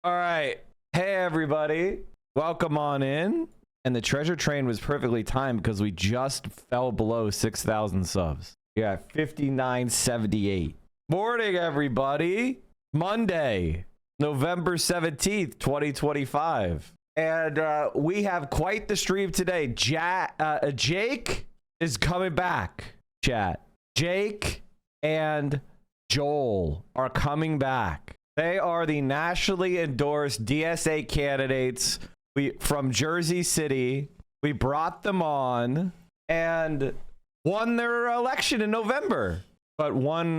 All right. Hey, everybody. Welcome on in. And the treasure train was perfectly timed because we just fell below 6,000 subs. Yeah, 5978. Morning, everybody. Monday, November 17th, 2025. And we have quite the stream today. Jake is coming back, chat. Jake and Joel are coming back. They are the nationally endorsed DSA candidates from Jersey City. We brought them on and won their election in November. But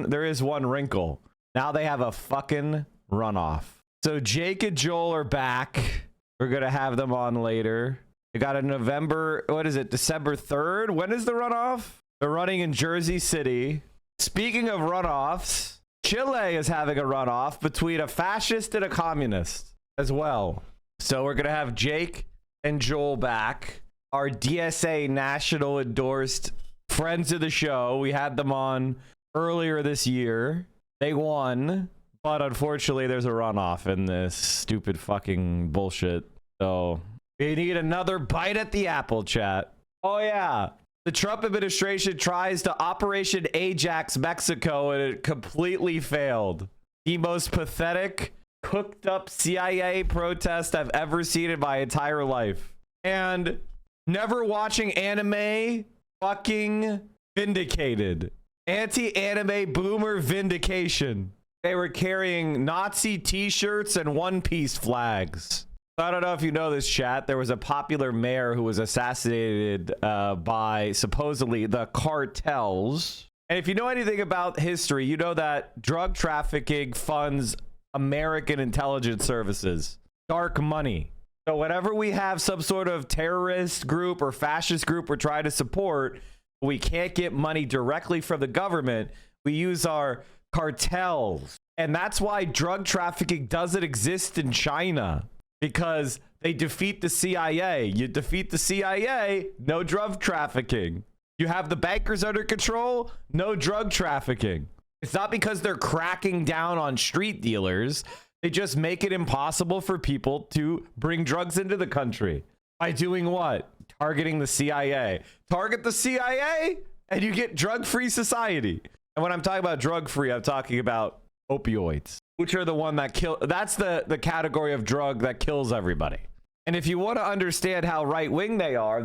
there is one wrinkle. Now they have a fucking runoff. So Jake and Joel are back. We're going to have them on later. They got a November, December 3rd? When is the runoff? They're running in Jersey City. Speaking of runoffs, Chile is having a runoff between a fascist and a communist as well. So we're going to have Jake and Joel back. Our DSA national endorsed friends of the show. We had them on earlier this year. They won. But unfortunately, there's a runoff in this stupid fucking bullshit. So we need another bite at the apple, chat. Oh, yeah. The Trump administration tries to Operation Ajax Mexico, and it completely failed. The most pathetic, cooked up CIA protest I've ever seen in my entire life. And never watching anime, fucking vindicated. Anti-anime boomer vindication. They were carrying Nazi t-shirts and One Piece flags. I don't know if you know this, chat. There was a popular mayor who was assassinated by supposedly the cartels. And if you know anything about history, you know that drug trafficking funds American intelligence services. Dark money. So whenever we have some sort of terrorist group or fascist group we're trying to support, we can't get money directly from the government. We use our cartels. And that's why drug trafficking doesn't exist in China, because they defeat the CIA. You defeat the CIA, no drug trafficking. You have the bankers under control, no drug trafficking. It's not because they're cracking down on street dealers. They just make it impossible for people to bring drugs into the country. By doing what? Targeting the CIA. Target the CIA and you get drug-free society. And when I'm talking about drug-free, I'm talking about opioids, which are the one that kill. That's the category of drug that kills everybody. And if you want to understand how right-wing they are,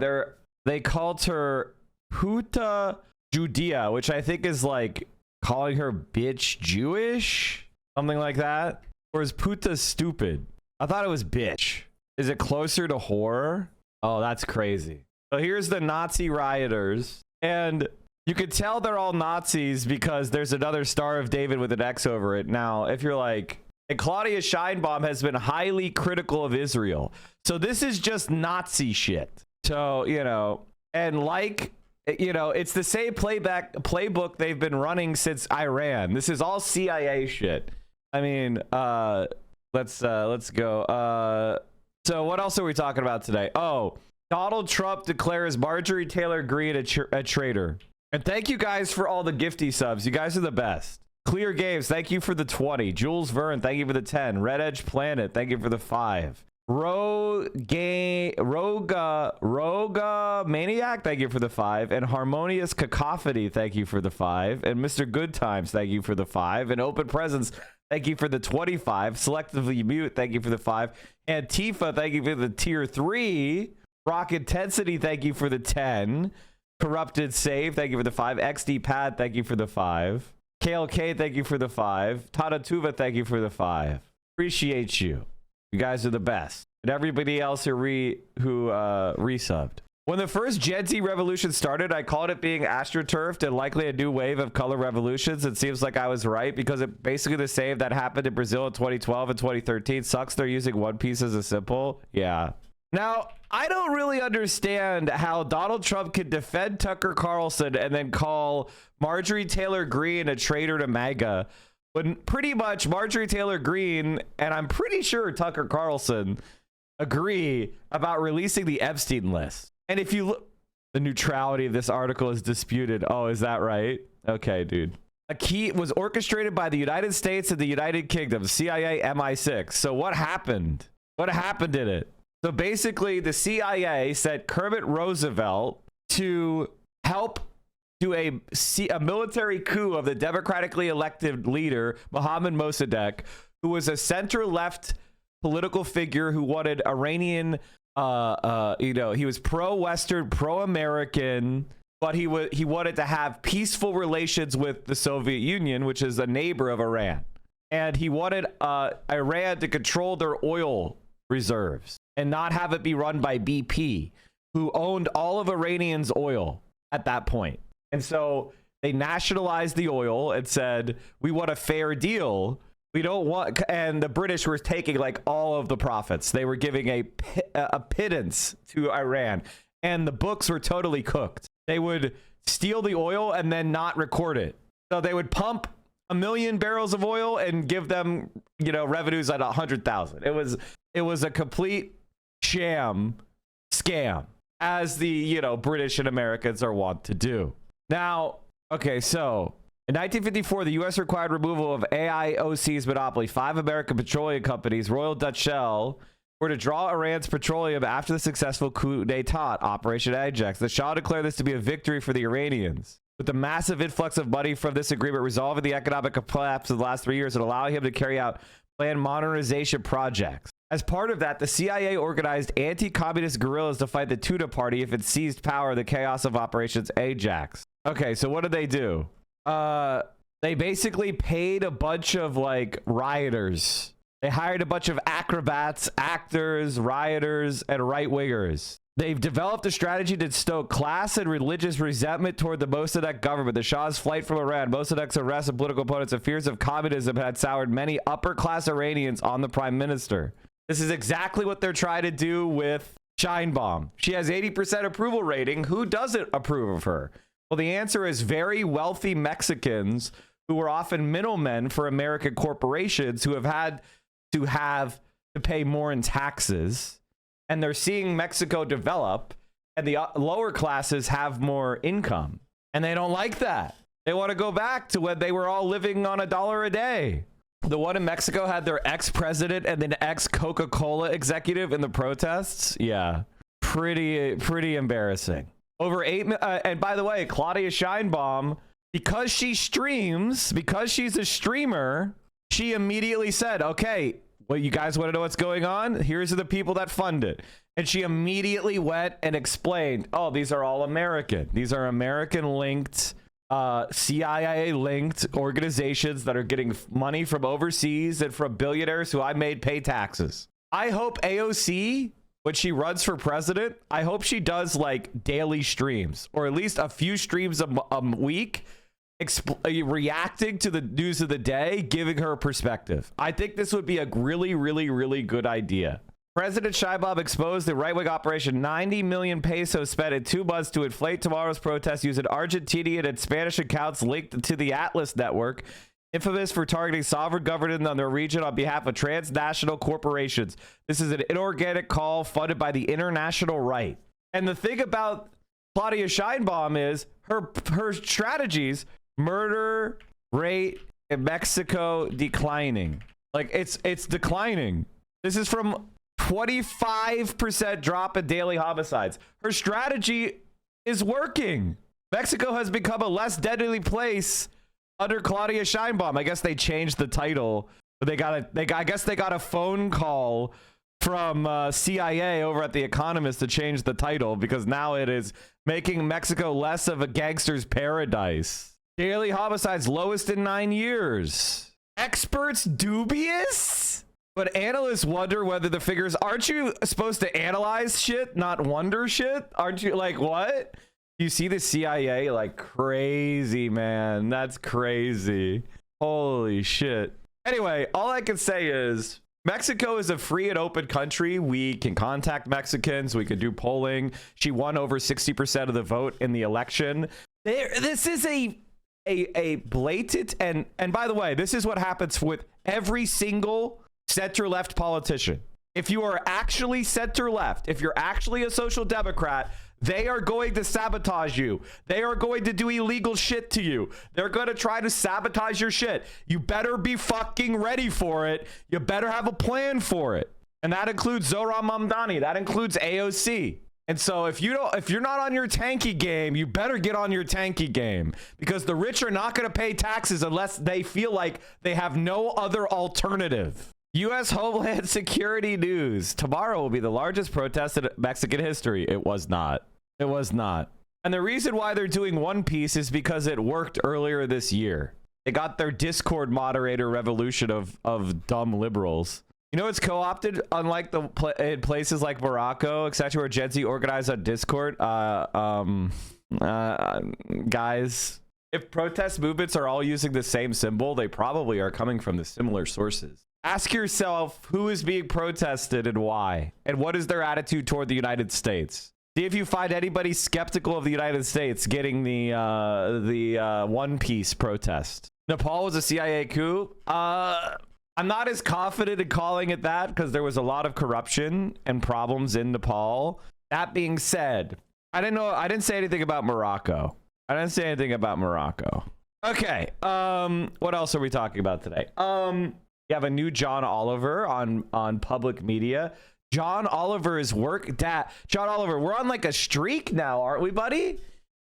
they called her Puta Judea, which I think is like calling her bitch Jewish, something like that. Or is Puta stupid? I thought it was bitch. Is it closer to horror? Oh, that's crazy. So here's the Nazi rioters. And you could tell they're all Nazis because there's another Star of David with an X over it. Now, if you're like, and Claudia Scheinbaum has been highly critical of Israel. So this is just Nazi shit. So, you know, and like, you know, it's the same playbook they've been running since Iran. This is all CIA shit. I mean, let's go. So what else are we talking about today? Oh, Donald Trump declares Marjorie Taylor Greene a traitor. And thank you guys for all the gifty subs. You guys are the best. Clear Games, thank you for the 20. Jules Verne, thank you for the 10. Red Edge Planet, thank you for the 5. Roga Maniac, thank you for the 5. And Harmonious Cacophony, thank you for the 5. And Mr. Good Times, thank you for the 5. And Open Presence, thank you for the 25. Selectively Mute, thank you for the 5. Antifa, thank you for the tier 3. Rock Intensity, thank you for the 10. Corrupted Save, thank you for the 5. XD Pad, thank you for the 5. KLK, thank you for the 5. Tatatuva, thank you for the 5. Appreciate you. You guys are the best. And everybody else who resubbed. When the first Gen Z revolution started, I called it being astroturfed and likely a new wave of color revolutions. It seems like I was right because it basically the same that happened in Brazil in 2012 and 2013. Sucks they're using One Piece as a symbol. Yeah. Now, I don't really understand how Donald Trump could defend Tucker Carlson and then call Marjorie Taylor Greene a traitor to MAGA when pretty much Marjorie Taylor Greene and I'm pretty sure Tucker Carlson agree about releasing the Epstein list. And if you look, the neutrality of this article is disputed. Oh, is that right? Okay, dude. was orchestrated by the United States and the United Kingdom, CIA, MI6. So what happened? What happened in it? So basically, the CIA sent Kermit Roosevelt to help do a military coup of the democratically elected leader, Mohammad Mossadegh, who was a center-left political figure who wanted Iranian, he was pro-Western, pro-American, but he wanted to have peaceful relations with the Soviet Union, which is a neighbor of Iran. And he wanted Iran to control their oil reserves and not have it be run by BP, who owned all of Iranian's oil at that point. And so they nationalized the oil and said, we want a fair deal. We don't want, and the British were taking like all of the profits. They were giving a pittance to Iran, and the books were totally cooked. They would steal the oil and then not record it. So they would pump 1 million barrels of oil and give them, revenues at 100,000. It was a complete scam, as the, British and Americans are wont to do. Now, okay, so in 1954, the U.S. required removal of AIOC's monopoly. 5 American petroleum companies, Royal Dutch Shell, were to draw Iran's petroleum after the successful coup d'etat, Operation Ajax. The Shah declared this to be a victory for the Iranians, with the massive influx of money from this agreement resolving the economic collapse of the last 3 years and allowing him to carry out planned modernization projects. As part of that, the CIA organized anti-communist guerrillas to fight the Tuna Party if it seized power in the chaos of Operations Ajax. Okay, so what did they do? They basically paid a bunch of rioters. They hired a bunch of acrobats, actors, rioters, and right-wingers. They've developed a strategy to stoke class and religious resentment toward the Mossadegh government. The Shah's flight from Iran, Mossadegh's arrest of political opponents, and fears of communism had soured many upper-class Iranians on the prime minister. This is exactly what they're trying to do with Sheinbaum. She has 80% approval rating. Who doesn't approve of her? Well, the answer is very wealthy Mexicans who were often middlemen for American corporations who have had to pay more in taxes. And they're seeing Mexico develop, and the lower classes have more income. And they don't like that. They want to go back to when they were all living on $1 a day. The one in Mexico had their ex-president and then ex-Coca-Cola executive in the protests. Yeah, pretty embarrassing. And by the way, Claudia Sheinbaum, because she streams, because she's a streamer, she immediately said, okay, well, you guys want to know what's going on? Here's the people that fund it. And she immediately went and explained, oh, these are all American. These are American-linked, CIA-linked organizations that are getting money from overseas and from billionaires who I made pay taxes. I hope AOC, when she runs for president, I hope she does daily streams, or at least a few streams a week, reacting to the news of the day, giving her perspective. I think this would be a really good idea. President Sheinbaum exposed the right-wing operation. 90 million pesos spent in 2 months to inflate tomorrow's protest using Argentinian and Spanish accounts linked to the Atlas network, infamous for targeting sovereign government on their region on behalf of transnational corporations. This is an inorganic call funded by the international right. And the thing about Claudia Sheinbaum is her strategies: murder rate in Mexico declining. It's declining. This is from 25% drop in daily homicides. Her strategy is working. Mexico has become a less deadly place under Claudia Sheinbaum. I guess they changed the title, but I guess they got a phone call from CIA over at The Economist to change the title, because now it is making Mexico less of a gangster's paradise. Daily homicides lowest in 9 years. Experts dubious? But analysts wonder whether the figures... Aren't you supposed to analyze shit, not wonder shit? Aren't you what? You see the CIA crazy, man. That's crazy. Holy shit. Anyway, all I can say is Mexico is a free and open country. We can contact Mexicans. We can do polling. She won over 60% of the vote in the election. This is a blatant... And by the way, this is what happens with every single center-left politician. If you are actually center-left, if you're actually a social democrat, They are going to sabotage you. They are going to do illegal shit to you. They're going to try to sabotage your shit. You better be fucking ready for it. You better have a plan for it. And that includes Zohran Mamdani. That includes AOC. And so if you're not on your tanky game, you better get on your tanky game, because the rich are not going to pay taxes unless they feel like they have no other alternative. U.S. Homeland Security news. Tomorrow will be the largest protest in Mexican history. It was not. It was not. And the reason why they're doing One Piece is because it worked earlier this year. They got their Discord moderator revolution of dumb liberals. You know, it's co-opted, unlike in places like Morocco, etc., where Gen Z organized on Discord. Guys, if protest movements are all using the same symbol, they probably are coming from the similar sources. Ask yourself who is being protested and why, and what is their attitude toward the United States. See if you find anybody skeptical of the United States getting the One Piece protest. Nepal was a CIA coup. I'm not as confident in calling it that because there was a lot of corruption and problems in Nepal. That being said, I didn't say anything about Morocco. Okay. What else are we talking about today? You have a new John Oliver on public media. John Oliver is John Oliver, we're on like a streak now, aren't we, buddy?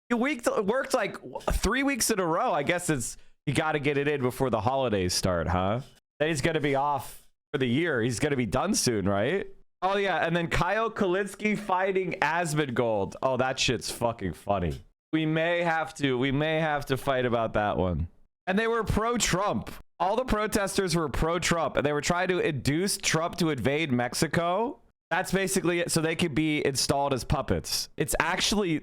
You worked like 3 weeks in a row. I guess you got to get it in before the holidays start, huh? Then he's going to be off for the year. He's going to be done soon, right? Oh, yeah. And then Kyle Kalinske fighting Asmongold. Oh, that shit's fucking funny. We may have to fight about that one. And they were pro-Trump. All the protesters were pro-Trump, and they were trying to induce Trump to invade Mexico. That's basically it, so they could be installed as puppets. It's actually,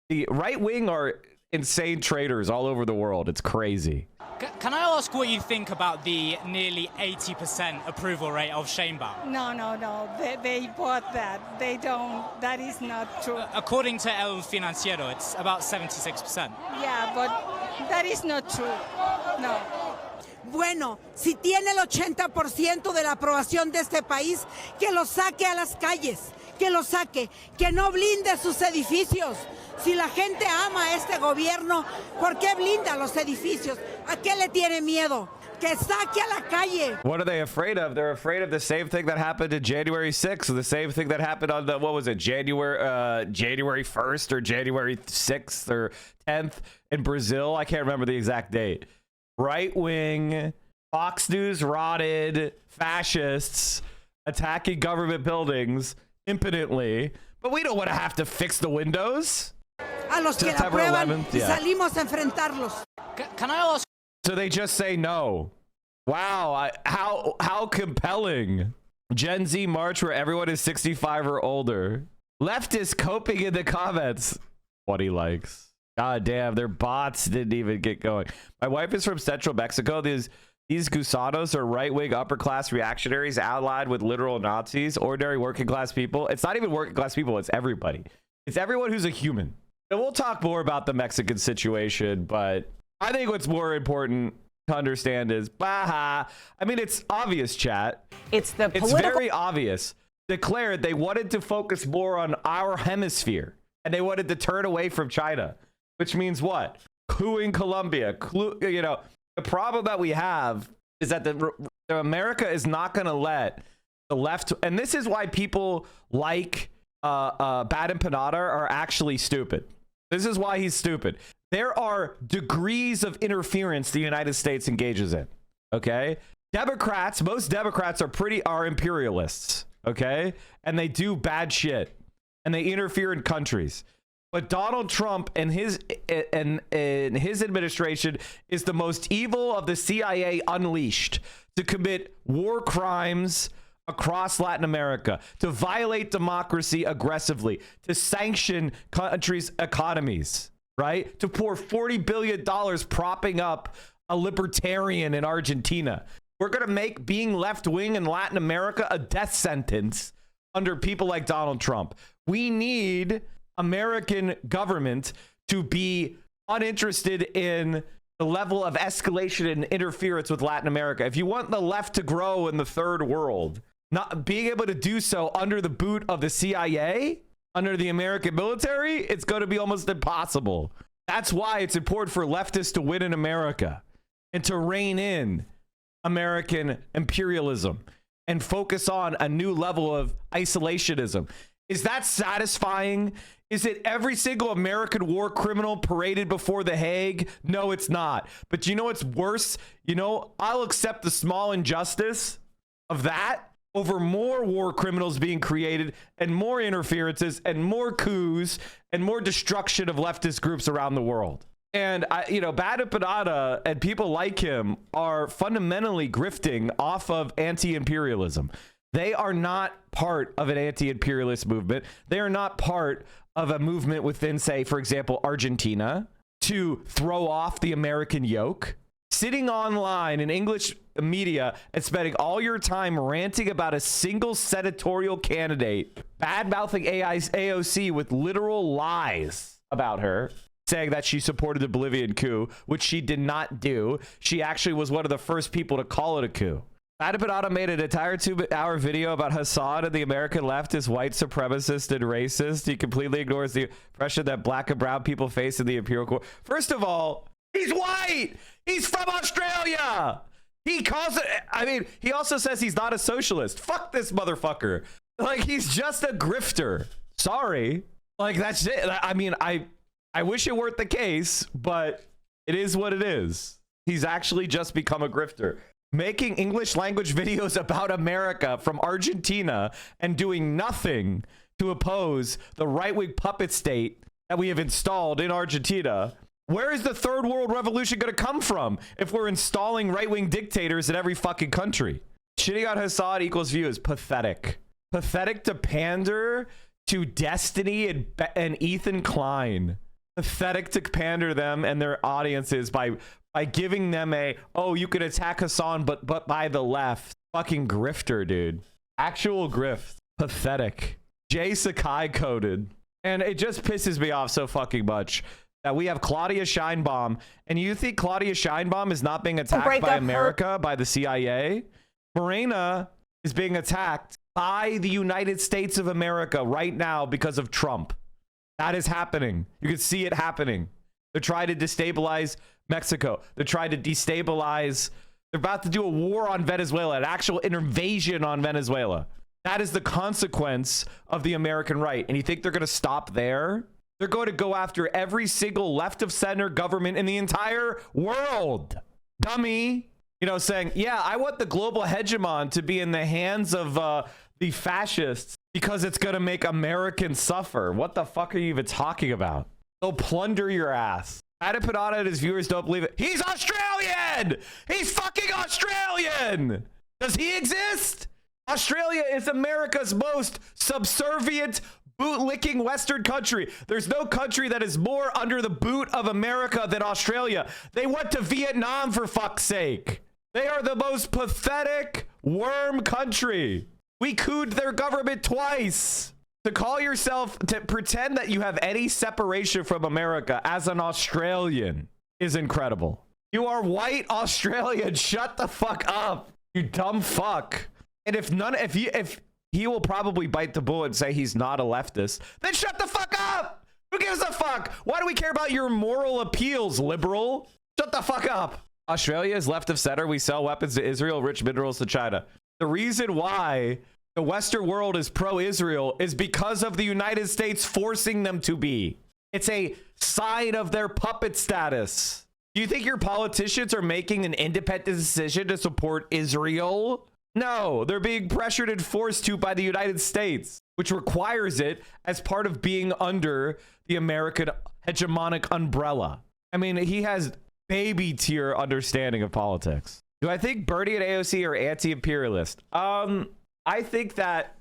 the right wing are insane traitors all over the world. It's crazy. Can I ask what you think about the nearly 80% approval rate of Sheinbaum? No. They bought that. They don't. That is not true. According to El Financiero, it's about 76%. Yeah, but that is not true. No. Bueno, si tiene el 80% de la aprobación de este país, que lo saque a las calles, que lo saque, que no blinde sus edificios. Si la gente ama a este gobierno, ¿por qué blinda los edificios? ¿A qué le tiene miedo? Que saque a la calle. What are they afraid of? They're afraid of the same thing that happened in January 6th, the same thing that happened on January 1st or January 6th or 10th in Brazil. I can't remember the exact date. Right-wing, Fox News rotted fascists attacking government buildings impotently, but we don't want to have to fix the windows. A los que la aprueban, salimos a enfrentarlos. Can I ask? So they just say no. Wow, how compelling. Gen Z march where everyone is 65 or older. Leftists coping in the comments. What he likes. God damn, their bots didn't even get going. My wife is from central Mexico. These gusanos are right-wing upper-class reactionaries allied with literal Nazis, ordinary working-class people. It's not even working-class people. It's everybody. It's everyone who's a human. And we'll talk more about the Mexican situation, but I think what's more important to understand is, I mean, it's obvious, chat. It's very obvious. Declared they wanted to focus more on our hemisphere, and they wanted to turn away from China. Which means what? Cooing Colombia. You know, the problem that we have is that America is not going to let the left. And this is why people like Bad Empanada are actually stupid. This is why he's stupid. There are degrees of interference the United States engages in. Okay. Democrats, most Democrats are imperialists. Okay. And they do bad shit and they interfere in countries. But Donald Trump and his administration is the most evil of the CIA unleashed to commit war crimes across Latin America, to violate democracy aggressively, to sanction countries' economies, right? To pour $40 billion propping up a libertarian in Argentina. We're going to make being left-wing in Latin America a death sentence under people like Donald Trump. We need American government to be uninterested in the level of escalation and interference with Latin America. If you want the left to grow in the third world, not being able to do so under the boot of the CIA, under the American military, it's going to be almost impossible. That's why it's important for leftists to win in America and to rein in American imperialism and focus on a new level of isolationism. Is that satisfying? Is it every single American war criminal paraded before The Hague? No, it's not. But you know what's worse? You know, I'll accept the small injustice of that over more war criminals being created and more interferences and more coups and more destruction of leftist groups around the world. And Bada Padada and people like him are fundamentally grifting off of anti-imperialism. They are not part of an anti-imperialist movement. They are not part of a movement within, say, for example, Argentina, to throw off the American yoke. Sitting online in English media and spending all your time ranting about a single senatorial candidate, bad-mouthing AOC with literal lies about her, saying that she supported the Bolivian coup, which she did not do. She actually was one of the first people to call it a coup. Adipodata made an entire 2-hour video about Hassan and the American left is white supremacist and racist. He completely ignores the oppression that black and brown people face in the imperial court. First of all, he's white. He's from Australia. He calls it. I mean, he also says he's not a socialist. Fuck this motherfucker. Like, he's just a grifter. Sorry. Like, that's it. I mean, I wish it weren't the case, but it is what it is. He's actually just become a grifter. Making English language videos about America from Argentina and doing nothing to oppose the right-wing puppet state that we have installed in Argentina. Where is the third world revolution going to come from if we're installing right-wing dictators in every fucking country? Shitting on Hassan equals view is pathetic. Pathetic to pander to Destiny and Ethan Klein. Pathetic to pander them and their audiences by giving them you could attack Hassan, but by the left. Fucking grifter, dude. Actual grift. Pathetic. Jay Sakai coded. And it just pisses me off so fucking much that we have Claudia Scheinbaum, and you think Claudia Scheinbaum is not being attacked by America, by the CIA? Morena is being attacked by the United States of America right now because of Trump. That is happening. You can see it happening. They're trying to destabilize Mexico. They're trying to destabilize. They're about to do a war on Venezuela, an actual invasion on Venezuela. That is the consequence of the American right. And you think they're going to stop there? They're going to go after every single left of center government in the entire world. Dummy. You know, saying, yeah, I want the global hegemon to be in the hands of the fascists because it's going to make Americans suffer. What the fuck are you even talking about? They'll plunder your ass. Adipodata and his viewers don't believe it. He's Australian! He's fucking Australian! Does he exist? Australia is America's most subservient, boot-licking Western country. There's no country that is more under the boot of America than Australia. They went to Vietnam, for fuck's sake. They are the most pathetic worm country. We cooed their government twice. To call yourself, to pretend that you have any separation from America as an Australian is incredible. You are white Australian. Shut the fuck up, you dumb fuck. And if he will probably bite the bullet and say he's not a leftist, then shut the fuck up. Who gives a fuck? Why do we care about your moral appeals, liberal? Shut the fuck up. Australia is left of center. We sell weapons to Israel, rich minerals to China. The reason why the Western world is pro-Israel is because of the United States forcing them to be. It's a sign of their puppet status. Do you think your politicians are making an independent decision to support Israel? No, they're being pressured and forced to by the United States, which requires it as part of being under the American hegemonic umbrella. I mean, he has baby tier understanding of politics. Do I think Bernie and AOC are anti-imperialist? I think that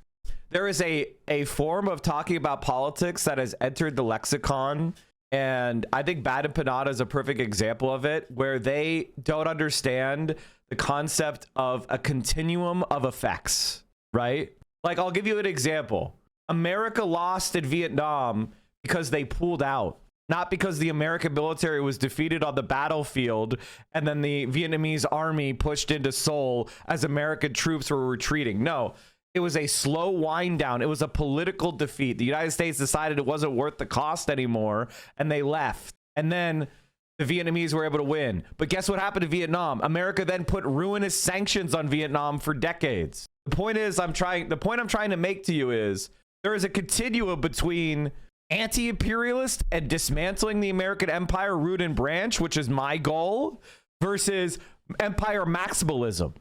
there is a form of talking about politics that has entered the lexicon. And I think Bad and Panada is a perfect example of it, where they don't understand the concept of a continuum of effects, right? Like, I'll give you an example. America lost in Vietnam because they pulled out, not because the American military was defeated on the battlefield and then the Vietnamese army pushed into Seoul as American troops were retreating. No, It was a slow wind down. It was a political defeat. The United States decided it wasn't worth the cost anymore, and they left. And then the Vietnamese were able to win. But guess what happened to Vietnam? America then put ruinous sanctions on Vietnam for decades. The point I'm trying to make to you is there is a continuum between anti-imperialist and dismantling the American empire root and branch, which is my goal, versus empire maximalism.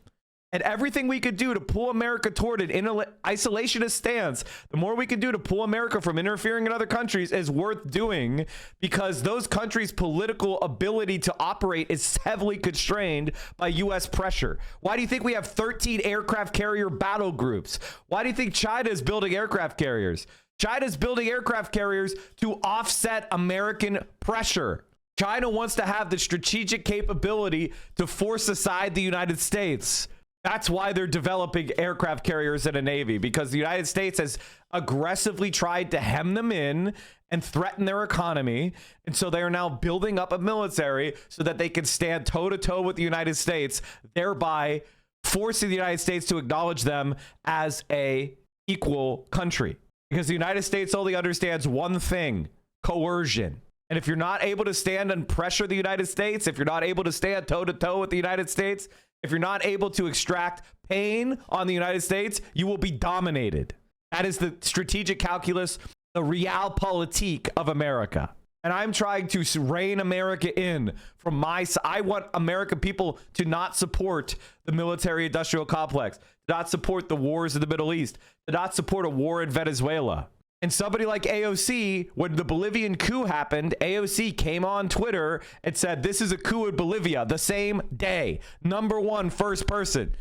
And everything we could do to pull America toward an isolationist stance, the more we can do to pull America from interfering in other countries is worth doing, because those countries' political ability to operate is heavily constrained by U.S. pressure. Why do you think we have 13 aircraft carrier battle groups? Why do you think China is building aircraft carriers? China's building aircraft carriers to offset American pressure. China wants to have the strategic capability to force aside the United States. That's why they're developing aircraft carriers and a navy, because the United States has aggressively tried to hem them in and threaten their economy. And so they are now building up a military so that they can stand toe to toe with the United States, thereby forcing the United States to acknowledge them as a equal country. Because the United States only understands one thing: coercion. And if you're not able to stand and pressure the United States, if you're not able to stand toe to toe with the United States, if you're not able to extract pain on the United States, you will be dominated. That is the strategic calculus, the realpolitik of America. And I'm trying to rein America in from my side. I want American people to not support the military industrial complex, to not support the wars in the Middle East, to not support a war in Venezuela. And somebody like AOC, when the Bolivian coup happened, AOC came on Twitter and said, this is a coup in Bolivia, the same day. Number one, first person.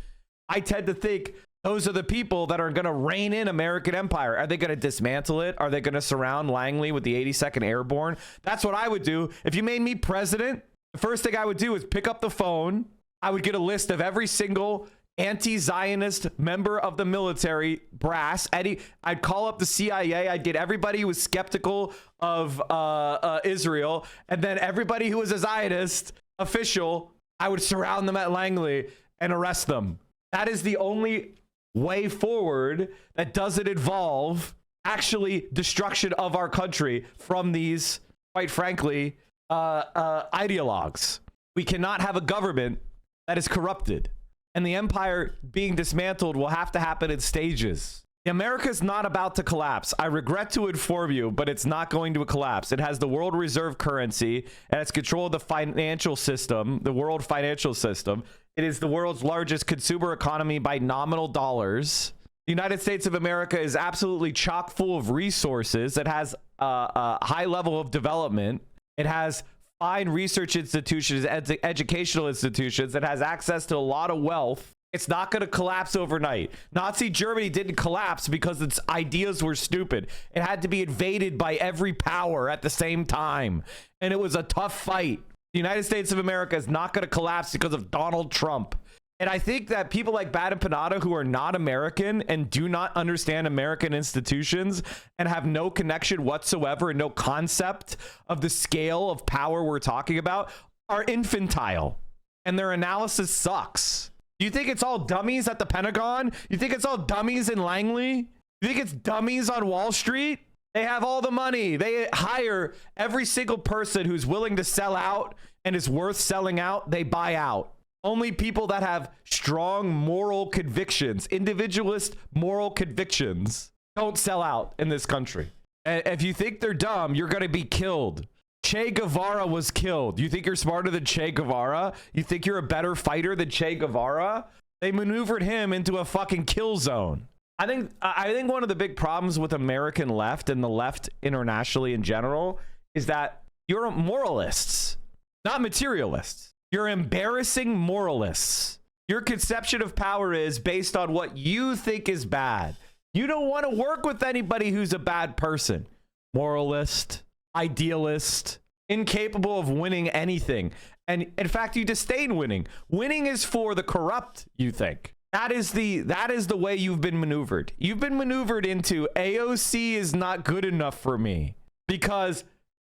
I tend to think those are the people that are going to rein in American empire. Are they going to dismantle it? Are they going to surround Langley with the 82nd Airborne? That's what I would do. If you made me president, the first thing I would do is pick up the phone. I would get a list of every single anti-Zionist member of the military brass. I'd call up the CIA. I'd get everybody who was skeptical of Israel, and then everybody who was a Zionist official, I would surround them at Langley and arrest them. That is the only way forward that doesn't involve actually destruction of our country from these, quite frankly, ideologues. We cannot have a government that is corrupted. And the empire being dismantled will have to happen in stages. America's not about to collapse. I regret to inform you, but it's not going to collapse. It has the world reserve currency, and it's control of the financial system, the world financial system. It is the world's largest consumer economy by nominal dollars. The United States of America is absolutely chock full of resources. It has a high level of development. It has fine research institutions, educational institutions. It has access to a lot of wealth. It's not going to collapse overnight. Nazi Germany didn't collapse because its ideas were stupid. It had to be invaded by every power at the same time. And it was a tough fight. The United States of America is not going to collapse because of Donald Trump. And I think that people like Bad and Panada, who are not American and do not understand American institutions and have no connection whatsoever and no concept of the scale of power we're talking about, are infantile. And their analysis sucks. Do you think it's all dummies at the Pentagon? You think it's all dummies in Langley? You think it's dummies on Wall Street? They have all the money. They hire every single person who's willing to sell out and is worth selling out. They buy out. Only people that have strong moral convictions, individualist moral convictions, don't sell out in this country. And if you think they're dumb, you're going to be killed. Che Guevara was killed. You think you're smarter than Che Guevara? You think you're a better fighter than Che Guevara? They maneuvered him into a fucking kill zone. I think one of the big problems with American left and the left internationally in general is that you're moralists, not materialists. You're embarrassing moralists. Your conception of power is based on what you think is bad. You don't want to work with anybody who's a bad person. Moralist, idealist, incapable of winning anything. And in fact, you disdain winning. Winning is for the corrupt, you think. That is the way you've been maneuvered. You've been maneuvered into AOC is not good enough for me because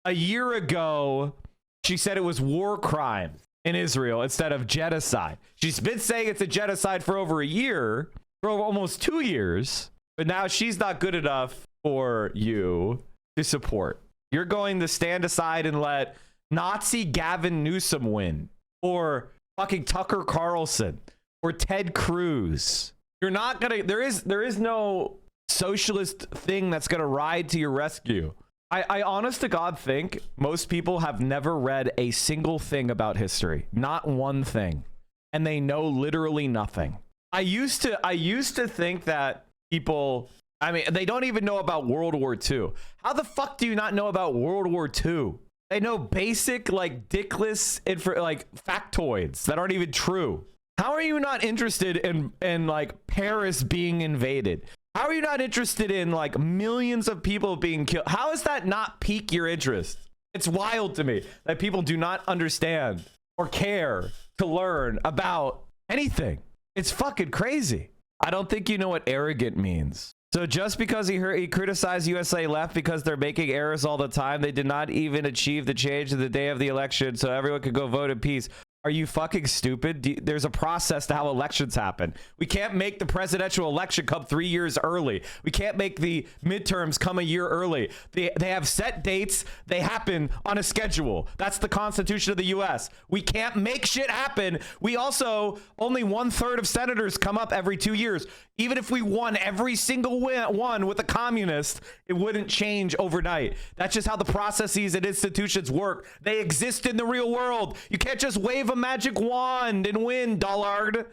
a year ago, she said it was war crimes in Israel instead of genocide. She's been saying it's a genocide for over a year. for almost 2 years, but now she's not good enough for you to support. You're going to stand aside and let Nazi Gavin Newsom win, or fucking Tucker Carlson, or Ted Cruz. You're not gonna. There is no socialist thing that's gonna ride to your rescue. I honest to God think most people have never read a single thing about history, not one thing, and they know literally nothing. I used to think that people, I mean, they don't even know about World War II. How the fuck do you not know about World War II? They know basic, like, dickless like factoids that aren't even true. How are you not interested in like Paris being invaded? How are you not interested in like millions of people being killed? How does that not pique your interest? It's wild to me that people do not understand or care to learn about anything. It's fucking crazy. I don't think you know what arrogant means. So just because he criticized USA Left because they're making errors all the time, they did not even achieve the change of the day of the election so everyone could go vote in peace. Are you fucking stupid? There's a process to how elections happen. We can't make the presidential election come 3 years early. We can't make the midterms come a year early. They have set dates. They happen on a schedule. That's the Constitution of the U.S. We can't make shit happen. We also, only 1/3 of senators come up every 2 years. Even if we won every single one with a communist, it wouldn't change overnight. That's just how the processes and institutions work. They exist in the real world. You can't just wave a magic wand and win, dullard.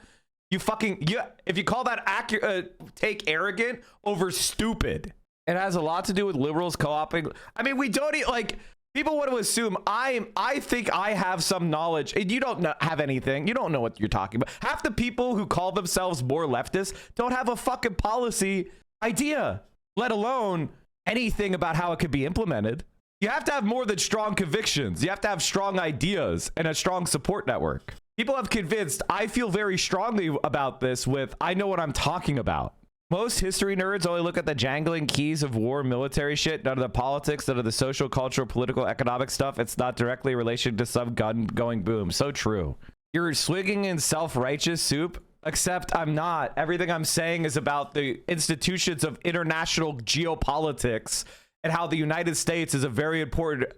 If you call that accurate, take arrogant over stupid. It has a lot to do with liberals co-opting. I mean, we don't like. People want to assume I think I have some knowledge, and you don't have anything. You don't know what you're talking about. Half the people who call themselves more leftist don't have a fucking policy idea, let alone anything about how it could be implemented. You have to have more than strong convictions. You have to have strong ideas and a strong support network. People have convinced, I feel very strongly about this with, I know what I'm talking about. Most history nerds only look at the jangling keys of war, military shit, none of the politics, none of the social, cultural, political, economic stuff. It's not directly in relation to some gun going boom. So true. You're swigging in self-righteous soup, except I'm not. Everything I'm saying is about the institutions of international geopolitics and how the United States is a very important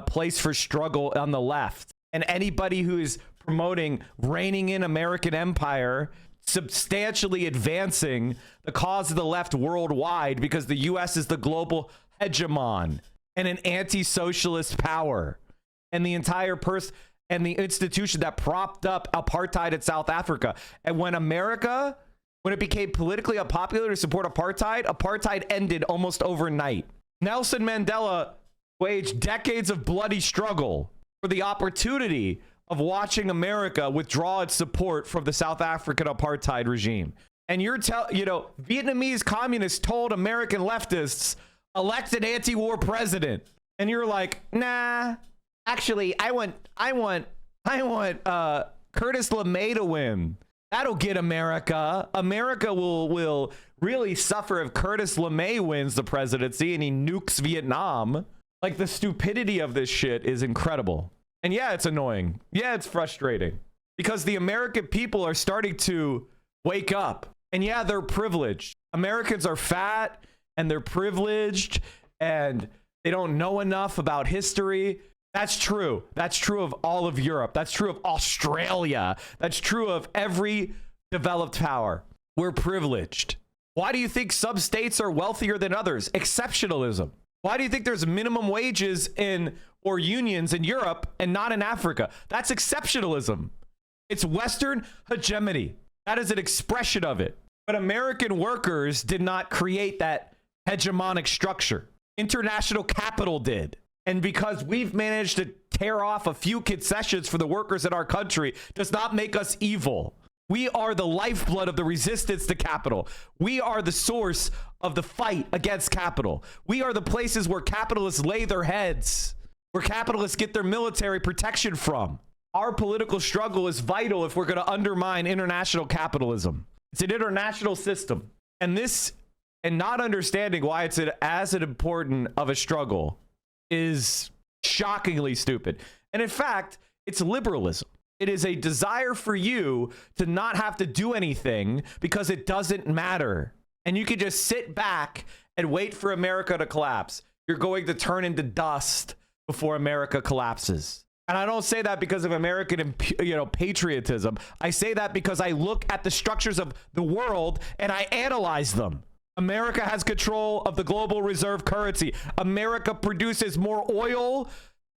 place for struggle on the left. And anybody who is promoting reigning in American empire, substantially advancing the cause of the left worldwide because the US is the global hegemon and an anti-socialist power, and the entire and the institution that propped up apartheid in South Africa. And when it became politically unpopular to support apartheid ended almost overnight. Nelson Mandela waged decades of bloody struggle for the opportunity of watching America withdraw its support from the South African apartheid regime. And Vietnamese communists told American leftists, elect an anti-war president. And you're like, nah, actually, I want Curtis LeMay to win. That'll get America. America will really suffer if Curtis LeMay wins the presidency and he nukes Vietnam. Like, the stupidity of this shit is incredible. And yeah, it's annoying. Yeah, it's frustrating because the American people are starting to wake up. And yeah, they're privileged. Americans are fat and they're privileged and they don't know enough about history. That's true. That's true of all of Europe. That's true of Australia. That's true of every developed power. We're privileged. Why do you think some states are wealthier than others? Exceptionalism. Why do you think there's minimum wages or unions in Europe and not in Africa? That's exceptionalism. It's Western hegemony. That is an expression of it. But American workers did not create that hegemonic structure. International capital did. And because we've managed to tear off a few concessions for the workers in our country does not make us evil. We are the lifeblood of the resistance to capital. We are the source of the fight against capital. We are the places where capitalists lay their heads, where capitalists get their military protection from. Our political struggle is vital if we're going to undermine international capitalism. It's an international system. And not understanding why it's as important of a struggle is shockingly stupid. And in fact, it's liberalism. It is a desire for you to not have to do anything because it doesn't matter. And you can just sit back and wait for America to collapse. You're going to turn into dust before America collapses. And I don't say that because of American, patriotism. I say that because I look at the structures of the world and I analyze them. America has control of the global reserve currency. America produces more oil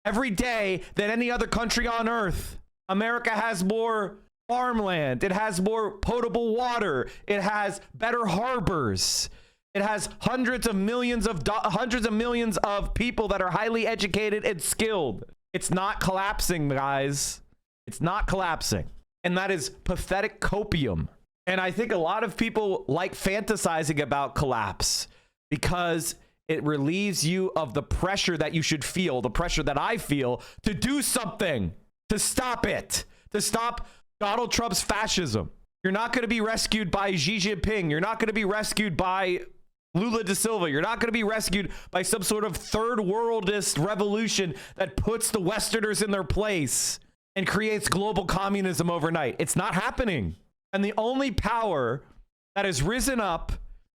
every day than any other country on earth. America has more farmland. It has more potable water. It has better harbors. It has hundreds of millions of people that are highly educated and skilled. It's not collapsing, guys. It's not collapsing. And that is pathetic copium. And I think a lot of people like fantasizing about collapse because it relieves you of the pressure that you should feel, the pressure that I feel to do something, to stop it, to stop Donald Trump's fascism. You're not going to be rescued by Xi Jinping. You're not going to be rescued by Lula da Silva. You're not going to be rescued by some sort of third worldist revolution that puts the Westerners in their place and creates global communism overnight. It's not happening. And the only power that has risen up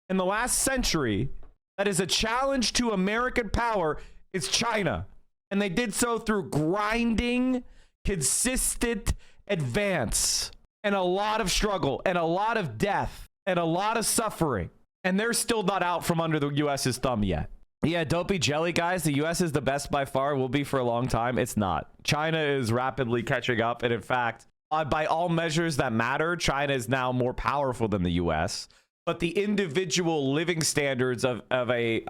in the last century that is a challenge to American power is China. And they did so through grinding, consistent advance and a lot of struggle and a lot of death and a lot of suffering. And they're still not out from under the US's thumb yet. Yeah, don't be jelly, guys. The US is the best by far, will be for a long time. It's not. China is rapidly catching up. And in fact, by all measures that matter, China is now more powerful than the US. But the individual living standards of a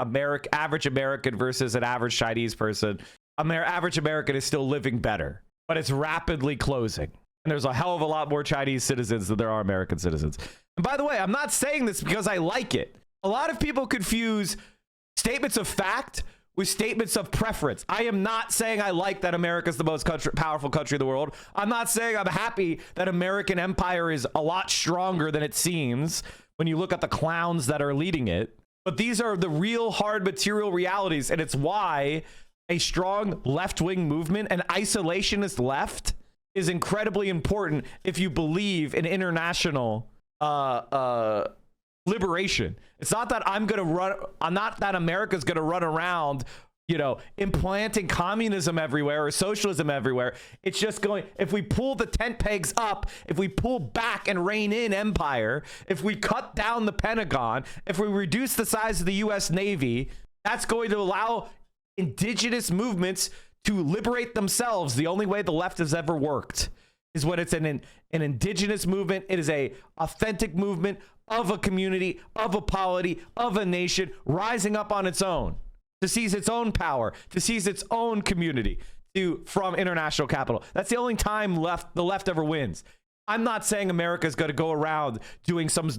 average American versus an average Chinese person, average American is still living better. But it's rapidly closing. And there's a hell of a lot more Chinese citizens than there are American citizens. And by the way, I'm not saying this because I like it. A lot of people confuse statements of fact with statements of preference. I am not saying I like that America's the most powerful country in the world. I'm not saying I'm happy that American empire is a lot stronger than it seems when you look at the clowns that are leading it. But these are the real hard material realities. And it's why a strong left-wing movement, an isolationist left, is incredibly important if you believe in international liberation. It's not that not that America's gonna run around, implanting communism everywhere or socialism everywhere. It's just going, if we pull the tent pegs up, if we pull back and rein in empire, if we cut down the Pentagon, if we reduce the size of the US Navy, that's going to allow indigenous movements to liberate themselves. The only way the left has ever worked is when it's an indigenous movement. It is a authentic movement of a community, of a polity, of a nation rising up on its own to seize its own power, to seize its own community from international capital. That's the only time the left ever wins. I'm not saying America's going to go around doing some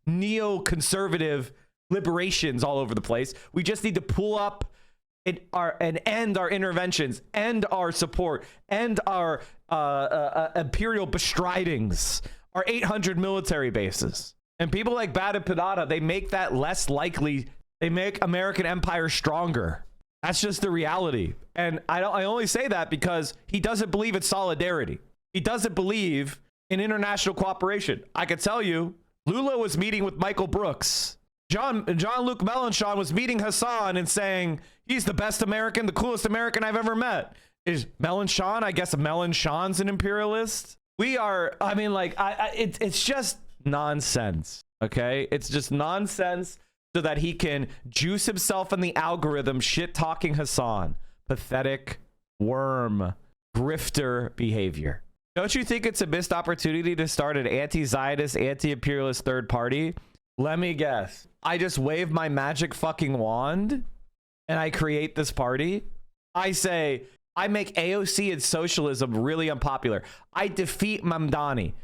neo-conservative liberations all over the place. We just need to pull up and end our interventions, end our support, end our imperial bestridings, our 800 military bases. And people like Bad and Panada, they make that less likely. They make American empire stronger. That's just the reality. And I only say that because he doesn't believe in solidarity. He doesn't believe in international cooperation. I can tell you, Lula was meeting with Michael Brooks. Jean-Luc Mélenchon was meeting Hassan and saying, he's the best American, the coolest American I've ever met. Is Mélenchon, I guess Mélenchon's an imperialist? It's just nonsense, okay? It's just nonsense so that he can juice himself in the algorithm shit-talking Hassan. Pathetic, worm, grifter behavior. Don't you think it's a missed opportunity to start an anti-Zionist, anti-imperialist third party? Let me guess. I just wave my magic fucking wand and I create this party. I say, I make AOC and socialism really unpopular. I defeat Mamdani.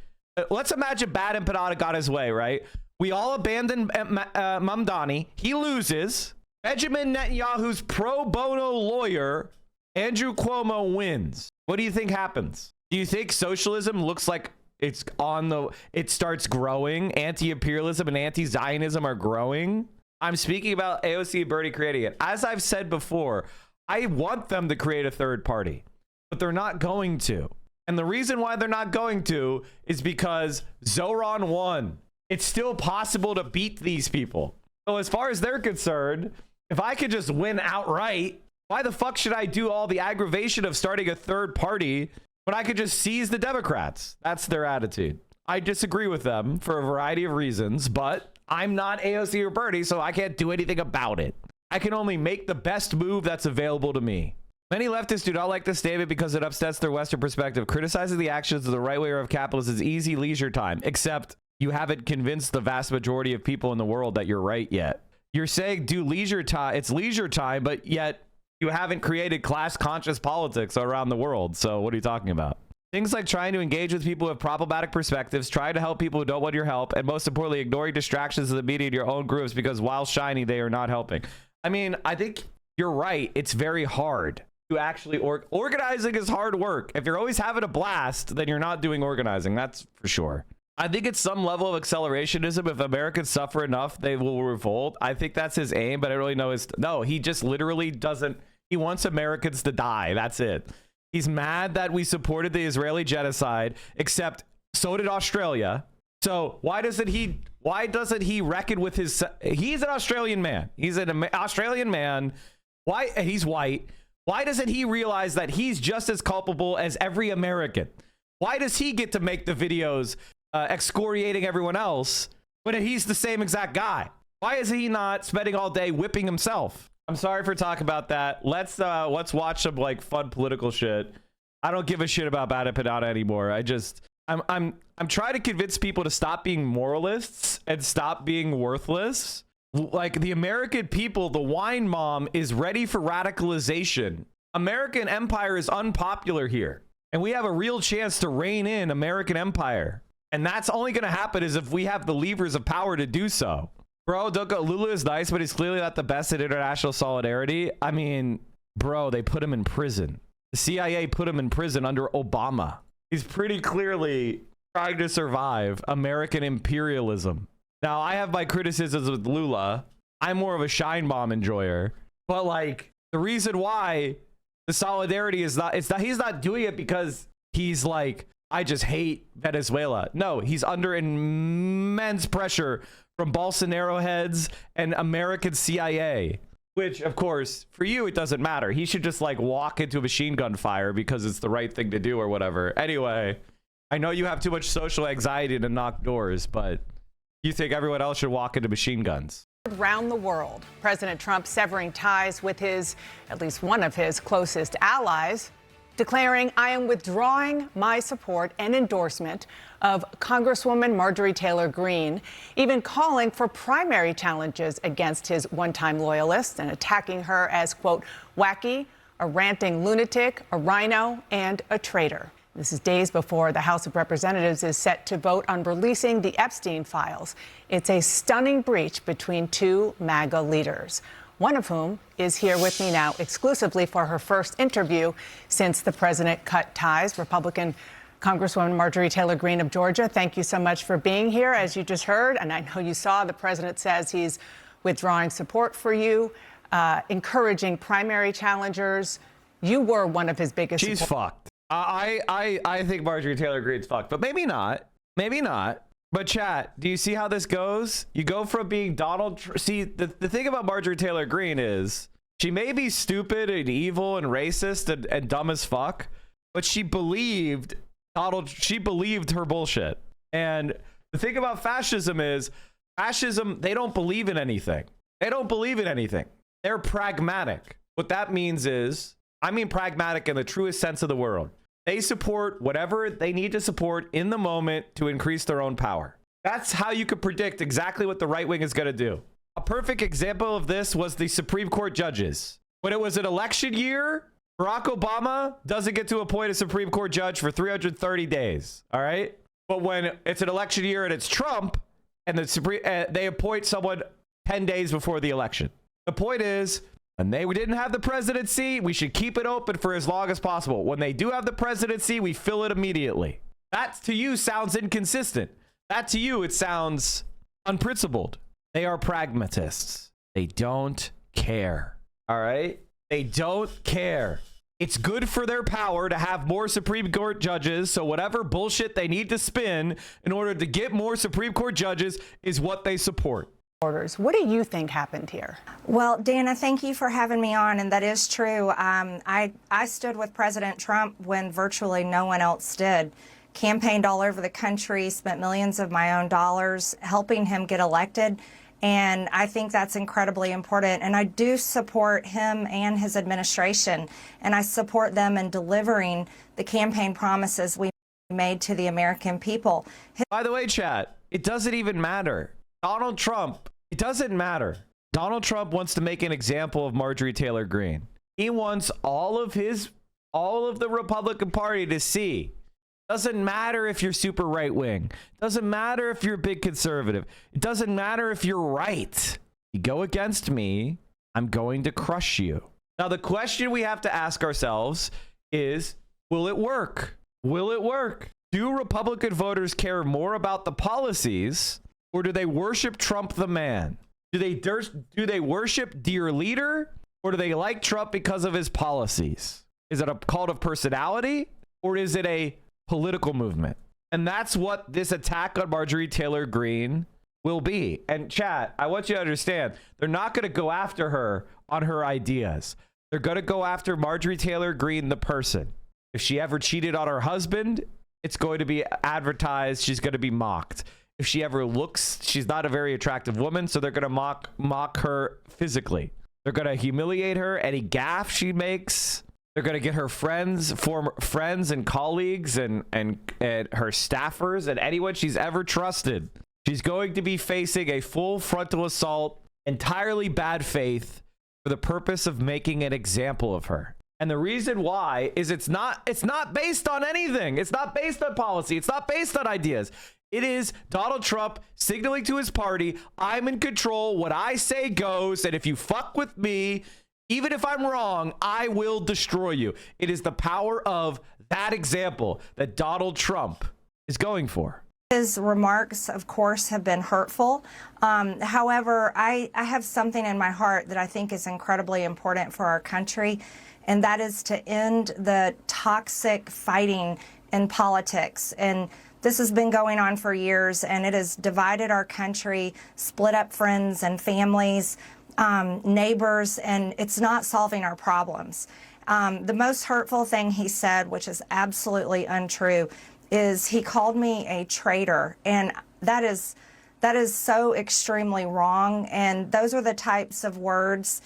Let's imagine Bad and Panada got his way, right? We all abandon Mamdani. He loses. Benjamin Netanyahu's pro bono lawyer, Andrew Cuomo, wins. What do you think happens? Do you think socialism looks like it starts growing? Anti-imperialism and anti-Zionism are growing. I'm speaking about AOC and Bernie creating it. As I've said before, I want them to create a third party, but they're not going to. And the reason why they're not going to is because Zoran won. It's still possible to beat these people. So as far as they're concerned, if I could just win outright, why the fuck should I do all the aggravation of starting a third party when I could just seize the Democrats? That's their attitude. I disagree with them for a variety of reasons, but I'm not AOC or Bernie, so I can't do anything about it. I can only make the best move that's available to me. Many leftists do not like this statement because it upsets their Western perspective. Criticizing the actions of the right winger of capitalism is easy leisure time, except you haven't convinced the vast majority of people in the world that you're right yet. You're saying do leisure time, it's leisure time, but yet you haven't created class conscious politics around the world. So what are you talking about? Things like trying to engage with people with problematic perspectives, trying to help people who don't want your help, and most importantly, ignoring distractions of the media in your own groups because while shiny, they are not helping. I mean, I think you're right. It's very hard to actually organizing is hard work. If you're always having a blast, then you're not doing organizing. That's for sure. I think it's some level of accelerationism. If Americans suffer enough, they will revolt. I think that's his aim, but I really know no, he just literally doesn't. He wants Americans to die. That's it. He's mad that we supported the Israeli genocide, except so did Australia. So why doesn't he reckon with his, he's an Australian man. He's an Australian man. Why? He's white. Why doesn't he realize that he's just as culpable as every American? Why does he get to make the videos excoriating everyone else when he's the same exact guy? Why is he not spending all day whipping himself? I'm sorry for talking about that. Let's watch some like fun political shit. I don't give a shit about Bada Panada anymore. I'm trying to convince people to stop being moralists and stop being worthless. Like the American people, the wine mom is ready for radicalization. American empire is unpopular here, and we have a real chance to rein in American empire. And that's only going to happen is if we have the levers of power to do so. Bro, don't go. Lulu is nice, but he's clearly not the best at international solidarity. I mean, bro, they put him in prison. The CIA put him in prison under Obama. He's pretty clearly trying to survive American imperialism. Now, I have my criticisms with Lula. I'm more of a Shine Bomb enjoyer. But, like, the reason why the solidarity is not, it's not, he's not doing it because he's like, I just hate Venezuela. No, he's under immense pressure from Bolsonaro heads and American CIA, which, of course, for you, it doesn't matter. He should just, like, walk into a machine gun fire because it's the right thing to do or whatever. Anyway, I know you have too much social anxiety to knock doors, but you think everyone else should walk into machine guns. Around the world, President Trump severing ties with at least one of his closest allies, declaring, I am withdrawing my support and endorsement of Congresswoman Marjorie Taylor Greene, even calling for primary challenges against his one-time loyalists and attacking her as, quote, wacky, a ranting lunatic, a rhino, and a traitor. This is days before the House of Representatives is set to vote on releasing the Epstein files. It's a stunning breach between two MAGA leaders, one of whom is here with me now exclusively for her first interview since the president cut ties. Republican Congresswoman Marjorie Taylor Greene of Georgia, thank you so much for being here. As you just heard, and I know you saw, the president says he's withdrawing support for you, encouraging primary challengers. You were one of his biggest She's fucked. I think Marjorie Taylor Greene's fucked, but maybe not. Maybe not. But chat, do you see how this goes? You go from being see, the thing about Marjorie Taylor Greene is she may be stupid and evil and racist and dumb as fuck, but she believed her bullshit. And the thing about fascism is they don't believe in anything. They don't believe in anything. They're pragmatic. What that means is, I mean pragmatic in the truest sense of the word. They support whatever they need to support in the moment to increase their own power. That's how you could predict exactly what the right wing is going to do. A perfect example of this was the Supreme Court judges. When it was an election year, Barack Obama doesn't get to appoint a Supreme Court judge for 330 days. All right. But when it's an election year and it's Trump and they appoint someone 10 days before the election. The point is, when they didn't have the presidency, we should keep it open for as long as possible. When they do have the presidency, we fill it immediately. That to you sounds inconsistent. That to you, it sounds unprincipled. They are pragmatists. They don't care. All right? They don't care. It's good for their power to have more Supreme Court judges. So whatever bullshit they need to spin in order to get more Supreme Court judges is what they support. Orders. What do you think happened here? Well, Dana, thank you for having me on, and that is true. I stood with President Trump when virtually no one else did. Campaigned all over the country, spent millions of my own dollars helping him get elected, and I think that's incredibly important. And I do support him and his administration, and I support them in delivering the campaign promises we made to the American people. By the way, chat, it doesn't even matter. Donald Trump, it doesn't matter. Donald Trump wants to make an example of Marjorie Taylor Greene. He wants all of the Republican Party to see. Doesn't matter if you're super right wing. Doesn't matter if you're a big conservative. It doesn't matter if you're right. You go against me, I'm going to crush you. Now, the question we have to ask ourselves is, will it work? Will it work? Do Republican voters care more about the policies, or do they worship Trump the man? Do they worship dear leader, or do they like Trump because of his policies? Is it a cult of personality, or is it a political movement? And that's what this attack on Marjorie Taylor Greene will be. And chat, I want you to understand, they're not going to go after her on her ideas. They're going to go after Marjorie Taylor Greene, the person. If she ever cheated on her husband, it's going to be advertised. She's going to be mocked. If she ever looks, she's not a very attractive woman, so they're going to mock her physically. They're going to humiliate her. Any gaffe she makes, they're going to get her friends, former friends and colleagues and her staffers and anyone she's ever trusted. She's going to be facing a full frontal assault, entirely bad faith, for the purpose of making an example of her. And the reason why is it's not based on anything. It's not based on policy. It's not based on ideas. It is Donald Trump signaling to his party, I'm in control. What I say goes. And if you fuck with me, even if I'm wrong, I will destroy you. It is the power of that example that Donald Trump is going for. His remarks, of course, have been hurtful. However, I have something in my heart that I think is incredibly important for our country, and that is to end the toxic fighting in politics. And this has been going on for years, and it has divided our country, split up friends and families, neighbors, and it's not solving our problems. The most hurtful thing he said, which is absolutely untrue, is he called me a traitor, and that is so extremely wrong. And those are the types of words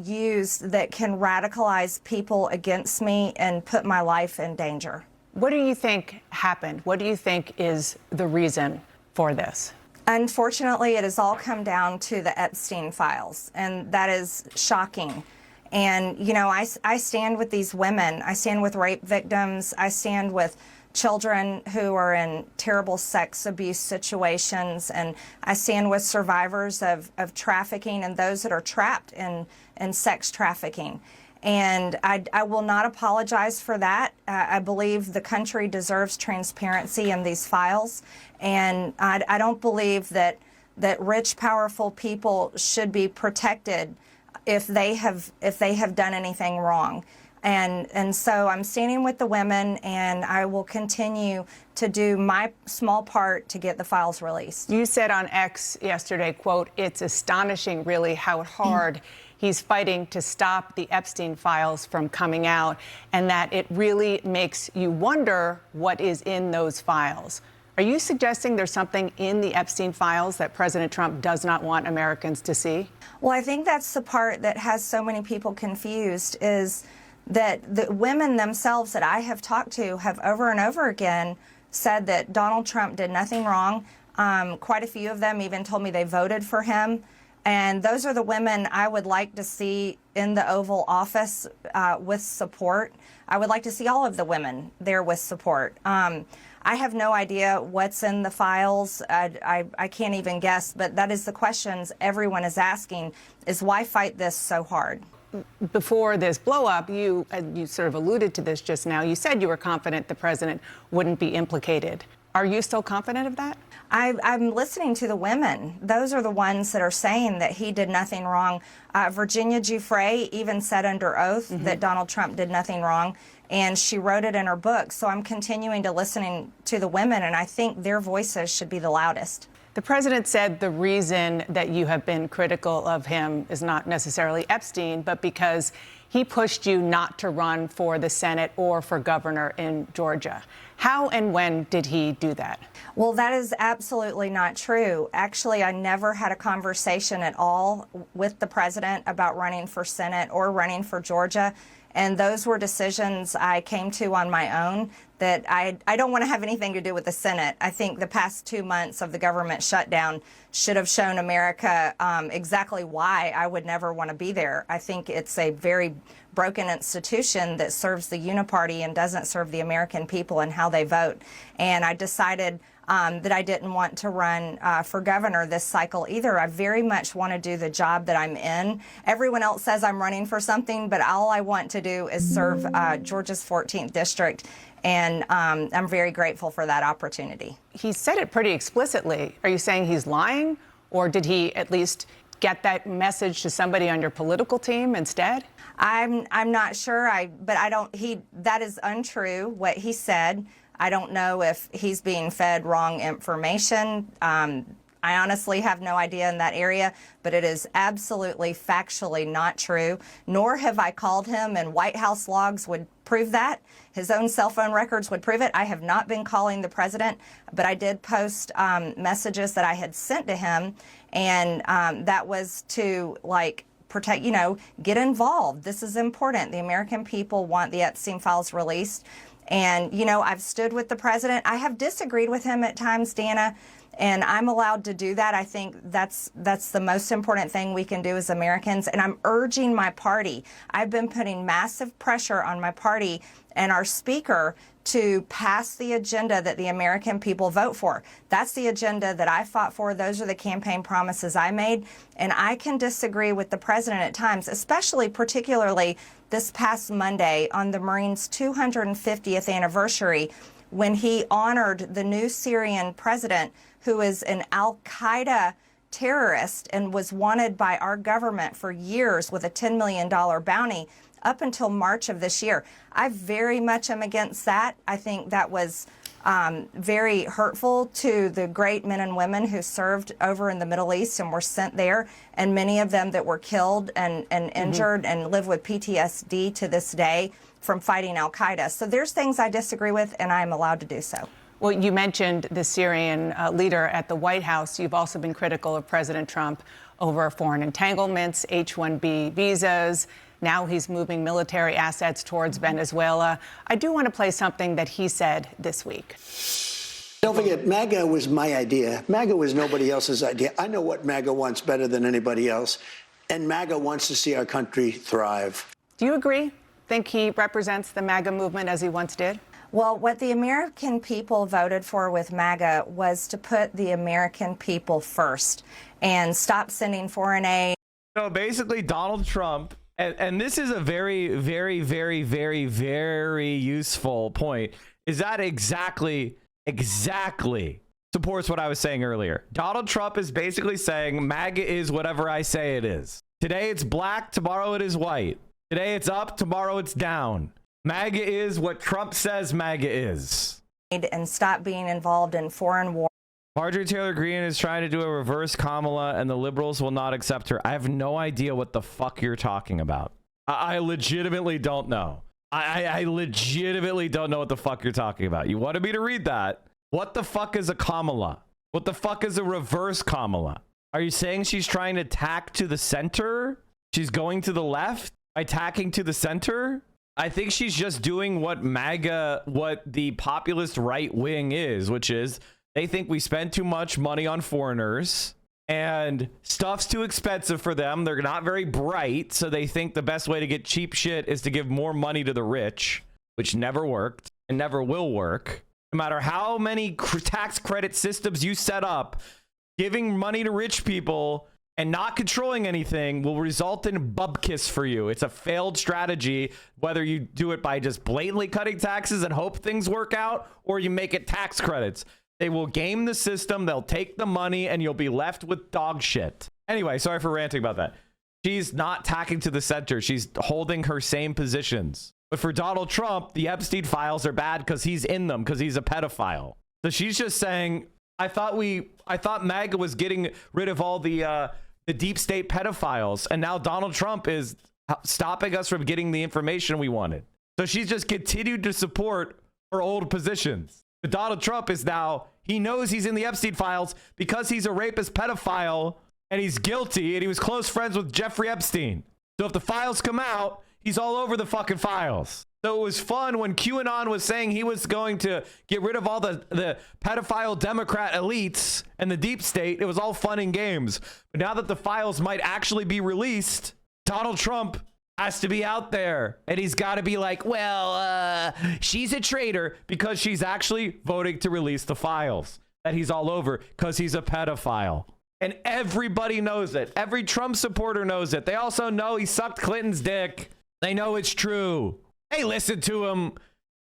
used that can radicalize people against me and put my life in danger. What do you think happened? What do you think is the reason for this? Unfortunately, it has all come down to the Epstein files, and that is shocking. And, you know, I stand with these women. I stand with rape victims. I stand with children who are in terrible sex abuse situations. And I stand with survivors of trafficking and those that are trapped in sex trafficking. And I will not apologize for that. I believe the country deserves transparency in these files. And I don't believe that rich, powerful people should be protected if they have done anything wrong. And so I'm standing with the women, and I will continue to do my small part to get the files released. You said on X yesterday, quote, "It's astonishing really how hard he's fighting to stop the Epstein files from coming out, and that it really makes you wonder what is in those files." Are you suggesting there's something in the Epstein files that President Trump does not want Americans to see? Well, I think that's the part that has so many people confused, is that the women themselves that I have talked to have over and over again said that Donald Trump did nothing wrong. Quite a few of them even told me they voted for him. And those are the women I would like to see in the Oval Office with support. I would like to see all of the women there with support. I have no idea what's in the files. I can't even guess, but that is the questions everyone is asking, is why fight this so hard? Before this blow-up, you sort of alluded to this just now. You said you were confident the president wouldn't be implicated. Are you still confident of that? I'm listening to the women. Those are the ones that are saying that he did nothing wrong. Virginia Giuffre even said under oath that Donald Trump did nothing wrong, and she wrote it in her book. So I'm continuing to listen to the women, and I think their voices should be the loudest. The president said the reason that you have been critical of him is not necessarily Epstein, but because he pushed you not to run for the Senate or for governor in Georgia. How and when did he do that? Well, that is absolutely not true. Actually, I never had a conversation at all with the president about running for Senate or running for Georgia. And those were decisions I came to on my own, that I don't want to have anything to do with the Senate. I think the past 2 months of the government shutdown should have shown America exactly why I would never want to be there. I think it's a very broken institution that serves the uniparty and doesn't serve the American people and how they vote. And I decided that I didn't want to run for governor this cycle either. I very much want to do the job that I'm in. Everyone else says I'm running for something, but all I want to do is serve Georgia's 14th district. And I'm very grateful for that opportunity. He said it pretty explicitly. Are you saying he's lying, or did he at least get that message to somebody on your political team instead? I'm not sure. But I don't. That is untrue. What he said. I don't know if he's being fed wrong information. I honestly have no idea in that area, but it is absolutely factually not true. Nor have I called him, and White House logs would prove that. His own cell phone records would prove it. I have not been calling the president, but I did post messages that I had sent to him, and that was to, like, protect, get involved. This is important. The American people want the Epstein files released. And, I've stood with the president. I have disagreed with him at times, Dana, and I'm allowed to do that. I think that's the most important thing we can do as Americans. And I'm urging my party. I've been putting massive pressure on my party and our speaker to pass the agenda that the American people vote for. That's the agenda that I fought for. Those are the campaign promises I made. And I can disagree with the president at times, particularly this past Monday on the Marines' 250th anniversary, when he honored the new Syrian president, who is an al-Qaeda terrorist and was wanted by our government for years with a $10 million bounty up until March of this year. I very much am against that. I think that was very hurtful to the great men and women who served over in the Middle East and were sent there, and many of them that were killed and injured and live with PTSD to this day from fighting al-Qaeda. So there's things I disagree with, and I'm allowed to do so. Well, you mentioned the Syrian leader at the White House. You've also been critical of President Trump over foreign entanglements, H-1B visas. Now he's moving military assets towards Venezuela. I do want to play something that he said this week. Don't forget, MAGA was my idea. MAGA was nobody else's idea. I know what MAGA wants better than anybody else, and MAGA wants to see our country thrive. Do you agree? Think he represents the MAGA movement as he once did? Well, what the American people voted for with MAGA was to put the American people first and stop sending foreign aid. So basically, Donald Trump, and this is a very, very, very, very, very useful point, is that exactly supports what I was saying earlier. Donald Trump is basically saying MAGA is whatever I say it is. Today it's black, tomorrow it is white. Today it's up, tomorrow it's down. MAGA is what Trump says MAGA is. And stop being involved in foreign war. Marjorie Taylor Greene is trying to do a reverse Kamala, and the liberals will not accept her. I have no idea what the fuck you're talking about. I legitimately don't know. I legitimately don't know what the fuck you're talking about. You wanted me to read that. What the fuck is a Kamala? What the fuck is a reverse Kamala? Are you saying she's trying to tack to the center? She's going to the left by tacking to the center? I think she's just doing what MAGA, what the populist right wing is, which is they think we spend too much money on foreigners and stuff's too expensive for them. They're not very bright, so they think the best way to get cheap shit is to give more money to the rich, which never worked and never will work. No matter how many tax credit systems you set up, giving money to rich people and not controlling anything will result in bubkiss for you. It's a failed strategy, whether you do it by just blatantly cutting taxes and hope things work out, or you make it tax credits. They will game the system. They'll take the money and you'll be left with dog shit. Anyway, sorry for ranting about that. She's not tacking to the center. She's holding her same positions. But for Donald Trump, the Epstein files are bad because he's in them, because he's a pedophile. So she's just saying, I thought MAGA was getting rid of all the deep state pedophiles, and now Donald Trump is stopping us from getting the information we wanted. So she's just continued to support her old positions. But Donald Trump is now, he knows he's in the Epstein files because he's a rapist pedophile and he's guilty and he was close friends with Jeffrey Epstein. So if the files come out, he's all over the fucking files. So it was fun when QAnon was saying he was going to get rid of all the pedophile Democrat elites and the deep state. It was all fun and games. But now that the files might actually be released, Donald Trump has to be out there. And he's got to be like, well, she's a traitor because she's actually voting to release the files. That he's all over because he's a pedophile. And everybody knows it. Every Trump supporter knows it. They also know he sucked Clinton's dick. They know it's true. They listened to him.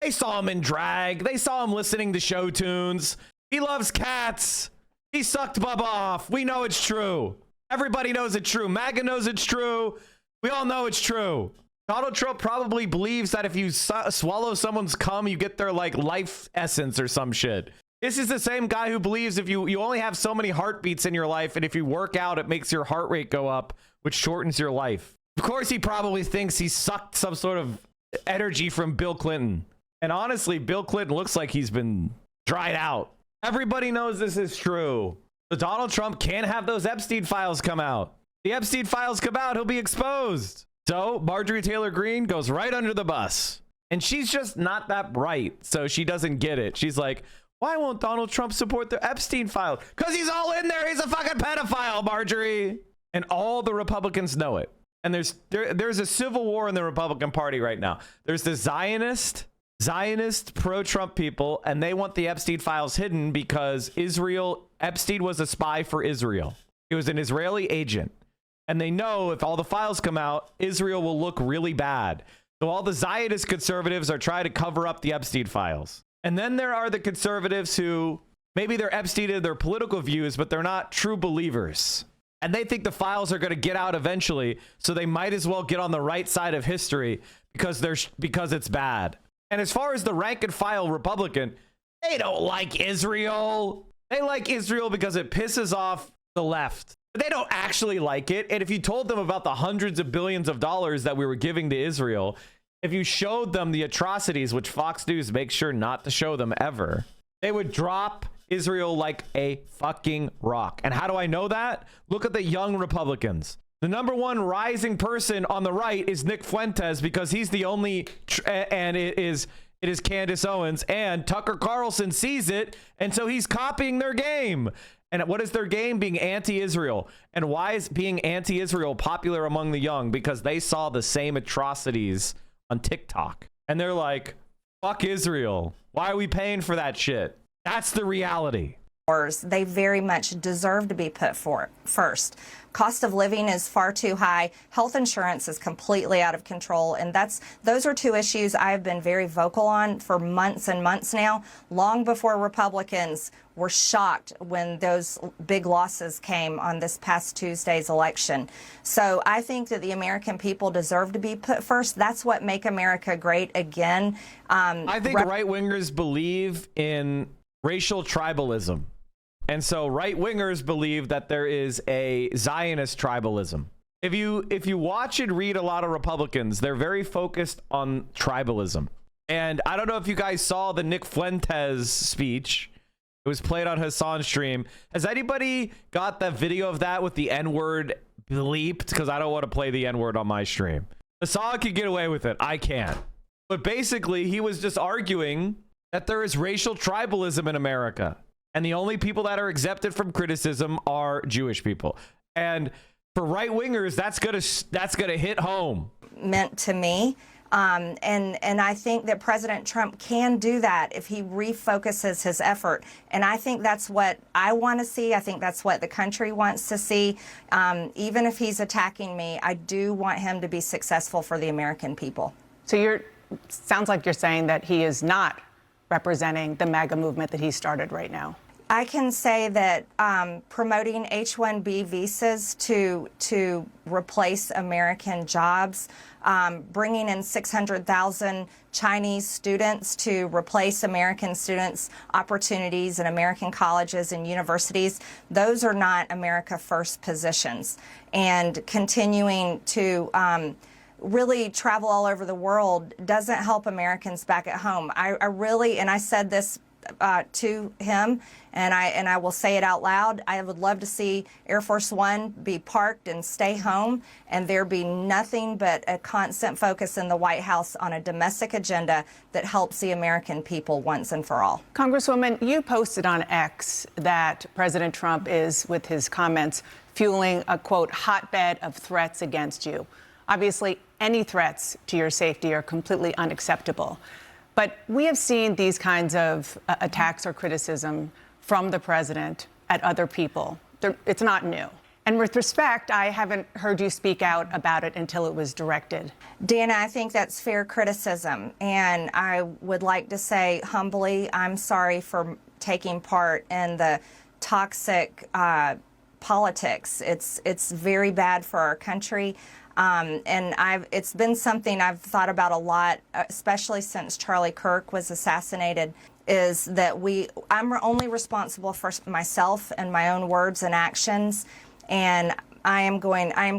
They saw him in drag. They saw him listening to show tunes. He loves cats. He sucked Bubba off. We know it's true. Everybody knows it's true. MAGA knows it's true. We all know it's true. Donald Trump probably believes that if you swallow someone's cum, you get their like life essence or some shit. This is the same guy who believes if you only have so many heartbeats in your life, and if you work out, it makes your heart rate go up, which shortens your life. Of course, he probably thinks he sucked some sort of energy from Bill Clinton. And honestly, Bill Clinton looks like he's been dried out. Everybody knows this is true. So Donald Trump can't have those Epstein files come out. The Epstein files come out, he'll be exposed. So Marjorie Taylor Greene goes right under the bus. And she's just not that bright, so she doesn't get it. She's like, why won't Donald Trump support the Epstein file? Because he's all in there. He's a fucking pedophile, Marjorie. And all the Republicans know it. And there's a civil war in the Republican Party right now. There's the Zionist pro-Trump people, and they want the Epstein files hidden because Epstein was a spy for Israel. He was an Israeli agent. And they know if all the files come out, Israel will look really bad. So all the Zionist conservatives are trying to cover up the Epstein files. And then there are the conservatives who maybe they're Epstein in their political views, but they're not true believers. And they think the files are going to get out eventually, so they might as well get on the right side of history because it's bad. And as far as the rank and file Republican, they don't like Israel. They like Israel because it pisses off the left. But they don't actually like it. And if you told them about the hundreds of billions of dollars that we were giving to Israel, if you showed them the atrocities, which Fox News makes sure not to show them ever, they would drop Israel like a fucking rock. And how do I know that? Look at the young Republicans. The number one rising person on the right is Nick Fuentes because he's the only, and it is Candace Owens, and Tucker Carlson sees it, and so he's copying their game. And what is their game? Being anti-Israel. And why is being anti-Israel popular among the young? Because they saw the same atrocities on TikTok. And they're like, fuck Israel. Why are we paying for that shit? That's the reality. They very much deserve to be put first. Cost of living is far too high. Health insurance is completely out of control. And those are two issues I've been very vocal on for months and months now, long before Republicans were shocked when those big losses came on this past Tuesday's election. So I think that the American people deserve to be put first. That's what Make America Great Again. I think right-wingers believe in racial tribalism. And so right-wingers believe that there is a Zionist tribalism. If you watch and read a lot of Republicans, they're very focused on tribalism. And I don't know if you guys saw the Nick Fuentes speech. It was played on Hassan's stream. Has anybody got that video of that with the N-word bleeped? Because I don't want to play the N-word on my stream. Hassan can get away with it. I can't. But basically, he was just arguing that there is racial tribalism in America. And the only people that are exempted from criticism are Jewish people. And for right-wingers, that's gonna hit home. Meant to me. And I think that President Trump can do that if he refocuses his effort. And I think that's what I want to see. I think that's what the country wants to see. Even if he's attacking me, I do want him to be successful for the American people. So sounds like you're saying that he is not representing the MAGA movement that he started right now. I can say that promoting H-1B visas to replace American jobs, bringing in 600,000 Chinese students to replace American students' opportunities in American colleges and universities, those are not America First positions. And continuing to really travel all over the world doesn't help Americans back at home. I really, and I said this to him, and I will say it out loud, I would love to see Air Force One be parked and stay home, and there be nothing but a constant focus in the White House on a domestic agenda that helps the American people once and for all. Congresswoman, you posted on X that President Trump is, with his comments, fueling a, quote, hotbed of threats against you. Obviously, any threats to your safety are completely unacceptable. But we have seen these kinds of attacks or criticism from the president at other people. It's not new. And with respect, I haven't heard you speak out about it until it was directed. Dana, I think that's fair criticism. And I would like to say humbly, I'm sorry for taking part in the toxic politics. It's very bad for our country. And it's been something I've thought about a lot, especially since Charlie Kirk was assassinated, is that I'm only responsible for myself and my own words and actions. And I am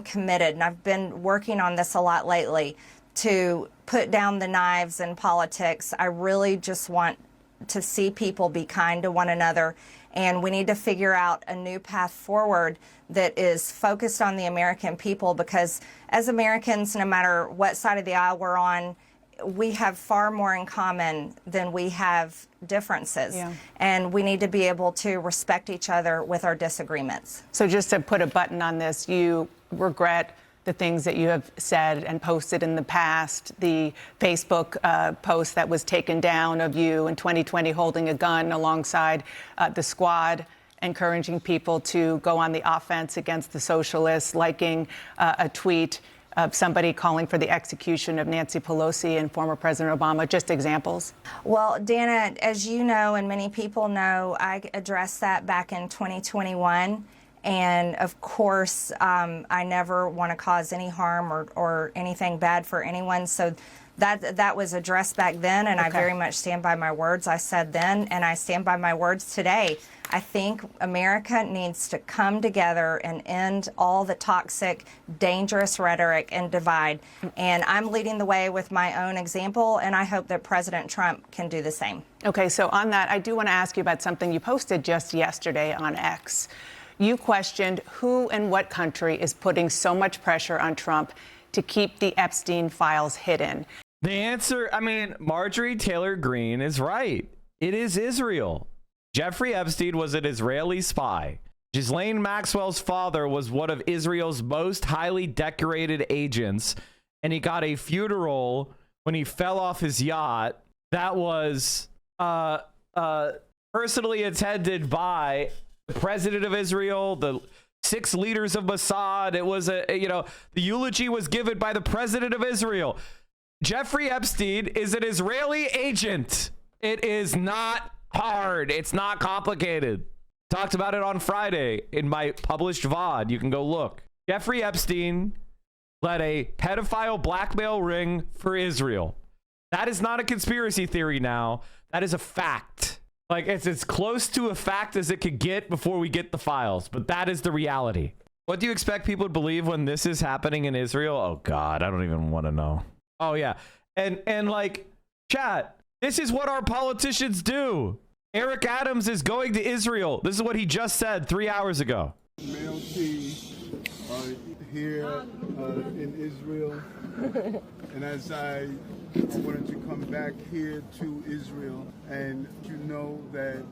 committed, and I've been working on this a lot lately, to put down the knives in politics. I really just want to see people be kind to one another. And we need to figure out a new path forward that is focused on the American people, because as Americans, no matter what side of the aisle we're on, we have far more in common than we have differences. Yeah. And we need to be able to respect each other with our disagreements. So just to put a button on this, you regret the things that you have said and posted in the past, the Facebook post that was taken down of you in 2020 holding a gun alongside the squad, encouraging people to go on the offense against the socialists, liking a tweet of somebody calling for the execution of Nancy Pelosi and former President Obama. Just examples. Well, Dana, as you know, and many people know, I addressed that back in 2021. And of course, I never want to cause any harm or anything bad for anyone. So that was addressed back then, and okay. I very much stand by my words I said then, and I stand by my words today. I think America needs to come together and end all the toxic, dangerous rhetoric and divide. And I'm leading the way with my own example, and I hope that President Trump can do the same. Okay, so on that, I do want to ask you about something you posted just yesterday on X. You questioned who and what country is putting so much pressure on Trump to keep the Epstein files hidden. The answer, Marjorie Taylor Greene is right. It is Israel. Jeffrey Epstein was an Israeli spy. Ghislaine Maxwell's father was one of Israel's most highly decorated agents, and he got a funeral when he fell off his yacht that was personally attended by the president of Israel, the 6 leaders of Mossad. It was the eulogy was given by the president of Israel. Jeffrey Epstein is an Israeli agent. It is not hard. It's not complicated. Talked about it on Friday in my published VOD. You can go look. Jeffrey Epstein led a pedophile blackmail ring for Israel. That is not a conspiracy theory now. That is a fact. Like, it's as close to a fact as it could get before we get the files. But that is the reality. What do you expect people to believe when this is happening in Israel? Oh, God, I don't even want to know. Oh, yeah. And like, chat, this is what our politicians do. Eric Adams is going to Israel. This is what he just said 3 hours ago. Male T here in Israel. And as I wanted to come back here to Israel, and you know that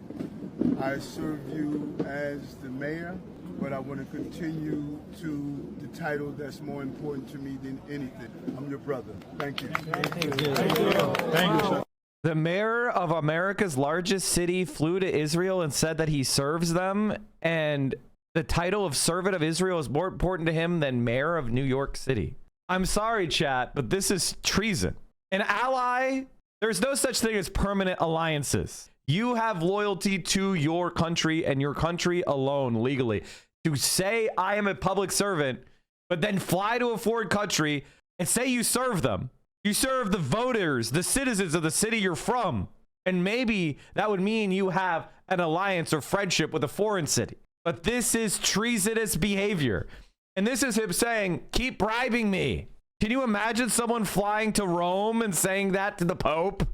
I serve you as the mayor, but I want to continue to the title that's more important to me than anything. I'm your brother. Thank you. Thank you. Thank you. Thank you. The mayor of America's largest city flew to Israel and said that he serves them, and the title of servant of Israel is more important to him than mayor of New York City. I'm sorry, chat, but this is treason. An ally, there's no such thing as permanent alliances. You have loyalty to your country and your country alone legally. To say I am a public servant, but then fly to a foreign country and say you serve them. You serve the voters, the citizens of the city you're from. And maybe that would mean you have an alliance or friendship with a foreign city. But this is treasonous behavior. And this is him saying, keep bribing me. Can you imagine someone flying to Rome and saying that to the Pope?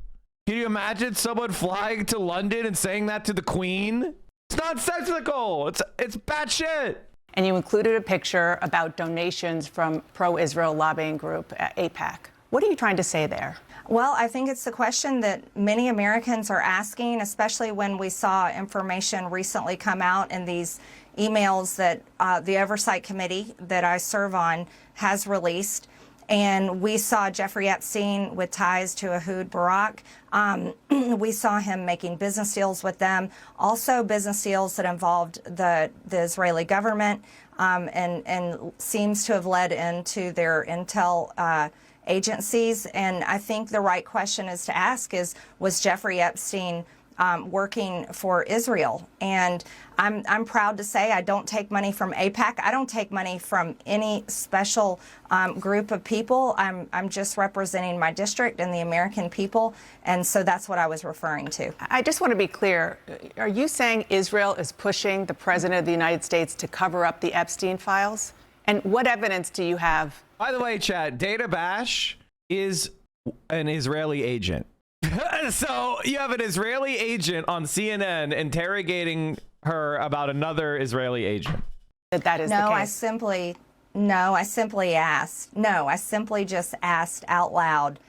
Can you imagine someone flying to London and saying that to the Queen? It's nonsensical. It's batshit. And you included a picture about donations from pro-Israel lobbying group AIPAC. What are you trying to say there? Well, I think it's the question that many Americans are asking, especially when we saw information recently come out in these emails that the Oversight Committee that I serve on has released. And we saw Jeffrey Epstein with ties to Ehud Barak. We saw him making business deals with them, also business deals that involved the Israeli government, and seems to have led into their intel agencies. And I think the right question is to ask is, was Jeffrey Epstein working for Israel? And I'm proud to say I don't take money from AIPAC. I don't take money from any special group of people. I'm just representing my district and the American people. And so that's what I was referring to. I just want to be clear. Are you saying Israel is pushing the president of the United States to cover up the Epstein files? And what evidence do you have? By the way, Chad, Dana Bash is an Israeli agent. So you have an Israeli agent on CNN interrogating her about another Israeli agent. That is the case. I simply just asked out loud,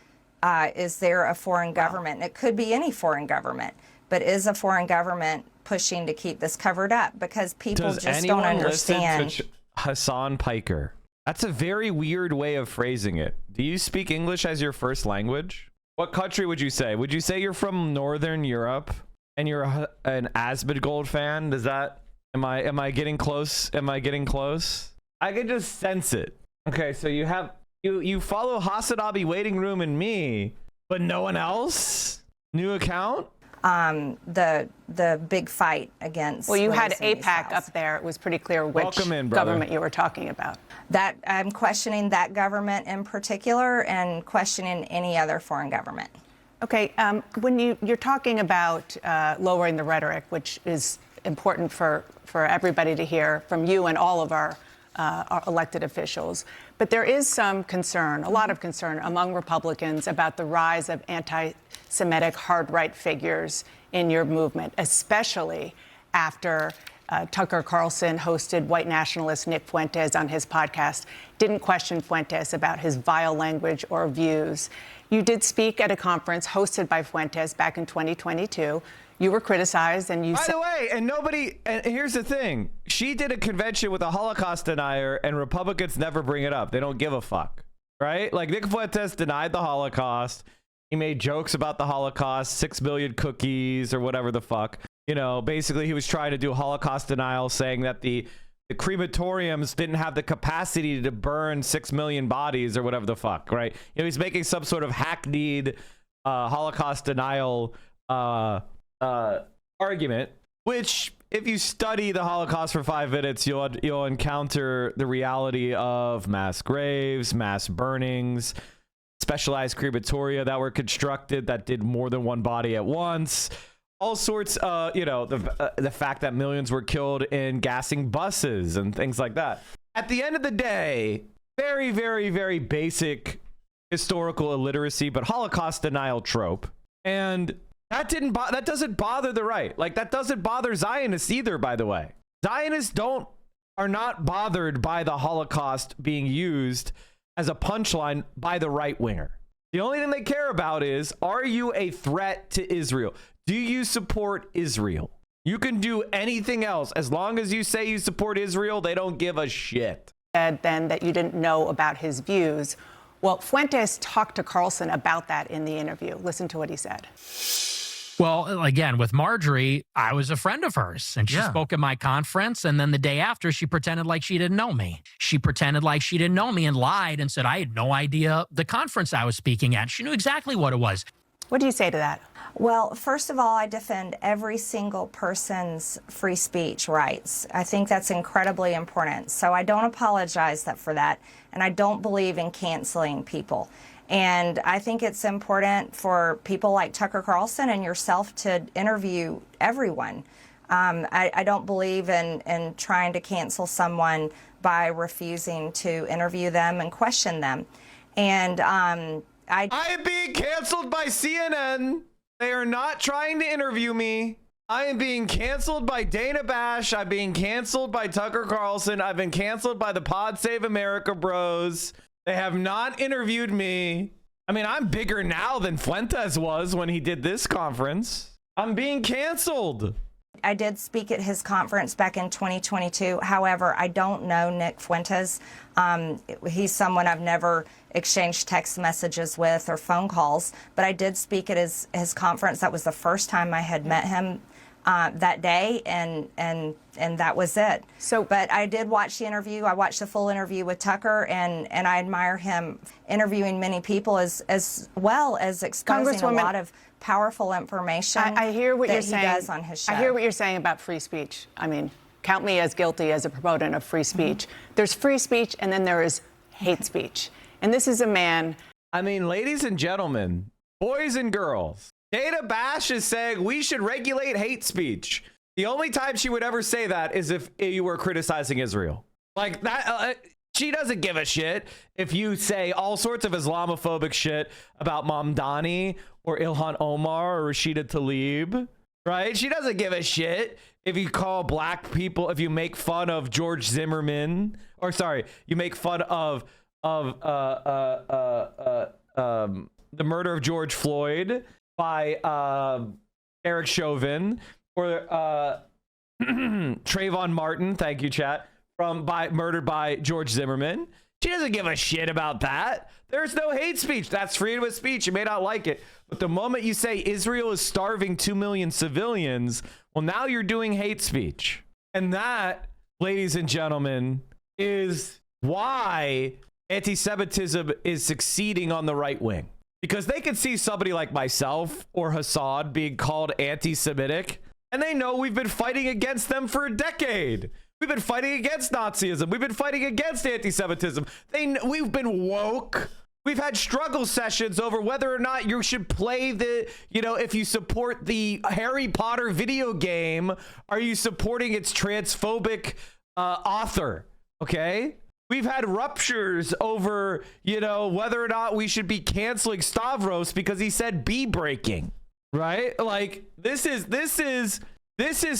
is there a foreign government? It could be any foreign government, but is a foreign government pushing to keep this covered up? Because people just don't understand. Listen to Hassan Piker? That's a very weird way of phrasing it. Do you speak English as your first language? What country would you say? Would you say you're from Northern Europe and you're an Asmongold fan? Does that, am I getting close? Am I getting close? I can just sense it. Okay, so you follow Hasanabi Waiting Room and me, but no one else? New account? The big fight against. Well, you had AIPAC up there. It was pretty clear which government you were talking about. That I'm questioning that government in particular and questioning any other foreign government. Okay, when you're talking about lowering the rhetoric, which is important for everybody to hear from you and all of our elected officials, but there is some concern, a lot of concern among Republicans about the rise of anti-Semitic hard-right figures in your movement, especially after Tucker Carlson hosted white nationalist Nick Fuentes on his podcast, didn't question Fuentes about his vile language or views. You did speak at a conference hosted by Fuentes back in 2022. You were criticized and you said... By the way, and here's the thing. She did a convention with a Holocaust denier and Republicans never bring it up. They don't give a fuck, right? Like Nick Fuentes denied the Holocaust. He made jokes about the Holocaust, 6 million cookies or whatever the fuck. You know, basically he was trying to do Holocaust denial, saying that the crematoriums didn't have the capacity to burn 6 million bodies or whatever the fuck, right? You know, he's making some sort of hackneyed Holocaust denial argument, which if you study the Holocaust for 5 minutes, you'll encounter the reality of mass graves, mass burnings, specialized crematoria that were constructed that did more than one body at once. All sorts, you know, the fact that millions were killed in gassing buses and things like that. At the end of the day, very, very, very basic historical illiteracy, but Holocaust denial trope. And that doesn't bother the right. Like, that doesn't bother Zionists either, by the way. Zionists are not bothered by the Holocaust being used as a punchline by the right winger. The only thing they care about is, are you a threat to Israel? Do you support Israel? You can do anything else. As long as you say you support Israel, they don't give a shit. Said then that you didn't know about his views. Well, Fuentes talked to Carlson about that in the interview. Listen to what he said. Well, again, with Marjorie, I was a friend of hers, and she spoke at my conference, and then the day after, she pretended like she didn't know me. She pretended like she didn't know me and lied and said I had no idea the conference I was speaking at. She knew exactly what it was. What do you say to that? Well, first of all, I defend every single person's free speech rights. I think that's incredibly important. So I don't apologize for that, and I don't believe in canceling people. And I think it's important for people like Tucker Carlson and yourself to interview everyone. I don't believe in trying to cancel someone by refusing to interview them and question them. And I am being canceled by CNN. They are not trying to interview me. I am being canceled by Dana Bash. I'm being canceled by Tucker Carlson. I've been canceled by the Pod Save America bros. They have not interviewed me. I mean, I'm bigger now than Fuentes was when he did this conference. I'm being canceled. I did speak at his conference back in 2022. However, I don't know Nick Fuentes. He's someone I've never exchanged text messages with or phone calls, but I did speak at his conference. That was the first time I had met him that day, and that was it. But I did watch the interview. I watched the full interview with Tucker, and I admire him interviewing many people as well as exposing a lot of powerful information. I hear what that you're he saying. Does on his show. I hear what you're saying about free speech. I mean, count me as guilty as a proponent of free speech. There's free speech, and then there is hate speech. And this is a man. I mean, ladies and gentlemen, boys and girls, Dana Bash is saying we should regulate hate speech. The only time she would ever say that is if you were criticizing Israel. Like that. She doesn't give a shit if you say all sorts of Islamophobic shit about Mamdani or Ilhan Omar or Rashida Tlaib, right? She doesn't give a shit if you call black people, if you make fun of George Zimmerman, or sorry, you make fun of the murder of George Floyd by Eric Chauvin, or Trayvon Martin, thank you, chat, murdered by George Zimmerman. She doesn't give a shit about that. There's no hate speech. That's freedom of speech. You may not like it, but the moment you say Israel is starving 2 million civilians, well, now you're doing hate speech. And that, ladies and gentlemen, is why anti-Semitism is succeeding on the right wing. Because they can see somebody like myself or Hassan being called anti-Semitic, and they know we've been fighting against them for a decade. We've been fighting against Nazism. We've been fighting against anti-Semitism. We've been woke. We've had struggle sessions over whether or not you should play if you support the Harry Potter video game, are you supporting its transphobic author? Okay. We've had ruptures over, whether or not we should be canceling Stavros because he said bee breaking, right? Like this is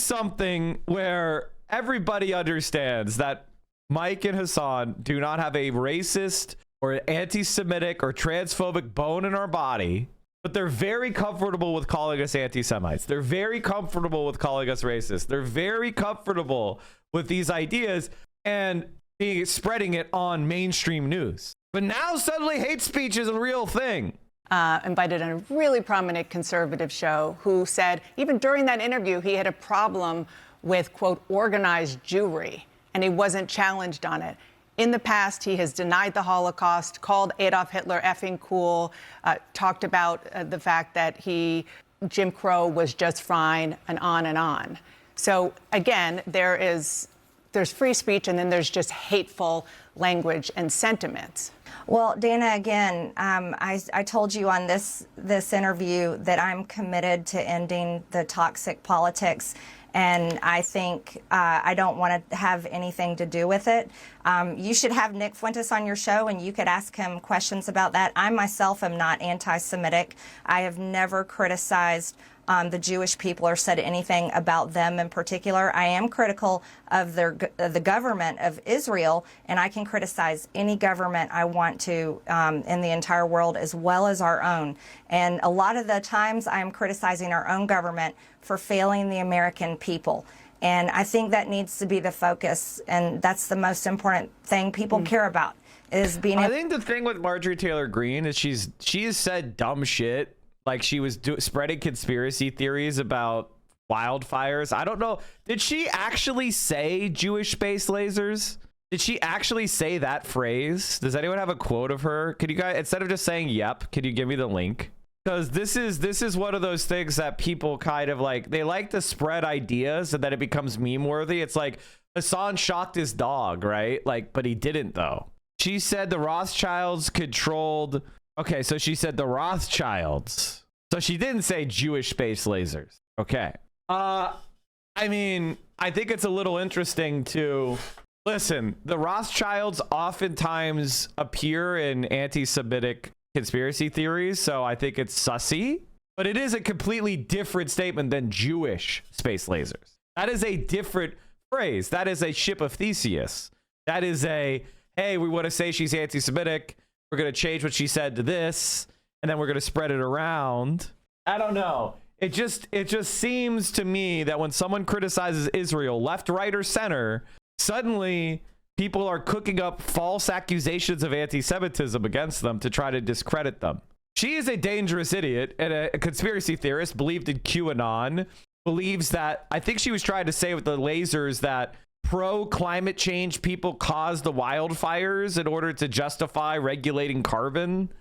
something where everybody understands that Mike and Hassan do not have a racist or anti-Semitic or transphobic bone in our body, but they're very comfortable with calling us anti-Semites. They're very comfortable with calling us racist. They're very comfortable with these ideas and spreading it on mainstream news. But now suddenly hate speech is a real thing. Invited on a really prominent conservative show who said even during that interview, he had a problem with, quote, organized Jewry, and he wasn't challenged on it. In the past, he has denied the Holocaust, called Adolf Hitler effing cool, talked about the fact that Jim Crow was just fine, and on and on. So again, there's free speech, and then there's just hateful language and sentiments. Well, Dana, again, I told you on this interview that I'm committed to ending the toxic politics. And I think I don't want to have anything to do with it. You should have Nick Fuentes on your show, and you could ask him questions about that. I myself am not anti-Semitic. I have never criticized the Jewish people or said anything about them in particular. I am critical of the government of Israel, and I can criticize any government I want to in the entire world as well as our own. And a lot of the times I am criticizing our own government for failing the American people. And I think that needs to be the focus, and that's the most important thing people care about, is being I think the thing with Marjorie Taylor Greene is she has said dumb shit. Like she was spreading conspiracy theories about wildfires. I don't know. Did she actually say Jewish space lasers? Did she actually say that phrase? Does anyone have a quote of her? Could you guys, instead of just saying yep, could you give me the link? because this is one of those things that people kind of like, they like to spread ideas and then it becomes meme worthy. It's like Hassan shocked his dog, right? Like, but he didn't though. She said the Rothschilds controlled. Okay, so she said the Rothschilds. So she didn't say Jewish space lasers. Okay. I mean, I think it's a little interesting to listen. The Rothschilds oftentimes appear in anti-Semitic conspiracy theories, so I think it's sussy, but it is a completely different statement than Jewish space lasers. That is a different phrase. That is a ship of Theseus. That is a, hey, we want to say she's anti-Semitic. We're going to change what she said to this, and then we're going to spread it around. I don't know. It just seems to me that when someone criticizes Israel, left, right, or center, suddenly people are cooking up false accusations of anti-Semitism against them to try to discredit them. She is a dangerous idiot and a conspiracy theorist, believed in QAnon, believes that, I think she was trying to say with the lasers that pro-climate change people caused the wildfires in order to justify regulating carbon.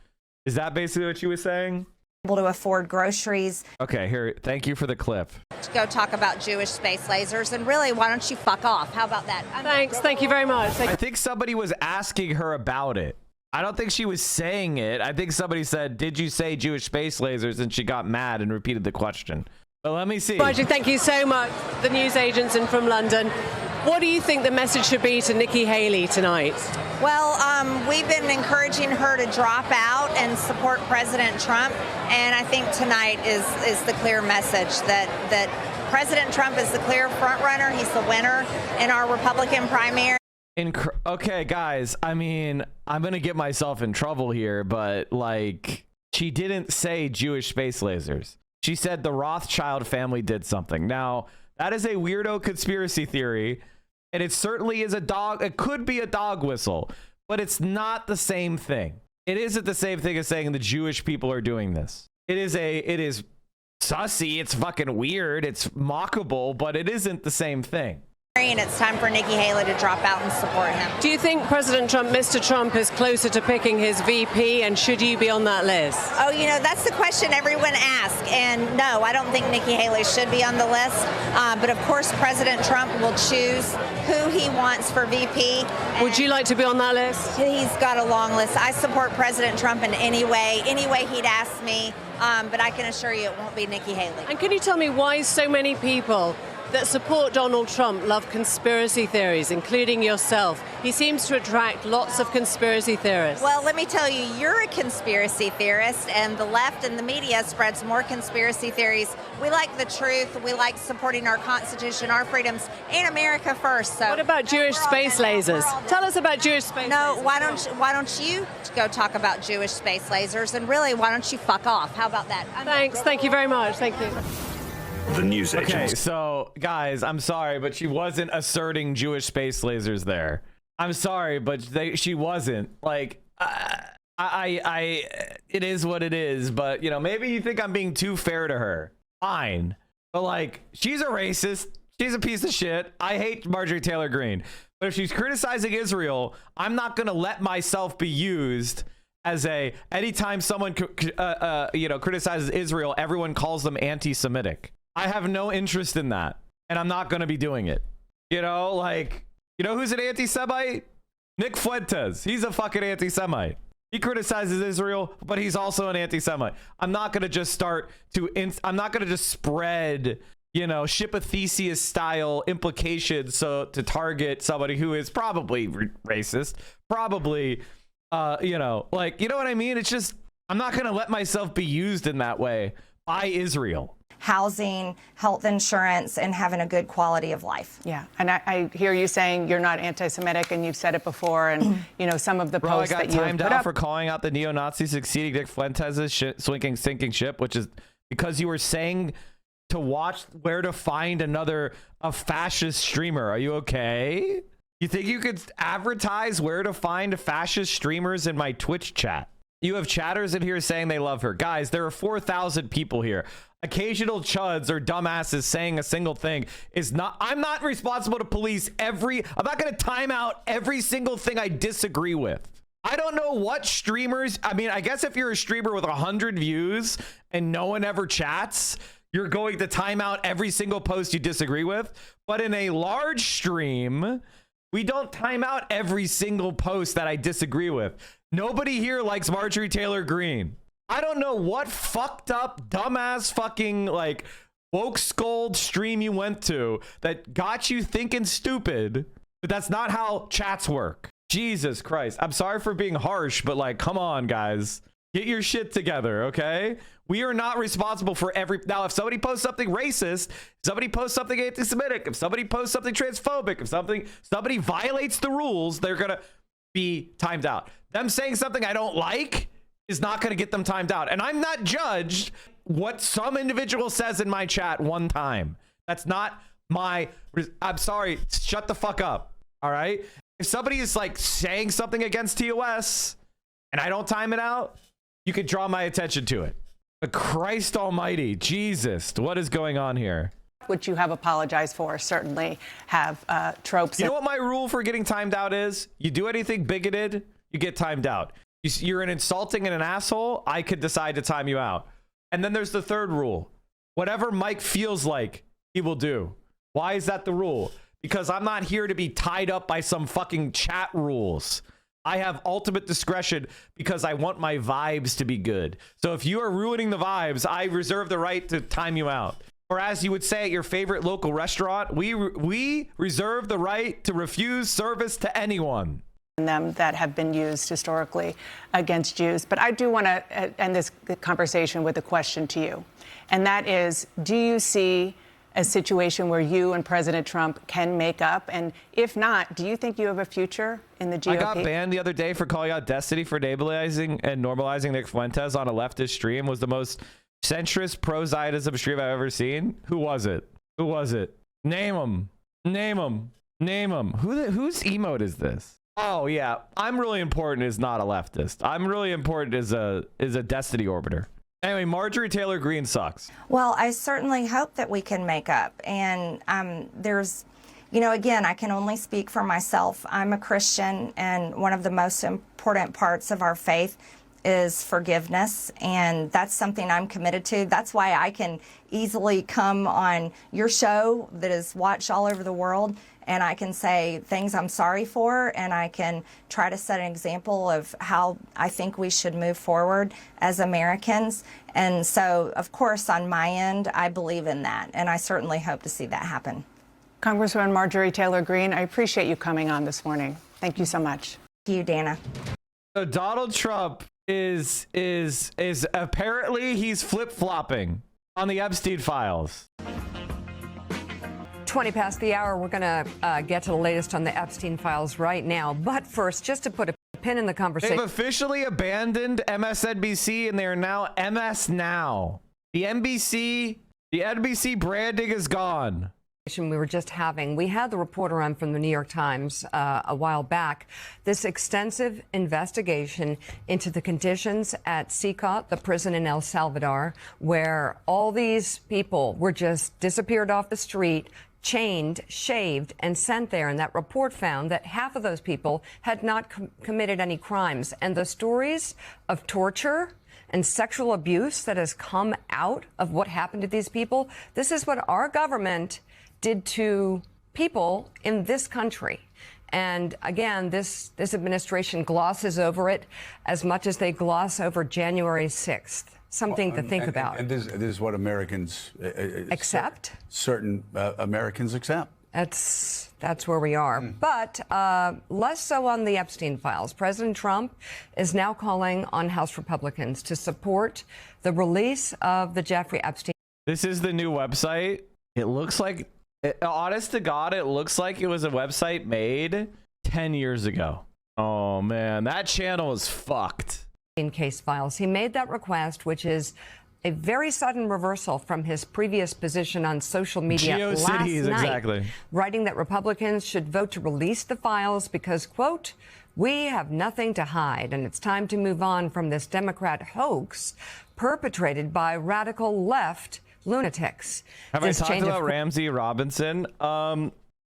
Is that basically what she was saying? Able to afford groceries. Okay, here, thank you for the clip. To go talk about Jewish space lasers, and really, why don't you fuck off? How about that? Thanks, thank you very much. I think somebody was asking her about it. I don't think she was saying it. I think somebody said, did you say Jewish space lasers? And she got mad and repeated the question. But let me see. Roger, thank you so much. The news agents in from London. What do you think the message should be to Nikki Haley tonight? Well, we've been encouraging her to drop out and support President Trump, and I think tonight is the clear message that President Trump is the clear front runner. He's the winner in our Republican primary. Okay, guys, I mean, I'm going to get myself in trouble here, but like, she didn't say Jewish space lasers. She said the Rothschild family did something. Now, that is a weirdo conspiracy theory, and it certainly is it could be a dog whistle, but it's not the same thing. It isn't the same thing as saying the Jewish people are doing this. It is sussy, it's fucking weird, it's mockable, but it isn't the same thing. And it's time for Nikki Haley to drop out and support him. Do you think President Trump, Mr. Trump, is closer to picking his VP, and should you be on that list? Oh, you know, that's the question everyone asks. And no, I don't think Nikki Haley should be on the list. But of course, President Trump will choose who he wants for VP. Would you like to be on that list? He's got a long list. I support President Trump in any way he'd ask me. But I can assure you it won't be Nikki Haley. And can you tell me why so many people that support Donald Trump love conspiracy theories, including yourself? He seems to attract lots of conspiracy theorists. Well, let me tell you, you're a conspiracy theorist, and the left and the media spreads more conspiracy theories. We like the truth. We like supporting our Constitution, our freedoms, and America first. So, what about Jewish space lasers? Tell us about Jewish space lasers. No, why don't you go talk about Jewish space lasers? And really, why don't you fuck off? How about that? Thanks. Thank you very much. Thank you. The news agents. Okay, so guys, I'm sorry, but she wasn't asserting Jewish space lasers there. I'm sorry, but she wasn't. Like, it is what it is. But you know, maybe you think I'm being too fair to her. Fine, but like, she's a racist. She's a piece of shit. I hate Marjorie Taylor Greene. But if she's criticizing Israel, I'm not gonna let myself be used as anytime someone criticizes Israel, everyone calls them anti-Semitic. I have no interest in that, and I'm not going to be doing it. You know, like, you know who's an anti-Semite? Nick Fuentes. He's a fucking anti-Semite. He criticizes Israel, but he's also an anti-Semite. I'm not going to just I'm not going to just spread, you know, ship of Theseus style implications to target somebody who is probably racist, probably, you know, like, you know what I mean? It's just, I'm not going to let myself be used in that way by Israel. Housing, health insurance, and having a good quality of life. Yeah, and I hear you saying you're not anti-Semitic, and you've said it before, and you know some of the posts that you timed out for calling out the neo-Nazis succeeding Nick Fuentes' sinking ship, which is because you were saying to watch where to find a fascist streamer. Are you okay? You think you could advertise where to find fascist streamers in my Twitch chat? You have chatters in here saying they love her. Guys, there are 4,000 people here. Occasional chuds or dumbasses saying a single thing is not, I'm not responsible to police I'm not going to time out every single thing I disagree with. I don't know what streamers. I mean, I guess if you're a streamer with 100 views and no one ever chats, you're going to time out every single post you disagree with. But in a large stream, we don't time out every single post that I disagree with. Nobody here likes Marjorie Taylor Greene. I don't know what fucked up, dumbass fucking like woke scold stream you went to that got you thinking stupid, but that's not how chats work. Jesus Christ. I'm sorry for being harsh, but like, come on, guys. Get your shit together, okay? We are not responsible for every... Now, if somebody posts something racist, if somebody posts something anti-Semitic, if somebody posts something transphobic, if somebody violates the rules, they're going to be timed out. Them saying something I don't like is not going to get them timed out. And I'm not judged what some individual says in my chat one time. That's not my... I'm sorry. Shut the fuck up, all right? If somebody is like saying something against TOS and I don't time it out, you could draw my attention to it. But Christ almighty, Jesus, what is going on here? Which you have apologized for, certainly have tropes. You know what my rule for getting timed out is? You do anything bigoted, you get timed out. You're an insulting and an asshole, I could decide to time you out. And then there's the third rule. Whatever Mike feels like, he will do. Why is that the rule? Because I'm not here to be tied up by some fucking chat rules. I have ultimate discretion because I want my vibes to be good. So if you are ruining the vibes, I reserve the right to time you out. Or as you would say at your favorite local restaurant, we reserve the right to refuse service to anyone. Them that have been used historically against Jews. But I do want to end this conversation with a question to you. And that is, do you see a situation where you and President Trump can make up? And if not, do you think you have a future in the GOP? I got banned the other day for calling out Destiny for stabilizing and normalizing Nick Fuentes on a leftist stream. Was the most centrist pro-Zionism stream I've ever seen. Who was it? Who was it? Name him. Name him. Name him. Whose emote is this? Oh yeah, I'm really important is not a leftist. I'm really important is a Destiny orbiter. Anyway, Marjorie Taylor Greene sucks. Well, I certainly hope that we can make up. And there's, you know, again, I can only speak for myself. I'm a Christian, and one of the most important parts of our faith is forgiveness. And that's something I'm committed to. That's why I can easily come on your show that is watched all over the world, and I can say things I'm sorry for, and I can try to set an example of how I think we should move forward as Americans. And so, of course, on my end, I believe in that, and I certainly hope to see that happen. Congresswoman Marjorie Taylor Greene, I appreciate you coming on this morning. Thank you so much. Thank you, Dana. So Donald Trump is apparently he's flip-flopping on the Epstein files. 20 past the hour, we're going to get to the latest on the Epstein files right now. But first, just to put a pin in the conversation. They've officially abandoned MSNBC and they are now MS Now. The NBC branding is gone. We were just having. We had the reporter on from the New York Times a while back. This extensive investigation into the conditions at CICOT, the prison in El Salvador, where all these people were just disappeared off the street, chained, shaved, and sent there. And that report found that half of those people had not committed any crimes. And the stories of torture and sexual abuse that has come out of what happened to these people, this is what our government did to people in this country. And again, this administration glosses over it as much as they gloss over January 6th. Something to think about. And this is what Americans accept. Certain Americans accept. That's where we are. But less so on the Epstein files. President Trump is now calling on House Republicans to support the release of the Jeffrey Epstein. This is the new website. It looks like, honest to God, it looks like it was a website made 10 years ago. Oh man, that channel is fucked. In case files. He made that request, which is a very sudden reversal from his previous position on social media last night, exactly, writing that Republicans should vote to release the files because, quote, we have nothing to hide, and it's time to move on from this Democrat hoax perpetrated by radical left lunatics. Have I talked about Ramsey Robinson?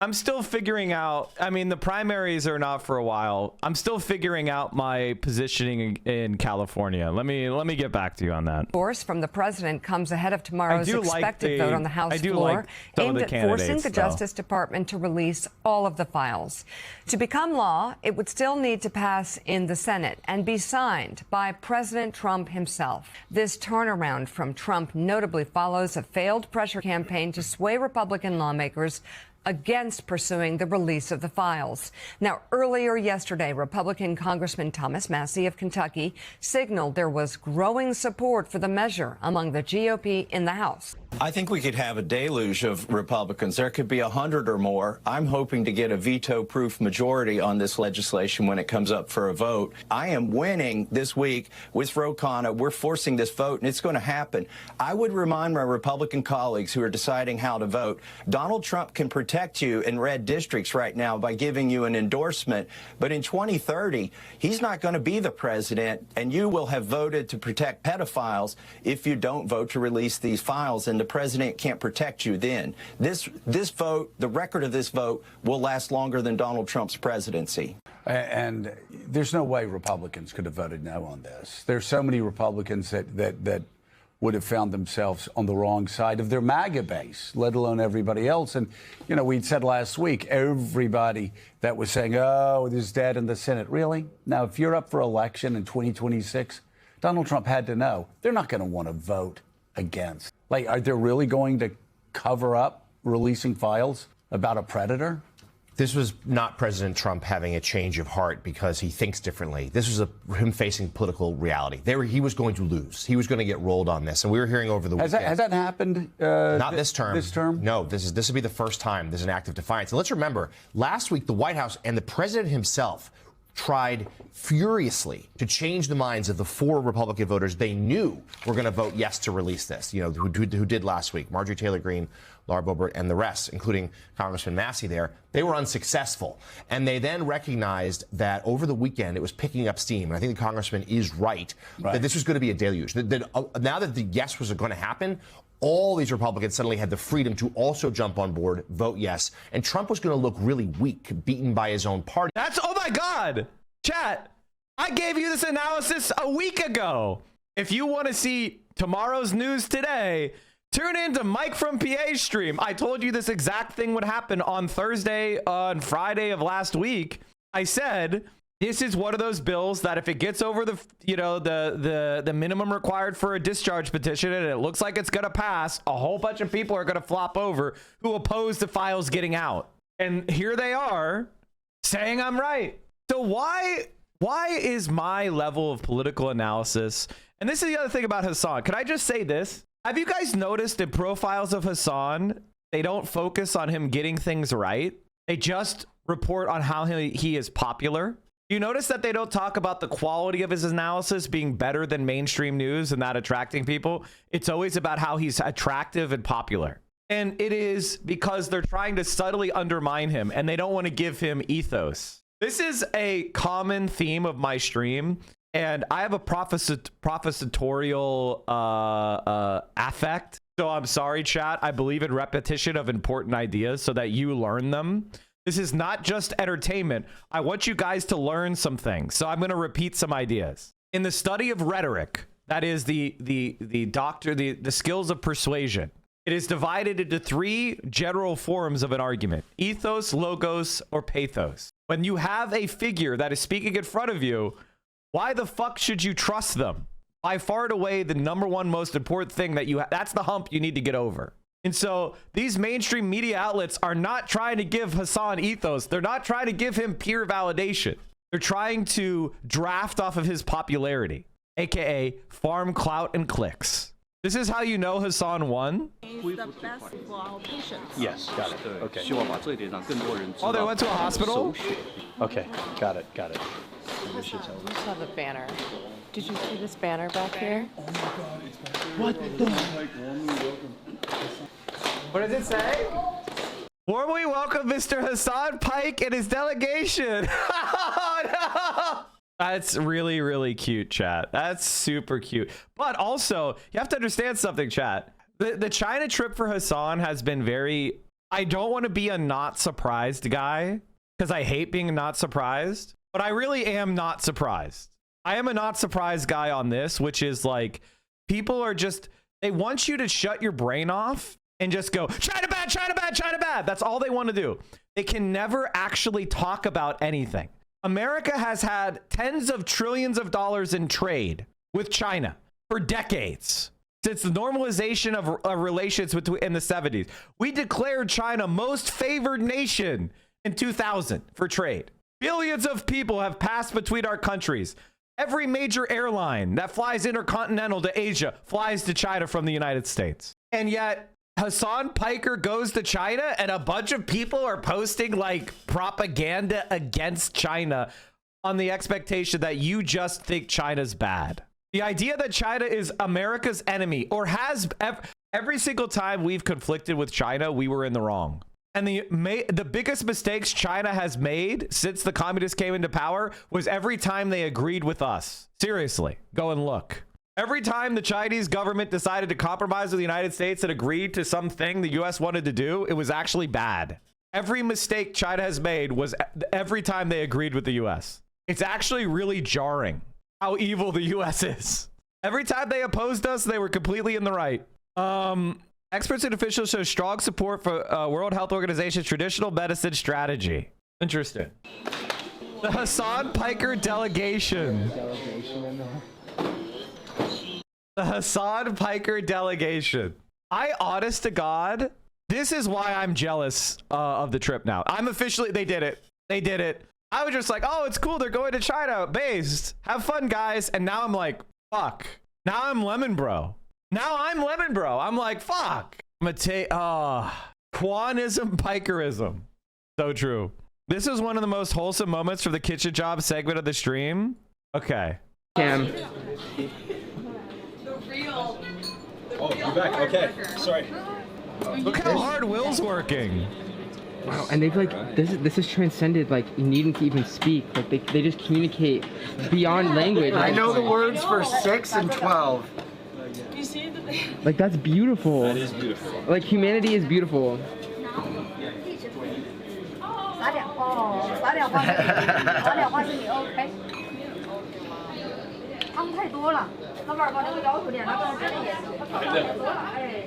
I'm still figuring out. I mean, the primaries are not for a while. I'm still figuring out my positioning in California. Let me get back to you on that. Force from the president comes ahead of tomorrow's expected vote on the House floor, aimed at forcing the Justice Department to release all of the files. To become law, it would still need to pass in the Senate and be signed by President Trump himself. This turnaround from Trump notably follows a failed pressure campaign to sway Republican lawmakers against pursuing the release of the files. Now, earlier yesterday, Republican Congressman Thomas Massie of Kentucky signaled there was growing support for the measure among the GOP in the House. I think we could have a deluge of Republicans. There could be 100 or more. I'm hoping to get a veto-proof majority on this legislation when it comes up for a vote. I am winning this week with Ro Khanna. We're forcing this vote, and it's going to happen. I would remind my Republican colleagues who are deciding how to vote, Donald Trump can protect you in red districts right now by giving you an endorsement, but in 2030, he's not going to be the president, and you will have voted to protect pedophiles if you don't vote to release these files, and the president can't protect you then. This vote, the record of this vote, will last longer than Donald Trump's presidency. And there's no way Republicans could have voted no on this. There's so many Republicans that would have found themselves on the wrong side of their MAGA base, let alone everybody else. And, you know, we'd said last week, everybody that was saying, oh, this is dead in the Senate. Really? Now, if you're up for election in 2026, Donald Trump had to know they're not going to want to vote against. Like, are they really going to cover up releasing files about a predator? This was not President Trump having a change of heart because he thinks differently. This was him facing political reality. He was going to lose. He was going to get rolled on this. And we were hearing over the weekend. Has that happened? Not this term. This term? No, this will be the first time there's an act of defiance. And let's remember, last week, the White House and the president himself tried furiously to change the minds of the 4 Republican voters they knew were going to vote yes to release this, you know, who did last week, Marjorie Taylor Greene, Laura Boebert, and the rest, including Congressman Massie there. They were unsuccessful. And they then recognized that over the weekend it was picking up steam. And I think the congressman is right that this was going to be a deluge. Now that the yes was going to happen, all these Republicans suddenly had the freedom to also jump on board, vote yes. And Trump was going to look really weak, beaten by his own party. Oh my God, chat, I gave you this analysis a week ago. If you want to see tomorrow's news today, tune into Mike from PA stream. I told you this exact thing would happen on Thursday, on Friday of last week. I said, this is one of those bills that if it gets over the minimum required for a discharge petition and it looks like it's going to pass, a whole bunch of people are going to flop over who oppose the files getting out. And here they are saying I'm right. So why is my level of political analysis, and this is the other thing about Hassan, can I just say this? Have you guys noticed in profiles of Hassan, they don't focus on him getting things right. They just report on how he is popular. You notice that they don't talk about the quality of his analysis being better than mainstream news and that attracting people. It's always about how he's attractive and popular. And it is because they're trying to subtly undermine him and they don't want to give him ethos. This is a common theme of my stream. And I have a prophesitorial affect. So I'm sorry, chat. I believe in repetition of important ideas so that you learn them. This is not just entertainment. I want you guys to learn some things. So I'm going to repeat some ideas. In the study of rhetoric, that is the skills of persuasion, it is divided into 3 general forms of an argument: ethos, logos, or pathos. When you have a figure that is speaking in front of you, why the fuck should you trust them? By far and away, the #1 most important thing that that's the hump you need to get over. And so these mainstream media outlets are not trying to give Hassan ethos. They're not trying to give him peer validation. They're trying to draft off of his popularity, aka farm clout and clicks. This is how you know Hassan won. Is the best for our patients. Yes, got it. Okay. Oh, they went to a hospital? Okay, got it. You saw the banner. Did you see this banner back here? Oh my God, it's back there. What the? What does it say? Warmly welcome Mr. Hassan Pike and his delegation. Oh, no. That's really, really cute, chat. That's super cute. But also, you have to understand something, chat. The China trip for Hassan has been very... I don't want to be a not surprised guy because I hate being not surprised, but I really am not surprised. I am a not surprised guy on this, which is like people are just, they want you to shut your brain off and just go, China bad, China bad, China bad. That's all they want to do. They can never actually talk about anything. America has had tens of trillions of dollars in trade with China for decades. Since the normalization of relations in the 70s. We declared China most favored nation in 2000 for trade. Billions of people have passed between our countries. Every major airline that flies intercontinental to Asia flies to China from the United States. And yet Hassan Piker goes to China and a bunch of people are posting like propaganda against China on the expectation that you just think China's bad. The idea that China is America's enemy, or has every single time we've conflicted with China, we were in the wrong. And the biggest mistakes China has made since the communists came into power was every time they agreed with us. Seriously, go and look. Every time the Chinese government decided to compromise with the United States and agreed to something the US wanted to do, it was actually bad. Every mistake China has made was every time they agreed with the US. It's actually really jarring how evil the US is. Every time they opposed us, they were completely in the right. Experts and officials show strong support for World Health Organization's traditional medicine strategy. Interesting. The Hassan Piker delegation. The Hassan Piker delegation. I, honest to God, this is why I'm jealous of the trip now. I'm officially, they did it. They did it. I was just like, oh, it's cool. They're going to China based. Have fun, guys. And now I'm like, fuck. Now I'm lemon bro. Now I'm lemon bro. I'm like, fuck. I'm gonna take, Quanism, Pikerism. So true. This is one of the most wholesome moments for the kitchen job segment of the stream. Okay. Cam. Oh, you're back. Okay. Sorry. Look how hard Will's working. Wow, and they've like this is transcended like you needn't to even speak. Like they just communicate beyond language. I know the words for 6 and 12. Like that's beautiful. That is beautiful. Like humanity is beautiful.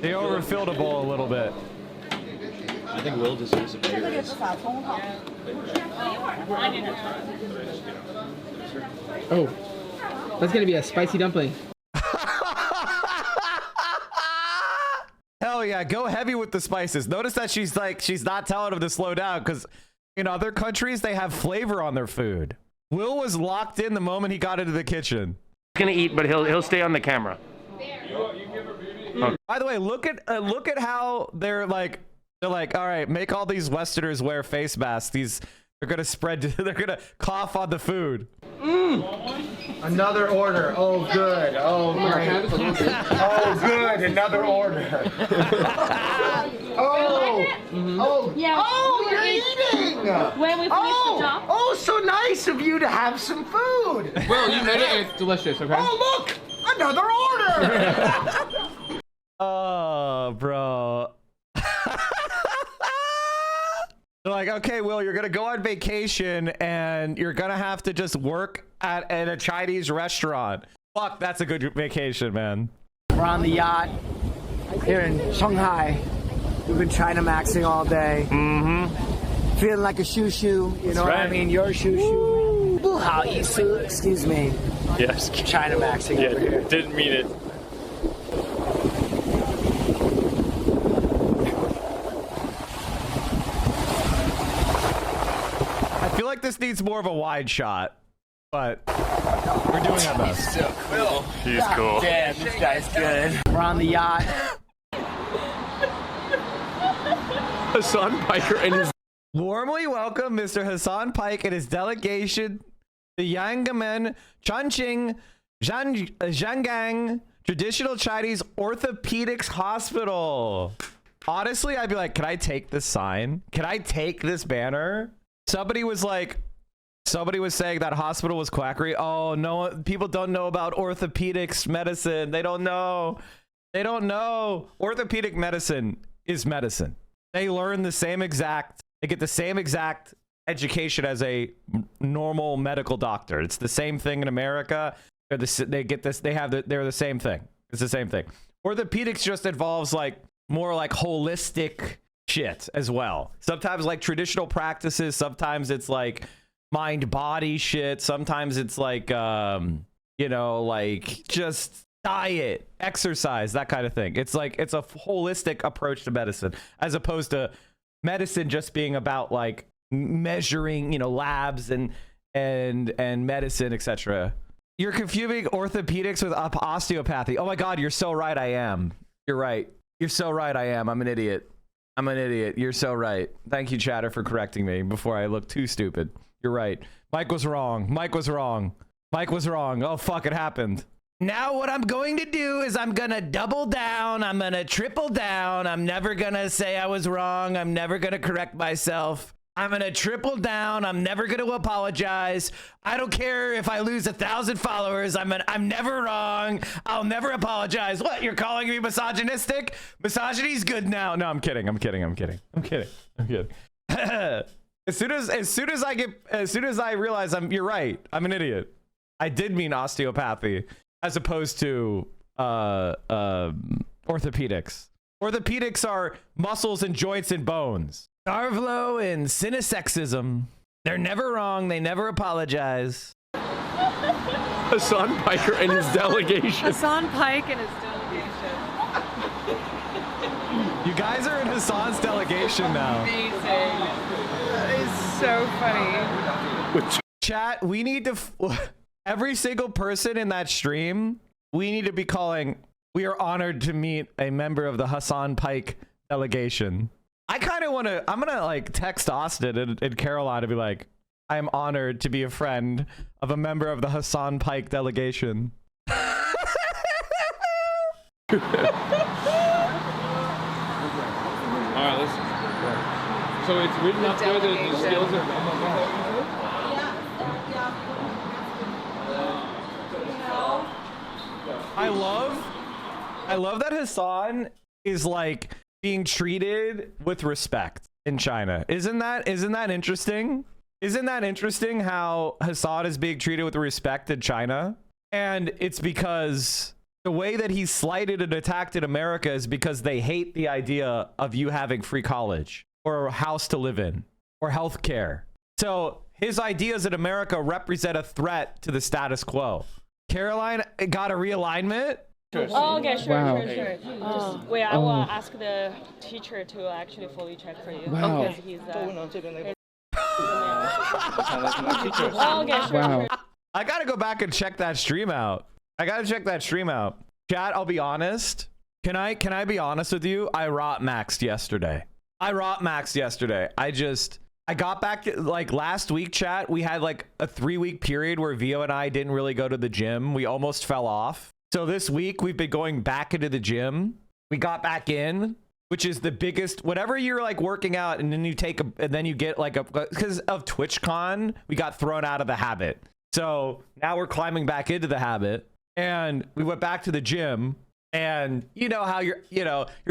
They overfilled a bowl a little bit. I think Will deserves a beer. Oh, that's gonna be a spicy dumpling. Hell yeah, go heavy with the spices. Notice that she's not telling him to slow down because in other countries they have flavor on their food. Will was locked in the moment he got into the kitchen. He's gonna eat, but he'll stay on the camera. Oh. By the way, look at how they're like, all right, make all these Westerners wear face masks. They're gonna spread. They're gonna cough on the food. Another order. Oh, good. Oh, great. Oh, good. Another order. Oh. Oh. Yeah. Oh, you're eating. When we finish the job. Oh, so nice of you to have some food. Well, you made it and it's delicious, okay? Oh, look. Another order. Oh, bro. They're like, okay, Will, you're gonna go on vacation and you're gonna have to just work at a Chinese restaurant. Fuck, that's a good vacation, man. We're on the yacht here in Shanghai. We've been China maxing all day. Mm-hmm. Feeling like a shoo-shoo. You know what I mean? You're a shoo-shoo. 不好意思. Excuse me. Yes. China maxing over here. Didn't mean it. I feel like this needs more of a wide shot, but we're doing our best. He's so cool. He's cool. Damn, this guy's good. We're on the yacht. Hassan Piker and his... Warmly welcome Mr. Hassan Pike and his delegation, the Yangamen Chongqing Zhangang Traditional Chinese Orthopedics Hospital. Honestly, I'd be like, can I take this sign? Can I take this banner? Somebody was saying that hospital was quackery. Oh, no, people don't know about orthopedics medicine. They don't know. They don't know. Orthopedic medicine is medicine. They learn the same exact, they get the same exact education as a normal medical doctor. It's the same thing in America. They get this, they're the same thing. It's the same thing. Orthopedics just involves like more like holistic shit as well. Sometimes like traditional practices, sometimes it's like mind body shit, sometimes it's like you know, like just diet, exercise, that kind of thing. It's like it's a holistic approach to medicine as opposed to medicine just being about like measuring, you know, labs and medicine, etc. You're confusing orthopedics with osteopathy. Oh my god, you're so right. I am. You're right. You're so right. I am. I'm an idiot. I'm an idiot. You're so right. Thank you, chatter, for correcting me before I look too stupid. You're right. Mike was wrong. Mike was wrong. Mike was wrong. Oh fuck, it happened. Now what I'm going to do is I'm gonna double down. I'm gonna triple down. I'm never gonna say I was wrong. I'm never gonna correct myself. I'm gonna triple down. I'm never gonna apologize. I don't care if I lose 1,000 followers. I'm never wrong. I'll never apologize. What? You're calling me misogynistic? Misogyny's good now. No, I'm kidding. I'm kidding. I'm kidding. I'm kidding. I'm kidding. as soon as I realize you're right. I'm an idiot. I did mean osteopathy as opposed to orthopedics. Orthopedics are muscles and joints and bones. Darvlo and cynicism. They're never wrong. They never apologize. Hassan Piker and his delegation. Hassan Pike and his delegation. You guys are in Hassan's delegation now. Amazing. That is so funny. Chat, we need to... every single person in that stream, we need to be calling... We are honored to meet a member of the Hassan Pike delegation. I kind of want to... I'm going to like text Austin and Caroline to be like, I am honored to be a friend of a member of the Hassan Pike delegation. Alright, listen. So it's written up there that the skills are... I love that Hassan is like being treated with respect in China. Isn't that interesting? Isn't that interesting how Hassan is being treated with respect in China? And it's because the way that he's slighted and attacked in America is because they hate the idea of you having free college or a house to live in or health care. So his ideas in America represent a threat to the status quo. Caroline got a realignment. Oh, okay, sure, Wow. sure. Just wait, I will ask the teacher to actually fully check for you. Wow. Because he's oh, okay, sure, Wow. sure. I gotta go back and check that stream out. Chat, I'll be honest. Can I be honest with you? I rot maxed yesterday. I got back to, like last week, chat. We had like a 3-week period where Vio and I didn't really go to the gym. We almost fell off. So this week we've been going back into the gym. We got back in, which is the biggest, whatever you're like working out and then you take and then you get like because of TwitchCon, we got thrown out of the habit. So now we're climbing back into the habit and we went back to the gym and you know how you're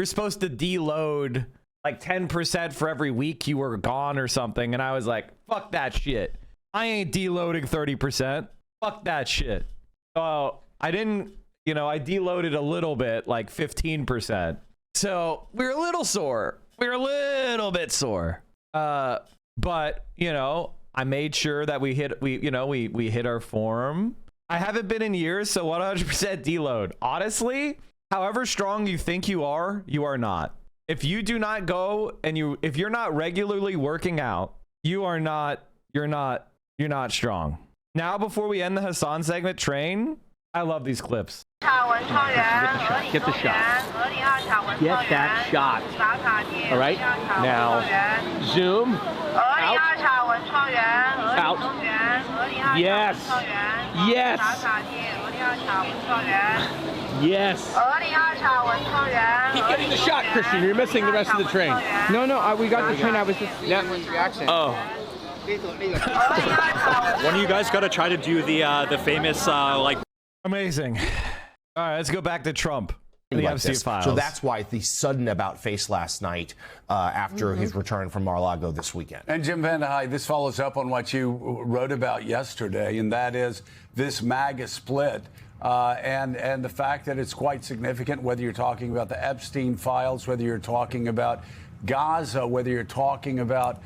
supposed to deload like 10% for every week you were gone or something. And I was like, fuck that shit. I ain't deloading 30%. Fuck that shit. So I didn't, I deloaded a little bit, like 15%. So we're a little sore. We're a little bit sore. But, I made sure that we hit our form. I haven't been in years, so 100% deload. Honestly, however strong you think you are not. If you do not go and if you're not regularly working out, you're not strong. Now, before we end the Hassan segment, train. I love these clips. Get the shot. Get that shot. All right. Now, zoom. Out. Out. Yes. Yes. Yes. Keep getting the shot, Christian. You're missing the rest of the train. No, we got the train. I was just reaction. Oh. One of you guys got to try to do the famous like. Amazing. All right, let's go back to Trump. The like Epstein this. files. So that's why the sudden about face last night after his return from Mar-a-Lago this weekend. And Jim Van Dyke, this follows up on what you wrote about yesterday, and that is this MAGA split. And the fact that it's quite significant, whether you're talking about the Epstein files, whether you're talking about Gaza, whether you're talking about,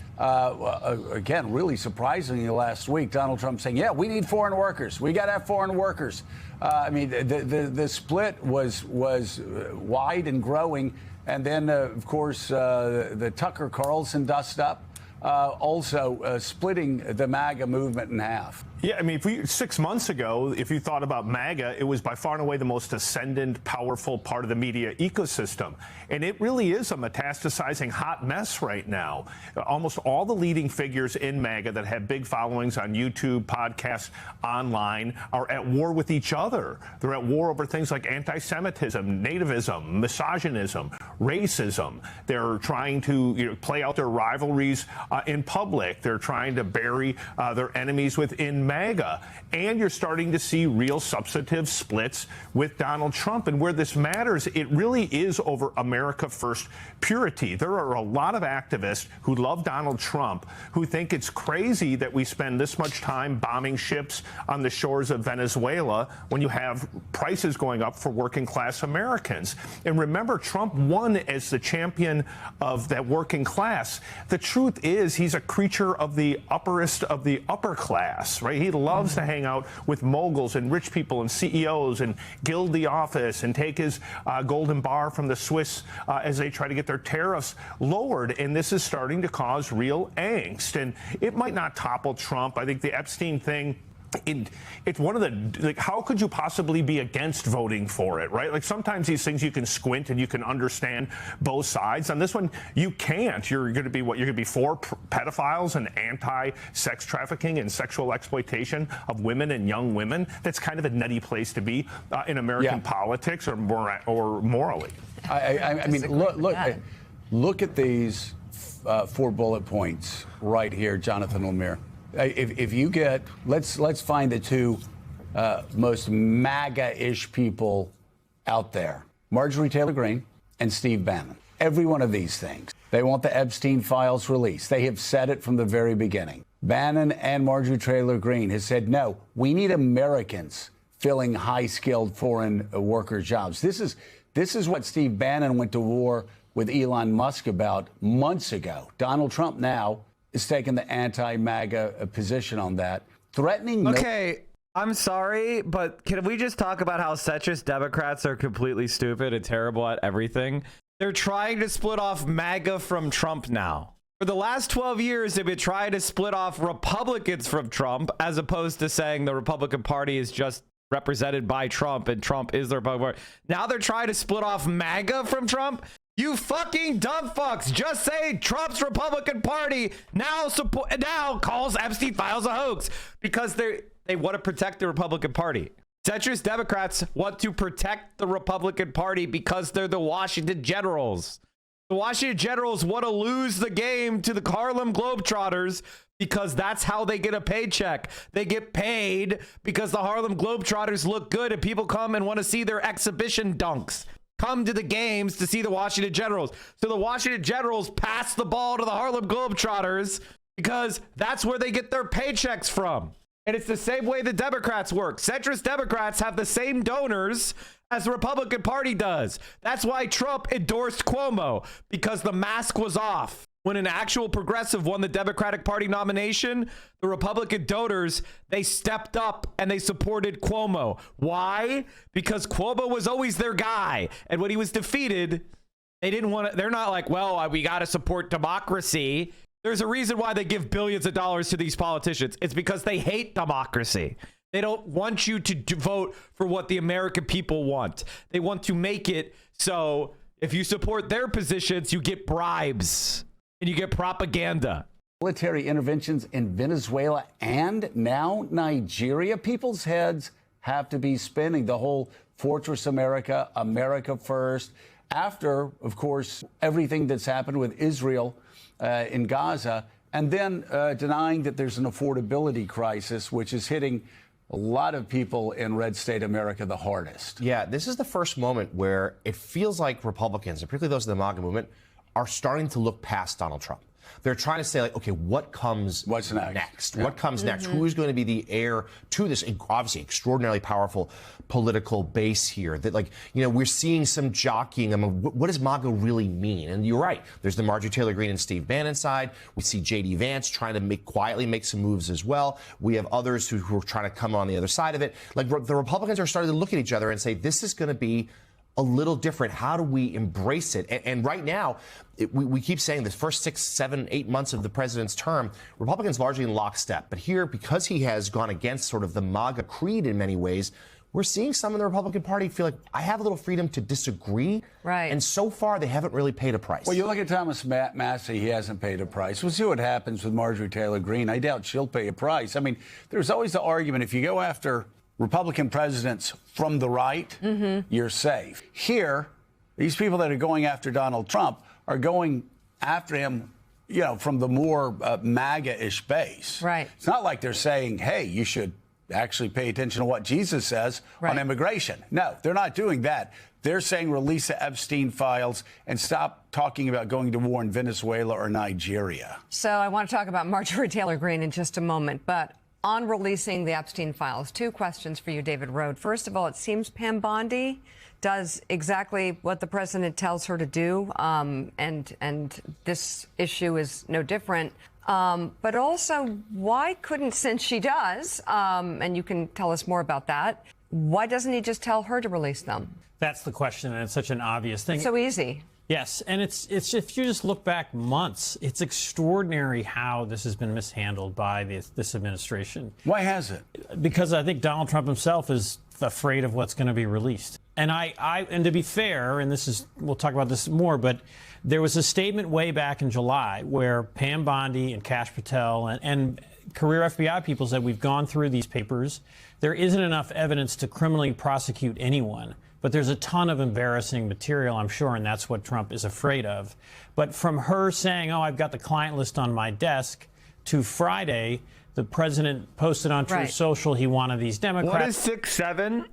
again, really surprisingly last week, Donald Trump saying, yeah, we need foreign workers. We got to have foreign workers. I mean, the split was wide and growing. And then, of course, the Tucker Carlson dust up, also splitting the MAGA movement in half. Yeah, I mean, 6 months ago, if you thought about MAGA, it was by far and away the most ascendant, powerful part of the media ecosystem. And it really is a metastasizing hot mess right now. Almost all the leading figures in MAGA that have big followings on YouTube, podcasts, online, are at war with each other. They're at war over things like anti-Semitism, nativism, misogynism, racism. They're trying to play out their rivalries in public. They're trying to bury their enemies within MAGA. And you're starting to see real substantive splits with Donald Trump. And where this matters, it really is over America First purity. There are a lot of activists who love Donald Trump who think it's crazy that we spend this much time bombing ships on the shores of Venezuela when you have prices going up for working class Americans. And remember, Trump won as the champion of that working class. The truth is he's a creature of the upperest of the upper class, right? He loves to hang out with moguls and rich people and CEOs and gild the office and take his golden bar from the Swiss as they try to get their tariffs lowered. And this is starting to cause real angst. And it might not topple Trump. I think the Epstein thing, it's one of the, like, how could you possibly be against voting for it, right? Like, sometimes these things you can squint and you can understand both sides. On this one, you can't. You're going to be what? You're going to be for pedophiles and anti-sex trafficking and sexual exploitation of women and young women. That's kind of a nutty place to be in American politics or morally. I mean, look at these 4 bullet points right here, Jonathan Lemire. If you get, let's find the 2 most MAGA-ish people out there: Marjorie Taylor Greene and Steve Bannon. Every one of these things, they want the Epstein files released. They have said it from the very beginning. Bannon and Marjorie Taylor Greene has said, no, we need Americans filling high-skilled foreign worker jobs. This is what Steve Bannon went to war with Elon Musk about months ago. Donald Trump now is taking the anti-MAGA position on that, threatening. Okay, I'm sorry, but can we just talk about how centrist Democrats are completely stupid and terrible at everything? They're trying to split off MAGA from Trump now. For the last 12 years, they've been trying to split off Republicans from Trump, as opposed to saying the Republican Party is just represented by Trump and Trump is the Republican Party. Now they're trying to split off MAGA from Trump. You fucking dumb fucks. Just say Trump's Republican Party now calls Epstein files a hoax because they want to protect the Republican Party. Centrist Democrats want to protect the Republican Party because they're the Washington Generals. The Washington Generals want to lose the game to the Harlem Globetrotters because that's how they get a paycheck. They get paid because the Harlem Globetrotters look good and people come and want to see their exhibition dunks. Come to the games to see the Washington Generals. So the Washington Generals pass the ball to the Harlem Globetrotters because that's where they get their paychecks from. And it's the same way the Democrats work. Centrist Democrats have the same donors as the Republican Party does. That's why Trump endorsed Cuomo, because the mask was off. When an actual progressive won the Democratic Party nomination, the Republican donors, they stepped up and they supported Cuomo. Why? Because Cuomo was always their guy. And when he was defeated, they didn't want to, they're not like, well, we got to support democracy. There's a reason why they give billions of dollars to these politicians. It's because they hate democracy. They don't want you to vote for what the American people want. They want to make it so if you support their positions, you get bribes. And you get propaganda. Military interventions in Venezuela and now Nigeria. People's heads have to be spinning. The whole Fortress America, America First. After, of course, everything that's happened with Israel in Gaza. And then denying that there's an affordability crisis, which is hitting a lot of people in red state America the hardest. Yeah, this is the first moment where it feels like Republicans, and particularly those in the MAGA movement, are starting to look past Donald Trump. They're trying to say, like, okay, what's next? Yeah. What comes next? Who is going to be the heir to this obviously extraordinarily powerful political base here? That, like, you know, we're seeing some jockeying. I mean, what does MAGA really mean? And you're right. There's the Marjorie Taylor Greene and Steve Bannon side. We see J.D. Vance trying to quietly make some moves as well. We have others who are trying to come on the other side of it. Like, the Republicans are starting to look at each other and say, this is going to be a little different. How do we embrace it? And right now, we keep saying this first 6, 7, 8 months of the president's term, Republicans largely in lockstep. But here, because he has gone against sort of the MAGA creed in many ways, we're seeing some in the Republican Party feel like I have a little freedom to disagree. Right. And so far, they haven't really paid a price. Well, you look at Thomas Massey, he hasn't paid a price. We'll see what happens with Marjorie Taylor Greene. I doubt she'll pay a price. I mean, there's always the argument, if you go after Republican presidents from the right, you're safe. Here, these people that are going after Donald Trump are going after him, you know, from the more MAGA-ish base. Right. It's not like they're saying, hey, you should actually pay attention to what Jesus says on immigration. No, they're not doing that. They're saying release the Epstein files and stop talking about going to war in Venezuela or Nigeria. So I want to talk about Marjorie Taylor Greene in just a moment, but on releasing the Epstein files, 2 questions for you, David Rode. First of all, it seems Pam Bondi does exactly what the president tells her to do, and this issue is no different. But also, why couldn't, since she does, and you can tell us more about that, why doesn't he just tell her to release them? That's the question, and it's such an obvious thing. It's so easy. Yes, and it's if you just look back months, it's extraordinary how this has been mishandled by this administration. Why has it? Because I think Donald Trump himself is afraid of what's going to be released. And and to be fair, and we'll talk about this more, but there was a statement way back in July where Pam Bondi and Kash Patel and career FBI people said, we've gone through these papers. There isn't enough evidence to criminally prosecute anyone. But there's a ton of embarrassing material, I'm sure, and that's what Trump is afraid of. But from her saying, oh, I've got the client list on my desk, to Friday, the president posted on Truth Social he wanted these Democrats. What is 6-7?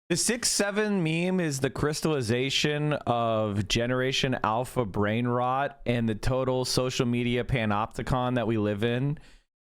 The 6-7 meme is the crystallization of Generation Alpha brain rot and the total social media panopticon that we live in.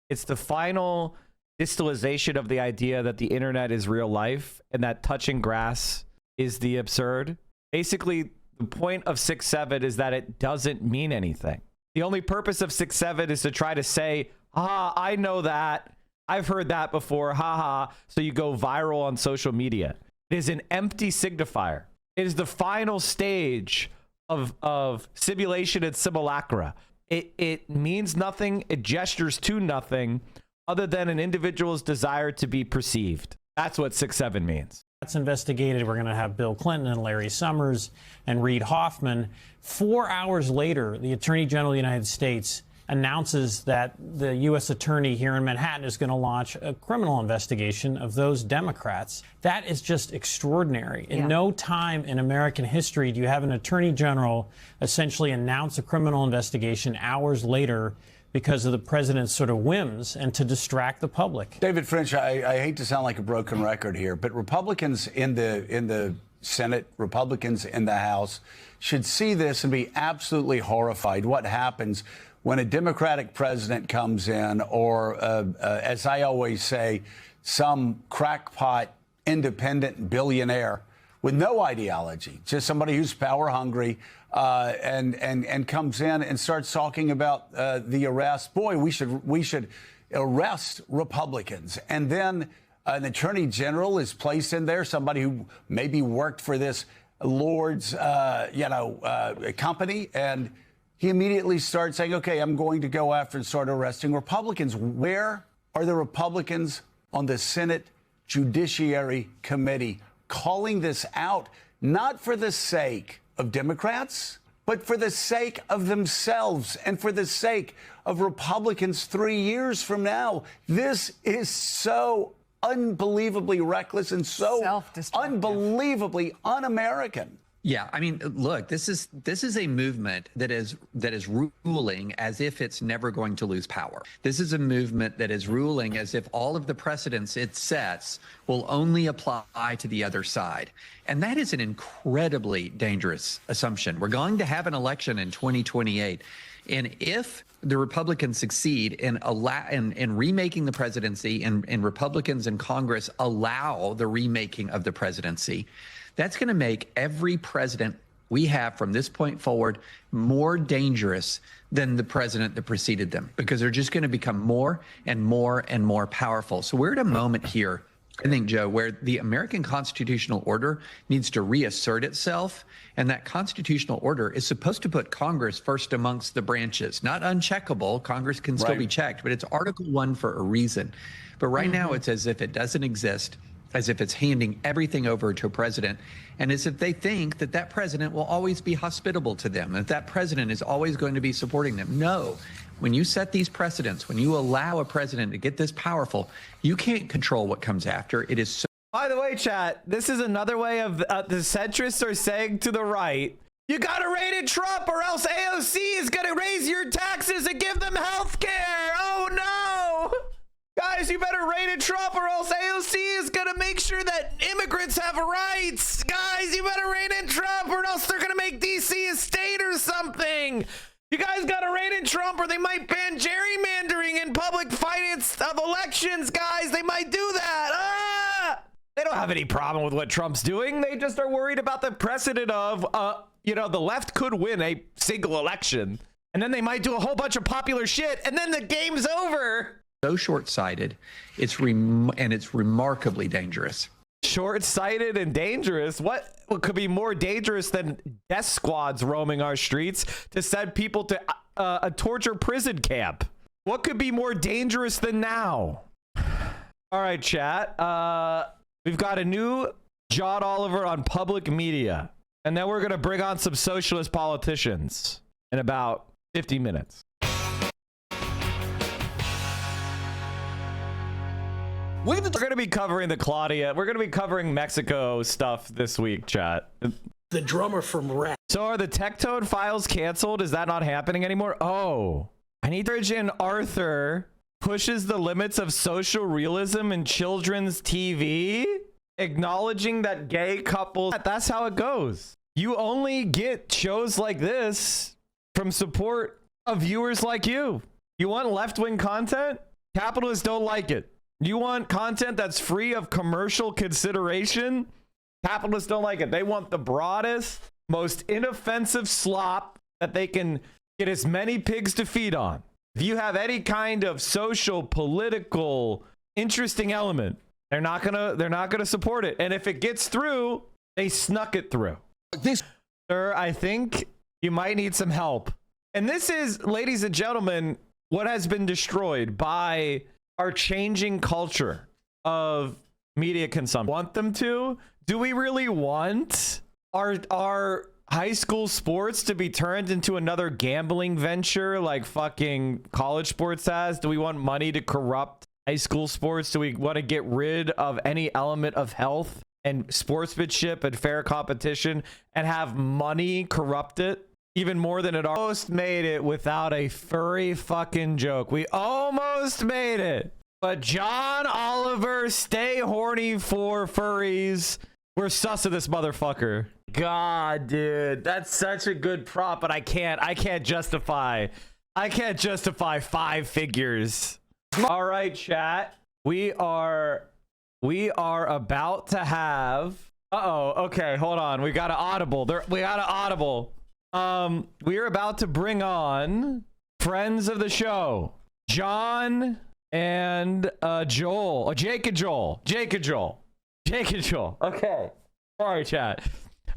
It's the final distillation of the idea that the internet is real life and that touching grass is the absurd. Basically, the point of 6-7 is that it doesn't mean anything. The only purpose of 6-7 is to try to say, I know that. I've heard that before. Haha. So you go viral on social media. It is an empty signifier. It is the final stage of simulation and simulacra. It means nothing. It gestures to nothing other than an individual's desire to be perceived. That's what 6-7 means. That's investigated. We're going to have Bill Clinton and Larry Summers and Reid Hoffman. 4 hours later, the Attorney General of the United States announces that the U.S. Attorney here in Manhattan is going to launch a criminal investigation of those Democrats. That is just extraordinary. In no time in American history do you have an Attorney General essentially announce a criminal investigation hours later because of the president's sort of whims and to distract the public. David French, I hate to sound like a broken record here, but Republicans in the Senate, Republicans in the House should see this and be absolutely horrified. What happens when a Democratic president comes in, or as I always say, some crackpot independent billionaire with no ideology, just somebody who's power hungry, and comes in and starts talking about the arrest. Boy, we should arrest Republicans. And then an attorney general is placed in there, somebody who maybe worked for this Lord's, company, and he immediately starts saying, okay, I'm going to go after and start arresting Republicans. Where are the Republicans on the Senate Judiciary Committee calling this out, not for the sake of Democrats, but for the sake of themselves and for the sake of Republicans 3 years from now? This is so unbelievably reckless and so unbelievably un-American. Yeah, I mean, look, this is a movement that is ruling as if it's never going to lose power. This is a movement that is ruling as if all of the precedents it sets will only apply to the other side. And that is an incredibly dangerous assumption. We're going to have an election in 2028. And if the Republicans succeed in remaking the presidency and Republicans in Congress allow the remaking of the presidency, that's going to make every president we have from this point forward more dangerous than the president that preceded them, because they're just going to become more and more and more powerful. So we're at a moment here, I think, Joe, where the American constitutional order needs to reassert itself. And that constitutional order is supposed to put Congress first amongst the branches, not uncheckable. Congress can still be checked, but it's Article 1 for a reason. But right now it's as if it doesn't exist, as if it's handing everything over to a president, and as if they think that that president will always be hospitable to them, that that president is always going to be supporting them. No. When you set these precedents, when you allow a president to get this powerful, you can't control what comes after. It is so. By the way, chat, this is another way of the centrists are saying to the right, you gotta rein in Trump or else AOC is gonna raise your taxes and give them health care. Oh no! Guys, you better rein in Trump or else AOC is gonna make sure that immigrants have rights. Guys, you better rein in Trump or else they're gonna make DC a state or something. You guys gotta rein in Trump or they might ban gerrymandering in public finance of elections, guys. They might do that. Ah! They don't have any problem with what Trump's doing. They just are worried about the precedent of, the left could win a single election and then they might do a whole bunch of popular shit and then the game's over. So short-sighted, it's remarkably dangerous. Short-sighted and dangerous? What could be more dangerous than death squads roaming our streets to send people to a torture prison camp? What could be more dangerous than now? All right, chat. We've got a new John Oliver on public media, and then we're going to bring on some socialist politicians in about 50 minutes. We're going to be covering the Claudia. We're going to be covering Mexico stuff this week, chat. The drummer from Rat. So are the Tectone files canceled? Is that not happening anymore? Oh, I need to urgent Arthur pushes the limits of social realism in children's TV, acknowledging that gay couples, that's how it goes. You only get shows like this from support of viewers like you. You want left-wing content? Capitalists don't like it. You want content that's free of commercial consideration? Capitalists don't like it. They want the broadest, most inoffensive slop that they can get as many pigs to feed on. If you have any kind of social, political, interesting element, they're not gonna support it. And if it gets through, they snuck it through. Sir, I think you might need some help. And this is, ladies and gentlemen, what has been destroyed by our changing culture of media consumption. Want them to? Do we really want our high school sports to be turned into another gambling venture like fucking college sports has? Do we want money to corrupt high school sports? Do we want to get rid of any element of health and sportsmanship and fair competition and have money corrupt it even more than it almost made it without a furry fucking joke? We almost made it. But John Oliver, stay horny for furries. We're sus of this motherfucker. God, dude, that's such a good prop, but I can't justify 5 figures. All right, chat. We are about to have. Okay, hold on. We got an audible. We got an audible. We are about to bring on friends of the show, John and Joel. Jake and Joel. Okay. Sorry, chat.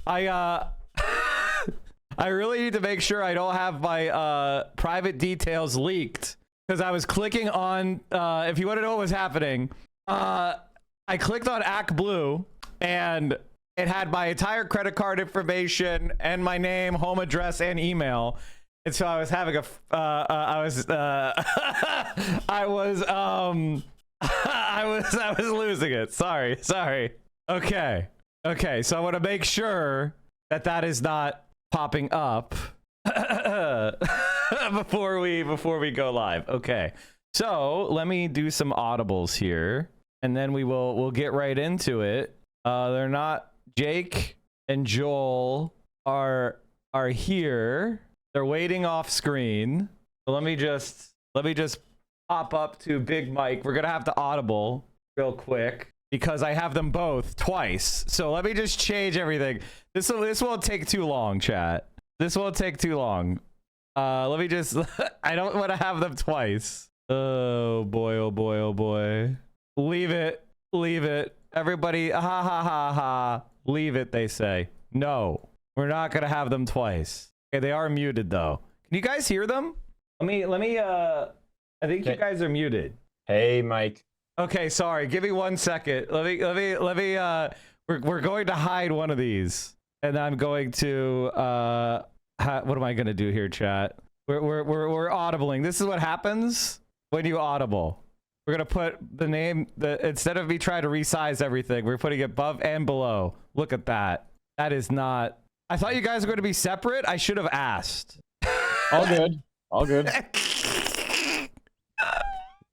I really need to make sure I don't have my private details leaked, because I was clicking on if you want to know what was happening, I clicked on ActBlue and it had my entire credit card information and my name, home address, and email. And so I was having a I was losing it. Sorry. Okay, so I want to make sure that is not popping up before we go live. Okay. So let me do some audibles here, and then we'll get right into it. They're not. Jake and Joel are here. They're waiting off screen. So let me just pop up to Big Mike. We're gonna have to audible real quick because I have them both twice. So let me just change everything. This won't take too long, chat. This won't take too long. Let me just. I don't want to have them twice. Oh boy, oh boy, oh boy. Leave it. Leave it. Everybody, ha ha ha ha. Leave it, they say. No, we're not going to have them twice. Okay, they are muted though. Can you guys hear them? Let me, I think you guys are muted. Hey, Mike. Okay, sorry. Give me 1 second. Let me, we're going to hide one of these. And I'm going to, what am I going to do here, chat? We're audibling. This is what happens when you audible. We're gonna put the name, instead of me trying to resize everything, we're putting it above and below. Look at that. That is not. I thought you guys were going to be separate. I should have asked. All good. All good.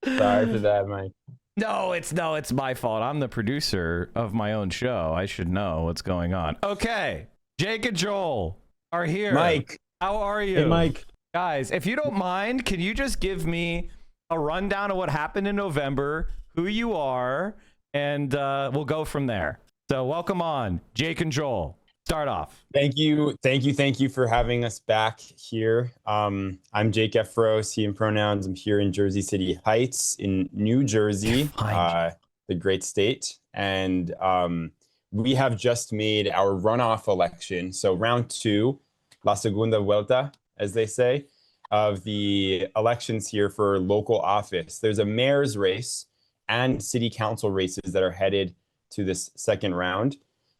Sorry for that, Mike. No, it's my fault. I'm the producer of my own show. I should know what's going on. Okay, Jake and Joel are here. Mike, how are you? Hey, Mike. Guys, if you don't mind, can you just give me a rundown of what happened in November, who you are, and we'll go from there. So welcome on, Jake and Joel. Start off. Thank you for having us back here. I'm Jake Ephros, he and pronouns. I'm here in Jersey City Heights in New Jersey, the great state. And we have just made our runoff election. So round 2, la segunda vuelta, as they say, of the elections here for local office. There's a mayor's race and city council races that are headed to this second round.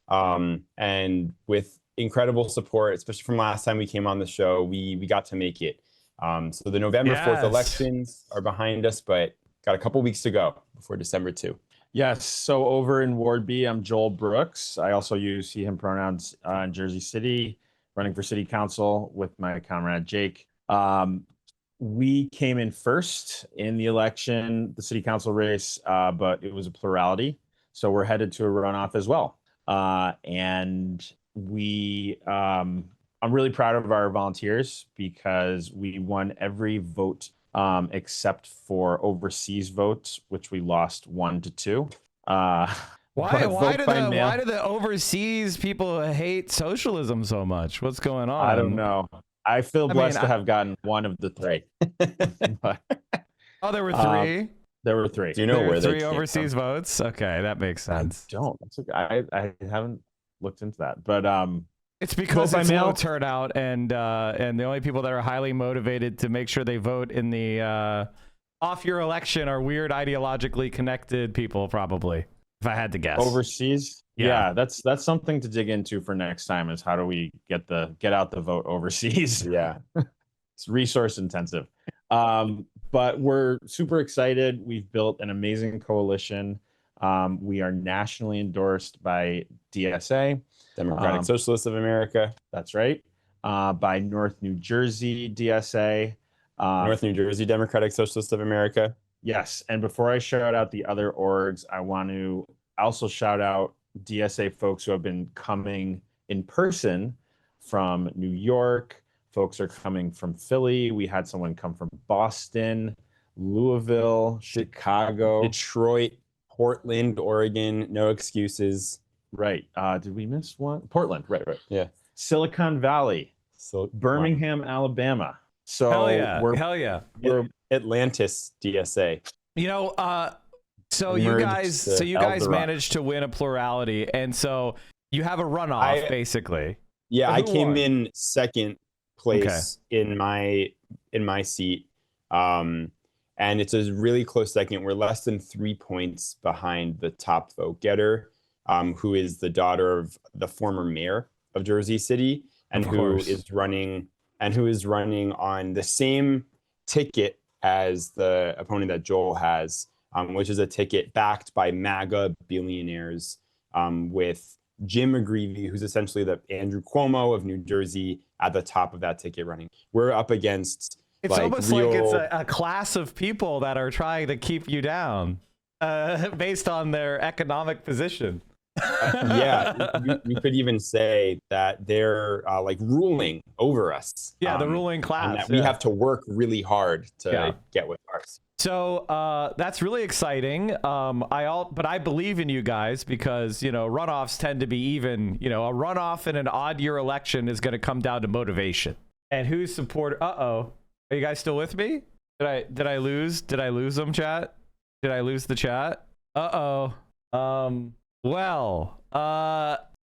And with incredible support, especially from last time we came on the show, we got to make it. So the November 4th elections are behind us, but got a couple weeks to go before December 2. Yes, so over in Ward B, I'm Joel Brooks. I also use he, him pronouns in Jersey City, running for city council with my comrade Jake. We came in first in the election, the city council race, but it was a plurality. So we're headed to a runoff as well. And we, I'm really proud of our volunteers because we won every vote except for overseas votes, which we lost 1-2. Why do the overseas people hate socialism so much? What's going on? I don't know. I feel blessed to have gotten one of the 3. Oh, there were 3? There were 3. Do you know where they 3 overseas votes? Okay, that makes sense. I don't. That's okay. I haven't looked into that, but it's because it's low turnout, and the only people that are highly motivated to make sure they vote in the off your election are weird ideologically connected people, probably. If I had to guess. Overseas? Yeah, that's something to dig into for next time, is how do we get out the vote overseas? Yeah. It's resource intensive. But we're super excited. We've built an amazing coalition. We are nationally endorsed by DSA, Democratic Socialists of America. That's right. By North New Jersey DSA. North New Jersey Democratic Socialists of America. Yes. And before I shout out the other orgs, I want to also shout out DSA folks who have been coming in person from New York. Folks are coming from Philly. We had someone come from Boston, Louisville, Chicago, Detroit, Portland, Oregon. No excuses. Right. Did we miss one? Portland. Right. Yeah. Silicon Valley. Birmingham, Alabama. So hell yeah. We're Atlantis DSA. You know, so you guys managed to win a plurality, and so you have a runoff basically. Yeah, I came in second place in my seat, and it's a really close second. We're less than 3 points behind the top vote getter, who is the daughter of the former mayor of Jersey City, and who is running on the same ticket as the opponent that Joel has, which is a ticket backed by MAGA billionaires with Jim McGreevey, who's essentially the Andrew Cuomo of New Jersey, at the top of that ticket running. We're up against It's almost like it's a class of people that are trying to keep you down based on their economic position. You could even say that they're like ruling over us. Yeah, the ruling class. And that we have to work really hard to get with ours. So that's really exciting. But I believe in you guys because runoffs tend to be even. A runoff in an odd year election is going to come down to motivation and who's support. Are you guys still with me? Did I lose them, chat? Did I lose the chat? Well,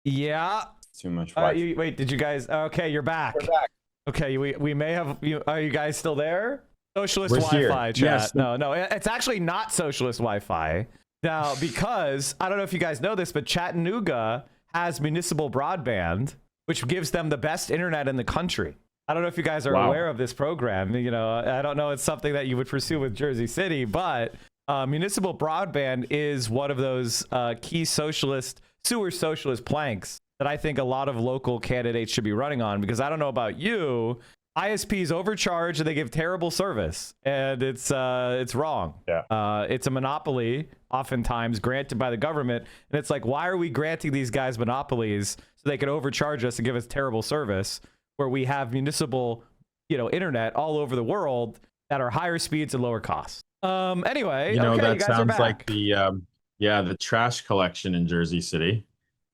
yeah. Too much. Wait, did you guys? Okay, you're back. We're back. Okay, we may have. Are you guys still there? Socialist We're Wi-Fi here. chat. Yes. No, it's actually not socialist Wi-Fi now because I don't know if you guys know this, but Chattanooga has municipal broadband, which gives them the best internet in the country. I don't know if you guys are aware of this program. I don't know. It's something that you would pursue with Jersey City, but municipal broadband is one of those key sewer socialist planks that I think a lot of local candidates should be running on, because I don't know about you, ISPs overcharge and they give terrible service, and it's wrong. It's a monopoly oftentimes granted by the government, and it's like, why are we granting these guys monopolies so they can overcharge us and give us terrible service, where we have municipal internet all over the world that are higher speeds and lower costs? Anyway, that you guys sounds like the trash collection in Jersey City,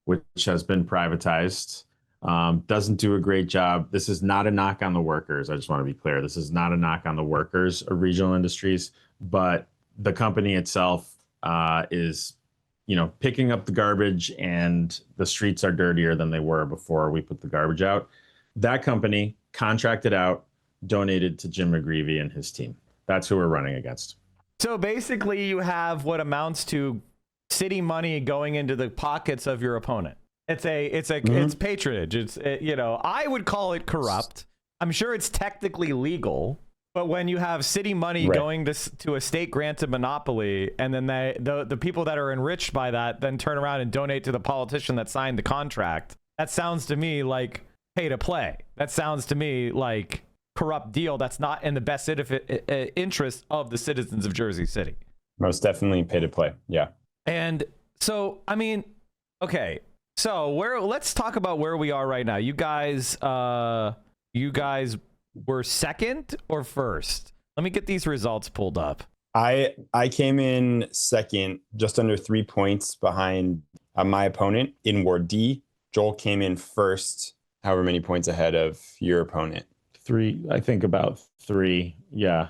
which has been privatized. Doesn't do a great job. This is not a knock on the workers. I just want to be clear. This is not a knock on the workers of Regional Industries, but the company itself is, picking up the garbage, and the streets are dirtier than they were before we put the garbage out. That company contracted out, donated to Jim McGreevey and his team. That's who we're running against. So basically you have what amounts to city money going into the pockets of your opponent. It's patronage. I would call it corrupt. I'm sure it's technically legal, but when you have city money going to a state granted monopoly, and then the people that are enriched by that then turn around and donate to the politician that signed the contract, that sounds to me like pay to play. That sounds to me like corrupt deal that's not in the best interest of the citizens of Jersey City. Most definitely pay to play. Yeah. And so, okay. So let's talk about where we are right now. You guys were second or first? Let me get these results pulled up. I came in second, just under 3 points behind my opponent in Ward D. Joel came in first, however many points ahead of your opponent. I think about 3. Yeah.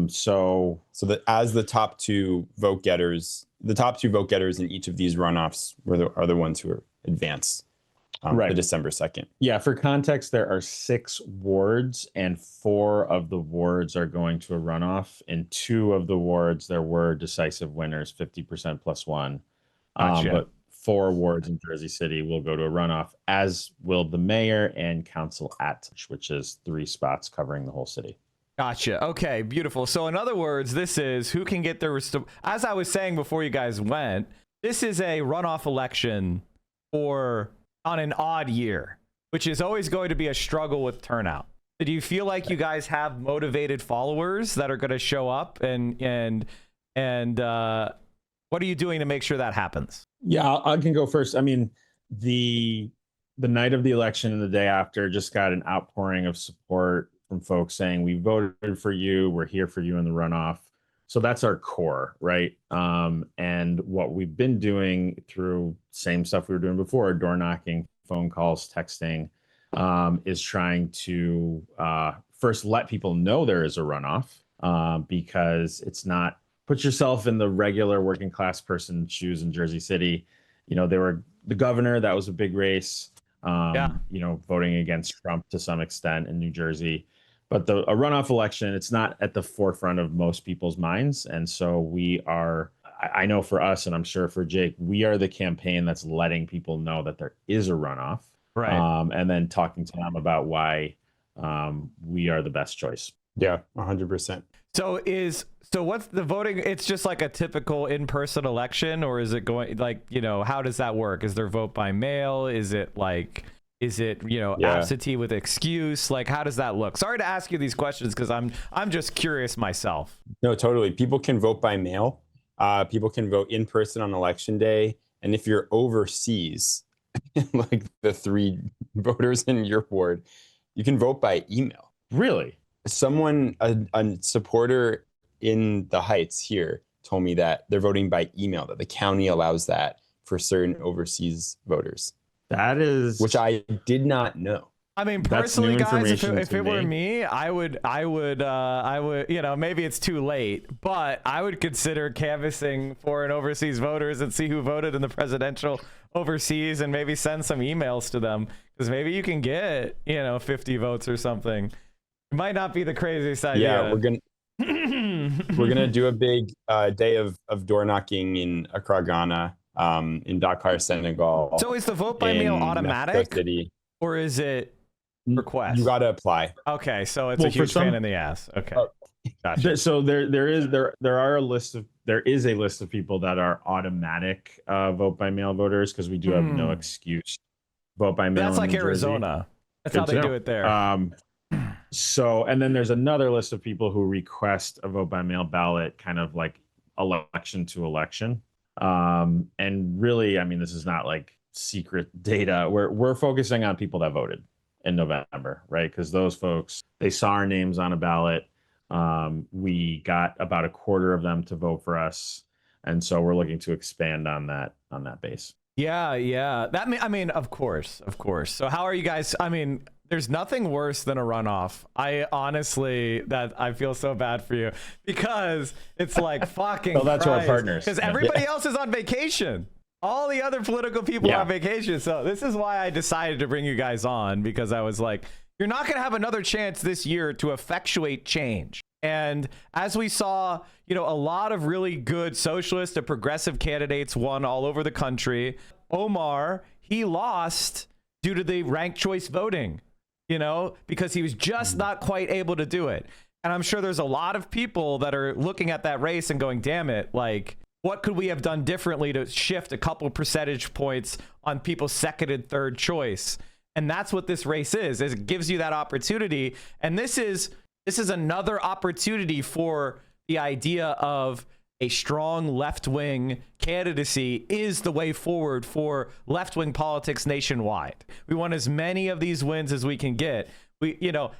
So that as the top two vote getters in each of these runoffs are the ones who are advanced the December 2nd. Yeah. For context, there are 6 wards, and 4 of the wards are going to a runoff. In 2 of the wards, there were decisive winners, 50% plus 1. Gotcha. But 4 wards in Jersey City will go to a runoff, as will the mayor and council at, which is 3 spots covering the whole city. Gotcha. Okay, beautiful. So in other words, this is who can get their, as I was saying before you guys went, this is a runoff election on an odd year, which is always going to be a struggle with turnout. Do you feel like you guys have motivated followers that are going to show up, and what are you doing to make sure that happens? Yeah, I can go first. I mean, the night of the election and the day after just got an outpouring of support from folks saying, we voted for you, we're here for you in the runoff. So that's our core, right? And what we've been doing through same stuff we were doing before, door knocking, phone calls, texting, is trying to first let people know there is a runoff, because it's not, put yourself in the regular working class person's shoes in Jersey City. They were the governor, that was a big race, voting against Trump to some extent in New Jersey. But a runoff election, it's not at the forefront of most people's minds. And so we are, I know for us, and I'm sure for Jake, we are the campaign that's letting people know that there is a runoff. Right. And then talking to them about why we are the best choice. Yeah, 100%. So what's the voting? It's just like a typical in-person election, or is it going like, how does that work? Is there vote by mail? Is it absentee with excuse? Like, how does that look? Sorry to ask you these questions because I'm just curious myself. No, totally. People can vote by mail. People can vote in person on election day. And if you're overseas, like the 3 voters in your ward, you can vote by email. Really? Someone, a supporter in the Heights here, told me that they're voting by email, that the county allows that for certain overseas voters. That is, which I did not know. I mean, personally, guys, if it were me, I would, maybe it's too late, but I would consider canvassing foreign overseas voters and see who voted in the presidential overseas and maybe send some emails to them, because maybe you can get, 50 votes or something. It might not be the craziest idea. Yeah, we're gonna do a big day of door knocking in Accra, Ghana, in Dakar, Senegal. So is the vote by mail automatic, or is it request? You gotta apply. Okay, so it's a huge pain in the ass. Okay, gotcha. So there is a list of people that are automatic vote by mail voters, because we do have no excuse vote by mail. That's like Arizona. That's how they do it there. So, and then there's another list of people who request a vote by mail ballot, kind of like election to election. And really, I mean, this is not like secret data. We're focusing on people that voted in November, right? Because those folks, they saw our names on a ballot. We got about a quarter of them to vote for us, and so we're looking to expand on that base. Yeah. Of course. So how are you guys? I mean, there's nothing worse than a runoff. I feel so bad for you, because it's like fucking. Well, that's our partners. Because everybody else is on vacation. All the other political people are on vacation. So this is why I decided to bring you guys on, because I was like, you're not going to have another chance this year to effectuate change. And as we saw, a lot of really good socialist and progressive candidates won all over the country. Omar, he lost due to the ranked choice voting, because he was just not quite able to do it. And I'm sure there's a lot of people that are looking at that race and going, damn it, like, what could we have done differently to shift a couple percentage points on people's second and third choice? And that's what this race is it gives you that opportunity. And this is another opportunity for the idea of a strong left-wing candidacy is the way forward for left-wing politics nationwide. We want as many of these wins as we can get.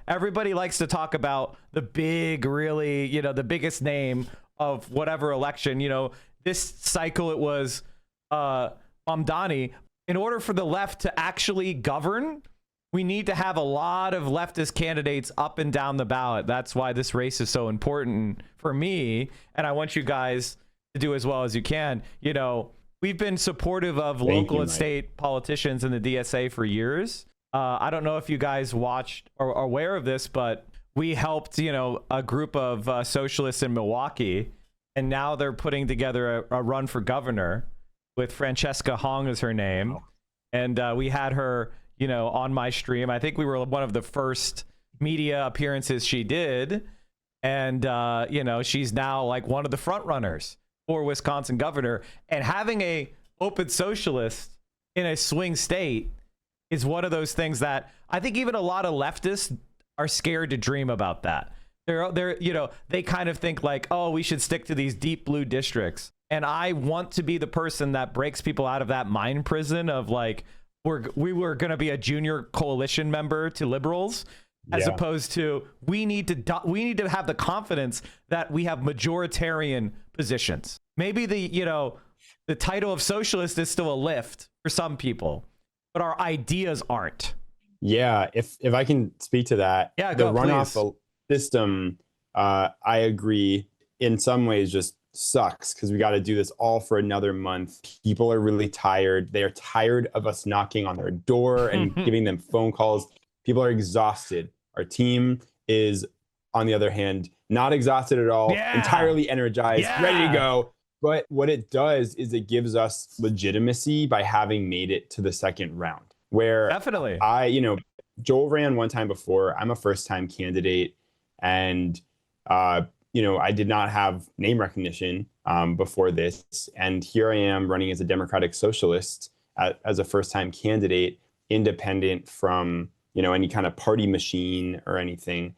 Everybody likes to talk about the big, really, the biggest name of whatever election. This cycle it was Mamdani. In order for the left to actually govern, we need to have a lot of leftist candidates up and down the ballot. That's why this race is so important for me. And I want you guys to do as well as you can. We've been supportive of local and state politicians in the DSA for years. I don't know if you guys watched or are aware of this, but we helped, a group of socialists in Milwaukee, and now they're putting together a run for governor with Francesca Hong as her name. And we had her, on my stream. I think we were one of the first media appearances she did. And, she's now like one of the front runners for Wisconsin governor. And having a open socialist in a swing state is one of those things that I think even a lot of leftists are scared to dream about that. They kind of think like, oh, we should stick to these deep blue districts. And I want to be the person that breaks people out of that mind prison of like, we were going to be a junior coalition member to liberals, as opposed to we need to have the confidence that we have majoritarian positions. Maybe the title of socialist is still a lift for some people, but our ideas aren't. Yeah, if I can speak to that. Yeah, the runoff system, I agree, in some ways just sucks, because we got to do this all for another month. People are really tired. They are tired of us knocking on their door and giving them phone calls. People are exhausted. Our team is, on the other hand, not exhausted at all, entirely energized, ready to go. But what it does is it gives us legitimacy by having made it to the second round. Where definitely, Joel ran one time before. I'm a first-time candidate, And, I did not have name recognition before this. And here I am running as a Democratic Socialist as a first-time candidate, independent from, any kind of party machine or anything.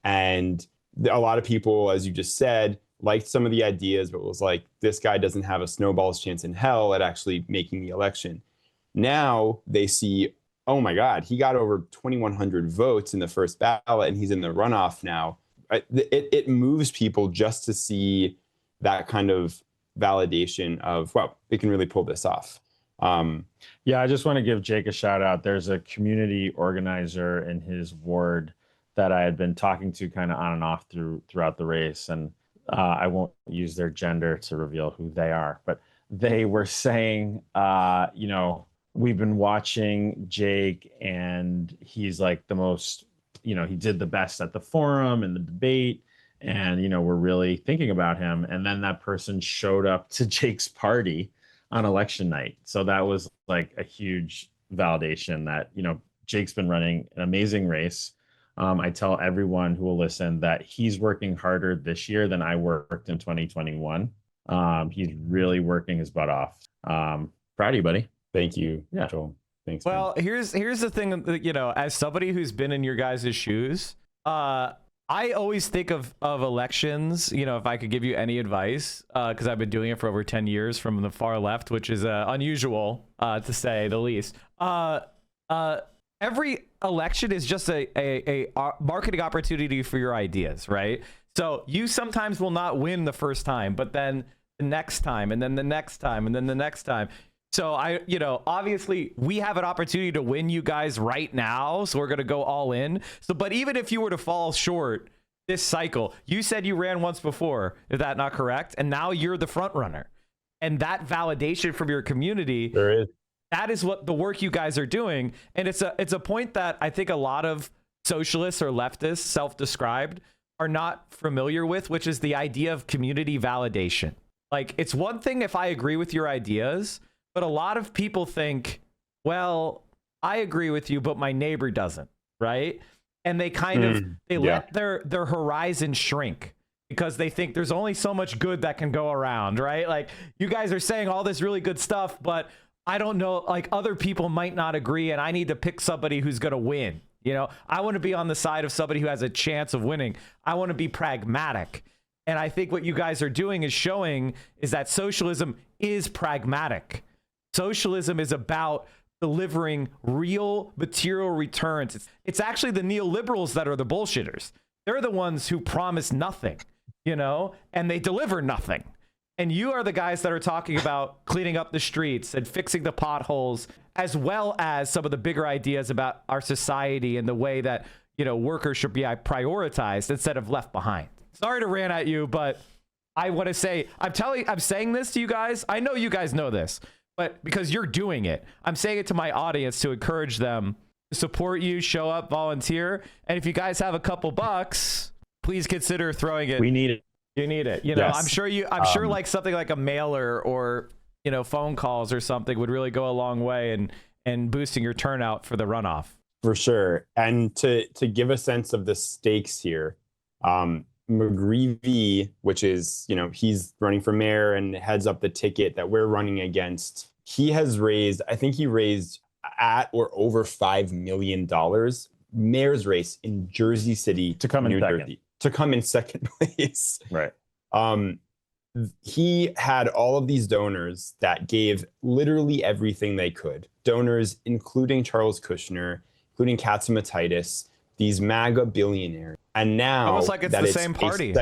And a lot of people, as you just said, liked some of the ideas, but was like, this guy doesn't have a snowball's chance in hell at actually making the election. Now they see, oh my God, he got over 2,100 votes in the first ballot and he's in the runoff now. It moves people just to see that kind of validation of, well, they can really pull this off. Yeah, I just want to give Jake a shout out. There's a community organizer in his ward that I had been talking to kind of on and off throughout the race. And I won't use their gender to reveal who they are, but they were saying, we've been watching Jake and he's like the most, he did the best at the forum and the debate. And, we're really thinking about him. And then that person showed up to Jake's party on election night. So that was like a huge validation that, Jake's been running an amazing race. I tell everyone who will listen that he's working harder this year than I worked in 2021. He's really working his butt off. Proud of you, buddy. Thank you, yeah. Joel. Thanks. Well, here's the thing, as somebody who's been in your guys' shoes, I always think of elections, if I could give you any advice, because I've been doing it for over 10 years from the far left, which is unusual to say the least. Every election is just a marketing opportunity for your ideas, right? So you sometimes will not win the first time, but then the next time, and then the next time, and then the next time. So obviously we have an opportunity to win you guys right now. So we're going to go all in. So, but even if you were to fall short this cycle, you said you ran once before, is that not correct? And now you're the front runner. And that validation from your community, there is. That is what the work you guys are doing. And it's a point that I think a lot of socialists or leftists, self-described, are not familiar with, which is the idea of community validation. Like, it's one thing if I agree with your ideas, but a lot of people think, well, I agree with you, but my neighbor doesn't, right? And they kind of, let their horizon shrink because they think there's only so much good that can go around, right? Like, you guys are saying all this really good stuff, but I don't know, like, other people might not agree, and I need to pick somebody who's going to win. I want to be on the side of somebody who has a chance of winning. I want to be pragmatic. And I think what you guys are doing is showing is that socialism is pragmatic. Socialism is about delivering real material returns. It's actually the neoliberals that are the bullshitters. They're the ones who promise nothing, and they deliver nothing. And you are the guys that are talking about cleaning up the streets and fixing the potholes, as well as some of the bigger ideas about our society and the way that, workers should be prioritized instead of left behind. Sorry to rant at you, but I want to say, I'm saying this to you guys. I know you guys know this, but because you're doing it, I'm saying it to my audience to encourage them to support you, show up, volunteer. And if you guys have a couple bucks, please consider throwing it. We need it. You need it. Yes. I'm sure like something like a mailer or, phone calls or something would really go a long way in boosting your turnout for the runoff. For sure. And to give a sense of the stakes here, McGreevy, which is, he's running for mayor and heads up the ticket that we're running against. He raised at or over $5 million mayor's race in Jersey City to come in New second. Jersey, to come in second place. Right. He had all of these donors that gave literally everything they could. Donors, including Charles Kushner, including Katsimatidis, these MAGA billionaires. And now almost like it's the same party.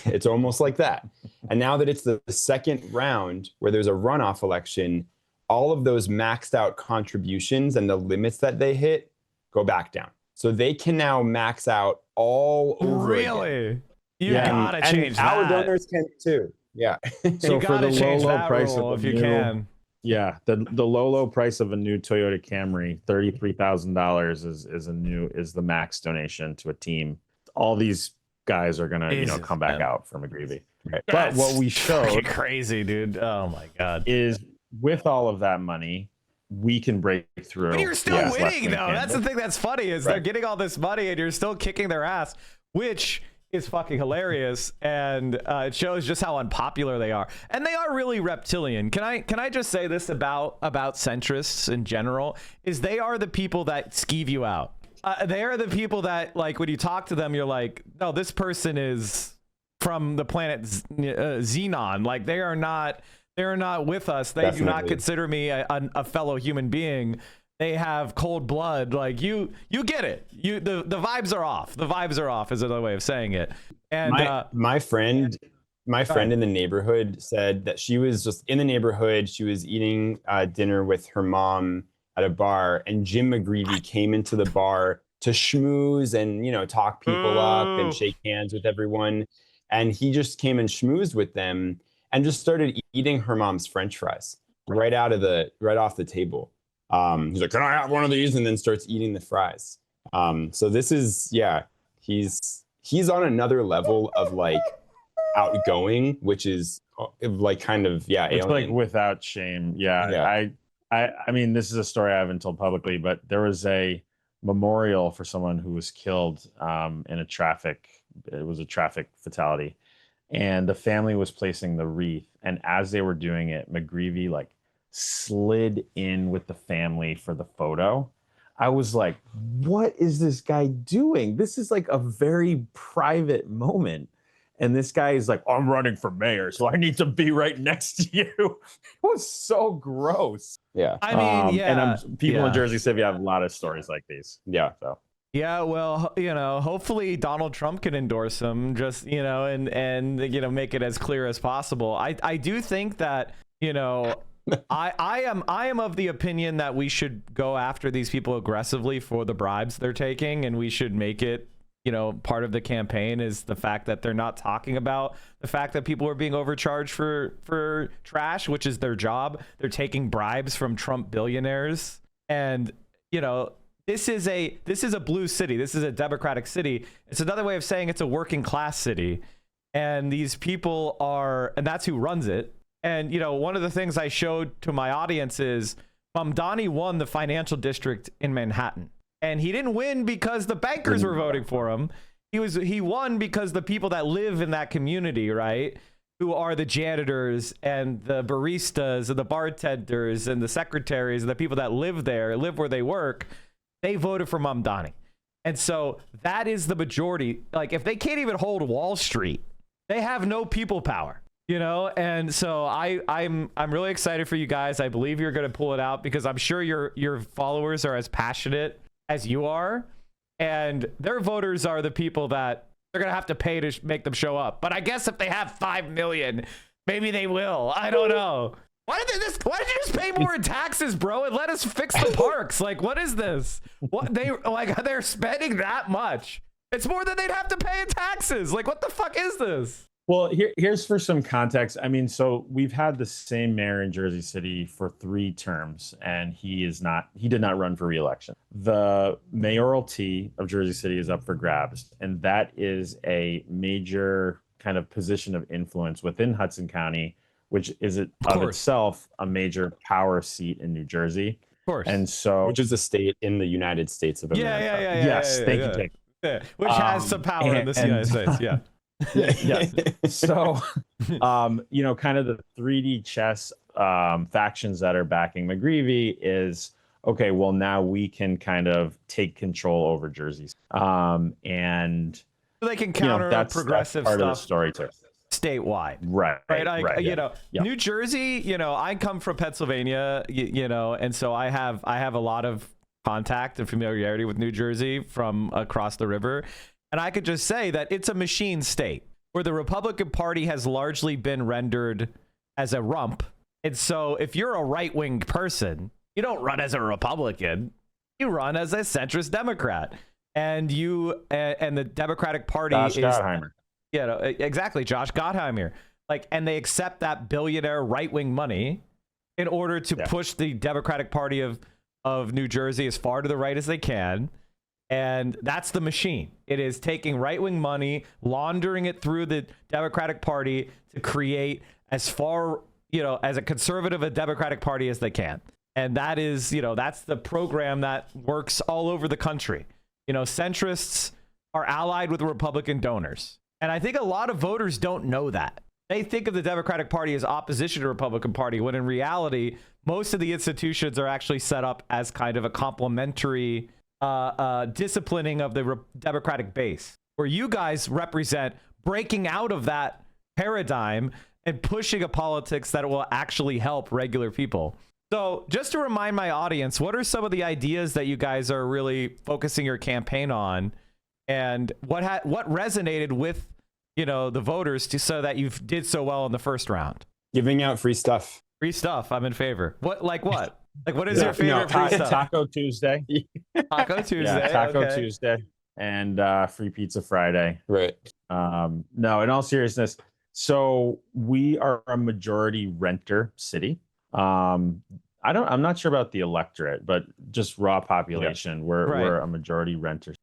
It's almost like that. And now that it's the second round where there's a runoff election, all of those maxed out contributions and the limits that they hit go back down. So they can now max out all over again. You gotta change that. Our donors can too. Yeah. So for the low price of if you can. Yeah, the low price of a new Toyota Camry, $33,000 is the max donation to a team. All these guys are gonna come back out from McGreevy. Right. But what we showed, crazy dude. Oh my God, is with all of that money, we can break through. But you're still winning though. That's the thing that's funny is they're getting all this money and you're still kicking their ass. which is fucking hilarious, and it shows just how unpopular they are. And they are really reptilian. Can I just say this about centrists in general, is they are the people that skeeve you out. They are the people that, like, when you talk to them, you're like, no, this person is from the planet Xenon. Like, they are not with us. They do not consider me a fellow human being. They have cold blood. Like, you get it. The vibes are off. The vibes are off is another way of saying it. And my friend in the neighborhood said that she was just in the neighborhood. She was eating dinner with her mom at a bar, and Jim McGreevey came into the bar to schmooze and, talk people up and shake hands with everyone. And he just came and schmoozed with them and just started eating her mom's French fries right off the table. He's like, can I have one of these? And then starts eating the fries. So this is, he's on another level of like outgoing, which is like kind of, it's alien. like without shame. Yeah. I mean, this is a story I haven't told publicly, but there was a memorial for someone who was killed in a traffic fatality. And the family was placing the wreath. And as they were doing it, McGreevey like slid in with the family for the photo. I was like, what is this guy doing? This is like a very private moment. And this guy is like, I'm running for mayor, so I need to be right next to you. It was so gross. Yeah. I mean, and people in Jersey City have a lot of stories like these. Yeah. So. Yeah, well, hopefully Donald Trump can endorse him, just, and make it as clear as possible. I do think that, I am of the opinion that we should go after these people aggressively for the bribes they're taking, and we should make it, part of the campaign is the fact that they're not talking about the fact that people are being overcharged for trash, which is their job. They're taking bribes from Trump billionaires, and this is a blue city. This is a Democratic city. It's another way of saying it's a working class city, and these people and that's who runs it. And, one of the things I showed to my audience is Mamdani won the financial district in Manhattan. And he didn't win because the bankers were voting for him. He won because the people that live in that community, right, who are the janitors and the baristas and the bartenders and the secretaries and the people that live where they work, they voted for Mamdani. And so that is the majority. Like, if they can't even hold Wall Street, they have no people power. And so I'm really excited for you guys. I believe you're going to pull it out because I'm sure your followers are as passionate as you are, and their voters are the people that they're going to have to pay to make them show up. But I guess if they have 5 million, maybe they will. I don't know. Why did you just pay more in taxes, bro, and let us fix the parks? Like, what is this? They're spending that much. It's more than they'd have to pay in taxes. Like, what the fuck is this? Well, here's for some context. I mean, so we've had the same mayor in Jersey City for 3 terms, and he did not run for re-election. The mayoralty of Jersey City is up for grabs, and that is a major kind of position of influence within Hudson County, which is of itself a major power seat in New Jersey. Of course. And so, which is a state in the United States of America. Yes, thank you, Jake. Yeah. Which has some power in the United States. Yeah. Yeah. So, kind of the 3D chess factions that are backing McGreevey is, okay, well, now we can kind of take control over Jersey. And so they can counter progressive that's part stuff of the story too. Statewide. Right. New Jersey, I come from Pennsylvania, and so I have a lot of contact and familiarity with New Jersey from across the river. And I could just say that it's a machine state where the Republican Party has largely been rendered as a rump. And so if you're a right-wing person, you don't run as a Republican. You run as a centrist Democrat. And the Democratic Party Josh Gottheimer. Exactly, Josh Gottheimer. And they accept that billionaire right-wing money in order to push the Democratic Party of New Jersey as far to the right as they can. And that's the machine. It is taking right-wing money, laundering it through the Democratic Party to create as far, as a conservative a Democratic Party as they can. And that is, that's the program that works all over the country. Centrists are allied with Republican donors. And I think a lot of voters don't know that. They think of the Democratic Party as opposition to the Republican Party, when in reality, most of the institutions are actually set up as kind of a complementary disciplining of the Democratic base, where you guys represent breaking out of that paradigm and pushing a politics that will actually help regular people. So just to remind my audience, what are some of the ideas that you guys are really focusing your campaign on, and what resonated with, you know, the voters so that you did so well in the first round? Giving out free stuff. Free stuff. I'm in favor. What? Like what? Like what is your favorite free stuff? Taco Tuesday. Taco Tuesday. Yeah, Taco okay. Tuesday and free pizza Friday. Right. No, in all seriousness, so we are a majority renter city. I'm not sure about the electorate, but just raw population, we're a majority renter.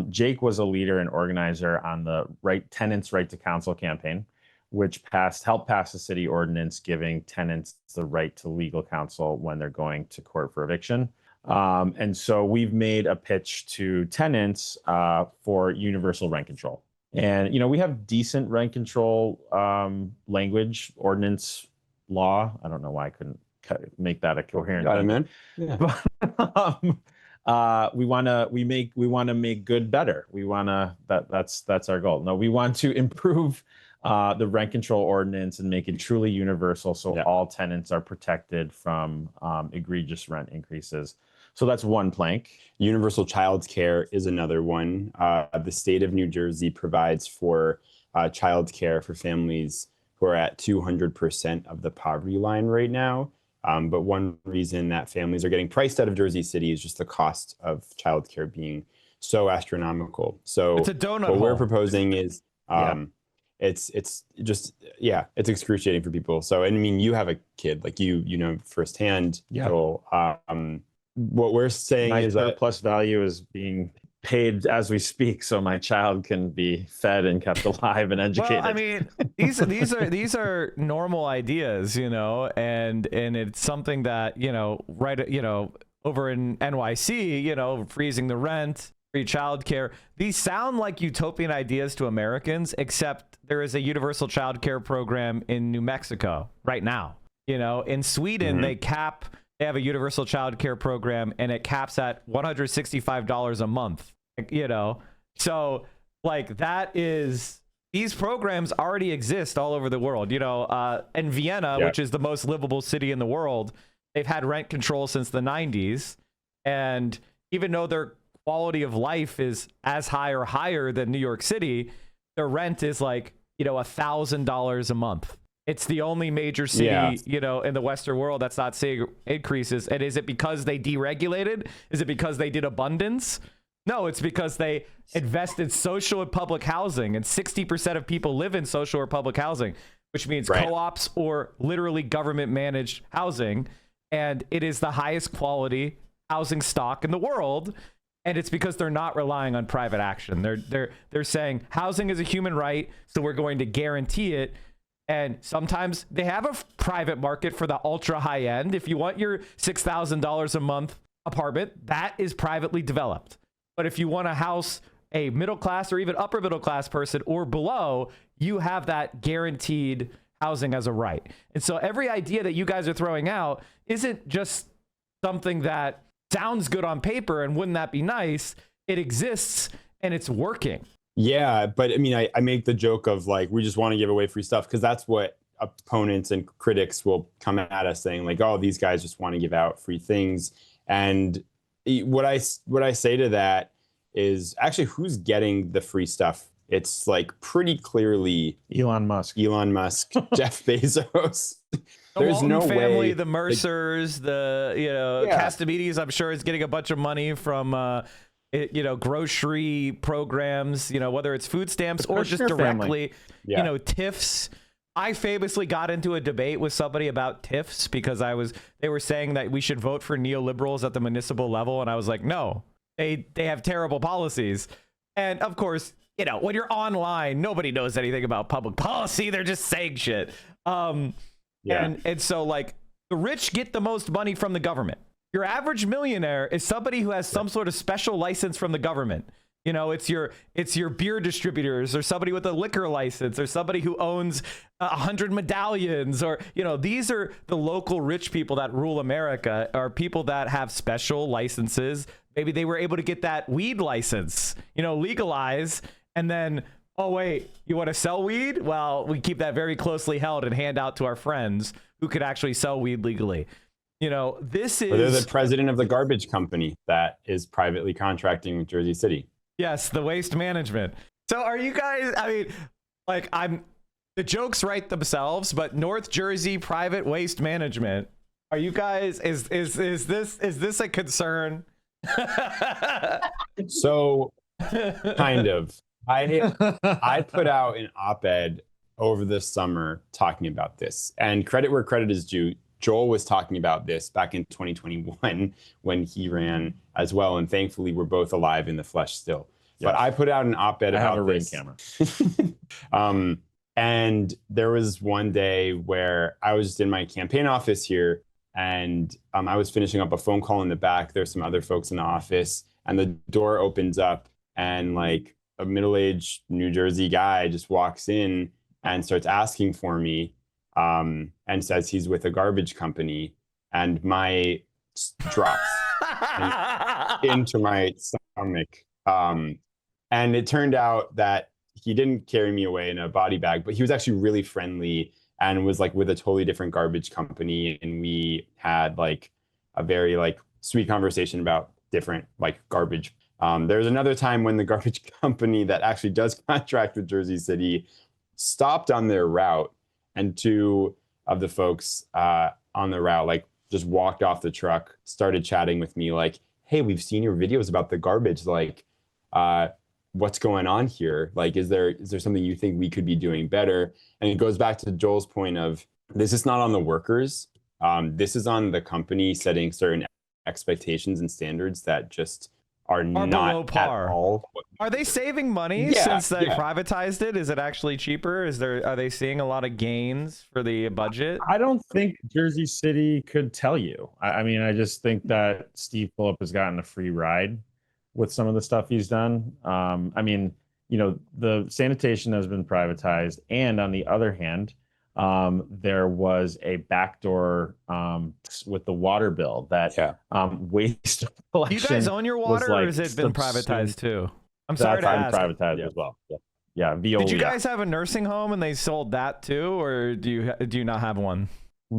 Jake was a leader and organizer on the Tenants' Right to Counsel campaign, which helped pass the city ordinance giving tenants the right to legal counsel when they're going to court for eviction. And so we've made a pitch to tenants for universal rent control. And, you know, we have decent rent control language, ordinance, law. I don't know why I couldn't make that a coherent. Got it, man. Yeah. But we want to make good better. That's our goal. No, we want to improve the rent control ordinance and make it truly universal, so all tenants are protected from egregious rent increases. So that's one plank. Universal child care is another one. The state of New Jersey provides for child care for families who are at 200% of the poverty line right now. But one reason that families are getting priced out of Jersey City is just the cost of childcare being so astronomical. So it's a donut what we're hole. proposing is it's excruciating for people. So, and I mean, you have a kid, like you know firsthand. Yeah. So, what we're saying is that surplus value is being paid as we speak, so my child can be fed and kept alive and educated. Well, I mean, these are normal ideas, you know, and it's something that, you know, over in NYC, you know, freezing the rent, free childcare. These sound like utopian ideas to Americans, except there is a universal childcare program in New Mexico right now. You know, in Sweden, they have a universal childcare program, and it caps at $165 a month. You know, so like these programs already exist all over the world. You know, in Vienna, which is the most livable city in the world, they've had rent control since the 90s, and even though their quality of life is as high or higher than New York City, their rent is like, you know, $1,000 a month. It's the only major city, you know, in the Western world that's not seeing increases. And is it because they deregulated? Is it because they did abundance? No, it's because they invested social and public housing, and 60% of people live in social or public housing, which means co-ops or literally government managed housing. And it is the highest quality housing stock in the world. And it's because they're not relying on private action. They're saying housing is a human right, so we're going to guarantee it. And sometimes they have a private market for the ultra high end. If you want your $6,000 a month apartment, that is privately developed. But if you want to house a middle class or even upper middle class person or below, you have that guaranteed housing as a right. And so every idea that you guys are throwing out isn't just something that sounds good on paper and wouldn't that be nice? It exists and it's working. Yeah, but I mean, I make the joke of like, we just want to give away free stuff because that's what opponents and critics will come at us saying, like, oh, these guys just want to give out free things. And what I say to that is actually who's getting the free stuff. It's like pretty clearly Elon Musk, Jeff Bezos. There's no family, way the Mercers, Castamedes, I'm sure is getting a bunch of money from grocery programs, you know, whether it's food stamps or just directly, you know, TIFs. I famously got into a debate with somebody about TIFs because they were saying that we should vote for neoliberals at the municipal level. And I was like, no, they have terrible policies. And of course, you know, when you're online, nobody knows anything about public policy. They're just saying shit. And so like the rich get the most money from the government. Your average millionaire is somebody who has some sort of special license from the government. You know, it's your beer distributors, or somebody with a liquor license, or somebody who owns 100 medallions, or, you know, these are the local rich people that rule America, are people that have special licenses. Maybe they were able to get that weed license, you know, legalize, and then, oh wait, you want to sell weed? Well, we keep that very closely held and hand out to our friends who could actually sell weed legally. You know, this is... Or they're the president of the garbage company that is privately contracting with Jersey City. Yes, the waste management. So are you guys, I mean, like, the jokes write themselves, but North Jersey private waste management, are you guys, is this a concern? So kind of. I put out an op-ed over the summer talking about this, and credit where credit is due. Joel was talking about this back in 2021 when he ran as well, and thankfully we're both alive in the flesh still. Yes. But I put out an op-ed about have a this. Ring camera. And there was one day where I was in my campaign office here, and I was finishing up a phone call in the back. There's some other folks in the office, and the door opens up, and like a middle-aged New Jersey guy just walks in and starts asking for me. And says he's with a garbage company, and my drops into my stomach. And it turned out that he didn't carry me away in a body bag, but he was actually really friendly and was like with a totally different garbage company. And we had like a very like sweet conversation about different like garbage. There's another time when the garbage company that actually does contract with Jersey City stopped on their route, and two of the folks on the route like just walked off the truck, started chatting with me like, hey, we've seen your videos about the garbage. Like, what's going on here? Like, is there something you think we could be doing better? And it goes back to Joel's point of, this is not on the workers. This is on the company setting certain expectations and standards that just are not below par. At all. Are they saving money since they privatized it? Is it actually cheaper? Are they seeing a lot of gains for the budget? I don't think Jersey City could tell you. I mean, I just think that Steve Phillip has gotten a free ride with some of the stuff he's done. I mean, you know, the sanitation has been privatized, and on the other hand, there was a backdoor with the water bill that waste collection. Do you guys own your water, or has it been privatized too? I'm sorry to ask. Privatized as well. Yeah. Veolia. Did you guys have a nursing home and they sold that too, or do you not have one?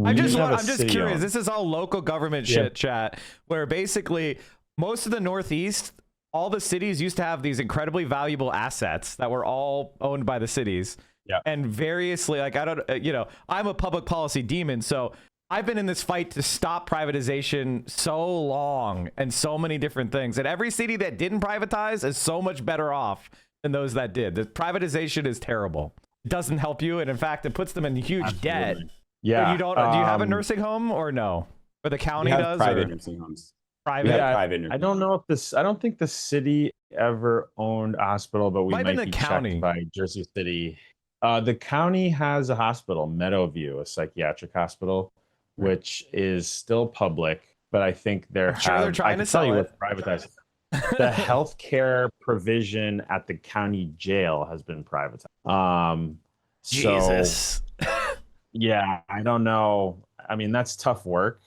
I'm just curious. This is all local government shit chat, where basically most of the Northeast, all the cities used to have these incredibly valuable assets that were all owned by the cities. Yeah. And variously, like, I don't, you know, I'm a public policy demon, so I've been in this fight to stop privatization so long and so many different things. And every city that didn't privatize is so much better off than those that did. The privatization is terrible. It doesn't help you. And in fact, it puts them in huge debt. Yeah. You don't, do you have a nursing home or no? Or the county does? Private nursing homes. Private. I don't know if I don't think the city ever owned a hospital, but we might be checked by Jersey City. The county has a hospital, Meadowview, a psychiatric hospital, which is still public, but I think they're trying to sell it. Privatized. The healthcare provision at the county jail has been privatized. Jesus. Yeah, I don't know. I mean, that's tough work.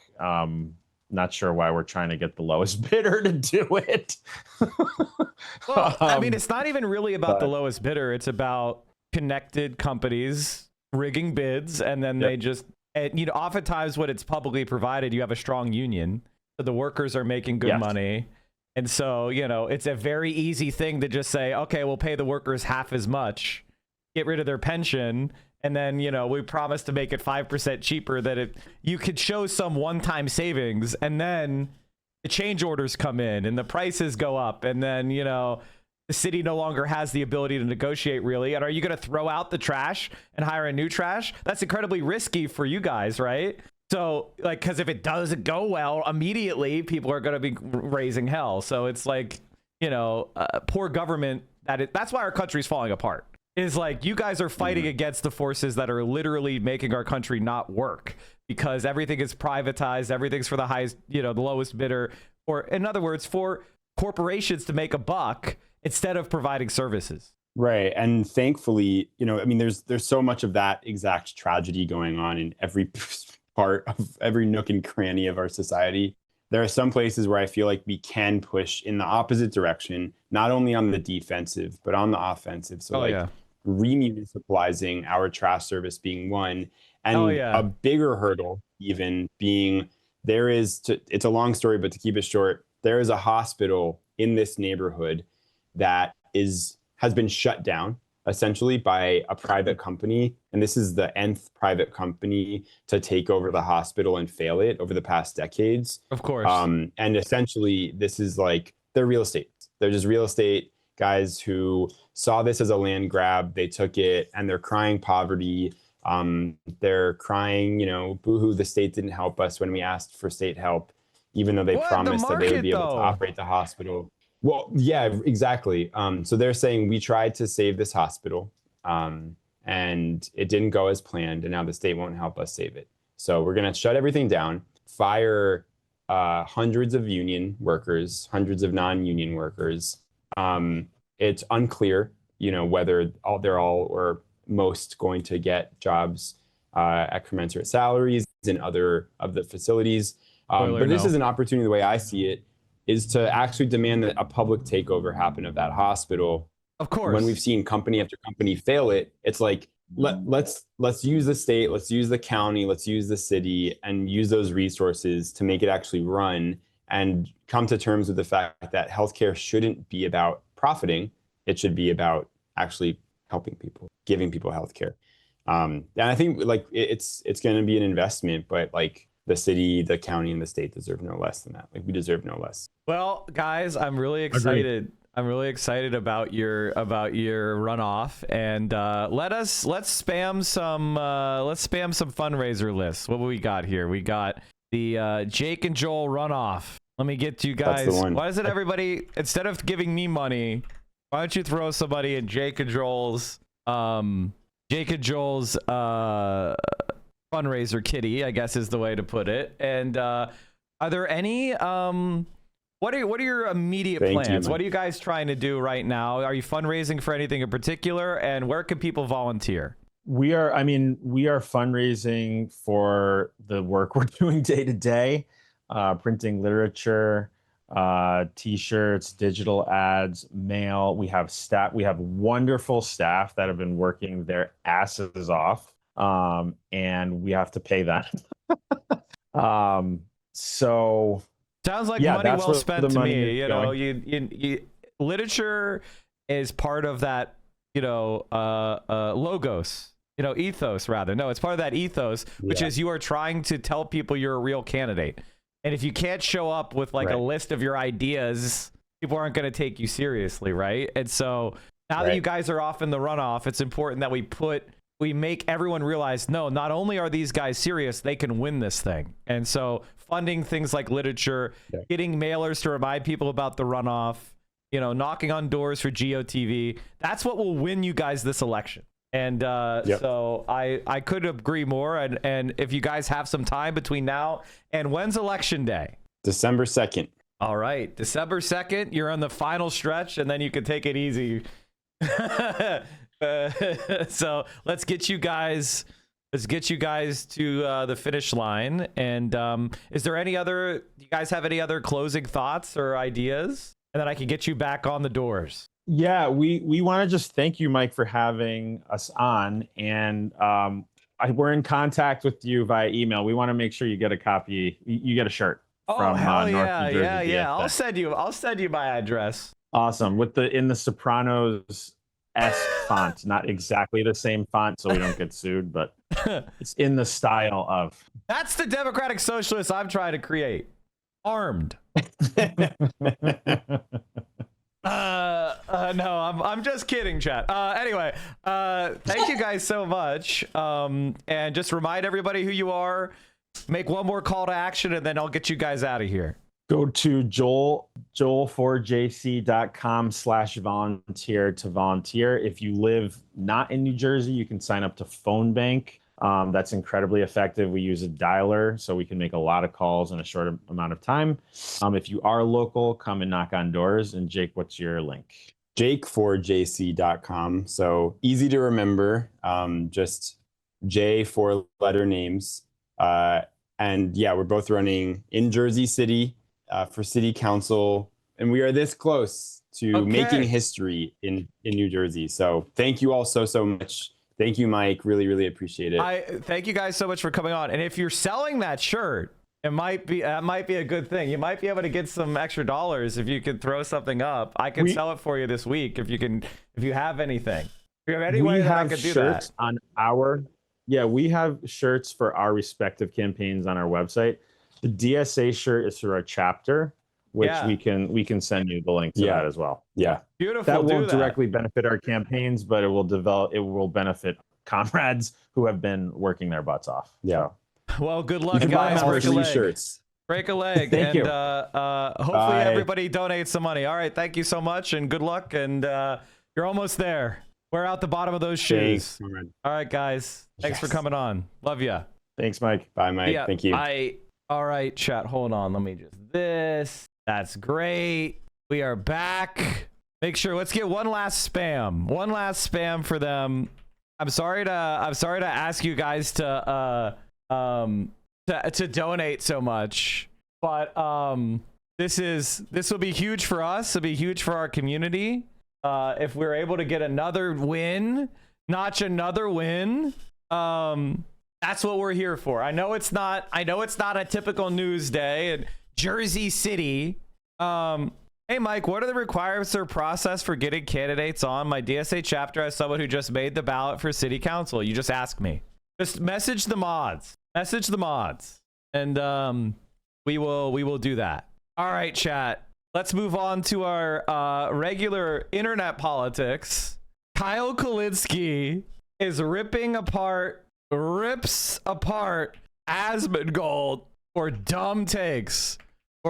Not sure why we're trying to get the lowest bidder to do it. Well, I mean, it's not even really about the lowest bidder. It's about connected companies rigging bids, and then they just, you know, oftentimes when it's publicly provided, you have a strong union, so the workers are making good money, and so, you know, it's a very easy thing to just say, okay, we'll pay the workers half as much, get rid of their pension, and then, you know, we promise to make it 5% cheaper. That you could show some one-time savings, and then the change orders come in and the prices go up, and then, you know, the city no longer has the ability to negotiate, really. And are you going to throw out the trash and hire a new trash? That's incredibly risky for you guys, right? So, like, because if it doesn't go well, immediately people are going to be raising hell. So it's like, you know, poor government. That's why our country's falling apart. Is like, you guys are fighting against the forces that are literally making our country not work, because everything is privatized. Everything's for the highest, you know, the lowest bidder, or in other words, for corporations to make a buck instead of providing services. Right. And thankfully, I mean, there's so much of that exact tragedy going on in every part of every nook and cranny of our society. There are some places where I feel like we can push in the opposite direction, not only on the defensive, but on the offensive. So remunicipalizing our trash service being one, and a bigger hurdle even being it's a long story, but to keep it short, there is a hospital in this neighborhood that has been shut down essentially by a private company. And this is the nth private company to take over the hospital and fail it over the past decades. Of course. And essentially, this is like, they're real estate. They're just real estate guys who saw this as a land grab. They took it and they're crying poverty. They're crying, boohoo, the state didn't help us when we asked for state help, even though they promised that they would be able to operate the hospital. Well, yeah, exactly. So they're saying we tried to save this hospital and it didn't go as planned, and now the state won't help us save it. So we're going to shut everything down, fire hundreds of union workers, hundreds of non-union workers. It's unclear, whether they're all or most going to get jobs at commensurate salaries in other of the facilities. But this is an opportunity, the way I see it, is to actually demand that a public takeover happen of that hospital. Of course. When we've seen company after company fail it, it's like, let's use the state, let's use the county, let's use the city, and use those resources to make it actually run, and come to terms with the fact that healthcare shouldn't be about profiting. It should be about actually helping people, giving people healthcare. And I think it's going to be an investment, but the city, the county, and the state deserve no less than that. We deserve no less. Well, guys, I'm really excited. Agreed. I'm really excited about your runoff, and let's spam some fundraiser lists. What do we got here? We got the Jake and Joel runoff. Let me get to you guys. That's the one. Why does it everybody, instead of giving me money, why don't you throw somebody in Jake and Joel's fundraiser kitty, I guess is the way to put it. And are there any what are your immediate plans? What are you guys trying to do right now? Are you fundraising for anything in particular, and where can people volunteer? We are fundraising for the work we're doing day to day, printing literature, t-shirts, digital ads, mail. We have wonderful staff that have been working their asses off. And we have to pay them. So sounds like money well spent to me. You literature is part of that, logos, ethos rather. No, it's part of that ethos, which is you are trying to tell people you're a real candidate. And if you can't show up with a list of your ideas, people aren't going to take you seriously, right? And so now that you guys are off in the runoff, it's important that we make everyone realize, no, not only are these guys serious, they can win this thing. And so funding things like literature, getting mailers to remind people about the runoff, knocking on doors for GOTV, that's what will win you guys this election. And so I could agree more. And if you guys have some time between now and when's election day? December 2nd. All right. December 2nd, you're on the final stretch, and then you can take it easy. So let's get you guys to the finish line. And do you guys have any other closing thoughts or ideas? And then I can get you back on the doors. Yeah, we want to just thank you, Mike, for having us on. And we're in contact with you via email. We want to make sure you get a copy. You get a shirt from North New Jersey. Yeah. I'll send you my address. Awesome. In the Sopranos font, not exactly the same font, so we don't get sued, but it's in the style of. That's the democratic socialist I'm trying to create. Armed. No, I'm just kidding, chat. Anyway, thank you guys so much. And just remind everybody who you are. Make one more call to action, and then I'll get you guys out of here. Go to joel4jc.com/volunteer to volunteer. If you live not in New Jersey, you can sign up to Phone Bank. That's incredibly effective. We use a dialer, so we can make a lot of calls in a short amount of time. If you are local, come and knock on doors. And Jake, what's your link? Jake4jc.com. So easy to remember, just J, 4-letter names. And yeah, we're both running in Jersey City for city council. And we are this close to making history in New Jersey. So thank you all so much. Thank you, Mike. Really appreciate it. Thank you guys so much for coming on. And if you're selling that shirt, that might be a good thing. You might be able to get some extra dollars if you could throw something up. I can sell it for you this week if you have anything. If you have any way that I could do that. On our we have shirts for our respective campaigns on our website. The DSA shirt is for our chapter, which we can send you the link to that as well. Yeah. Beautiful. That won't directly benefit our campaigns, but it will benefit comrades who have been working their butts off. Yeah. Well, good luck, guys. Break a leg. Shirts. Break a leg. Thank you. Hopefully everybody donates some money. All right. Thank you so much and good luck. And you're almost there. Wear out the bottom of those shoes. Thanks. All right, guys. Thanks for coming on. Love ya. Thanks, Mike. Bye, Mike. Yeah, Thank you. All right, chat. Hold on. Let me just this. That's great. We are back. Make sure. Let's get one last spam. One last spam for them. I'm sorry to ask you guys to donate so much, but this will be huge for us. It'll be huge for our community. If we're able to get another win, notch another win, that's what we're here for. I know it's not a typical news day in Jersey City. Hey Mike, what are the requirements or process for getting candidates on my DSA chapter as someone who just made the ballot for city council? You just asked me. Just message the mods. And we will do that. All right, chat. Let's move on to our regular internet politics. Kyle Kulinski is rips apart Asmongold for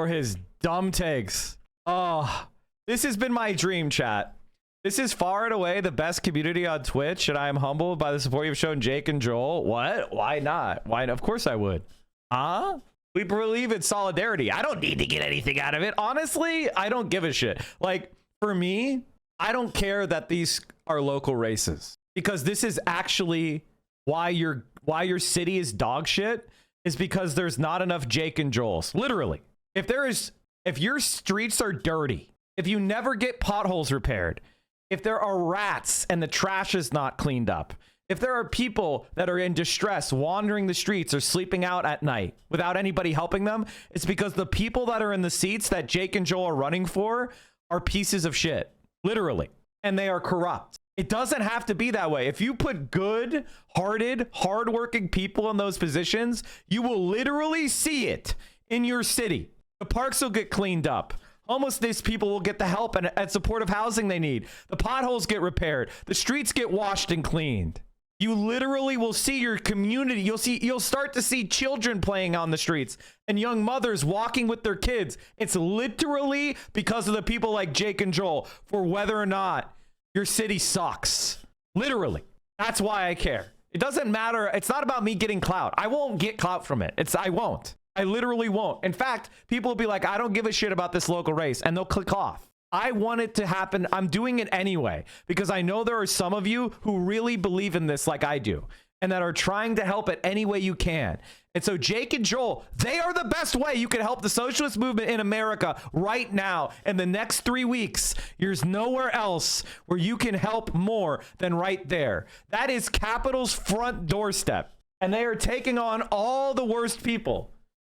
his dumb takes. Oh, this has been my dream, chat. This is far and away the best community on Twitch, and I am humbled by the support you've shown Jake and Joel. What? Why not? Why? Of course I would. Huh? We believe in solidarity. I don't need to get anything out of it. Honestly, I don't give a shit. Like, for me, I don't care that these are local races, because this is actually why your city is dog shit, is because there's not enough Jake and Joels. Literally. If your streets are dirty, if you never get potholes repaired, if there are rats and the trash is not cleaned up, if there are people that are in distress wandering the streets or sleeping out at night without anybody helping them, it's because the people that are in the seats that Jake and Joel are running for are pieces of shit, literally, and they are corrupt. It doesn't have to be that way. If you put good-hearted, hardworking people in those positions, you will literally see it in your city. The parks will get cleaned up. Homeless people will get the help and supportive housing they need. The potholes get repaired. The streets get washed and cleaned. You literally will see your community. You'll start to see children playing on the streets and young mothers walking with their kids. It's literally because of the people like Jake and Joel, for whether or not your city sucks. Literally. That's why I care. It doesn't matter. It's not about me getting clout. I won't get clout from it. I won't. I literally won't. In fact, people will be like, I don't give a shit about this local race, and they'll click off. I want it to happen. I'm doing it anyway, because I know there are some of you who really believe in this like I do, and that are trying to help it any way you can. And so Jake and Joel, they are the best way you can help the socialist movement in America right now. In the next 3 weeks, there's nowhere else where you can help more than right there. That is Capitol's front doorstep. And they are taking on all the worst people.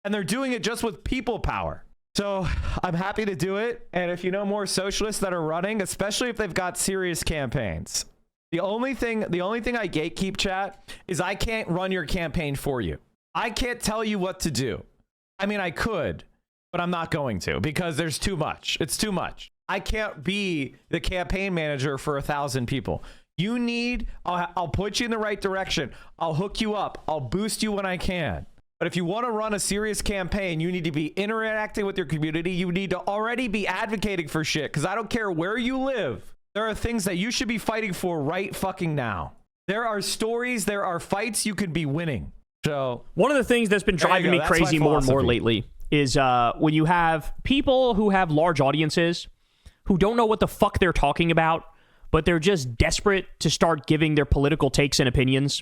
And they're doing it just with people power. So I'm happy to do it. And if you know more socialists that are running, especially if they've got serious campaigns, the only thing I gatekeep, chat, is I can't run your campaign for you. I can't tell you what to do. I mean, I could, but I'm not going to, because there's too much. It's too much. I can't be the campaign manager for 1,000 people. You need, I'll put you in the right direction. I'll hook you up. I'll boost you when I can. But if you want to run a serious campaign, you need to be interacting with your community. You need to already be advocating for shit, because I don't care where you live. There are things that you should be fighting for right fucking now. There are stories, there are fights you could be winning. So one of the things that's been driving me crazy more and more lately is when you have people who have large audiences who don't know what the fuck they're talking about, but they're just desperate to start giving their political takes and opinions.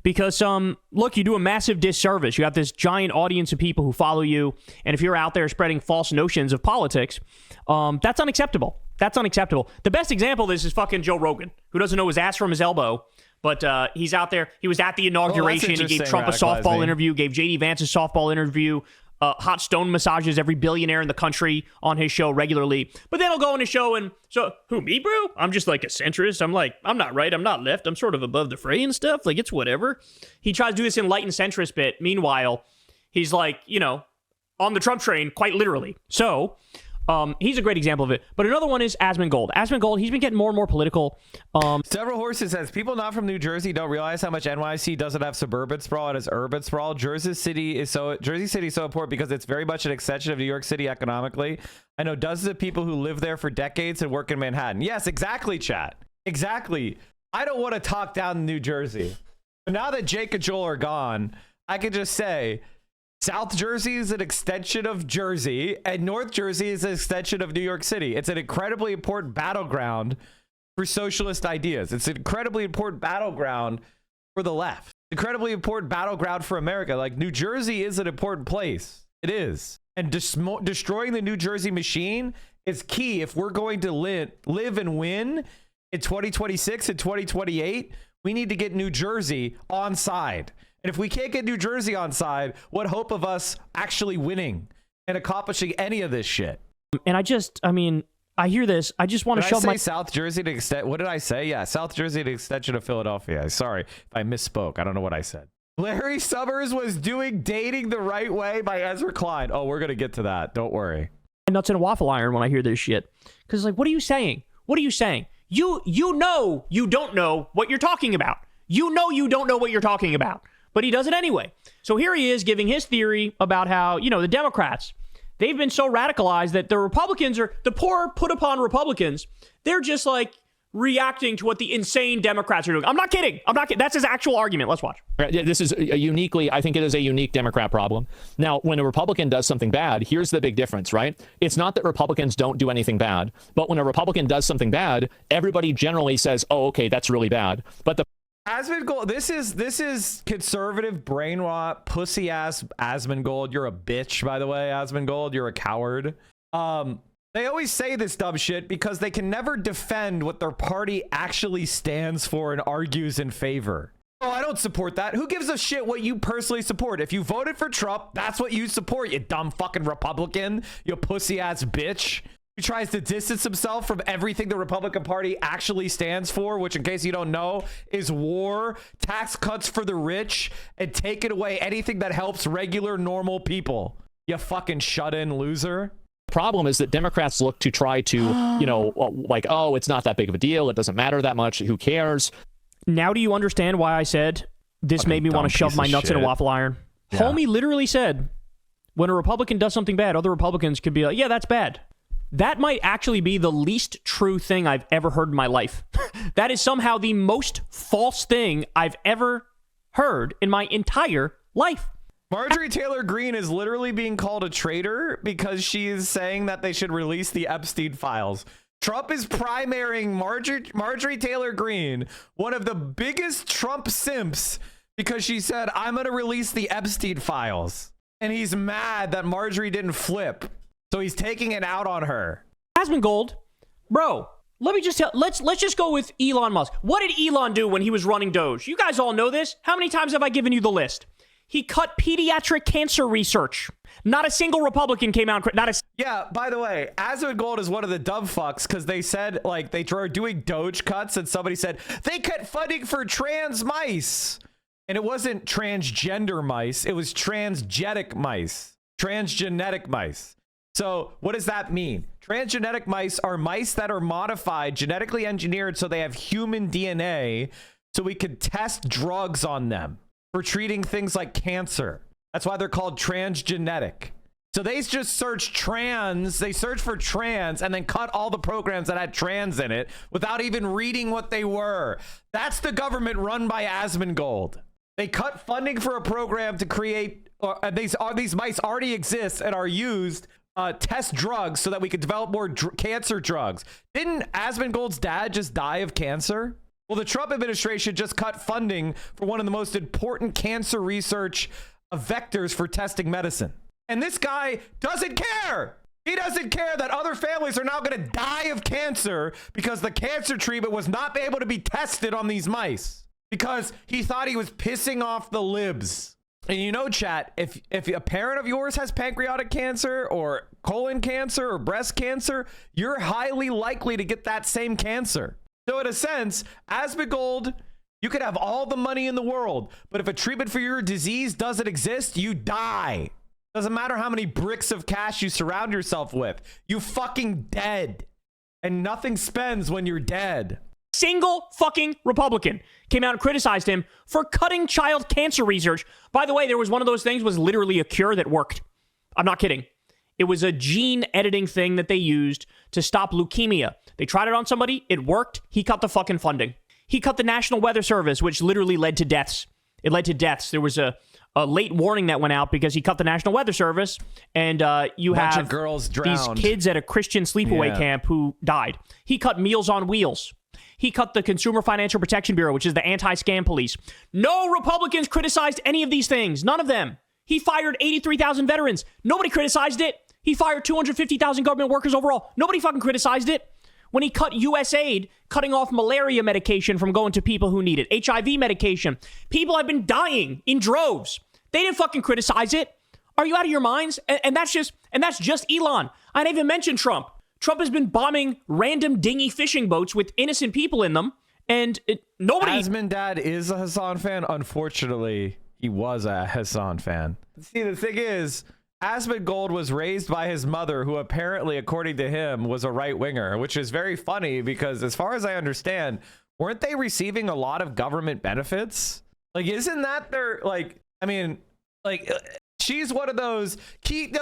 Because, look, you do a massive disservice. You have this giant audience of people who follow you, and if you're out there spreading false notions of politics, that's unacceptable. That's unacceptable. The best example of this is fucking Joe Rogan, who doesn't know his ass from his elbow, but he's out there. He was at the inauguration. He gave Trump a softball interview, gave J.D. Vance a softball interview, hot stone massages every billionaire in the country on his show regularly. But then he'll go on his show and, so, who, me, bro? I'm just like a centrist. I'm not right. I'm not left. I'm sort of above the fray and stuff. Like, it's whatever. He tries to do this enlightened centrist bit. Meanwhile, he's like, on the Trump train, quite literally. So, he's a great example of it. But another one is Asmongold. Asmongold, he's been getting more and more political. Several Horses says, people not from New Jersey don't realize how much NYC doesn't have suburban sprawl. It has urban sprawl. Jersey City is so important because it's very much an extension of New York City economically. I know dozens of people who live there for decades and work in Manhattan. Yes, exactly, chat. Exactly. I don't want to talk down New Jersey. But now that Jake and Joel are gone, I can just say, South Jersey is an extension of Jersey, and North Jersey is an extension of New York City. It's an incredibly important battleground for socialist ideas. It's an incredibly important battleground for the left. Incredibly important battleground for America. Like, New Jersey is an important place. It is. And destroying the New Jersey machine is key if we're going to live and win in 2026 and 2028. We need to get New Jersey on side. And if we can't get New Jersey on side, what hope of us actually winning and accomplishing any of this shit? And I hear this. I just want to shove my South Jersey to extent. What did I say? Yeah, South Jersey to extension of Philadelphia. Sorry if I misspoke. I don't know what I said. Larry Summers was doing Dating the Right Way by Ezra Klein. Oh, we're going to get to that. Don't worry. Nuts in a waffle iron when I hear this shit. Because, like, what are you saying? What are you saying? You know you don't know what you're talking about. You know you don't know what you're talking about. But he does it anyway. So here he is giving his theory about how, the Democrats, they've been so radicalized that the Republicans are, the poor put upon Republicans, they're just like reacting to what the insane Democrats are doing. I'm not kidding. That's his actual argument. Let's watch. This is I think it is a unique Democrat problem. Now, when a Republican does something bad, here's the big difference, right? It's not that Republicans don't do anything bad, but when a Republican does something bad, everybody generally says, oh, okay, that's really bad. But the Asmongold, this is conservative brain rot, pussy ass Asmongold. You're a bitch, by the way, Asmongold. You're a coward. They always say this dumb shit because they can never defend what their party actually stands for and argues in favor. Oh, I don't support that. Who gives a shit what you personally support? If you voted for Trump, that's what you support, you dumb fucking Republican, you pussy ass bitch. He tries to distance himself from everything the Republican Party actually stands for, which, in case you don't know, is war, tax cuts for the rich, and taking away anything that helps regular, normal people. You fucking shut-in loser. The problem is that Democrats look to try to, oh, it's not that big of a deal. It doesn't matter that much. Who cares? Now do you understand why I said this made me want to shove my nuts in a waffle iron? Yeah. Homie literally said, when a Republican does something bad, other Republicans could be like, yeah, that's bad. That might actually be the least true thing I've ever heard in my life. That is somehow the most false thing I've ever heard in my entire life. Marjorie Taylor Greene is literally being called a traitor because she is saying that they should release the Epstein files. Trump is primarying Marjorie Taylor Greene, one of the biggest Trump simps, because she said, I'm going to release the Epstein files. And he's mad that Marjorie didn't flip. So he's taking it out on her. Asmongold, bro, let me just tell, let's just go with Elon Musk. What did Elon do when he was running Doge? You guys all know this. How many times have I given you the list? He cut pediatric cancer research. Not a single Republican came out. Yeah, by the way, Asmongold is one of the dumb fucks because they said, like, they were doing Doge cuts and somebody said, they cut funding for trans mice. And it wasn't transgender mice. It was transgenic mice. Transgenetic mice. So what does that mean? Transgenic mice are mice that are modified, genetically engineered, so they have human DNA, so we could test drugs on them for treating things like cancer. That's why they're called transgenetic. So they just searched trans. They searched for trans and then cut all the programs that had trans in it without even reading what they were. That's the government run by Asmongold. They cut funding for a program to create, these mice already exist and are used test drugs so that we could develop more cancer drugs. Didn't Asmongold's dad just die of cancer? Well, the Trump administration just cut funding for one of the most important cancer research vectors for testing medicine. And this guy doesn't care. He doesn't care that other families are now going to die of cancer because the cancer treatment was not able to be tested on these mice because he thought he was pissing off the libs. And you know, chat, if a parent of yours has pancreatic cancer or colon cancer or breast cancer, you're highly likely to get that same cancer. So in a sense, Asmongold, you could have all the money in the world, but if a treatment for your disease doesn't exist, you die. Doesn't matter how many bricks of cash you surround yourself with. You fucking dead. And nothing spends when you're dead. Single fucking Republican came out and criticized him for cutting child cancer research. By the way, there was one of those things was literally a cure that worked. I'm not kidding. It was a gene editing thing that they used to stop leukemia. They tried it on somebody. It worked. He cut the fucking funding. He cut the National Weather Service, which literally led to deaths. It led to deaths. There was a late warning that went out because he cut the National Weather Service, and you Bunch have of girls these drowned. kids at a Christian sleepaway camp who died. He cut Meals on Wheels. He cut the Consumer Financial Protection Bureau, which is the anti-scam police. No Republicans criticized any of these things. None of them. He fired 83,000 veterans. Nobody criticized it. He fired 250,000 government workers overall. Nobody fucking criticized it. When he cut USAID, cutting off malaria medication from going to people who need it, HIV medication. People have been dying in droves. They didn't fucking criticize it. Are you out of your minds? And that's just Elon. I didn't even mention Trump. Trump has been bombing random dinghy fishing boats with innocent people in them, and nobody. Asmon dad is a Hassan fan. Unfortunately, he was a Hassan fan. See, the thing is, Asmongold was raised by his mother, who apparently, according to him, was a right-winger, which is very funny because, as far as I understand, weren't they receiving a lot of government benefits? Like, isn't that their, like, I mean, like, she's one of those keep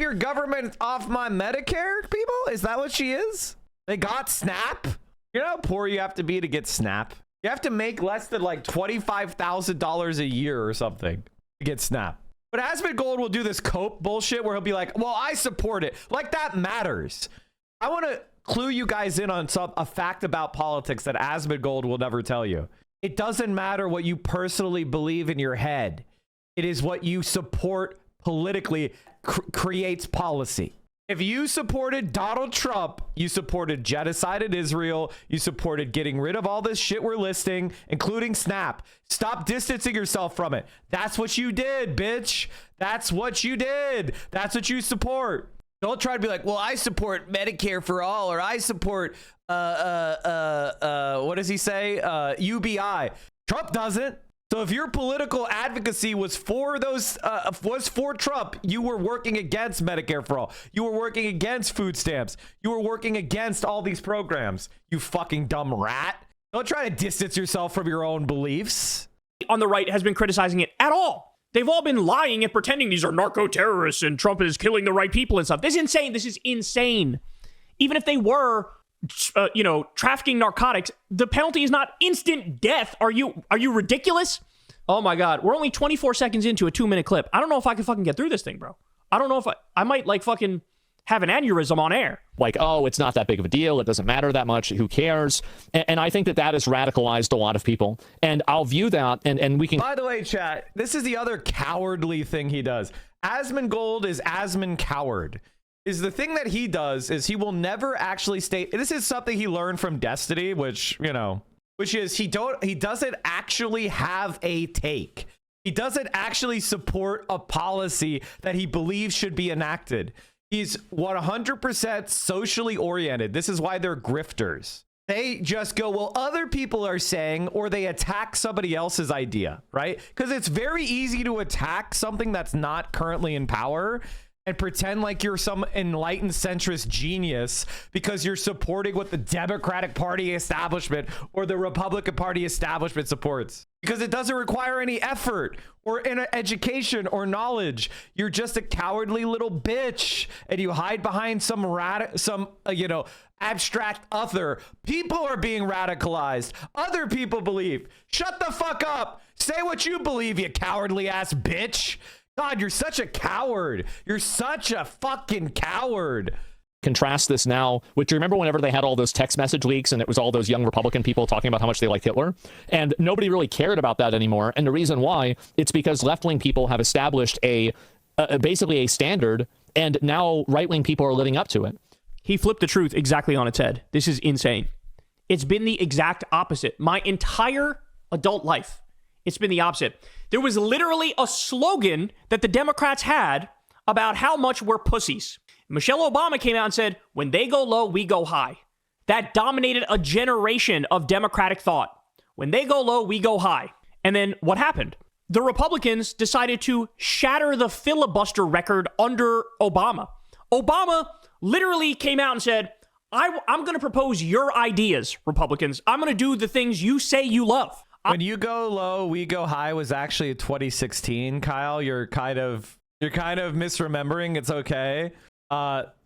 your government off my Medicare people? Is that what she is? They got SNAP? You know how poor you have to be to get SNAP? You have to make less than like $25,000 a year or something to get SNAP. But Asmongold will do this cope bullshit where he'll be like, well, I support it. Like that matters. I want to clue you guys in on a fact about politics that Asmongold will never tell you. It doesn't matter what you personally believe in your head. It is what you support politically creates policy. If you supported Donald Trump, you supported genocide in Israel. You supported getting rid of all this shit we're listing, including SNAP. Stop distancing yourself from it. That's what you did, bitch. That's what you did. That's what you support. Don't try to be like, well, I support Medicare for all, or I support, what does he say? UBI. Trump doesn't. So if your political advocacy was for those, was for Trump, you were working against Medicare for all. You were working against food stamps. You were working against all these programs. You fucking dumb rat. Don't try to distance yourself from your own beliefs. On the right has been criticizing it at all. They've all been lying and pretending these are narco-terrorists and Trump is killing the right people and stuff. This is insane. This is insane. Even if they were, trafficking narcotics, the penalty is not instant death. Are you ridiculous? Oh my God. We're only 24 seconds into a 2-minute clip. I don't know if I can fucking get through this thing, bro. I don't know if I might like fucking have an aneurysm on air. Like, oh, it's not that big of a deal. It doesn't matter that much. Who cares? And I think that has radicalized a lot of people. And I'll view that and we can. By the way, chat, this is the other cowardly thing he does. Asmongold is Asmon Coward. Is the thing that he does is he will never actually state. This is something he learned from Destiny, which is he doesn't actually have a take. He doesn't actually support a policy that he believes should be enacted. He's 100% socially oriented. This is why they're grifters. They just go, well, other people are saying, or they attack somebody else's idea, right? Because it's very easy to attack something that's not currently in power. and pretend like you're some enlightened centrist genius because you're supporting what the Democratic Party establishment or the Republican Party establishment supports. Because it doesn't require any effort or education or knowledge. You're just a cowardly little bitch, and you hide behind some abstract other. People are being radicalized. Other people believe. Shut the fuck up. Say what you believe, you cowardly ass bitch. God, you're such a coward. You're such a fucking coward. Contrast this now with, do you remember whenever they had all those text message leaks and it was all those young Republican people talking about how much they liked Hitler? And nobody really cared about that anymore. And the reason why, it's because left-wing people have established basically a standard, and now right-wing people are living up to it. He flipped the truth exactly on its head. This is insane. It's been the exact opposite. My entire adult life, it's been the opposite. There was literally a slogan that the Democrats had about how much we're pussies. Michelle Obama came out and said, when they go low, we go high. That dominated a generation of Democratic thought. When they go low, we go high. And then what happened? The Republicans decided to shatter the filibuster record under Obama. Obama literally came out and said, I'm going to propose your ideas, Republicans. I'm going to do the things you say you love. When you go low, we go high was actually 2016, Kyle. You're kind of misremembering. It's okay.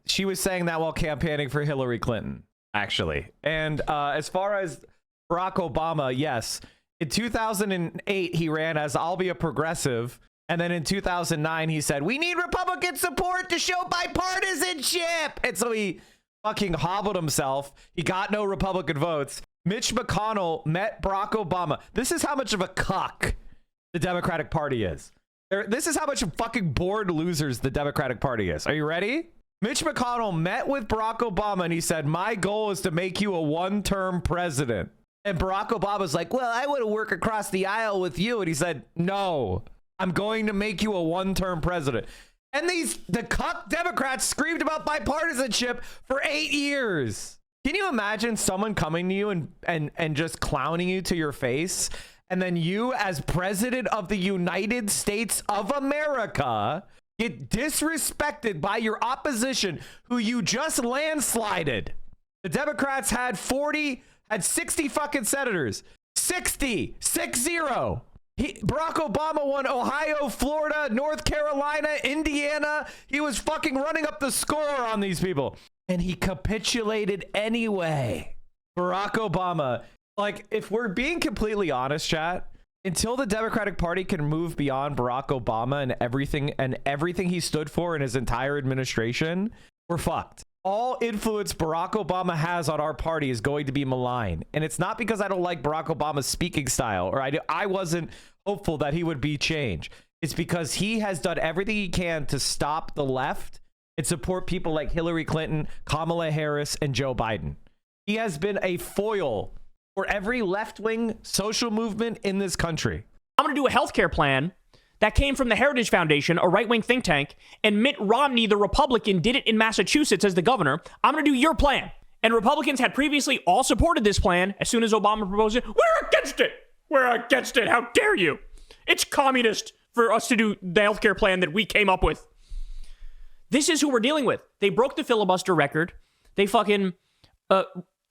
She was saying that while campaigning for Hillary Clinton, actually. And as far as Barack Obama, yes. In 2008, he ran as I'll be a progressive. And then in 2009, he said, we need Republican support to show bipartisanship. And so he fucking hobbled himself. He got no Republican votes. Mitch McConnell met Barack Obama. This is how much of a cuck the Democratic Party is. This is how much of fucking bored losers the Democratic Party is. Are you ready? Mitch McConnell met with Barack Obama and he said, my goal is to make you a one-term president. And Barack Obama's like, well, I want to work across the aisle with you. And he said, no, I'm going to make you a one-term president. And the cuck Democrats screamed about bipartisanship for 8 years. Can you imagine someone coming to you and just clowning you to your face? And then you, as president of the United States of America, get disrespected by your opposition, who you just landslided. The Democrats had 60 fucking senators. 60. Barack Obama won Ohio, Florida, North Carolina, Indiana. He was fucking running up the score on these people. And he capitulated anyway. Barack Obama, like, if we're being completely honest, chat, until the Democratic Party can move beyond Barack Obama and everything he stood for in his entire administration, we're fucked. All influence Barack Obama has on our party is going to be malign. And it's not because I don't like Barack Obama's speaking style, or I wasn't hopeful that he would be changed. It's because he has done everything he can to stop the left and support people like Hillary Clinton, Kamala Harris, and Joe Biden. He has been a foil for every left-wing social movement in this country. I'm going to do a healthcare plan that came from the Heritage Foundation, a right-wing think tank, and Mitt Romney, the Republican, did it in Massachusetts as the governor. I'm going to do your plan. And Republicans had previously all supported this plan. As soon as Obama proposed it, we're against it. We're against it. How dare you? It's communist for us to do the healthcare plan that we came up with. This is who we're dealing with. They broke the filibuster record. They fucking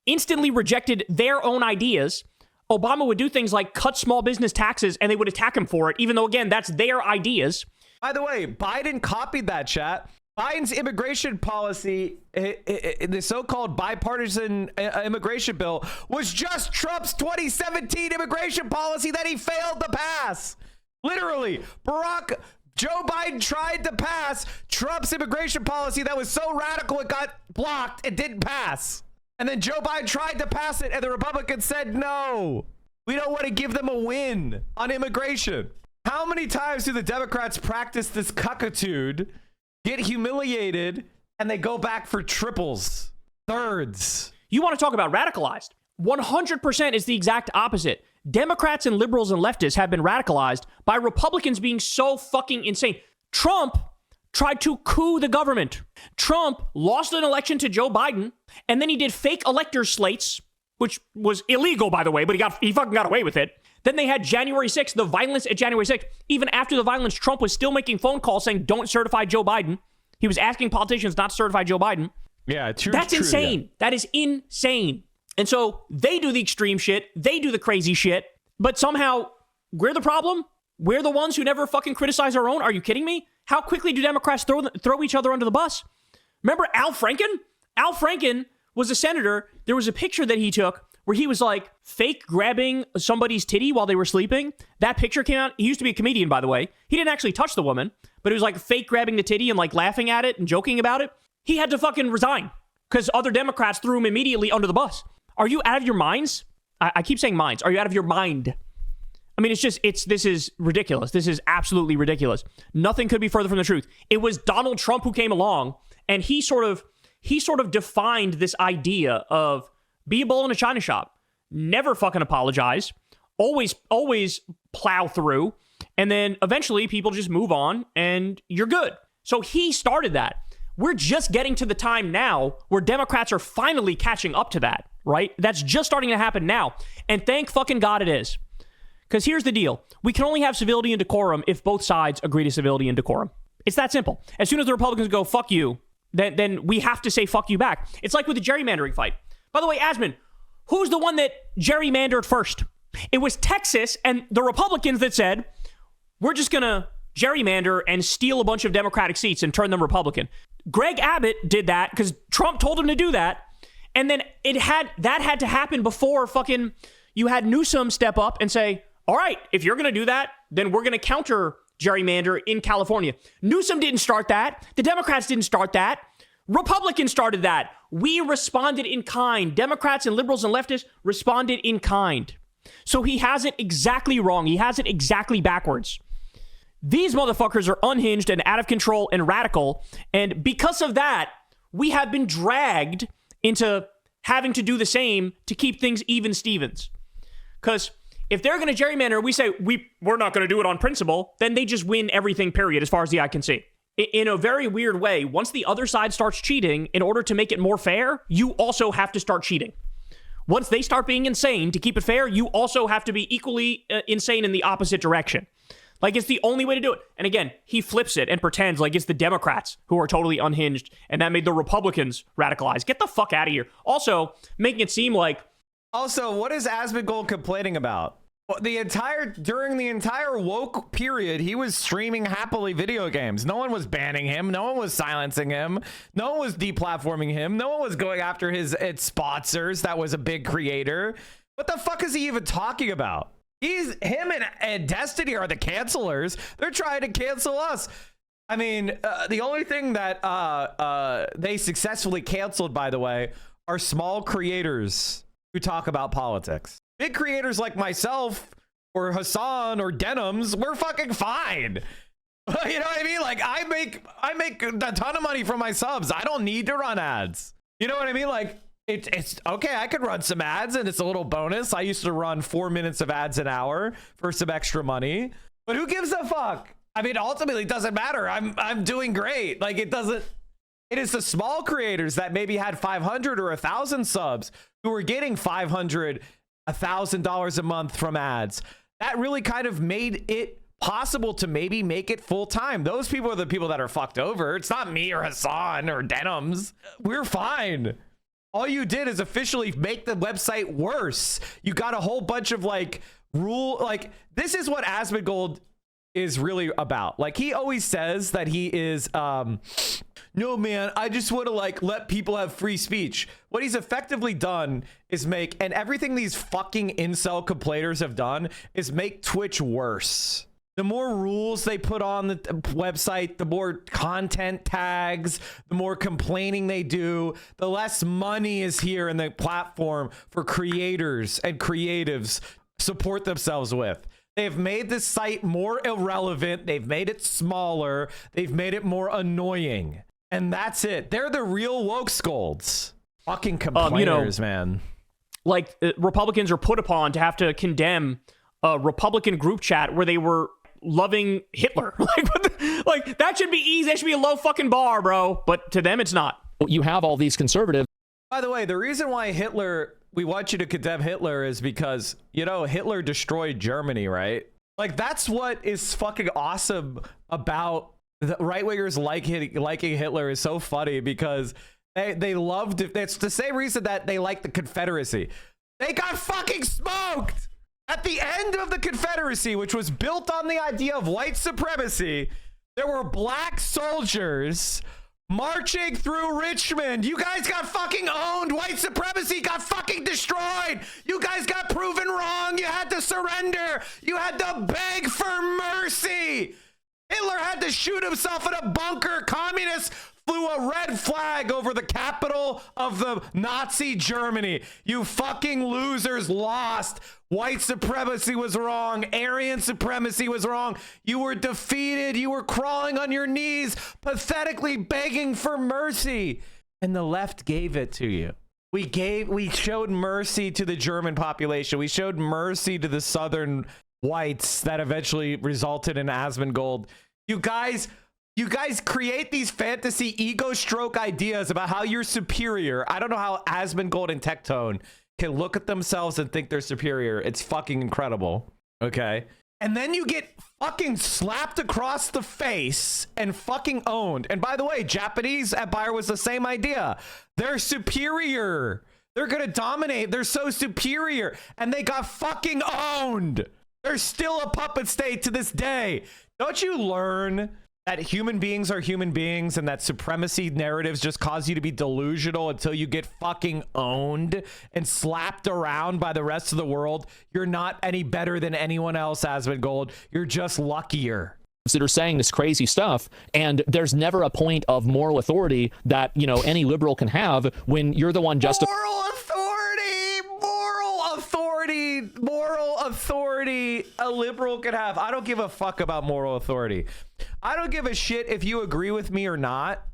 instantly rejected their own ideas. Obama would do things like cut small business taxes, and they would attack him for it, even though, again, that's their ideas. By the way, Biden copied that, chat. Biden's immigration policy, the so-called bipartisan immigration bill, was just Trump's 2017 immigration policy that he failed to pass. Literally, Joe Biden tried to pass Trump's immigration policy that was so radical it got blocked. It didn't pass. And then Joe Biden tried to pass it, and the Republicans said, no, we don't want to give them a win on immigration. How many times do the Democrats practice this cuckitude, get humiliated, and they go back for triples, thirds? You want to talk about radicalized? 100% is the exact opposite. Democrats and liberals and leftists have been radicalized by Republicans being so fucking insane. Trump tried to coup the government. Trump lost an election to Joe Biden, and then he did fake elector slates, which was illegal, by the way, but he fucking got away with it. Then they had January 6th, the violence at January 6th. Even after the violence, Trump was still making phone calls saying, don't certify Joe Biden. He was asking politicians not to certify Joe Biden. Yeah, true. That's insane. Yeah. That is insane. And so they do the extreme shit. They do the crazy shit. But somehow we're the problem. We're the ones who never fucking criticize our own. Are you kidding me? How quickly do Democrats throw each other under the bus? Remember Al Franken? Al Franken was a senator. There was a picture that he took where he was like fake grabbing somebody's titty while they were sleeping. That picture came out. He used to be a comedian, by the way. He didn't actually touch the woman, but it was like fake grabbing the titty and like laughing at it and joking about it. He had to fucking resign because other Democrats threw him immediately under the bus. Are you out of your minds? I keep saying minds. Are you out of your mind? I mean, this is ridiculous. This is absolutely ridiculous. Nothing could be further from the truth. It was Donald Trump who came along and he sort of defined this idea of be a bull in a china shop. Never fucking apologize. Always plow through. And then eventually people just move on and you're good. So he started that. We're just getting to the time now where Democrats are finally catching up to that, right? That's just starting to happen now. And thank fucking God it is. Because here's the deal. We can only have civility and decorum if both sides agree to civility and decorum. It's that simple. As soon as the Republicans go, fuck you, then we have to say fuck you back. It's like with the gerrymandering fight. By the way, Asman, who's the one that gerrymandered first? It was Texas and the Republicans that said, we're just going to gerrymander and steal a bunch of Democratic seats and turn them Republican. Greg Abbott did that because Trump told him to do that. And then that had to happen before fucking you had Newsom step up and say, all right, if you're going to do that, then we're going to counter gerrymander in California. Newsom didn't start that. The Democrats didn't start that. Republicans started that. We responded in kind. Democrats and liberals and leftists responded in kind. So he has it exactly wrong. He has it exactly backwards. These motherfuckers are unhinged and out of control and radical. And because of that, we have been dragged into having to do the same to keep things even Stevens. Because if they're going to gerrymander, we say we're not going to do it on principle, then they just win everything, period, as far as the eye can see. In a very weird way, once the other side starts cheating, in order to make it more fair, you also have to start cheating. Once they start being insane, to keep it fair, you also have to be equally insane in the opposite direction. Like, it's the only way to do it. And again, he flips it and pretends like it's the Democrats who are totally unhinged, and that made the Republicans radicalized. Get the fuck out of here. Also, making it seem like... Also, what is Asmongold complaining about? During the entire woke period, he was streaming happily video games. No one was banning him. No one was silencing him. No one was deplatforming him. No one was going after his sponsors. That was a big creator. What the fuck is he even talking about? Him and Destiny are the cancelers. They're trying to cancel us. I mean, the only thing that they successfully canceled, by the way, are small creators who talk about politics. Big creators like myself or Hassan or Denims, we're fucking fine. You know what I mean? Like, I make a ton of money from my subs. I don't need to run ads. You know what I mean? Like, it's okay. I could run some ads and it's a little bonus. I used to run 4 minutes of ads an hour for some extra money, but who gives a fuck? I mean, ultimately it doesn't matter. I'm doing great. Like, it is the small creators that maybe had 500 or 1,000 subs who were getting $500, $1,000 a month from ads. That really kind of made it possible to maybe make it full time. Those people are the people that are fucked over. It's not me or Hassan or Denims. We're fine. All you did is officially make the website worse. You got a whole bunch of this is what Asmongold is really about. Like, he always says that he is no man, I just want to let people have free speech. What he's effectively done is and everything these fucking incel complainers have done is make Twitch worse. The more rules they put on the website, the more content tags, the more complaining they do, the less money is here in the platform for creators and creatives support themselves with. They've made this site more irrelevant. They've made it smaller. They've made it more annoying. And that's it. They're the real woke scolds. Fucking complainers, man. Like, Republicans are put upon to have to condemn a Republican group chat where they were loving Hitler. Like, that should be easy. That should be a low fucking bar, bro. But to them, it's not. You have all these conservatives. By the way, the reason why we want you to condemn Hitler is because, Hitler destroyed Germany, right? Like, that's what is fucking awesome about the right wingers liking Hitler is so funny because they loved it. It's the same reason that they like the Confederacy. They got fucking smoked at the end of the Confederacy, which was built on the idea of white supremacy. There were black soldiers marching through Richmond. You guys got fucking owned. White supremacy got fucking destroyed. You guys got proven wrong. You had to surrender. You had to beg for mercy. Hitler had to shoot himself in a bunker. Communists flew a red flag over the capital of the Nazi Germany. You fucking losers lost. White supremacy was wrong. Aryan supremacy was wrong. You were defeated. You were crawling on your knees, pathetically begging for mercy. And the left gave it to you. We showed mercy to the German population. We showed mercy to the Southern whites that eventually resulted in Asmongold. You guys create these fantasy ego stroke ideas about how you're superior. I don't know how Asmongold and Tectone can look at themselves and think they're superior. It's fucking incredible. Okay. And then you get fucking slapped across the face and fucking owned. And by the way, Japanese empire was the same idea. They're superior. They're going to dominate. They're so superior. And they got fucking owned. They're still a puppet state to this day. Don't you learn that human beings are human beings and that supremacy narratives just cause you to be delusional until you get fucking owned and slapped around by the rest of the world? You're not any better than anyone else, Asmongold. You're just luckier. That are saying this crazy stuff, and there's never a point of moral authority that, you know, any liberal can have when you're the one justifying. Moral authority a liberal could have. I don't give a fuck about moral authority. I don't give a shit if you agree with me or not.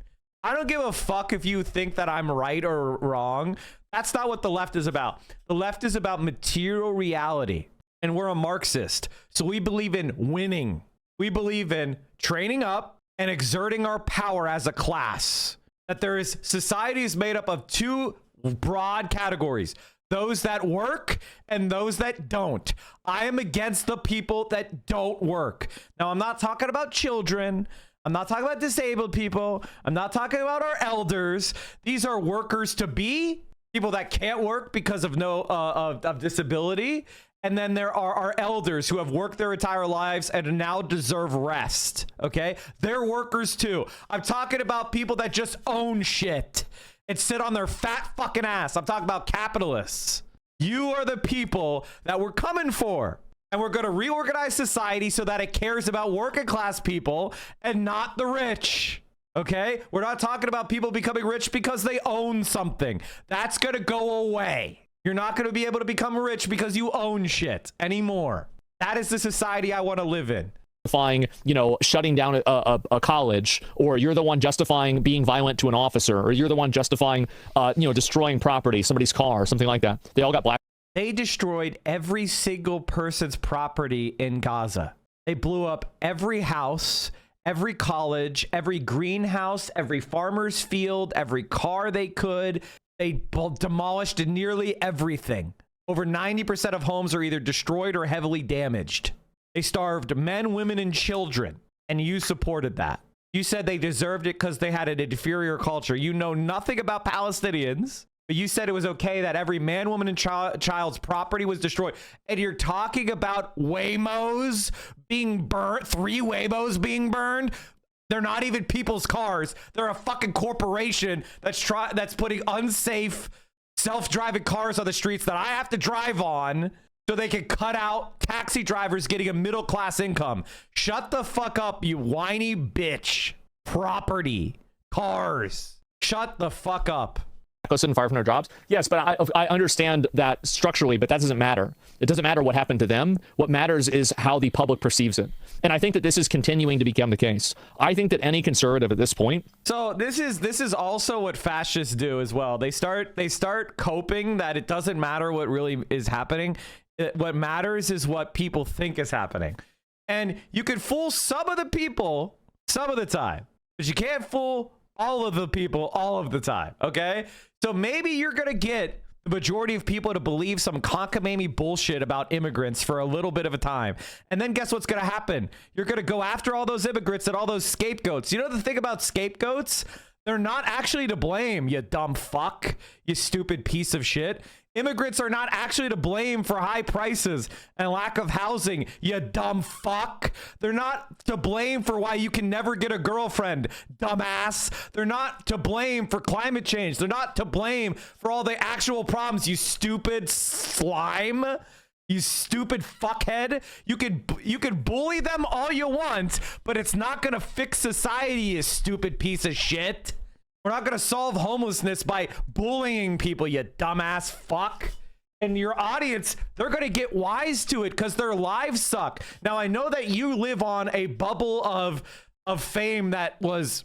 I don't give a fuck if you think that I'm right or wrong. That's not what the left is about. The left is about material reality, and we're a Marxist, so we believe in winning. We believe in training up and exerting our power as a class. That there is society is made up of two broad categories: those that work and those that don't. I am against the people that don't work. Now, I'm not talking about children. I'm not talking about disabled people. I'm not talking about our elders. These are workers to be, people that can't work because of of disability. And then there are our elders who have worked their entire lives and now deserve rest. Okay? They're workers too. I'm talking about people that just own shit and sit on their fat fucking ass. I'm talking about capitalists. You are the people that we're coming for. And we're going to reorganize society so that it cares about working class people and not the rich. Okay? We're not talking about people becoming rich because they own something. That's going to go away. You're not going to be able to become rich because you own shit anymore. That is the society I want to live in. Justifying, you know, shutting down a college, or you're the one justifying being violent to an officer, or you're the one justifying, you know, destroying property, somebody's car, something like that. They all got black. They destroyed every single person's property in Gaza. They blew up every house, every college, every greenhouse, every farmer's field, every car they could. They demolished nearly everything. Over 90% of homes are either destroyed or heavily damaged. They starved men, women, and children, and you supported that. You said they deserved it because they had an inferior culture. You know nothing about Palestinians, but you said it was okay that every man, woman, and child's property was destroyed. And you're talking about Waymos being burnt, 3 Waymos being burned. They're not even people's cars. They're a fucking corporation that's putting unsafe self-driving cars on the streets that I have to drive on so they can cut out taxi drivers getting a middle-class income. Shut the fuck up, you whiny bitch. Property, cars. Shut the fuck up. 500 jobs. Yes, but I understand that structurally, but that doesn't matter. It doesn't matter what happened to them. What matters is how the public perceives it. And I think that this is continuing to become the case. I think that any conservative at this point. So this is also what fascists do as well. They start coping that it doesn't matter what really is happening. What matters is what people think is happening. And you can fool some of the people some of the time, but you can't fool all of the people all of the time. Okay? So maybe you're going to get the majority of people to believe some cockamamie bullshit about immigrants for a little bit of a time. And then guess what's going to happen? You're going to go after all those immigrants and all those scapegoats. You know the thing about scapegoats? They're not actually to blame, you dumb fuck, you stupid piece of shit. Immigrants are not actually to blame for high prices and lack of housing, you dumb fuck. They're not to blame for why you can never get a girlfriend, dumbass. They're not to blame for climate change. They're not to blame for all the actual problems, you stupid slime. You stupid fuckhead. You could bully them all you want, but it's not gonna fix society, you stupid piece of shit. We're not gonna solve homelessness by bullying people, you dumbass fuck. And your audience, they're gonna get wise to it because their lives suck. Now I know that you live on a bubble of fame that was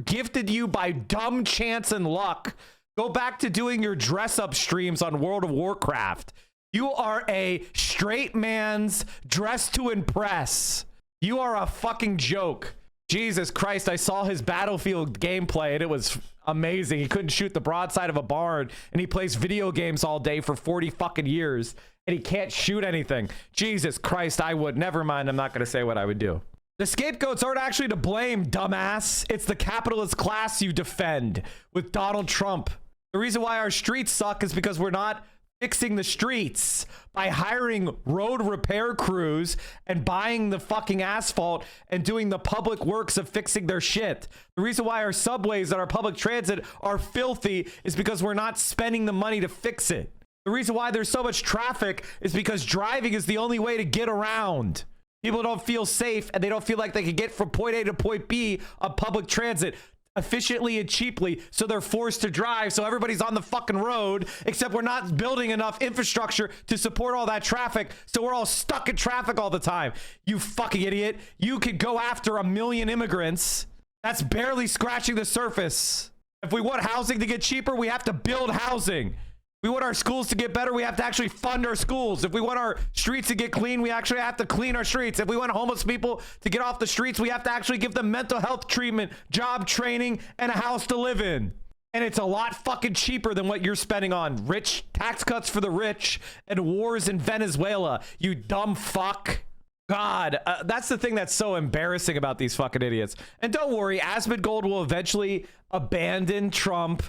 gifted you by dumb chance and luck. Go back to doing your dress up streams on World of Warcraft. You are a straight man's dress to impress. You are a fucking joke. Jesus Christ, I saw his Battlefield gameplay and it was amazing. He couldn't shoot the broadside of a barn and he plays video games all day for 40 fucking years and he can't shoot anything. Jesus Christ, I would. Never mind, I'm not going to say what I would do. The scapegoats aren't actually to blame, dumbass. It's the capitalist class you defend with Donald Trump. The reason why our streets suck is because we're not fixing the streets by hiring road repair crews and buying the fucking asphalt and doing the public works of fixing their shit. The reason why our subways and our public transit are filthy is because we're not spending the money to fix it. The reason why there's so much traffic is because driving is the only way to get around. People don't feel safe and they don't feel like they can get from point A to point B on public transit efficiently and cheaply, so they're forced to drive, so everybody's on the fucking road, except we're not building enough infrastructure to support all that traffic, so we're all stuck in traffic all the time. You fucking idiot. You could go after 1 million immigrants. That's barely scratching the surface. If we want housing to get cheaper, we have to build housing. If we want our schools to get better, we have to actually fund our schools. If we want our streets to get clean, we actually have to clean our streets. If we want homeless people to get off the streets, we have to actually give them mental health treatment, job training, and a house to live in. And it's a lot fucking cheaper than what you're spending on rich tax cuts for the rich and wars in Venezuela, you dumb fuck. God, that's the thing that's so embarrassing about these fucking idiots. And don't worry, Asmongold will eventually abandon Trump,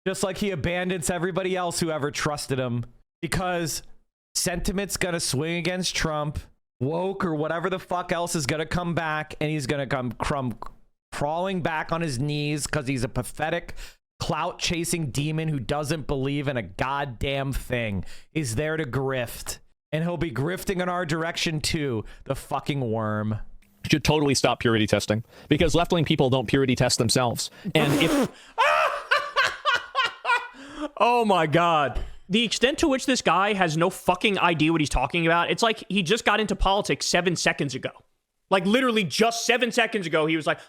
just like he abandons everybody else who ever trusted him, because sentiment's gonna swing against Trump. Woke or whatever the fuck else is gonna come back, and he's gonna come crawling back on his knees because he's a pathetic clout chasing demon who doesn't believe in a goddamn thing. He's there to grift, and he'll be grifting in our direction too, the fucking worm. Should totally stop purity testing, because left-wing people don't purity test themselves. And if oh my God. The extent to which this guy has no fucking idea what he's talking about, it's like he just got into politics 7 seconds ago. Like literally just 7 seconds ago, he was like,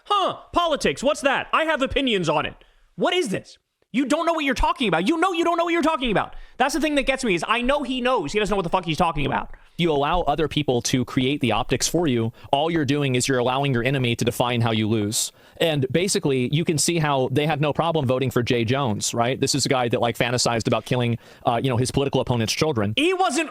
politics, what's that? I have opinions on it. What is this? You don't know what you're talking about. You know you don't know what you're talking about. That's the thing that gets me, is I know he knows. He doesn't know what the fuck he's talking about. You allow other people to create the optics for you. All you're doing is you're allowing your enemy to define how you lose. And basically, you can see how they had no problem voting for Jay Jones, right? This is a guy that like fantasized about killing, his political opponent's children. He wasn't,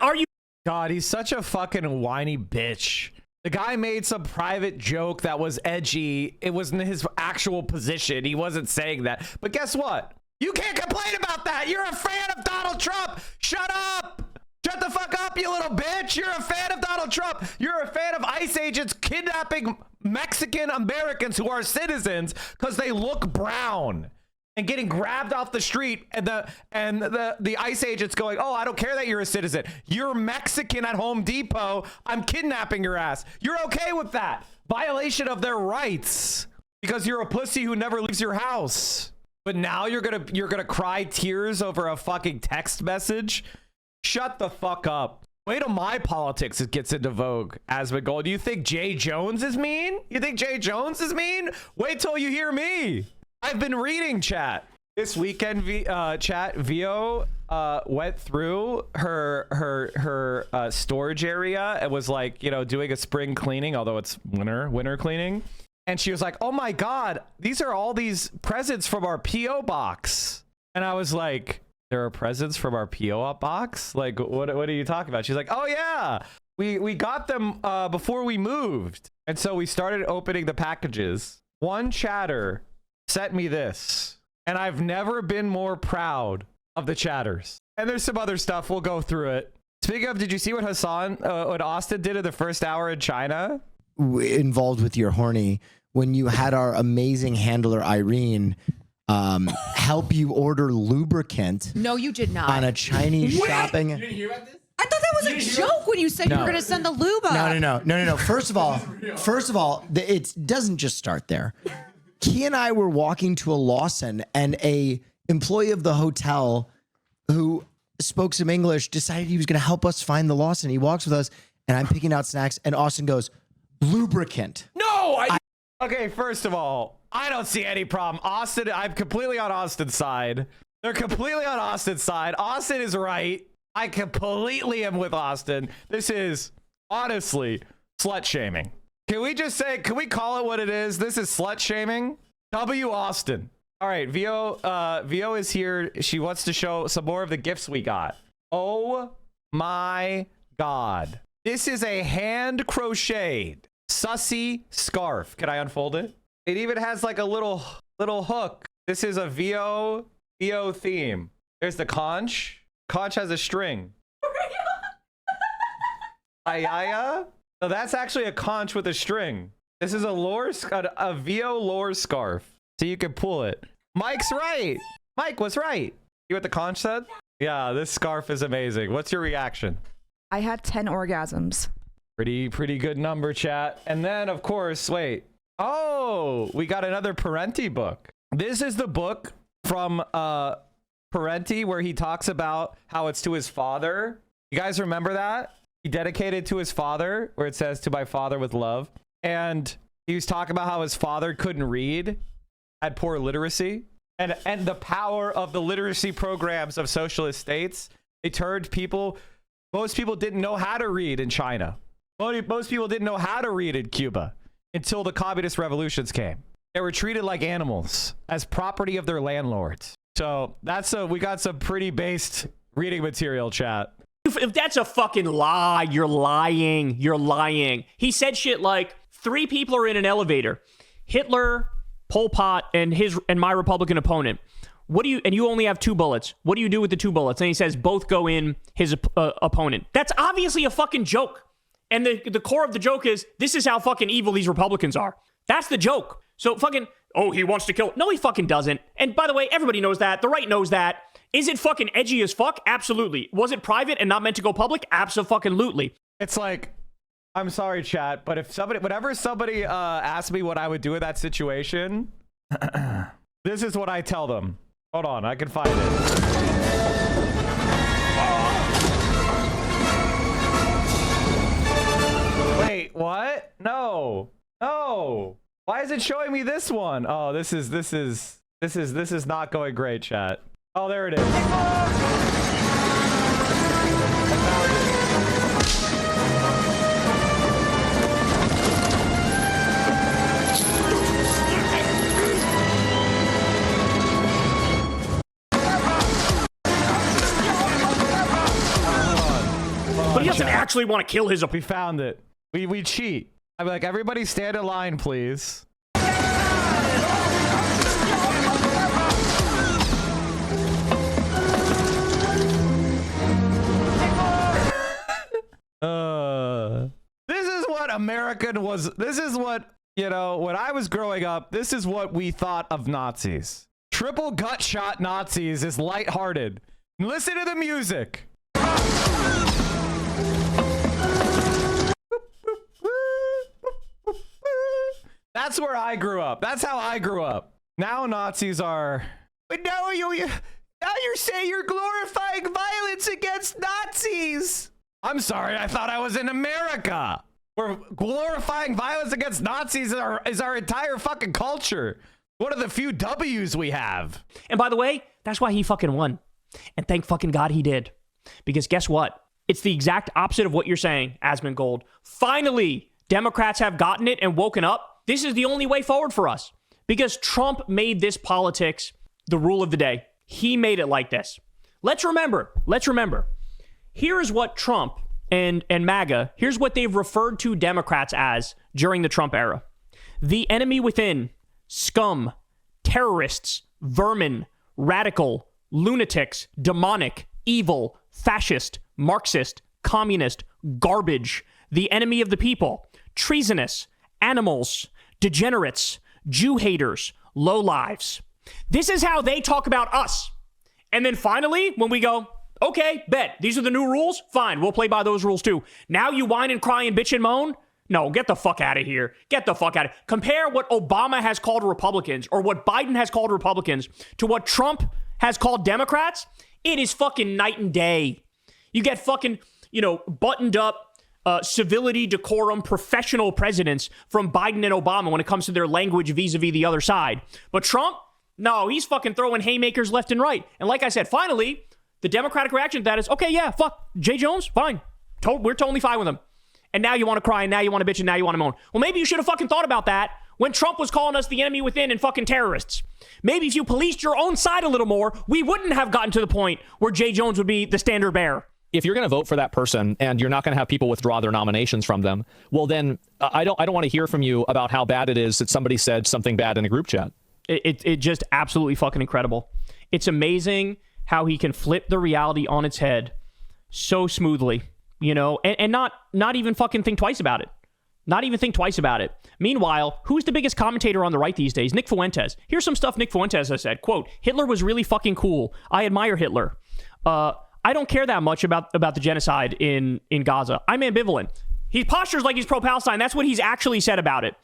God, he's such a fucking whiny bitch. The guy made some private joke that was edgy. It wasn't his actual position. He wasn't saying that. But guess what? You can't complain about that. You're a fan of Donald Trump. Shut up. Shut the fuck up, you little bitch. You're a fan of Donald Trump. You're a fan of ICE agents kidnapping Mexican Americans who are citizens because they look brown and getting grabbed off the street, and the ICE agents going, oh, I don't care that you're a citizen. You're Mexican at Home Depot. I'm kidnapping your ass. You're okay with that. Violation of their rights because you're a pussy who never leaves your house. But now you're gonna cry tears over a fucking text message? Shut the fuck up. Wait till my politics gets into vogue, Asmongold. Do you think Jay Jones is mean? You think Jay Jones is mean? Wait till you hear me. I've been reading chat. This weekend, Vio went through her storage area and was like, doing a spring cleaning, although it's winter cleaning. And she was like, oh my God, these are all these presents from our P.O. box. And I was like, there are presents from our PO box. Like, what are you talking about? She's like, oh yeah, we got them before we moved, and so we started opening the packages. One chatter sent me this, and I've never been more proud of the chatters. And there's some other stuff. We'll go through it. Speaking of, did you see what what Austin did in the first hour in China? Involved with your horny, when you had our amazing handler Irene help you order lubricant. No, you did not. On a Chinese shopping. You didn't hear about this? I thought that was a joke when you said you were going to send the lube up. No. First of all, it doesn't just start there. He and I were walking to a Lawson, and a employee of the hotel who spoke some English decided he was going to help us find the Lawson. He walks with us, and I'm picking out snacks, and Austin goes, lubricant. No, okay, first of all, I don't see any problem. Austin, I'm completely on Austin's side. They're completely on Austin's side. Austin is right. I completely am with Austin. This is honestly slut shaming. Can we just say, can we call it what it is? This is slut shaming. W Austin. All right, VO is here. She wants to show some more of the gifts we got. Oh my God. This is a hand crocheted sussy scarf. Can I unfold it? It even has like a little hook. This is a VO theme. There's the conch. Conch has a string. Ayaya. So that's actually a conch with a string. This is a VO lore scarf. So you can pull it. Mike's right. Mike was right. You what the conch said? Yeah, this scarf is amazing. What's your reaction? I had 10 orgasms. Pretty good number, chat. And then, of course, wait. Oh, we got another Parenti book. This is the book from Parenti where he talks about how it's to his father. You guys remember that? He dedicated to his father, where it says, to my father with love. And he was talking about how his father couldn't read, had poor literacy, and the power of the literacy programs of socialist states. They turned people, most people didn't know how to read in China. Most people didn't know how to read in Cuba until the communist revolutions came. They were treated like animals, as property of their landlords. So we got some pretty based reading material, chat. If that's a fucking lie, you're lying. You're lying. He said shit like 3 people are in an elevator. Hitler, Pol Pot, and my Republican opponent. And you only have 2 bullets. What do you do with the 2 bullets? And he says both go in his opponent. That's obviously a fucking joke. And the core of the joke is, this is how fucking evil these Republicans are. That's the joke. So fucking, oh, he wants to kill. No, he fucking doesn't. And by the way, everybody knows that. The right knows that. Is it fucking edgy as fuck? Absolutely. Was it private and not meant to go public? Abso-fucking-lutely. It's like, I'm sorry, chat, but whenever somebody asks me what I would do in that situation, this is what I tell them. Hold on, I can find it. Wait, what? No. Why is it showing me this one? Oh, this is not going great, chat. Oh, there it is. But he doesn't actually want to kill his opponent. We found it. We cheat. I'm like, everybody stand in line, please. This is what American was. This is what, when I was growing up, this is what we thought of Nazis. Triple gut shot Nazis is lighthearted. Listen to the music. That's where I grew up. That's how I grew up. Now Nazis are. But now you're saying you're glorifying violence against Nazis. I'm sorry, I thought I was in America. We're glorifying violence against Nazis is our entire fucking culture. One of the few W's we have. And by the way, that's why he fucking won. And thank fucking God he did. Because guess what? It's the exact opposite of what you're saying, Asmund Gold. Finally, Democrats have gotten it and woken up. This is the only way forward for us. Because Trump made this politics the rule of the day. He made it like this. let's remember, here's what Trump and MAGA, here's what they've referred to Democrats as during the Trump era. The enemy within, scum, terrorists, vermin, radical, lunatics, demonic, evil, fascist, Marxist, communist, garbage, the enemy of the people, treasonous, animals, degenerates, Jew haters, lowlives. This is how they talk about us. And then finally, when we go, okay, bet, these are the new rules, fine, we'll play by those rules too. Now you whine and cry and bitch and moan? No, get the fuck out of here. Get the fuck out of here. Compare what Obama has called Republicans or what Biden has called Republicans to what Trump has called Democrats. It is fucking night and day. You get fucking, buttoned up, civility, decorum, professional presidents from Biden and Obama when it comes to their language vis-a-vis the other side. But Trump, no, he's fucking throwing haymakers left and right. And like I said, finally, the Democratic reaction to that is, okay, yeah, fuck, Jay Jones, fine. We're totally fine with him. And now you want to cry, and now you want to bitch, and now you want to moan. Well, maybe you should have fucking thought about that when Trump was calling us the enemy within and fucking terrorists. Maybe if you policed your own side a little more, we wouldn't have gotten to the point where Jay Jones would be the standard bearer. If you're going to vote for that person and you're not going to have people withdraw their nominations from them, well, then I don't want to hear from you about how bad it is that somebody said something bad in a group chat. It just absolutely fucking incredible. It's amazing how he can flip the reality on its head so smoothly, and not even fucking think twice about it. Not even think twice about it. Meanwhile, who's the biggest commentator on the right these days? Nick Fuentes. Here's some stuff Nick Fuentes has said. Quote, Hitler was really fucking cool. I admire Hitler. I don't care that much about the genocide in Gaza. I'm ambivalent. He postures like he's pro-Palestine. That's what he's actually said about it.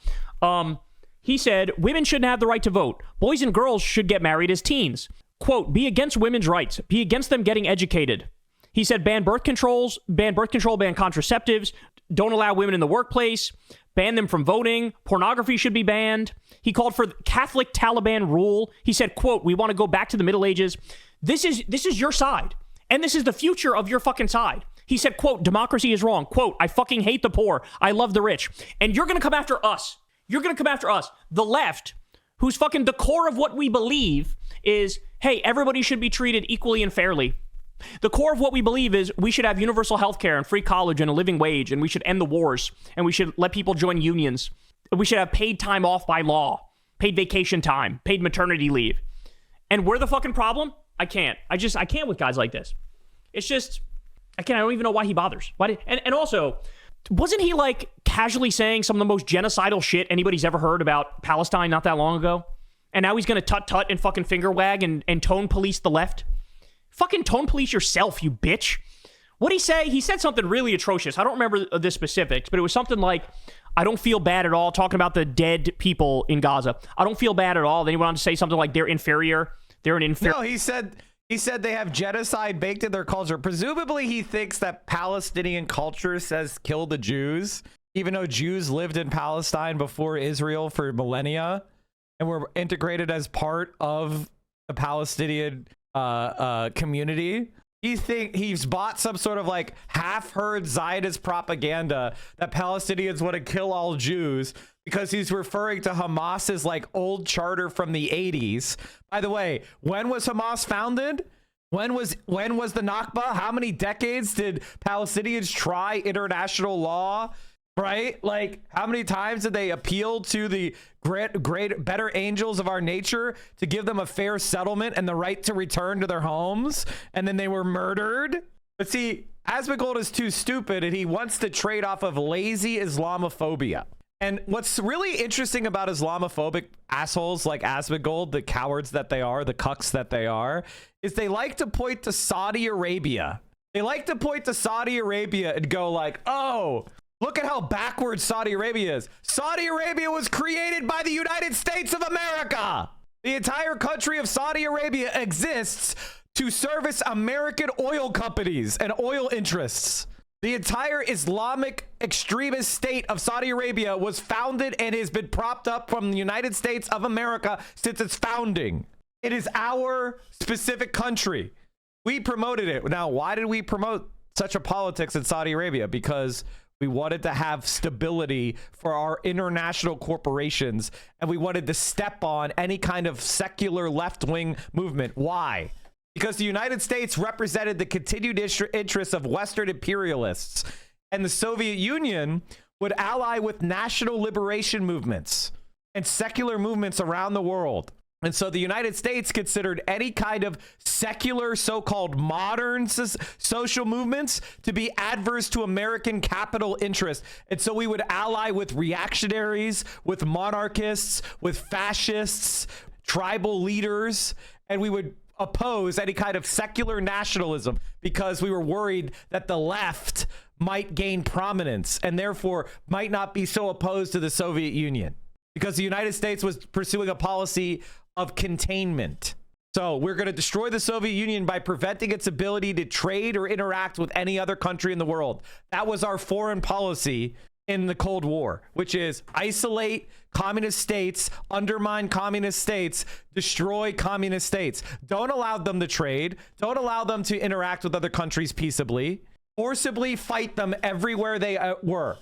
He said, women shouldn't have the right to vote. Boys and girls should get married as teens. Quote, be against women's rights. Be against them getting educated. He said, ban birth control, ban contraceptives, don't allow women in the workplace, ban them from voting, pornography should be banned. He called for Catholic Taliban rule. He said, quote, we want to go back to the Middle Ages. This is your side, and this is the future of your fucking side. He said, quote, democracy is wrong. Quote, I fucking hate the poor. I love the rich. And you're going to come after us. You're going to come after us. The left, who's fucking the core of what we believe is, hey, everybody should be treated equally and fairly. The core of what we believe is we should have universal health care and free college and a living wage, and we should end the wars, and we should let people join unions. We should have paid time off by law, paid vacation time, paid maternity leave. And we're the fucking problem? I can't with guys like this. It's just, I don't even know why he bothers. And also, wasn't he like casually saying some of the most genocidal shit anybody's ever heard about Palestine not that long ago? And now he's going to tut-tut and fucking finger wag and tone police the left? Fucking tone police yourself, you bitch. What'd he say? He said something really atrocious. I don't remember the specifics, but it was something like, I don't feel bad at all, talking about the dead people in Gaza. I don't feel bad at all. Then he went on to say something like they're inferior. They're an inferior. No, he said they have genocide baked in their culture. Presumably he thinks that Palestinian culture says kill the Jews, even though Jews lived in Palestine before Israel for millennia and were integrated as part of the Palestinian community. He's bought some sort of like half-heard Zionist propaganda that Palestinians want to kill all Jews because he's referring to Hamas's like old charter from the 80s. By the way, when was Hamas founded? When was the Nakba? How many decades did Palestinians try international law? Right? Like, how many times did they appeal to the better angels of our nature to give them a fair settlement and the right to return to their homes? And then they were murdered. But see, Asmongold is too stupid and he wants to trade off of lazy Islamophobia. And what's really interesting about Islamophobic assholes like Asmongold, the cowards that they are, the cucks that they are, is they like to point to Saudi Arabia. They like to point to Saudi Arabia and go like, oh, look at how backwards Saudi Arabia is. Saudi Arabia was created by the United States of America. The entire country of Saudi Arabia exists to service American oil companies and oil interests. The entire Islamic extremist state of Saudi Arabia was founded and has been propped up from the United States of America since its founding. It is our specific country. We promoted it. Now, why did we promote such a politics in Saudi Arabia? Because we wanted to have stability for our international corporations, and we wanted to step on any kind of secular left-wing movement. Why? because the United States represented the continued interests of Western imperialists, and the Soviet Union would ally with national liberation movements and secular movements around the world. And so the United States considered any kind of secular, so-called modern social movements to be adverse to American capital interest. And so we would ally with reactionaries, with monarchists, with fascists, tribal leaders, and we would oppose any kind of secular nationalism because we were worried that the left might gain prominence and therefore might not be so opposed to the Soviet Union, because the United States was pursuing a policy of containment. So we're going to destroy the Soviet Union by preventing its ability to trade or interact with any other country in the world. That was our foreign policy in the Cold War, which is isolate communist states, undermine communist states, destroy communist states. Don't allow them to trade. Don't allow them to interact with other countries peaceably. Forcibly fight them everywhere they were.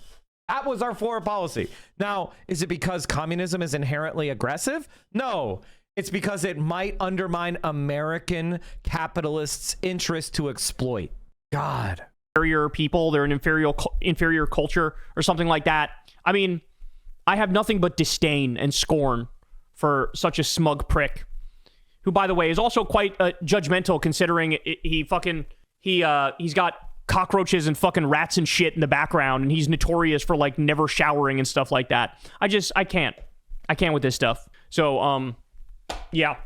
That was our foreign policy. Now, is it because communism is inherently aggressive? No. It's because it might undermine American capitalists' interest to exploit. God. Inferior people, they're an inferior culture or something like that. I mean, I have nothing but disdain and scorn for such a smug prick, who, by the way, is also quite judgmental, considering he's got cockroaches and fucking rats and shit in the background, and he's notorious for like never showering and stuff like that. I can't with this stuff. So yeah,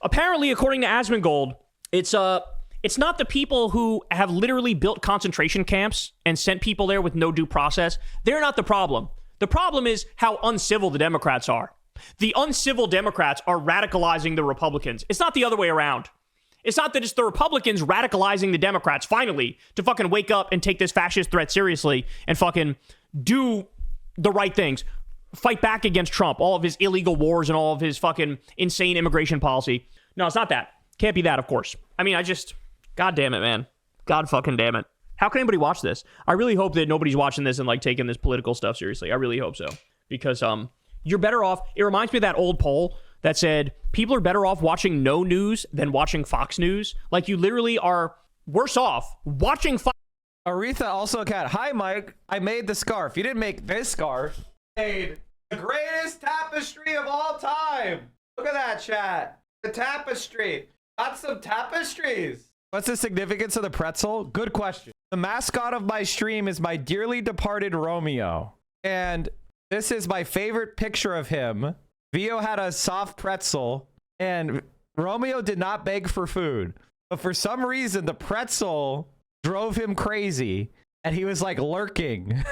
apparently, according to Asmongold, it's not the people who have literally built concentration camps and sent people there with no due process. They're not the problem. The problem is how uncivil the Democrats are. The uncivil Democrats are radicalizing the Republicans. It's not the other way around. It's not that it's the Republicans radicalizing the Democrats, finally, to fucking wake up and take this fascist threat seriously and fucking do the right things. Fight back against Trump, all of his illegal wars and all of his fucking insane immigration policy. No, it's not that. Can't be that, of course. I mean, God damn it, man. God fucking damn it. How can anybody watch this? I really hope that nobody's watching this and like taking this political stuff seriously. I really hope so. Because you're better off. It reminds me of that old poll that said people are better off watching no news than watching Fox News. Like, you literally are worse off watching Fox. Aretha also cat. Hi, Mike. I made the scarf. You didn't make this scarf. Made the greatest tapestry of all time. Look at that, chat. The tapestry. Got some tapestries. What's the significance of the pretzel? Good question. The mascot of my stream is my dearly departed Romeo. And this is my favorite picture of him. Vio had a soft pretzel, and Romeo did not beg for food. But for some reason, the pretzel drove him crazy, and he was like lurking.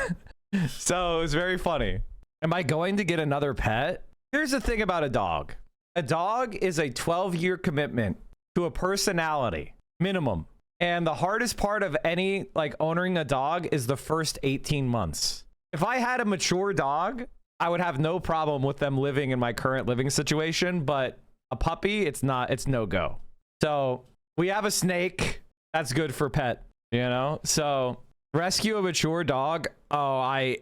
So it was very funny. Am I going to get another pet? Here's the thing about a dog. A dog is a 12-year commitment to a personality, minimum. And the hardest part of any owning a dog is the first 18 months. If I had a mature dog, I would have no problem with them living in my current living situation, but a puppy, it's no go. So we have a snake. That's good for pet, you know? So rescue a mature dog. Oh, I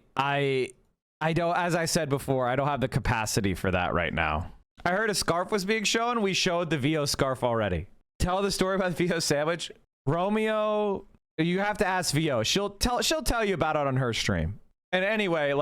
don't, as I said before, I don't have the capacity for that right now. I heard a scarf was being shown. We showed the VO scarf already. Tell the story about the VO sandwich. Romeo, you have to ask VO. She'll tell you about it on her stream. And anyway,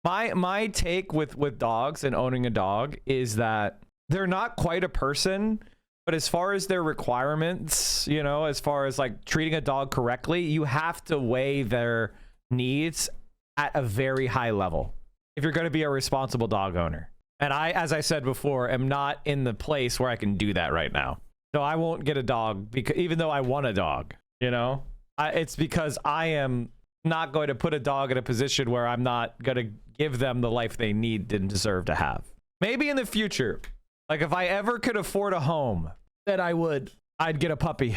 my take with dogs and owning a dog is that they're not quite a person, but as far as their requirements, you know, as far as treating a dog correctly, you have to weigh their needs at a very high level if you're going to be a responsible dog owner. And I, as I said before, am not in the place where I can do that right now. So I won't get a dog, because even though I want a dog, you know, it's because I am not going to put a dog in a position where I'm not going to give them the life they need and deserve to have. Maybe in the future, if I ever could afford a home, then I'd get a puppy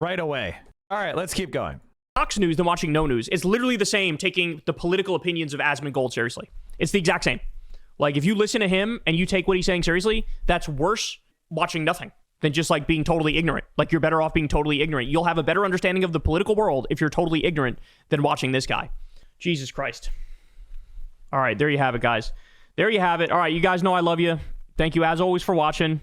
right away. All right, let's keep going. Fox News than watching no news. It's literally the same, taking the political opinions of Asmongold seriously. It's the exact same. If you listen to him and you take what he's saying seriously, that's worse watching nothing than just being totally ignorant. You're better off being totally ignorant. You'll have a better understanding of the political world if you're totally ignorant than watching this guy. Jesus Christ. All right, there you have it, guys. There you have it. All right, you guys know I love you. Thank you, as always, for watching.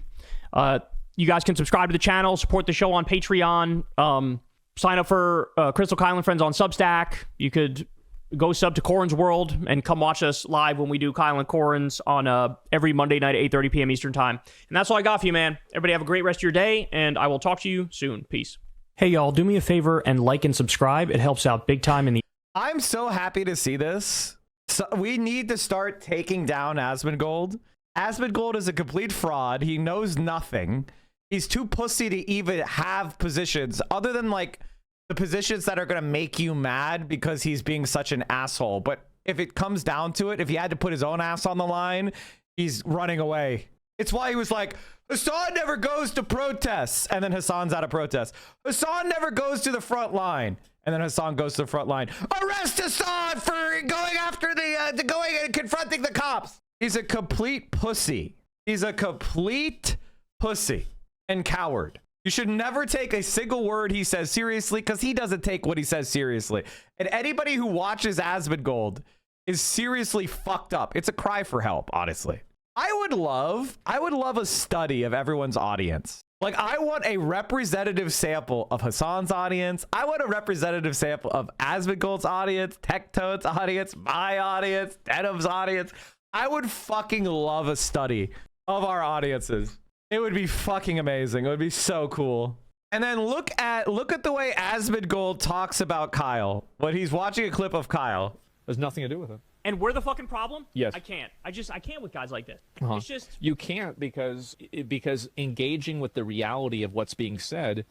You guys can subscribe to the channel, support the show on Patreon, sign up for Crystal Kylan Friends on Substack. You could go sub to Corin's World and come watch us live when we do Kyle and Corin's on every Monday night at 8:30 p.m. Eastern Time. And that's all I got for you, man. Everybody have a great rest of your day, and I will talk to you soon. Peace. Hey, y'all, do me a favor and like and subscribe. It helps out big time in the... I'm so happy to see this. So we need to start taking down Asmongold. Asmongold is a complete fraud. He knows nothing. He's too pussy to even have positions other than like the positions that are going to make you mad because he's being such an asshole. But if it comes down to it, if he had to put his own ass on the line, he's running away. It's why he was like, Hassan never goes to protests. And then Hassan's out of protest. Hassan never goes to the front line. And then Hassan goes to the front line. Arrest Hassan for going after going and confronting the cops. He's a complete pussy. He's a complete pussy and coward. You should never take a single word he says seriously because he doesn't take what he says seriously. And anybody who watches Asmongold is seriously fucked up. It's a cry for help, honestly. I would love a study of everyone's audience. Like, I want a representative sample of Hassan's audience. I want a representative sample of Asmongold's audience, Tectone's audience, my audience, Denham's audience. I would fucking love a study of our audiences. It would be fucking amazing. It would be so cool. And then look at the way Asmongold talks about Kyle when he's watching a clip of Kyle. There's nothing to do with it. And we're the fucking problem? Yes. I can't. I can't with guys like this. Uh-huh. It's just... You can't because engaging with the reality of what's being said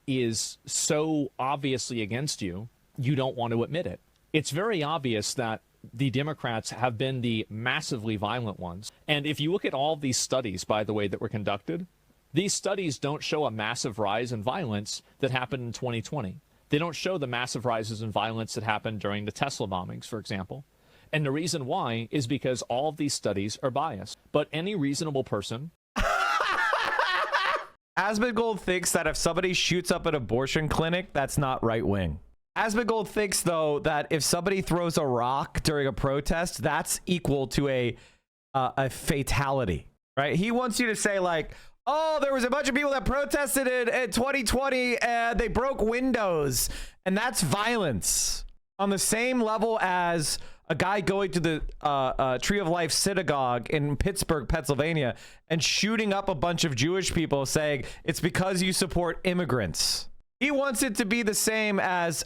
is so obviously against you, you don't want to admit it. It's very obvious that the Democrats have been the massively violent ones. And if you look at all these studies, by the way, that were conducted, these studies don't show a massive rise in violence that happened in 2020. They don't show the massive rises in violence that happened during the Tesla bombings, for example. And the reason why is because all of these studies are biased. But any reasonable person... Asmongold thinks that if somebody shoots up an abortion clinic, that's not right wing. Asmongold thinks, though, that if somebody throws a rock during a protest, that's equal to a fatality, right? He wants you to say, like, oh, there was a bunch of people that protested in 2020 and they broke windows, and that's violence on the same level as a guy going to the Tree of Life synagogue in Pittsburgh, Pennsylvania, and shooting up a bunch of Jewish people saying it's because you support immigrants. He wants it to be the same as,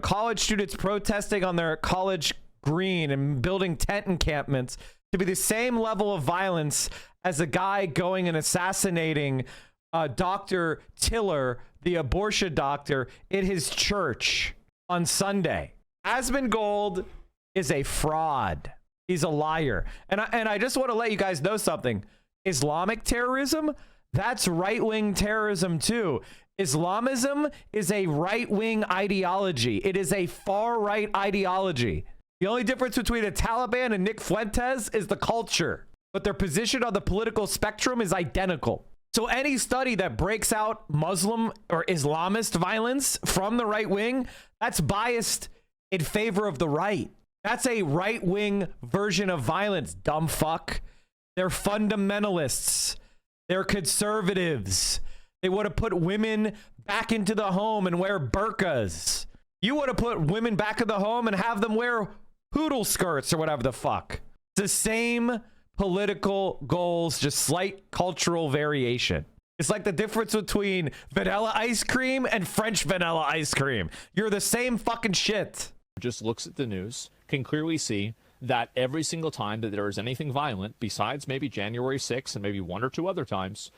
college students protesting on their college green and building tent encampments, to be the same level of violence as a guy going and assassinating Dr. Tiller, the abortion doctor, in his church on Sunday. Asmongold is a fraud. He's a liar. And I just want to let you guys know something. Islamic terrorism, that's right-wing terrorism too. Islamism is a right-wing ideology. It is a far-right ideology. The only difference between the Taliban and Nick Fuentes is the culture, but their position on the political spectrum is identical. So any study that breaks out Muslim or Islamist violence from the right wing, that's biased in favor of the right. That's a right-wing version of violence, dumb fuck. They're fundamentalists. They're conservatives. They want to put women back into the home and wear burqas. You want to put women back in the home and have them wear poodle skirts or whatever the fuck. It's the same political goals, just slight cultural variation. It's like the difference between vanilla ice cream and French vanilla ice cream. You're the same fucking shit. Just looks at the news, can clearly see that every single time that there is anything violent, besides maybe January 6th and maybe one or two other times,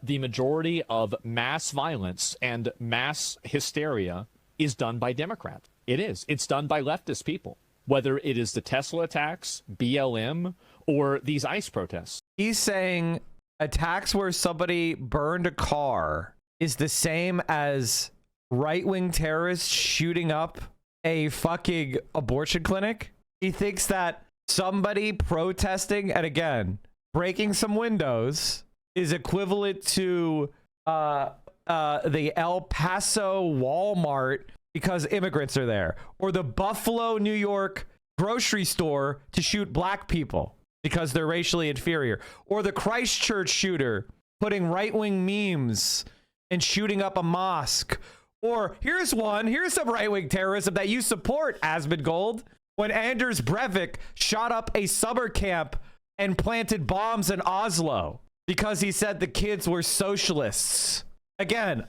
the majority of mass violence and mass hysteria is done by Democrats. It is. It's done by leftist people, whether it is the Tesla attacks, BLM, or these ICE protests. He's saying attacks where somebody burned a car is the same as right-wing terrorists shooting up a fucking abortion clinic. He thinks that somebody protesting, and again, breaking some windows is equivalent to the El Paso Walmart because immigrants are there, or the Buffalo, New York grocery store to shoot black people because they're racially inferior, or the Christchurch shooter putting right-wing memes and shooting up a mosque. Or here's some right-wing terrorism that you support, Asmongold. When Anders Breivik shot up a summer camp and planted bombs in Oslo because he said the kids were socialists. Again,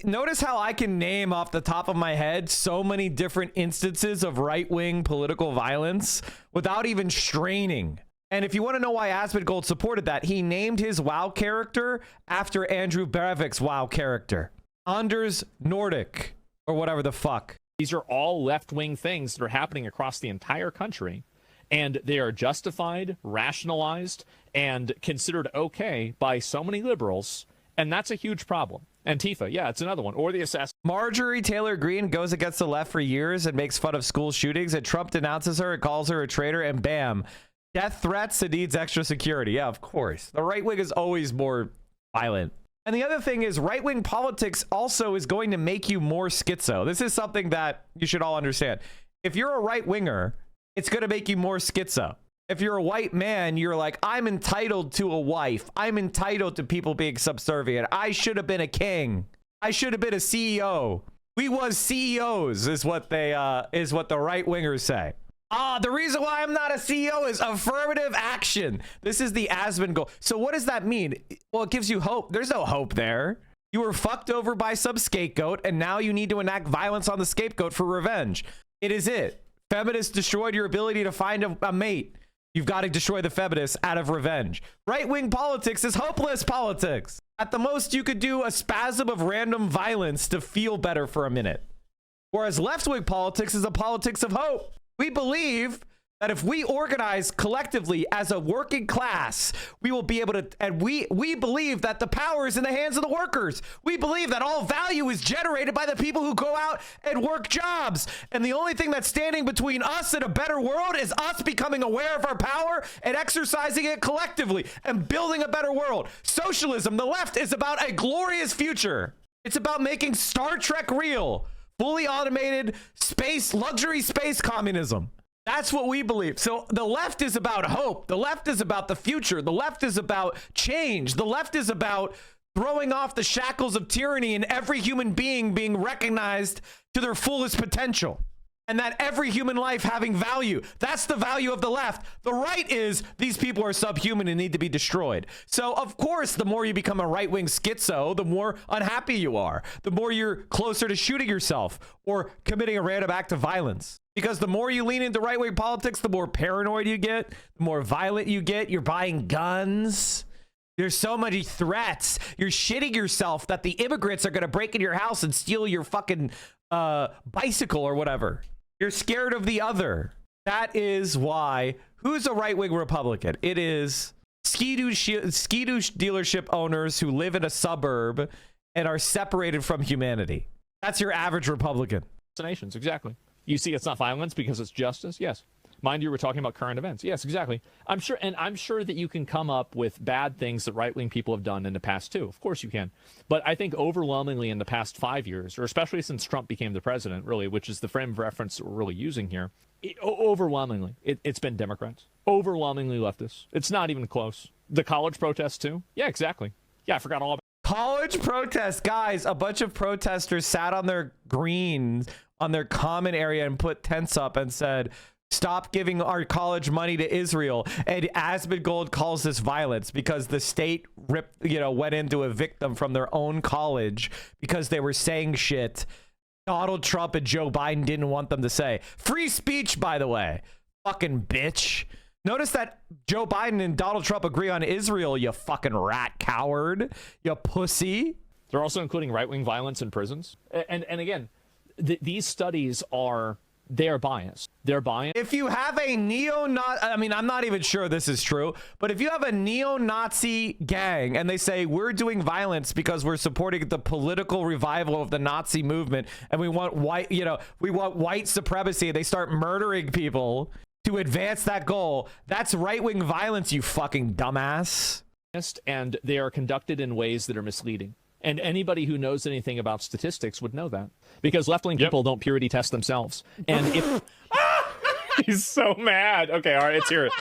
notice how I can name off the top of my head so many different instances of right-wing political violence without even straining. And if you want to know why Asmongold supported that, he named his WoW character after Andrew Breivik's WoW character. Anders Nordic, or whatever the fuck. These are all left-wing things that are happening across the entire country, and they are justified, rationalized, and considered okay by so many liberals, and that's a huge problem. Antifa, yeah, it's another one. Or the assassin. Marjorie Taylor Greene goes against the left for years and makes fun of school shootings, and Trump denounces her and calls her a traitor, and bam, death threats and needs extra security. Yeah, of course. The right wing is always more violent. And the other thing is, right-wing politics also is going to make you more schizo. This is something that you should all understand. If you're a right-winger, it's going to make you more schizo. If you're a white man, you're like, I'm entitled to a wife. I'm entitled to people being subservient. I should have been a king. I should have been a CEO. We was CEOs, is what the right-wingers say. The reason why I'm not a CEO is affirmative action. This is the Asmongold. So what does that mean? Well, it gives you hope. There's no hope there. You were fucked over by some scapegoat, and now you need to enact violence on the scapegoat for revenge. It is it. Feminists destroyed your ability to find a mate. You've got to destroy the feminists out of revenge. Right-wing politics is hopeless politics. At the most, you could do a spasm of random violence to feel better for a minute. Whereas left-wing politics is a politics of hope. We believe that if we organize collectively as a working class, we will be able to, and we believe that the power is in the hands of the workers. We believe that all value is generated by the people who go out and work jobs. And the only thing that's standing between us and a better world is us becoming aware of our power and exercising it collectively and building a better world. Socialism, the left, is about a glorious future. It's about making Star Trek real. Fully automated space, luxury space communism. That's what we believe. So the left is about hope. The left is about the future. The left is about change. The left is about throwing off the shackles of tyranny and every human being being recognized to their fullest potential. And that every human life having value. That's the value of the left. The right is these people are subhuman and need to be destroyed. So, of course, the more you become a right-wing schizo, the more unhappy you are. The more you're closer to shooting yourself or committing a random act of violence. Because the more you lean into right-wing politics, the more paranoid you get, the more violent you get. You're buying guns. There's so many threats. You're shitting yourself that the immigrants are going to break into your house and steal your fucking bicycle or whatever. You're scared of the other. That is why. Who's a right-wing Republican? It is ski-doo dealership owners who live in a suburb and are separated from humanity. That's your average Republican. Vaccinations, exactly. You see, it's not violence because it's justice. Yes. Mind you, we're talking about current events. Yes, exactly. I'm sure that you can come up with bad things that right-wing people have done in the past too. Of course you can. But I think overwhelmingly in the past 5 years, or especially since Trump became the president, really, which is the frame of reference that we're really using here, overwhelmingly, it's been Democrats. Overwhelmingly leftists. It's not even close. The college protests too. Yeah, exactly. Yeah, I forgot all about college protests. Guys, a bunch of protesters sat on their greens, on their common area and put tents up and said, stop giving our college money to Israel. And Asmongold calls this violence because the state went in to evict them from their own college because they were saying shit Donald Trump and Joe Biden didn't want them to say. Free speech, by the way. Fucking bitch. Notice that Joe Biden and Donald Trump agree on Israel, you fucking rat coward. You pussy. They're also including right-wing violence in prisons. And again, these studies are biased. They're biased. If you have a neo-Nazi, I mean, I'm not even sure this is true, but if you have a neo-Nazi gang and they say we're doing violence because we're supporting the political revival of the Nazi movement and we want white supremacy, and they start murdering people to advance that goal, that's right-wing violence, you fucking dumbass. And they are conducted in ways that are misleading. And anybody who knows anything about statistics would know that, because left-wing people don't purity test themselves. And if he's so mad. Okay, all right, let's hear it.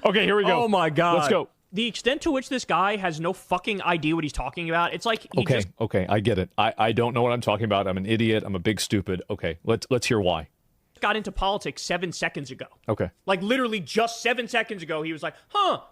Okay, here we go. Oh my God. Let's go. The extent to which this guy has no fucking idea what he's talking about, it's like he just Okay, I get it. I don't know what I'm talking about. I'm an idiot. I'm a big stupid. Okay, let's hear why. got into politics 7 seconds ago. Okay. Like literally just 7 seconds ago, he was like,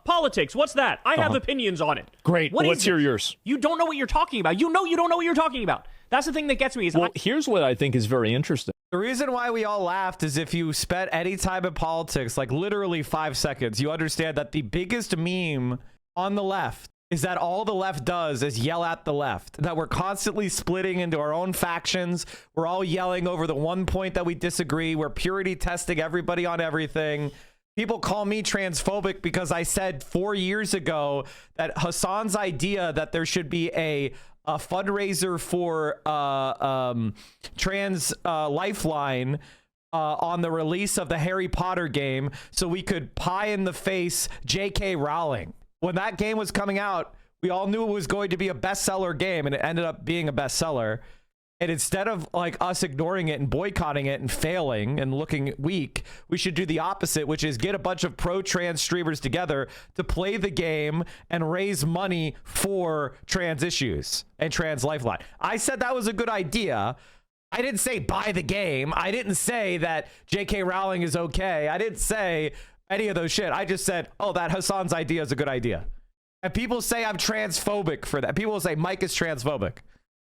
politics, what's that? I have opinions on it. Great. Let's hear yours. You don't know what you're talking about. You don't know what you're talking about. That's the thing that gets me. Here's what I think is very interesting. The reason why we all laughed is if you spent any time in politics, like literally 5 seconds, you understand that the biggest meme on the left is that all the left does is yell at the left, that we're constantly splitting into our own factions. We're all yelling over the one point that we disagree. We're purity testing everybody on everything. People call me transphobic because I said 4 years ago that Hassan's idea that there should be a fundraiser for trans lifeline on the release of the Harry Potter game so we could pie in the face J.K. Rowling. When that game was coming out, we all knew it was going to be a bestseller game, and it ended up being a bestseller. And instead of like us ignoring it and boycotting it and failing and looking weak, we should do the opposite, which is get a bunch of pro-trans streamers together to play the game and raise money for trans issues and trans lifeline. I said that was a good idea. I didn't say buy the game. I didn't say that J.K. Rowling is okay. I didn't say any of those shit. I just said, oh, that Hassan's idea is a good idea. And people say I'm transphobic for that. People will say Mike is transphobic.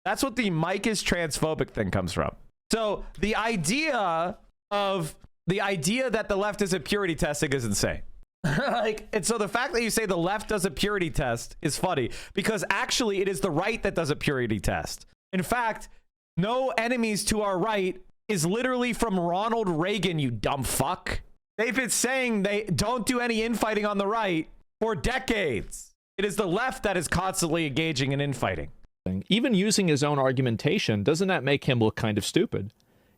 That's what the Mike is transphobic thing comes from. So the idea that the left is a purity testing is insane. And so the fact that you say the left does a purity test is funny because actually it is the right that does a purity test. In fact, no enemies to our right is literally from Ronald Reagan, you dumb fuck. They've been saying they don't do any infighting on the right for decades. It is the left that is constantly engaging in infighting. Even using his own argumentation, doesn't that make him look kind of stupid?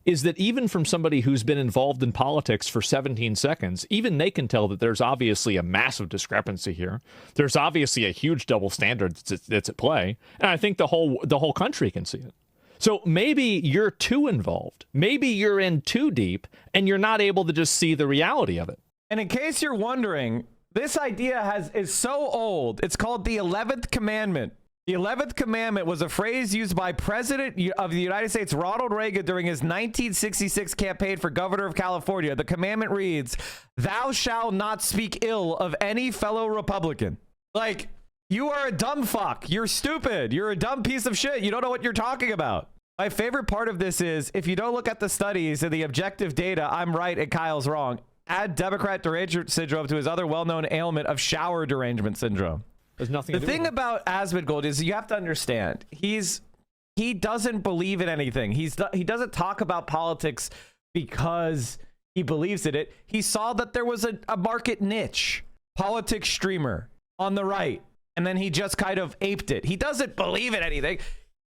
Is that even from somebody who's been involved in politics for 17 seconds, even they can tell that there's obviously a massive discrepancy here. There's obviously a huge double standard that's at play. And I think the whole country can see it. So maybe you're too involved. Maybe you're in too deep and you're not able to just see the reality of it. And in case you're wondering, this idea is so old. It's called the 11th commandment. The 11th commandment was a phrase used by President of the United States, Ronald Reagan, during his 1966 campaign for governor of California. The commandment reads, "Thou shalt not speak ill of any fellow Republican." Like, you are a dumb fuck. You're stupid. You're a dumb piece of shit. You don't know what you're talking about. My favorite part of this is, if you don't look at the studies and the objective data, I'm right and Kyle's wrong. Add Democrat derangement syndrome to his other well-known ailment of shower derangement syndrome. There's nothing The to do thing with it. about Asmongold is you have to understand, he doesn't believe in anything. He doesn't talk about politics because he believes in it. He saw that there was a market niche, politics streamer on the right. And then he just kind of aped it. He doesn't believe in anything.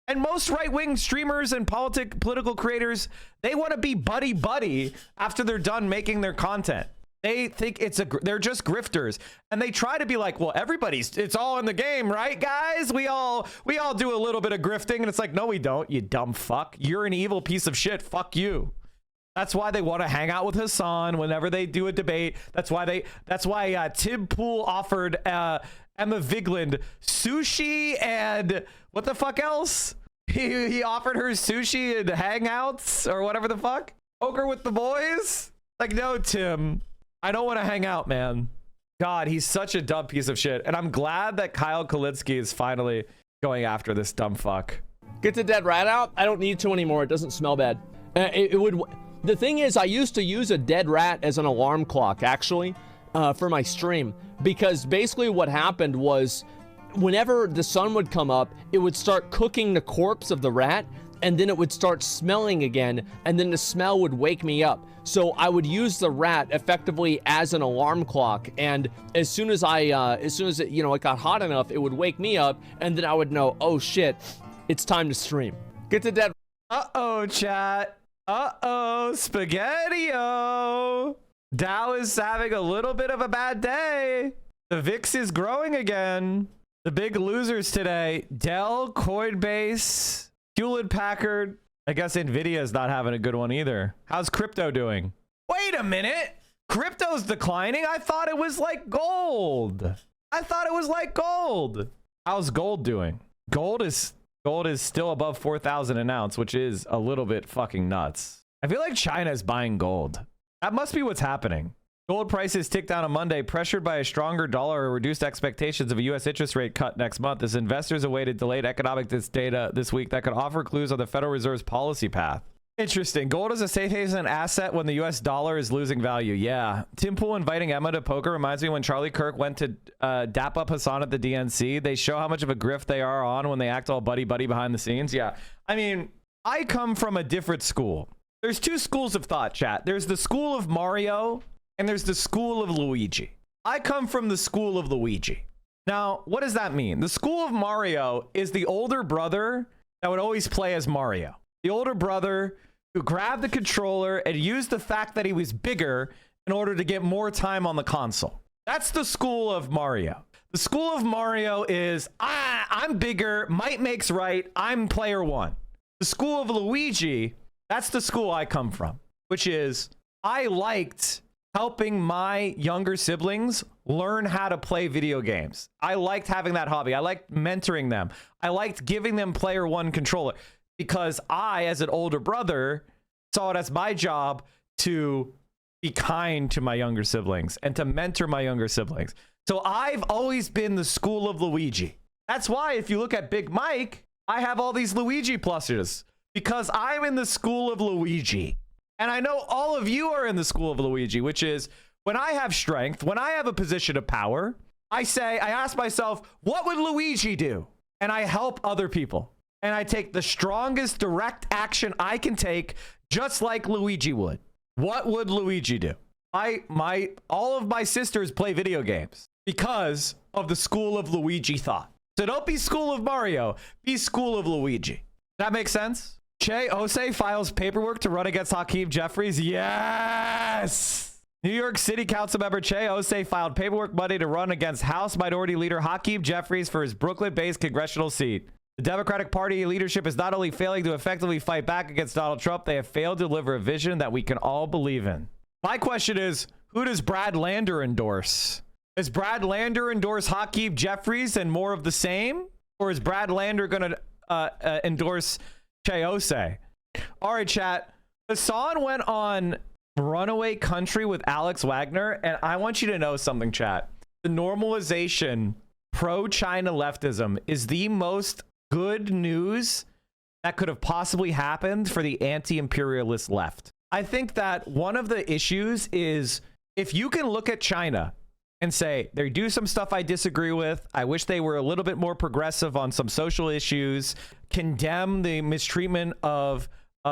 And most right-wing streamers and political creators, they want to be buddy-buddy after they're done making their content. They think they're just grifters. And they try to be like, well, it's all in the game, right, guys? We all do a little bit of grifting. And it's like, no, we don't, you dumb fuck. You're an evil piece of shit. Fuck you. That's why they want to hang out with Hassan whenever they do a debate. That's why Tim Pool offered Emma Vigeland sushi and what the fuck else? He offered her sushi and hangouts or whatever the fuck. Poker with the boys? Like, no, Tim, I don't want to hang out, man. God, he's such a dumb piece of shit. And I'm glad that Kyle Kulinski is finally going after this dumb fuck. Get the dead rat out? I don't need to anymore. It doesn't smell bad. The thing is, I used to use a dead rat as an alarm clock, actually, for my stream. Because basically what happened was, whenever the sun would come up, it would start cooking the corpse of the rat, and then it would start smelling again, and then the smell would wake me up. So I would use the rat effectively as an alarm clock, and as soon as it got hot enough, it would wake me up, and then I would know, oh shit, it's time to stream. Get the dead. Uh-oh, chat. Uh-oh, Spaghetti-O. Dow is having a little bit of a bad day. The VIX is growing again. The big losers today, Dell, Coinbase, Hewlett-Packard. I guess Nvidia is not having a good one either. How's crypto doing? Wait a minute. Crypto's declining? I thought it was like gold. I thought it was like gold. How's gold doing? Gold is still above 4,000 an ounce, which is a little bit fucking nuts. I feel like China is buying gold. That must be what's happening. Gold prices ticked down on Monday, pressured by a stronger dollar or reduced expectations of a U.S. interest rate cut next month as investors awaited delayed economic data this week that could offer clues on the Federal Reserve's policy path. Interesting. Gold is a safe haven asset when the U.S. dollar is losing value. Yeah. Tim Pool inviting Emma to poker reminds me when Charlie Kirk went to dap up Hassan at the DNC. They show how much of a grift they are on when they act all buddy-buddy behind the scenes. Yeah. I mean, I come from a different school. There's two schools of thought, chat. There's the school of Mario and there's the school of Luigi. I come from the school of Luigi. Now, what does that mean? The school of Mario is the older brother that would always play as Mario. The older brother who grabbed the controller and used the fact that he was bigger in order to get more time on the console. That's the school of Mario. The school of Mario is, I'm bigger, might makes right, I'm player one. The school of Luigi, that's the school I come from, which is I liked helping my younger siblings learn how to play video games. I liked having that hobby. I liked mentoring them. I liked giving them player one controller. Because I, as an older brother, saw it as my job to be kind to my younger siblings and to mentor my younger siblings. So I've always been the school of Luigi. That's why if you look at Big Mike, I have all these Luigi plushes because I'm in the school of Luigi. And I know all of you are in the school of Luigi, which is when I have strength, when I have a position of power, I ask myself, what would Luigi do? And I help other people. And I take the strongest direct action I can take, just like Luigi would. What would Luigi do? All of my sisters play video games because of the school of Luigi thought. So don't be school of Mario, be school of Luigi. That makes sense? Che Osei files paperwork to run against Hakeem Jeffries. Yes! New York City Council member Che Osei filed paperwork Monday to run against House Minority Leader Hakeem Jeffries for his Brooklyn-based congressional seat. The Democratic Party leadership is not only failing to effectively fight back against Donald Trump, they have failed to deliver a vision that we can all believe in. My question is, who does Brad Lander endorse? Is Brad Lander endorse Hakeem Jeffries and more of the same? Or is Brad Lander going to endorse Che Osei? All right, chat. Hassan went on Runaway Country with Alex Wagner, and I want you to know something, chat. The normalization pro-China leftism is the most good news that could have possibly happened for the anti-imperialist left. I think that one of the issues is if you can look at China and say, they do some stuff I disagree with, I wish they were a little bit more progressive on some social issues, condemn the mistreatment of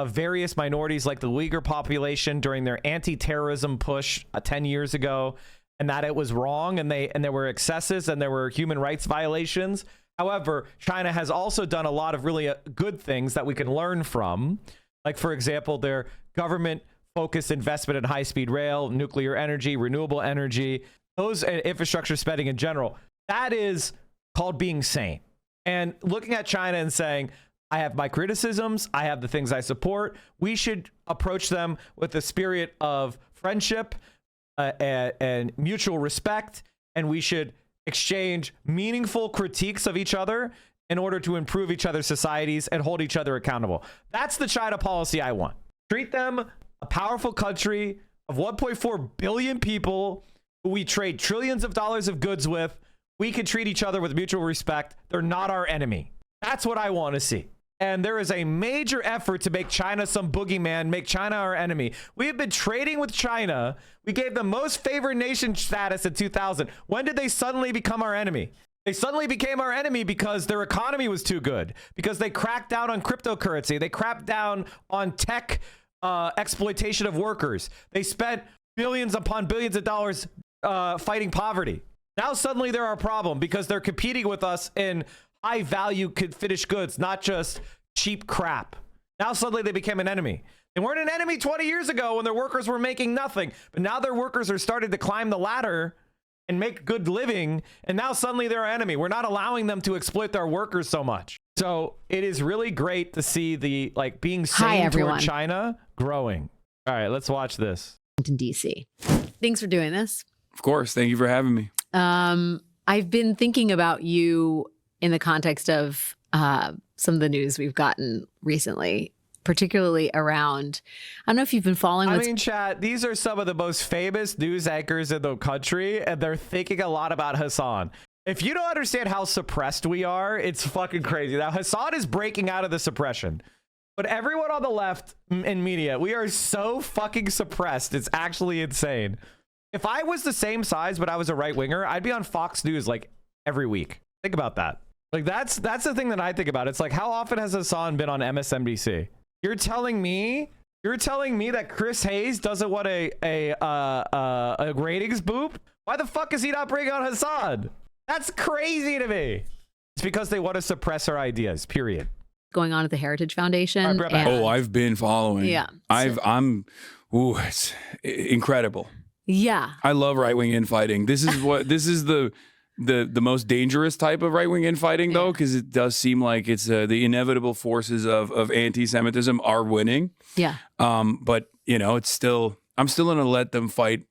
various minorities like the Uyghur population during their anti-terrorism push 10 years ago, and that it was wrong and there were excesses and there were human rights violations. However, China has also done a lot of really good things that we can learn from. Like, for example, their government-focused investment in high-speed rail, nuclear energy, renewable energy, those infrastructure spending in general. That is called being sane. And looking at China and saying, I have my criticisms, I have the things I support. We should approach them with a spirit of friendship and mutual respect, and we should exchange meaningful critiques of each other in order to improve each other's societies and hold each other accountable. That's the China policy I want. Treat them a powerful country of 1.4 billion people who we trade trillions of dollars of goods with. We can treat each other with mutual respect. They're not our enemy. That's what I want to see. And there is a major effort to make China some boogeyman, make China our enemy. We have been trading with China. We gave them most favored nation status in 2000. When did they suddenly become our enemy? They suddenly became our enemy because their economy was too good, because they cracked down on cryptocurrency. They cracked down on tech exploitation of workers. They spent billions upon billions of dollars fighting poverty. Now suddenly they're our problem because they're competing with us in high value finished goods, not just cheap crap. Now suddenly they became an enemy. They weren't an enemy 20 years ago when their workers were making nothing, but now their workers are starting to climb the ladder and make good living, and now suddenly they're our enemy. We're not allowing them to exploit their workers so much. So it is really great to see the being sane toward China growing. All right, let's watch this. In DC. Thanks for doing this. Of course. Thank you for having me. I've been thinking about you in the context of some of the news we've gotten recently, particularly around, I don't know if you've been following I mean, chat, these are some of the most famous news anchors in the country, and they're thinking a lot about Hassan. If you don't understand how suppressed we are, it's fucking crazy. Now, Hassan is breaking out of the suppression. But everyone on the left in media, we are so fucking suppressed. It's actually insane. If I was the same size, but I was a right winger, I'd be on Fox News like every week. Think about that. Like that's the thing that I think about. It's like, how often has Hassan been on MSNBC? You're telling me that Chris Hayes doesn't want a ratings boop? Why the fuck is he not bringing on Hassan? That's crazy to me. It's because they want to suppress our ideas. Period. going on at the Heritage Foundation. Oh, I've been following. Yeah. It's incredible. Yeah. I love right-wing infighting. This is the most dangerous type of right-wing infighting, though, because it does seem like it's the inevitable forces of anti-Semitism are winning. Yeah. But I'm still going to let them fight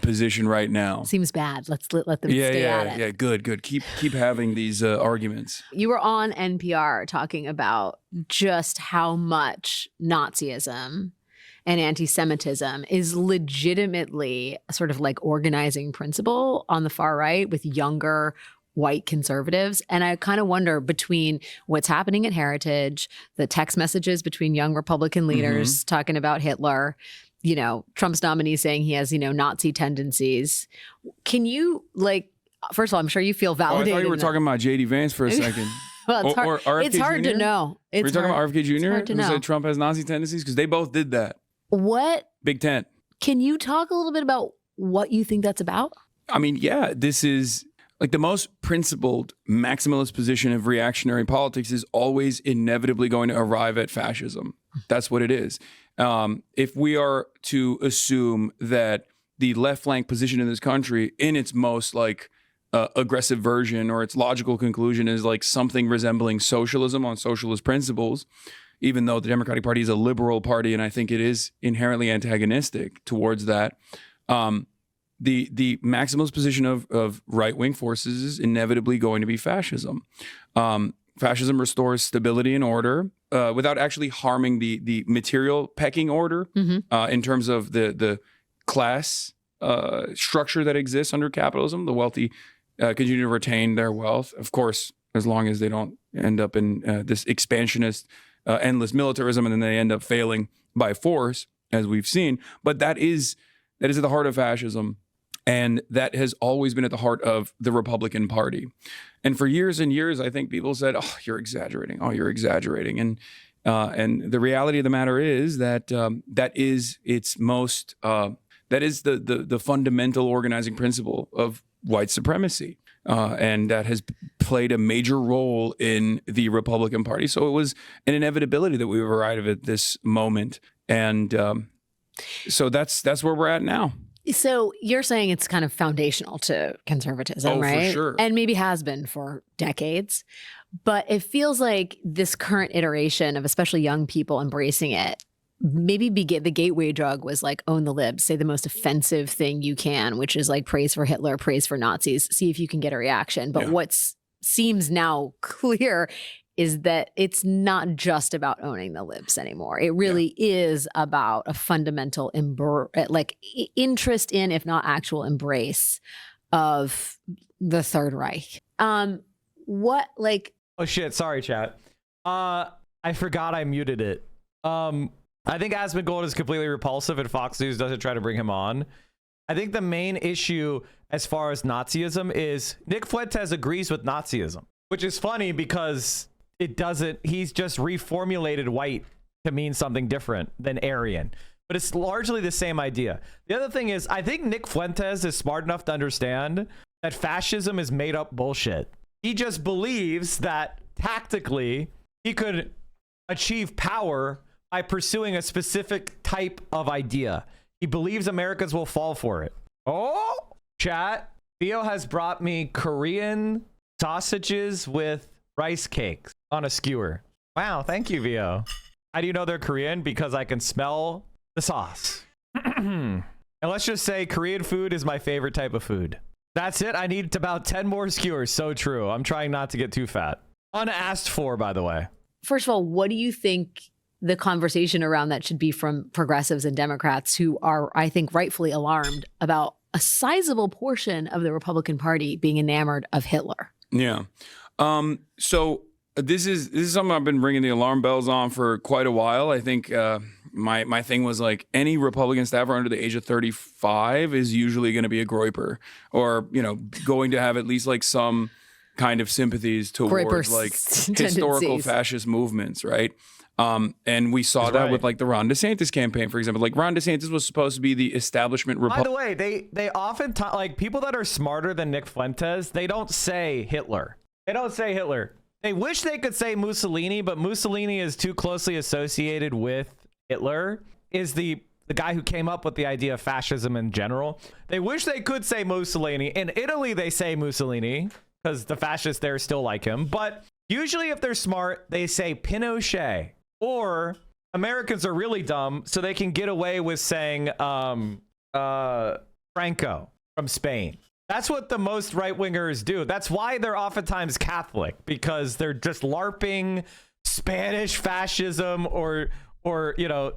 position right now. Seems bad. Let's let them stay at it. Yeah, good. Keep having these arguments. You were on NPR talking about just how much Nazism and anti-Semitism is legitimately sort of like organizing principle on the far right with younger white conservatives. And I kind of wonder, between what's happening at Heritage, the text messages between young Republican leaders talking about Hitler, Trump's nominee saying he has, Nazi tendencies. Can you, first of all, I'm sure you feel validated. I thought you were talking about J.D. Vance for a second. Well, it's hard, or it's hard to know. Were you talking about RFK Jr.? It's hard to know. Who said Trump has Nazi tendencies? Because they both did that. What? Big Tent. Can you talk a little bit about what you think that's about? I mean, yeah, this is like the most principled maximalist position of reactionary politics is always inevitably going to arrive at fascism. That's what it is. If we are to assume that the left flank position in this country in its most aggressive version, or its logical conclusion, is like something resembling socialism on socialist principles, even though the Democratic Party is a liberal party, and I think it is inherently antagonistic towards that. The maximalist position of right-wing forces is inevitably going to be fascism. Fascism restores stability and order without actually harming the material pecking order in terms of the class structure that exists under capitalism. The wealthy continue to retain their wealth, of course, as long as they don't end up in this expansionist, endless militarism, and then they end up failing by force, as we've seen. But that is at the heart of fascism. And that has always been at the heart of the Republican Party. And for years and years, I think people said, "Oh, you're exaggerating. Oh, you're exaggerating." And the reality of the matter is that that is its most that is the fundamental organizing principle of white supremacy, and that has played a major role in the Republican Party. So it was an inevitability that we would arrive at this moment, and so that's where we're at now. So you're saying it's kind of foundational to conservatism, right? For sure. And maybe has been for decades. But it feels like this current iteration of especially young people embracing it, maybe the gateway drug was like, own the libs, say the most offensive thing you can, which is like praise for Hitler, praise for Nazis, see if you can get a reaction. But what seems now clear is that it's not just about owning the libs anymore. It really is about a fundamental interest in, if not actual embrace of the Third Reich. Oh shit, sorry chat. I forgot I muted it. I think Asmongold is completely repulsive and Fox News doesn't try to bring him on. I think the main issue as far as Nazism is Nick Fuentes agrees with Nazism, which is funny because he's just reformulated white to mean something different than Aryan, but it's largely the same idea. The other thing is, I think Nick Fuentes is smart enough to understand that fascism is made up bullshit. He just believes that tactically he could achieve power by pursuing a specific type of idea. He believes Americans will fall for it. Oh, chat. Theo has brought me Korean sausages with rice cakes on a skewer. Wow, thank you, Vio. How do you know they're Korean? Because I can smell the sauce. And let's just say Korean food is my favorite type of food. That's it. I need about 10 more skewers. So true. I'm trying not to get too fat. Unasked for, by the way. First of all, what do you think the conversation around that should be from progressives and Democrats who are, I think, rightfully alarmed about a sizable portion of the Republican Party being enamored of Hitler? Yeah. So this is something I've been ringing the alarm bells on for quite a while. I think my thing was like any Republican staffer under the age of 35 is usually going to be a groyper, or going to have at least like some kind of sympathies towards like historical fascist movements, right? And we saw that with like the Ron DeSantis campaign, for example. Like Ron DeSantis was supposed to be the establishment By the way, they often like people that are smarter than Nick Fuentes, they don't say Hitler. They don't say Hitler. They wish they could say Mussolini, but Mussolini is too closely associated with Hitler, is the guy who came up with the idea of fascism in general. They wish they could say Mussolini. In Italy, they say Mussolini because the fascists there still like him. But usually if they're smart, they say Pinochet. Or Americans are really dumb, so they can get away with saying Franco from Spain. That's what the most right-wingers do. That's why they're oftentimes Catholic, because they're just LARPing Spanish fascism or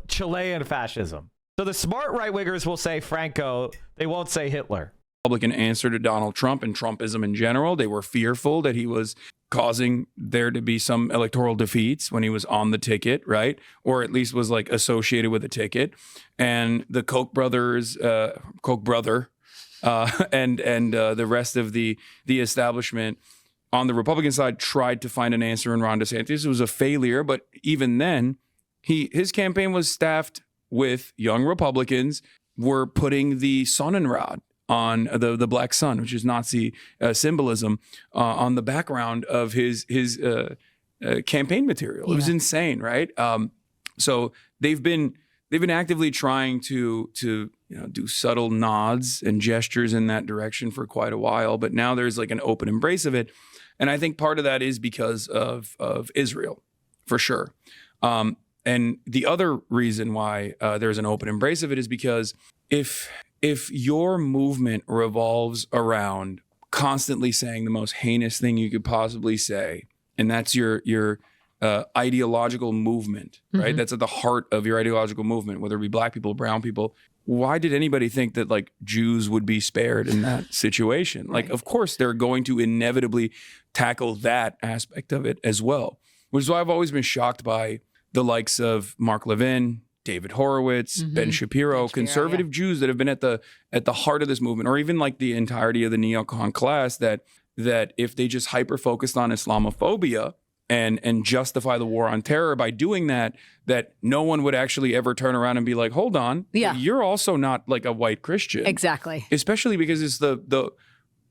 Chilean fascism. So the smart right-wingers will say Franco. They won't say Hitler. Republican answer to Donald Trump and Trumpism in general. They were fearful that he was causing there to be some electoral defeats when he was on the ticket, right? Or at least was like associated with a ticket. And the Koch brother, and the rest of the establishment on the Republican side tried to find an answer in Ron DeSantis. It was a failure, but even then, his campaign was staffed with young Republicans were putting the Sonnenrad on the black sun, which is Nazi symbolism, on the background of his campaign material. It was insane, right? So they've been actively trying to do subtle nods and gestures in that direction for quite a while, but now there's like an open embrace of it, and I think part of that is because of Israel, for sure. And the other reason why there's an open embrace of it is because if your movement revolves around constantly saying the most heinous thing you could possibly say, and that's your ideological movement, right? Mm-hmm. That's at the heart of your ideological movement, whether it be black people, brown people. Why did anybody think that like Jews would be spared in that situation? Like, of course, they're going to inevitably tackle that aspect of it as well, which is why I've always been shocked by the likes of Mark Levin, David Horowitz, Ben Shapiro, conservative Jews that have been at the heart of this movement, or even like the entirety of the neocon class, that if they just hyper focused on Islamophobia and justify the war on terror by doing that no one would actually ever turn around and be like, hold on, you're also not like a white Christian. Exactly. Especially because it's the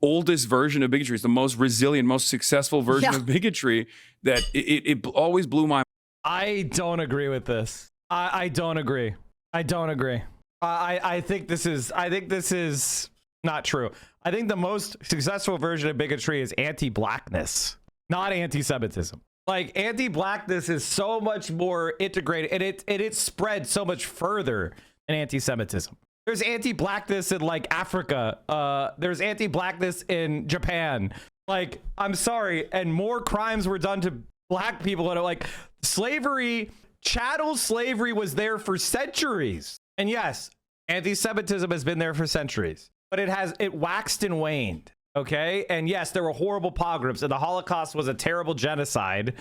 oldest version of bigotry. It's the most resilient, most successful version of bigotry that it always blew my mind. I don't agree with this. I don't agree. I don't agree. I think this is not true. I think the most successful version of bigotry is anti-blackness, not anti-Semitism. Like anti-blackness is so much more integrated, and it spread so much further than anti-Semitism. There's anti-blackness in like Africa. There's anti-blackness in Japan. Like, I'm sorry, and more crimes were done to black people that are like slavery. Chattel slavery was there for centuries. And yes, anti-Semitism has been there for centuries, but it waxed and waned. Okay. And yes, there were horrible pogroms, and the Holocaust was a terrible genocide.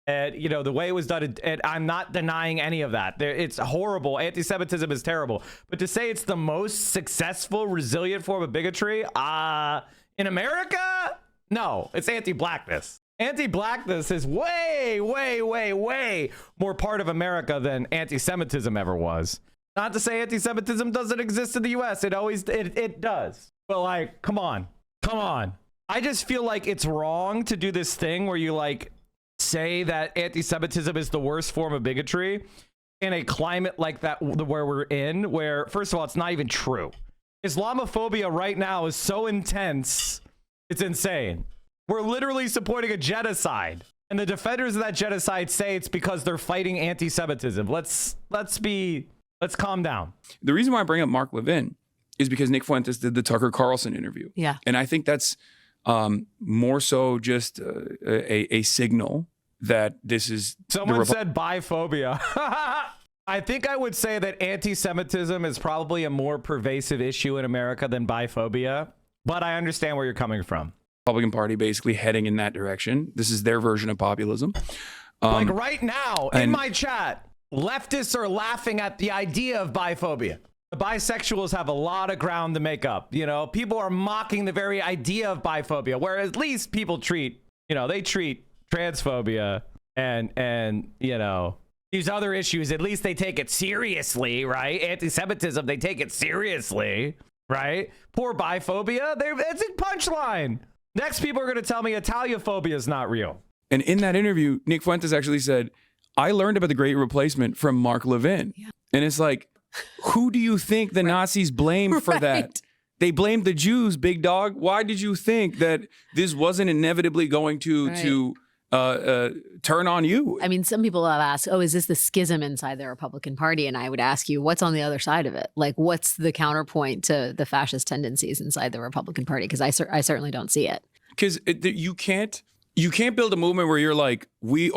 And, the way it was done, and I'm not denying any of that. It's horrible. Anti-Semitism is terrible. But to say it's the most successful, resilient form of bigotry in America, no, it's anti-blackness. Anti-blackness is way, way, way, way more part of America than anti-Semitism ever was. Not to say anti-Semitism doesn't exist in the U.S. It does. But like, come on. I just feel like it's wrong to do this thing where you like say that anti-Semitism is the worst form of bigotry in a climate like that where we're in, where first of all, it's not even true. Islamophobia right now is so intense. It's insane. We're literally supporting a genocide, and the defenders of that genocide say it's because they're fighting anti-Semitism. Let's calm down. The reason why I bring up Mark Levin is because Nick Fuentes did the Tucker Carlson interview. Yeah. And I think that's more so just a signal that this is... Someone said biphobia. I think I would say that anti-Semitism is probably a more pervasive issue in America than biphobia, but I understand where you're coming from. Republican Party basically heading in that direction. This is their version of populism. Like right now, in my chat, leftists are laughing at the idea of biphobia. The bisexuals have a lot of ground to make up. You know, people are mocking the very idea of biphobia, where at least people treat, they treat transphobia and these other issues, at least they take it seriously, right? Anti-Semitism, they take it seriously, right? Poor biphobia, it's a punchline. Next, people are going to tell me Italiaphobia is not real. And in that interview, Nick Fuentes actually said, I learned about the Great Replacement from Mark Levin. Yeah. And it's like, who do you think the Nazis blamed for that? They blamed the Jews, big dog. Why did you think that this wasn't inevitably going to turn on you? I mean, some people have asked, is this the schism inside the Republican Party? And I would ask you, what's on the other side of it? Like, what's the counterpoint to the fascist tendencies inside the Republican Party? Because I certainly don't see it. Because you can't build a movement where you're like, we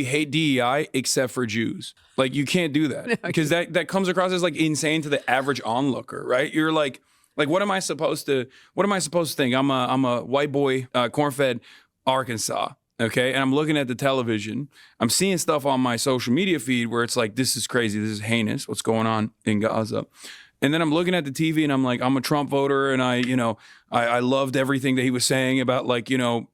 hate DEI except for Jews. Like, you can't do that, because that comes across as like insane to the average onlooker, right? You're like, what am I supposed to think? I'm a white boy, corn-fed Arkansas. Okay. And I'm looking at the television. I'm seeing stuff on my social media feed where it's like, this is crazy. This is heinous. What's going on in Gaza? And then I'm looking at the TV and I'm like, I'm a Trump voter. And I loved everything that he was saying about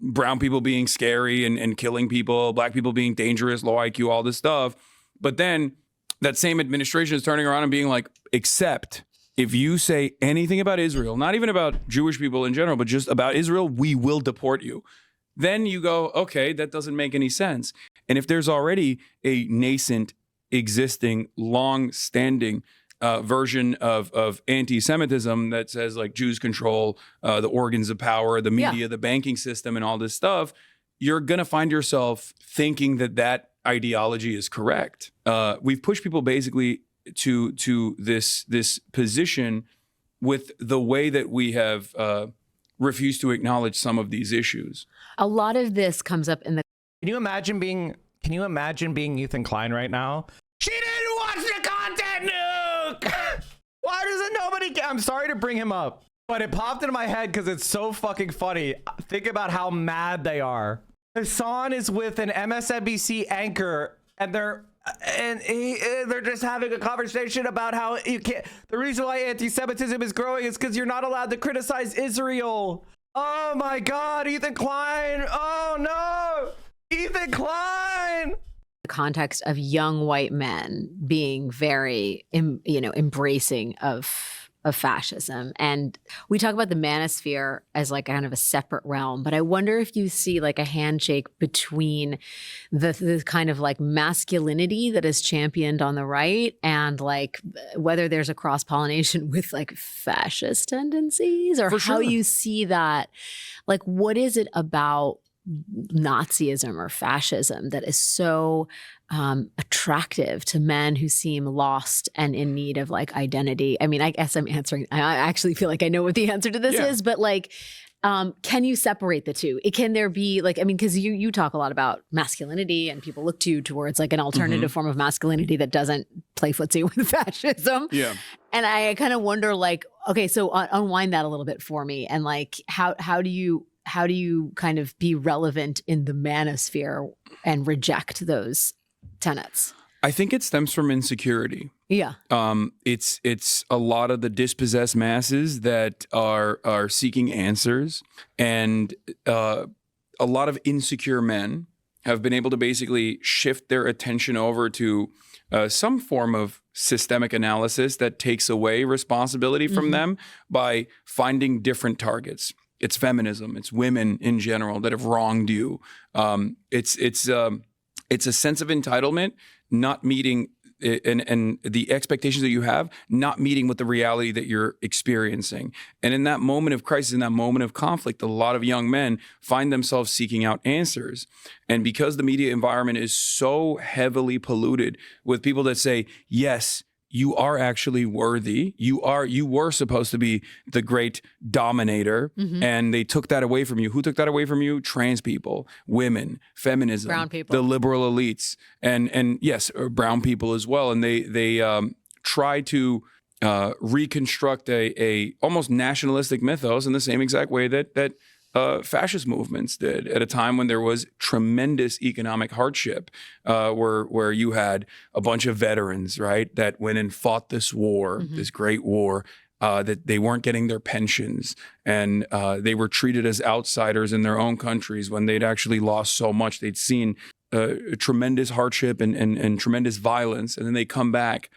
brown people being scary and killing people, black people being dangerous, low IQ, all this stuff. But then that same administration is turning around and being like, except if you say anything about Israel, not even about Jewish people in general, but just about Israel, we will deport you. Then you go, okay, that doesn't make any sense. And if there's already a nascent, existing, long-standing version of anti-Semitism that says like Jews control the organs of power, the media, the banking system, and all this stuff, you're going to find yourself thinking that ideology is correct. We've pushed people basically to this position with the way that we have refused to acknowledge some of these issues. A lot of this comes up in the... Can you imagine being Ethan Klein right now? She didn't watch the content nuke! Why doesn't nobody... I'm sorry to bring him up, but it popped into my head because it's so fucking funny. Think about how mad they are. Hassan is with an MSNBC anchor and they're just having a conversation about how you can't... The reason why anti-Semitism is growing is because you're not allowed to criticize Israel. Oh my God, Ethan Klein. Oh no, Ethan Klein. The context of young white men being very, embracing of fascism. And we talk about the manosphere as like kind of a separate realm, but I wonder if you see like a handshake between the kind of like masculinity that is championed on the right and like whether there's a cross-pollination with like fascist tendencies or how you see that. Like, what is it about Nazism or fascism that is so attractive to men who seem lost and in need of like identity? I mean, I guess I'm answering, I actually feel like I know what the answer to this is, but like, can you separate the two? Can there be like, I mean, because you talk a lot about masculinity and people look to you towards like an alternative form of masculinity that doesn't play footsie with fascism. Yeah. And I kind of wonder like, okay, so unwind that a little bit for me. And like, how do you kind of be relevant in the manosphere and reject those tenets? I think it stems from insecurity. Yeah. It's a lot of the dispossessed masses that are seeking answers, and a lot of insecure men have been able to basically shift their attention over to some form of systemic analysis that takes away responsibility from them by finding different targets. It's feminism. It's women in general that have wronged you. It's a sense of entitlement not meeting and the expectations that you have not meeting with the reality that you're experiencing. And in that moment of crisis, in that moment of conflict, a lot of young men find themselves seeking out answers. And because the media environment is so heavily polluted with people that say, yes, you are actually worthy. You were supposed to be the great dominator, and they took that away from you. Who took that away from you? Trans people, women, feminism, brown people, the liberal elites, and yes, brown people as well. And they try to reconstruct a almost nationalistic mythos in the same exact way that fascist movements did at a time when there was tremendous economic hardship, where you had a bunch of veterans, right, that went and fought this war, this great war, that they weren't getting their pensions, and they were treated as outsiders in their own countries when they'd actually lost so much. They'd seen tremendous hardship and tremendous violence, and then they come back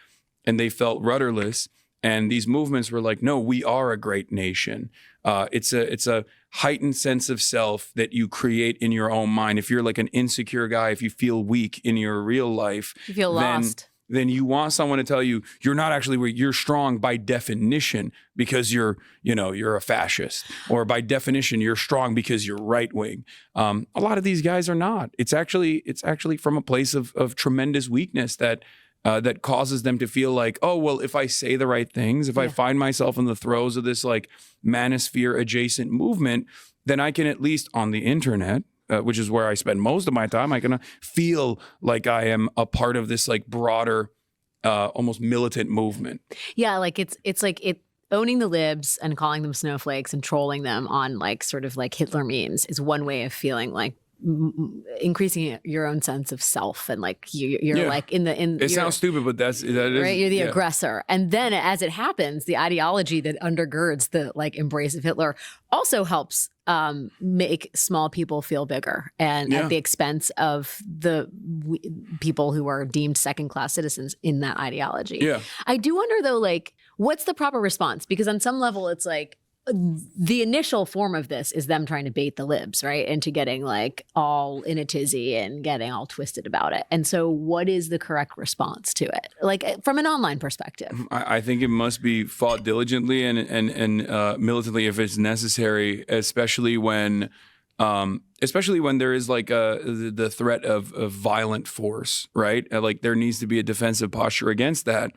and they felt rudderless. And these movements were like, no, we are a great nation. It's a heightened sense of self that you create in your own mind. If you're like an insecure guy, if you feel weak in your real life, you feel lost. Then you want someone to tell you you're not actually weak. You're strong by definition because you're a fascist, or by definition you're strong because you're right wing. A lot of these guys are not. It's actually from a place of tremendous weakness that causes them to feel like, oh, well, if I say the right things, if I find myself in the throes of this like manosphere adjacent movement, then I can at least on the internet, which is where I spend most of my time, I can feel like I am a part of this like broader, almost militant movement. Yeah, like it's like owning the libs and calling them snowflakes and trolling them on like sort of like Hitler memes is one way of feeling like increasing your own sense of self, and like you're like in it sounds stupid, but that is right. You're the aggressor, and then as it happens, the ideology that undergirds the like embrace of Hitler also helps make small people feel bigger, and at the expense of the people who are deemed second-class citizens in that ideology. Yeah, I do wonder though, like, what's the proper response? Because on some level, it's like, the initial form of this is them trying to bait the libs, right, into getting like all in a tizzy and getting all twisted about it. And so what is the correct response to it, like from an online perspective? I think it must be fought diligently and militantly if it's necessary, especially when there is like the threat of violent force, right? Like there needs to be a defensive posture against that.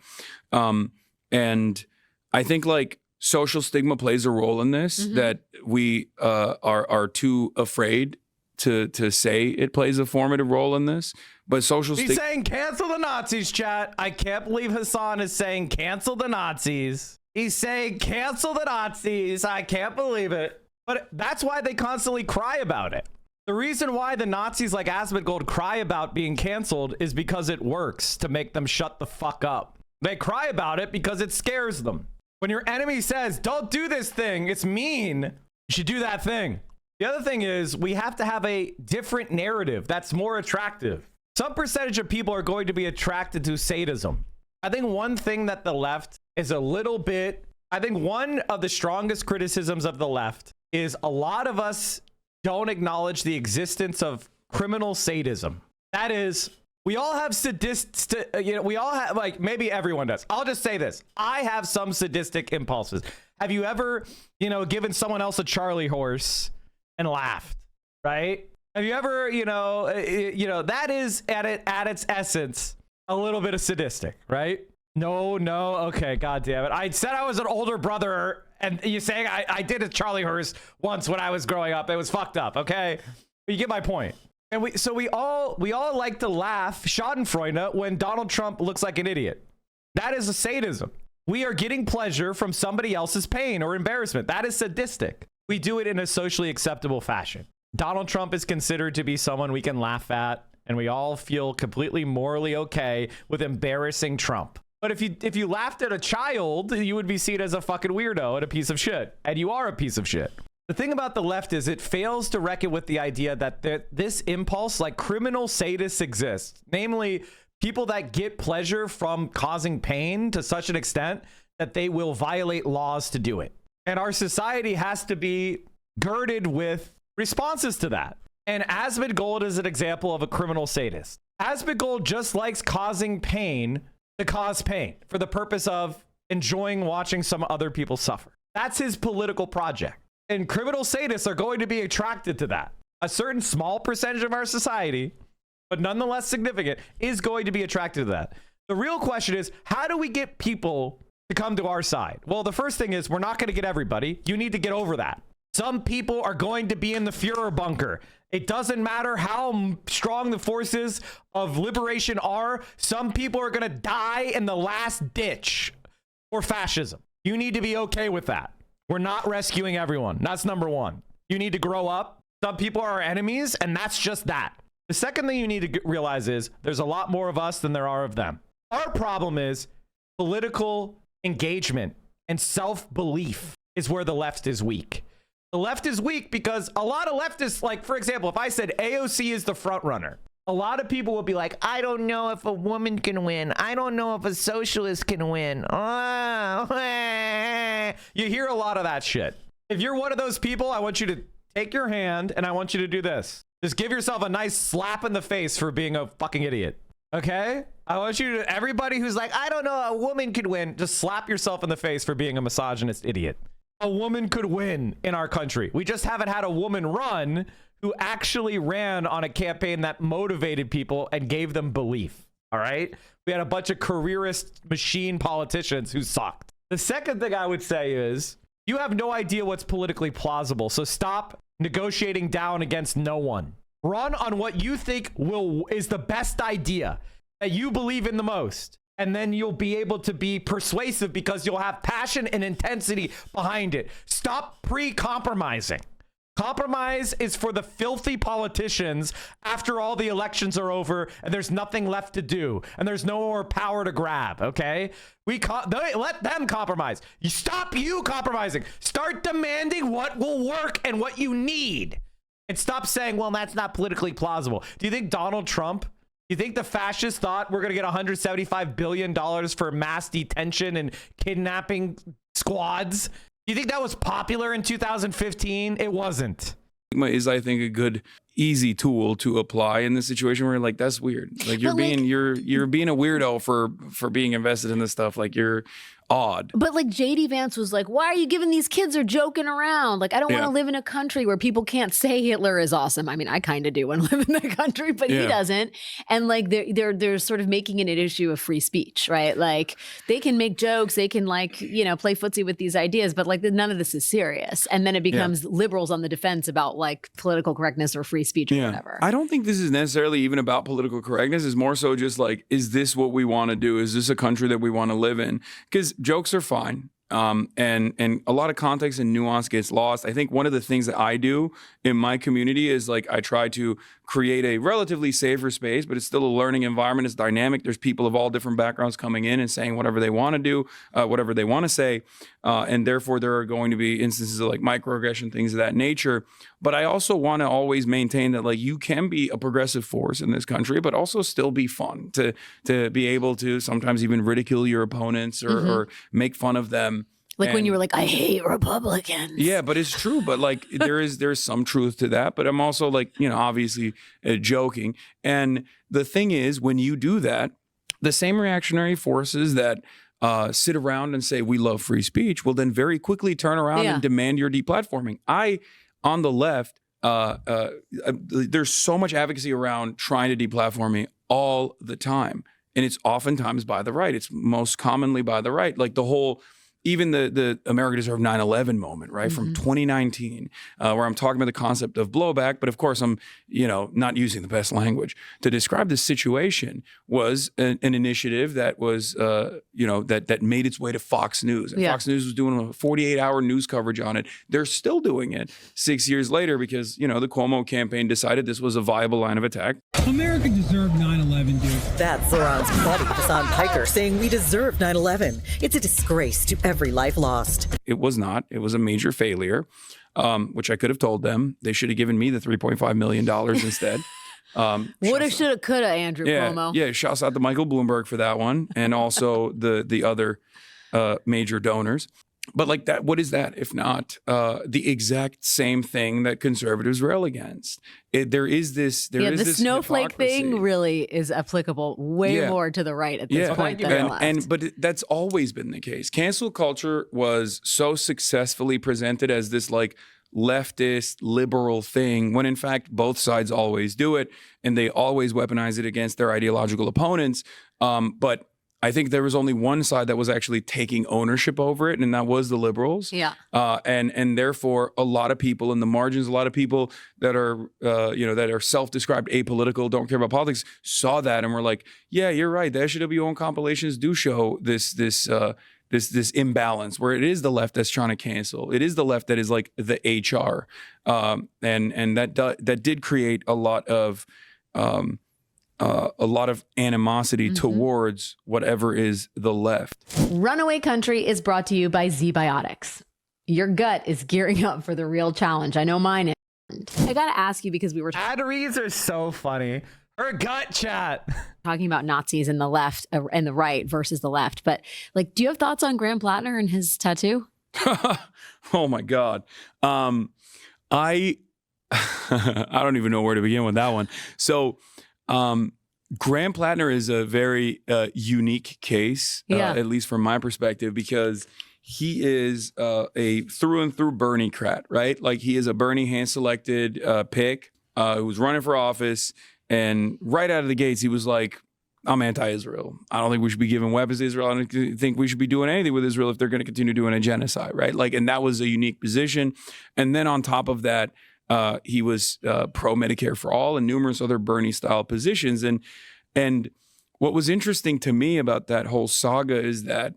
And I think like social stigma plays a role in this, that we are too afraid to say it plays a formative role in this. But social He's saying cancel the Nazis, chat. I can't believe Hassan is saying cancel the Nazis. He's saying cancel the Nazis. I can't believe it. But that's why they constantly cry about it. The reason why the Nazis like Asmongold cry about being canceled is because it works to make them shut the fuck up. They cry about it because it scares them. When your enemy says, don't do this thing, it's mean, you should do that thing. The other thing is we have to have a different narrative that's more attractive. Some percentage of people are going to be attracted to sadism. I think one thing that the left is a little bit, I think one of the strongest criticisms of the left is a lot of us don't acknowledge the existence of criminal sadism. That is, we all have we all have, like, maybe everyone does. I'll just say this. I have some sadistic impulses. Have you ever, given someone else a Charlie horse and laughed, right? Have you ever, that is at its essence, a little bit of sadistic, right? No. Okay. God damn it. I said I was an older brother, and you're saying I did a Charlie horse once when I was growing up. It was fucked up. Okay. But you get my point. And we all like to laugh schadenfreude when Donald Trump looks like an idiot. That is a sadism. We are getting pleasure from somebody else's pain or embarrassment. That is sadistic. We do it in a socially acceptable fashion. Donald Trump is considered to be someone we can laugh at, and we all feel completely morally okay with embarrassing Trump. But if you laughed at a child, you would be seen as a fucking weirdo and a piece of shit. And you are a piece of shit. The thing about the left is it fails to reckon with the idea that this impulse, like criminal sadists, exists. Namely, people that get pleasure from causing pain to such an extent that they will violate laws to do it. And our society has to be girded with responses to that. And Asmongold is an example of a criminal sadist. Asmongold just likes causing pain to cause pain for the purpose of enjoying watching some other people suffer. That's his political project. And criminal sadists are going to be attracted to that. A certain small percentage of our society, but nonetheless significant, is going to be attracted to that. The real question is, how do we get people to come to our side? Well, the first thing is we're not going to get everybody. You need to get over that. Some people are going to be in the Führer bunker. It doesn't matter how strong the forces of liberation are. Some people are going to die in the last ditch for fascism. You need to be okay with that. We're not rescuing everyone. That's number one. You need to grow up. Some people are our enemies, and that's just that. The second thing you need to realize is there's a lot more of us than there are of them. Our problem is political engagement and self-belief is where the left is weak. The left is weak because a lot of leftists, like, for example, if I said AOC is the front runner, a lot of people will be like, I don't know if a woman can win. I don't know if a socialist can win. You hear a lot of that shit. If you're one of those people, I want you to take your hand and I want you to do this. Just give yourself a nice slap in the face for being a fucking idiot. Okay? I want you to, everybody who's like, I don't know, a woman could win, just slap yourself in the face for being a misogynist idiot. A woman could win in our country. We just haven't had a woman run who actually ran on a campaign that motivated people and gave them belief. All right? We had a bunch of careerist machine politicians who sucked. The second thing I would say is you have no idea what's politically plausible. So stop negotiating down against no one. Run on what you think is the best idea that you believe in the most. And then you'll be able to be persuasive because you'll have passion and intensity behind it. Stop pre-compromising. Compromise is for the filthy politicians after all the elections are over and there's nothing left to do and there's no more power to grab, okay? Let them compromise. Stop you compromising. Start demanding what will work and what you need. And stop saying, well, that's not politically plausible. Do you think Donald Trump, you think the fascists thought we're going to get $175 billion for mass detention and kidnapping squads? Do you think that was popular in 2015? It wasn't. Is, I think, a good, easy tool to apply in this situation where, like, that's weird. Like, you're being a weirdo for being invested in this stuff. Like, you're odd. But like JD Vance was like, why are you giving these kids are joking around? Like, I don't want to live in a country where people can't say Hitler is awesome. I mean, I kind of do want to live in that country, but he doesn't. And like they're sort of making it an issue of free speech, right? Like they can make jokes, they can like, you know, play footsie with these ideas, but like none of this is serious. And then it becomes liberals on the defense about like political correctness or free speech or whatever. I don't think this is necessarily even about political correctness. It's more so just like, is this what we want to do? Is this a country that we want to live in? Because jokes are fine. And a lot of context and nuance gets lost. I think one of the things that I do in my community is like I try to create a relatively safer space, but it's still a learning environment. It's dynamic. There's people of all different backgrounds coming in and saying whatever they want to do, whatever they want to say. And therefore, there are going to be instances of like microaggression, things of that nature. But I also want to always maintain that like you can be a progressive force in this country, but also still be fun to be able to sometimes even ridicule your opponents or make fun of them. Like when you were like, I hate Republicans. Yeah, but it's true. But like there's some truth to that. But I'm also like, you know, obviously joking. And the thing is, when you do that, the same reactionary forces that sit around and say we love free speech will then very quickly turn around and demand your deplatforming. On the left, there's so much advocacy around trying to deplatform me all the time. And it's oftentimes by the right. It's most commonly by the right. Like the whole, even the America Deserved 9/11 moment, right, from 2019, where I'm talking about the concept of blowback. But of course, I'm, you know, not using the best language to describe this situation was an initiative that was, you know, that made its way to Fox News. And Fox News was doing a 48-hour news coverage on it. They're still doing it 6 years later because, you know, the Cuomo campaign decided this was a viable line of attack. America deserved 9/11, dude. That's Zoran's buddy, Hassan Piker, saying we deserve 9/11. It's a disgrace to every life lost. It was not. It was a major failure, which I could have told them. They should have given me the $3.5 million instead. Woulda, shoulda, coulda, Andrew Cuomo. Yeah, shouts out to Michael Bloomberg for that one, and also the other major donors. But like that, what is that if not the exact same thing that conservatives rail against? There is this snowflake hypocrisy. thing really is applicable way more to the right at this point than the left. But that's always been the case. Cancel culture was so successfully presented as this like leftist liberal thing when in fact both sides always do it and they always weaponize it against their ideological opponents. But I think there was only one side that was actually taking ownership over it, and that was the liberals. Yeah. And therefore, a lot of people in the margins, a lot of people that are that are self-described apolitical, don't care about politics, saw that and were like, yeah, you're right. The SJWO compilations do show this imbalance where it is the left that's trying to cancel. It is the left that is like the HR, and that did create a lot of animosity towards whatever is the left. Runaway Country is brought to you by Z-Biotics. Your gut is gearing up for the real challenge. I know mine is. I got to ask you because we were ad reads are so funny. Her gut chat. Talking about Nazis and the left and the right versus the left. But like, do you have thoughts on Graham Plattner and his tattoo? Oh my God. I don't even know where to begin with that one. So, Graham Plattner is a very unique case, at least from my perspective, because he is a through and through Bernie-crat, right? Like he is a Bernie hand-selected pick who was running for office, and right out of the gates, he was like, I'm anti-Israel. I don't think we should be giving weapons to Israel. I don't think we should be doing anything with Israel if they're going to continue doing a genocide, right? Like, and that was a unique position. And then on top of that, he was pro-Medicare for all and numerous other Bernie-style positions. And what was interesting to me about that whole saga is that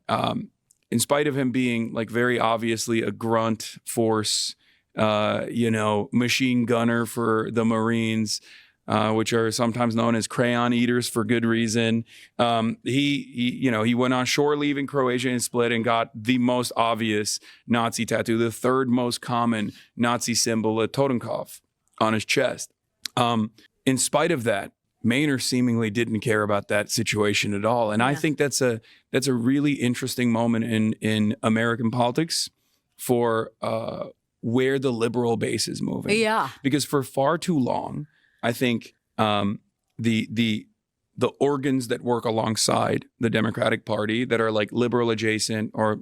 in spite of him being like very obviously a grunt force, machine gunner for the Marines, which are sometimes known as crayon eaters for good reason. He went on shore leave in Croatia and split and got the most obvious Nazi tattoo, the third most common Nazi symbol, a Totenkopf, on his chest. In spite of that, Maynard seemingly didn't care about that situation at all. And I think that's a really interesting moment in American politics for where the liberal base is moving. Yeah. Because for far too long, I think the organs that work alongside the Democratic Party that are like liberal adjacent or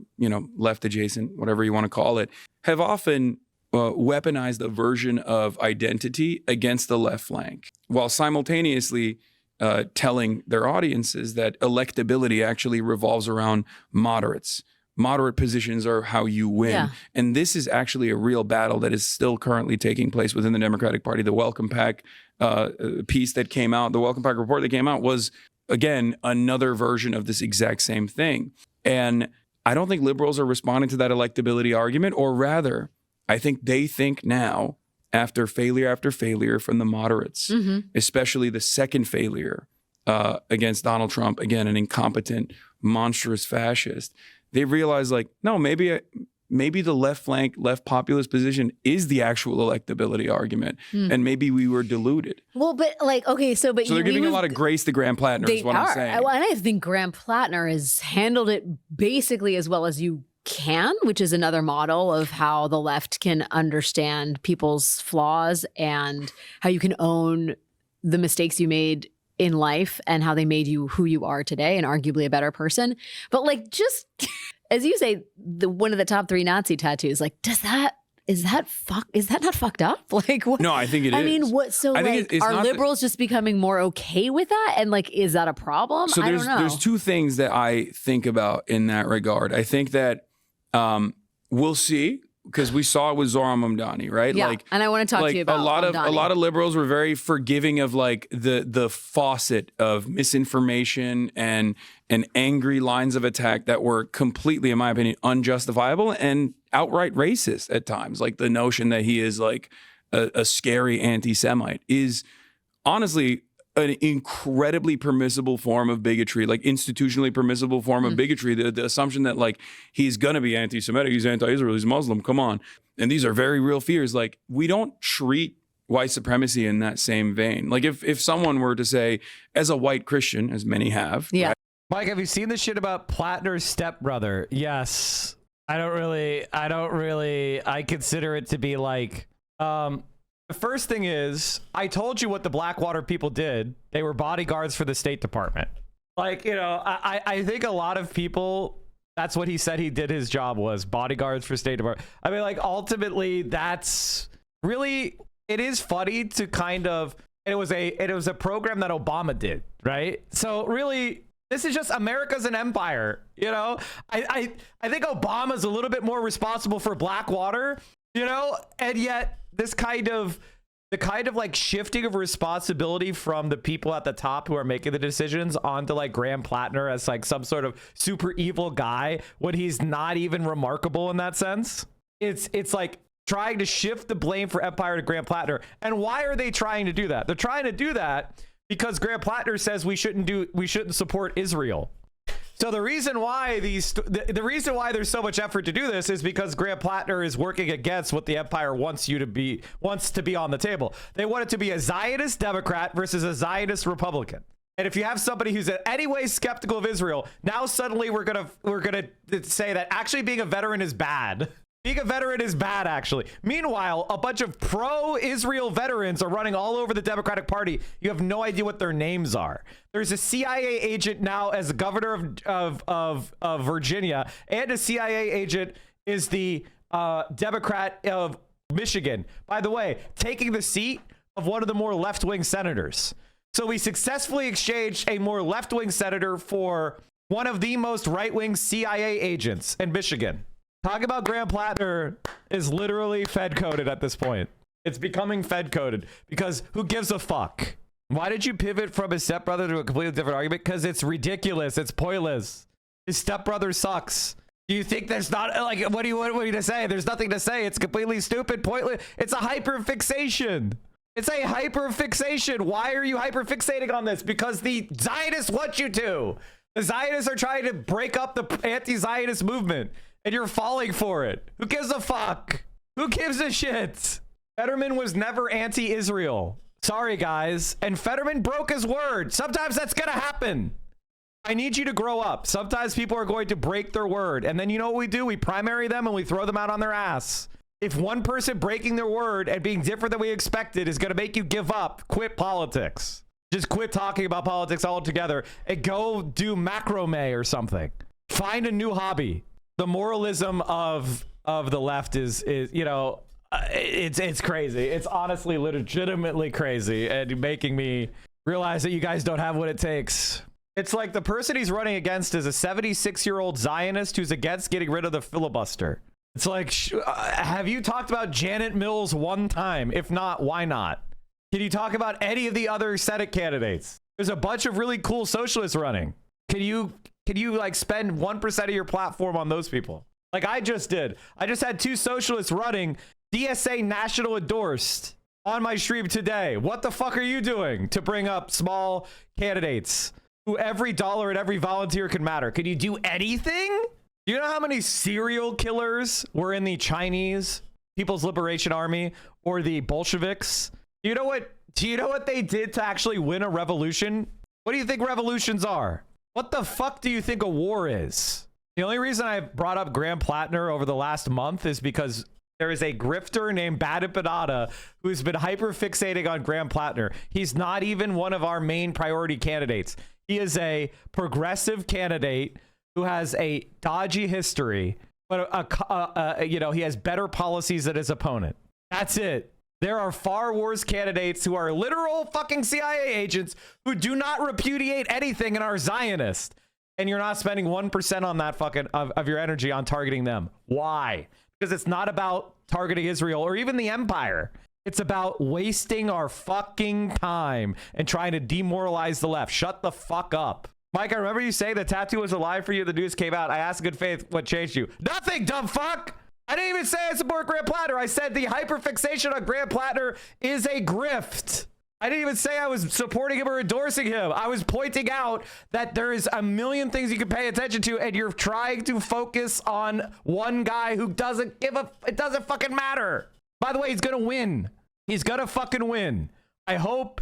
left adjacent, whatever you want to call it, have often weaponized a version of identity against the left flank, while simultaneously telling their audiences that electability actually revolves around moderates. Moderate positions are how you win. Yeah. And this is actually a real battle that is still currently taking place within the Democratic Party. The Welcome Pack piece that came out, the Welcome Pack report that came out was, again, another version of this exact same thing. And I don't think liberals are responding to that electability argument, or rather, I think they think now, after failure from the moderates, especially the second failure against Donald Trump, again, an incompetent, monstrous fascist, they realize like, no, maybe the left flank, left populist position is the actual electability argument. And maybe we were deluded. Well, but like, okay, so they're giving a lot of grace to Graham Plattner is what I'm saying. Well, and I think Graham Plattner has handled it basically as well as you can, which is another model of how the left can understand people's flaws and how you can own the mistakes you made in life and how they made you who you are today and arguably a better person. But like, just as you say, one of the top 3 Nazi tattoos, like, is that not fucked up? Like, what? No, I think it is. I mean, what? So like, are liberals just becoming more okay with that? And like, is that a problem? So I don't know. There's 2 things that I think about in that regard. I think that we'll see, because we saw it with Zohran Mamdani, right? Yeah, like, and I want to talk to you about a lot of liberals were very forgiving of like the faucet of misinformation and angry lines of attack that were completely, in my opinion, unjustifiable and outright racist at times. Like the notion that he is like a scary anti-Semite is honestly an incredibly permissible form of bigotry, like institutionally permissible form of bigotry. The assumption that like he's gonna be anti-Semitic, he's anti-Israel, he's Muslim, come on. And these are very real fears. Like, we don't treat white supremacy in that same vein. Like if someone were to say, as a white Christian, as many have, yeah. right? Mike, have you seen the shit about Plattner's stepbrother? Yes. I consider it to be like, the first thing is, I told you what the Blackwater people did. They were bodyguards for the State Department. Like, I think a lot of people, that's what he said he did his job was, bodyguards for State Department. I mean, like, ultimately, that's really, it is funny to kind of, it was a program that Obama did, right? So really, This is just America's an empire, you know? I think Obama's a little bit more responsible for Blackwater, you know? And yet this the kind of like shifting of responsibility from the people at the top who are making the decisions onto like Graham Plattner as like some sort of super evil guy when he's not even remarkable in that sense. It's like trying to shift the blame for Empire to Graham Plattner. And why are they trying to do that? They're trying to do that because Graham Plattner says we shouldn't support Israel. So the reason why the reason why there's so much effort to do this is because Graham Plattner is working against what the Empire wants to be on the table. They want it to be a Zionist Democrat versus a Zionist Republican. And if you have somebody who's in any way skeptical of Israel, now suddenly we're gonna say that actually being a veteran is bad. Being a veteran is bad, actually. Meanwhile, a bunch of pro-Israel veterans are running all over the Democratic Party. You have no idea what their names are. There's a CIA agent now as the governor of Virginia, and a CIA agent is the Democrat of Michigan. By the way, taking the seat of one of the more left-wing senators. So we successfully exchanged a more left-wing senator for one of the most right-wing CIA agents in Michigan. Talking about Graham Plattner is literally Fed-coded at this point. It's becoming Fed-coded because who gives a fuck? Why did you pivot from his stepbrother to a completely different argument? Because it's ridiculous. It's pointless. His stepbrother sucks. Do you think there's not like what do you want me to say? There's nothing to say. It's completely stupid, pointless. It's a hyperfixation. It's a hyperfixation. Why are you hyperfixating on this? Because the Zionists want you to. The Zionists are trying to break up the anti-Zionist movement. And you're falling for it. Who gives a fuck? Who gives a shit? Fetterman was never anti-Israel. Sorry, guys. And Fetterman broke his word. Sometimes that's gonna happen. I need you to grow up. Sometimes people are going to break their word. And then you know what we do? We primary them and we throw them out on their ass. If one person breaking their word and being different than we expected is gonna make you give up, quit politics. Just quit talking about politics altogether and go do macrame or something. Find a new hobby. The moralism of the left is you know, it's crazy. It's honestly legitimately crazy and making me realize that you guys don't have what it takes. It's like the person he's running against is a 76-year-old Zionist who's against getting rid of the filibuster. It's like, have you talked about Janet Mills one time? If not, why not? Can you talk about any of the other Senate candidates? There's a bunch of really cool socialists running. Can you like spend 1% of your platform on those people? Like I just did. I just had 2 socialists running DSA national endorsed on my stream today. What the fuck are you doing to bring up small candidates who every dollar and every volunteer can matter? Can you do anything? Do you know how many serial killers were in the Chinese People's Liberation Army or the Bolsheviks? Do you know what they did to actually win a revolution? What do you think revolutions are? What the fuck do you think a war is? The only reason I brought up Graham Plattner over the last month is because there is a grifter named Badin Panada who's been hyper-fixating on Graham Plattner. He's not even one of our main priority candidates. He is a progressive candidate who has a dodgy history, but you know, he has better policies than his opponent. That's it. There are far worse candidates who are literal fucking CIA agents who do not repudiate anything and are Zionist. And you're not spending 1% on that fucking of your energy on targeting them. Why? Because it's not about targeting Israel or even the empire. It's about wasting our fucking time and trying to demoralize the left. Shut the fuck up. Mike, I remember you saying the tattoo was a lie for you. The news came out. I asked in good faith what changed you. Nothing, dumb fuck. I didn't even say I support Graham Plattner. I said the hyperfixation on Graham Plattner is a grift. I didn't even say I was supporting him or endorsing him. I was pointing out that there is a million things you can pay attention to, and you're trying to focus on one guy who doesn't give a... It doesn't fucking matter. By the way, he's gonna win. He's gonna fucking win. I hope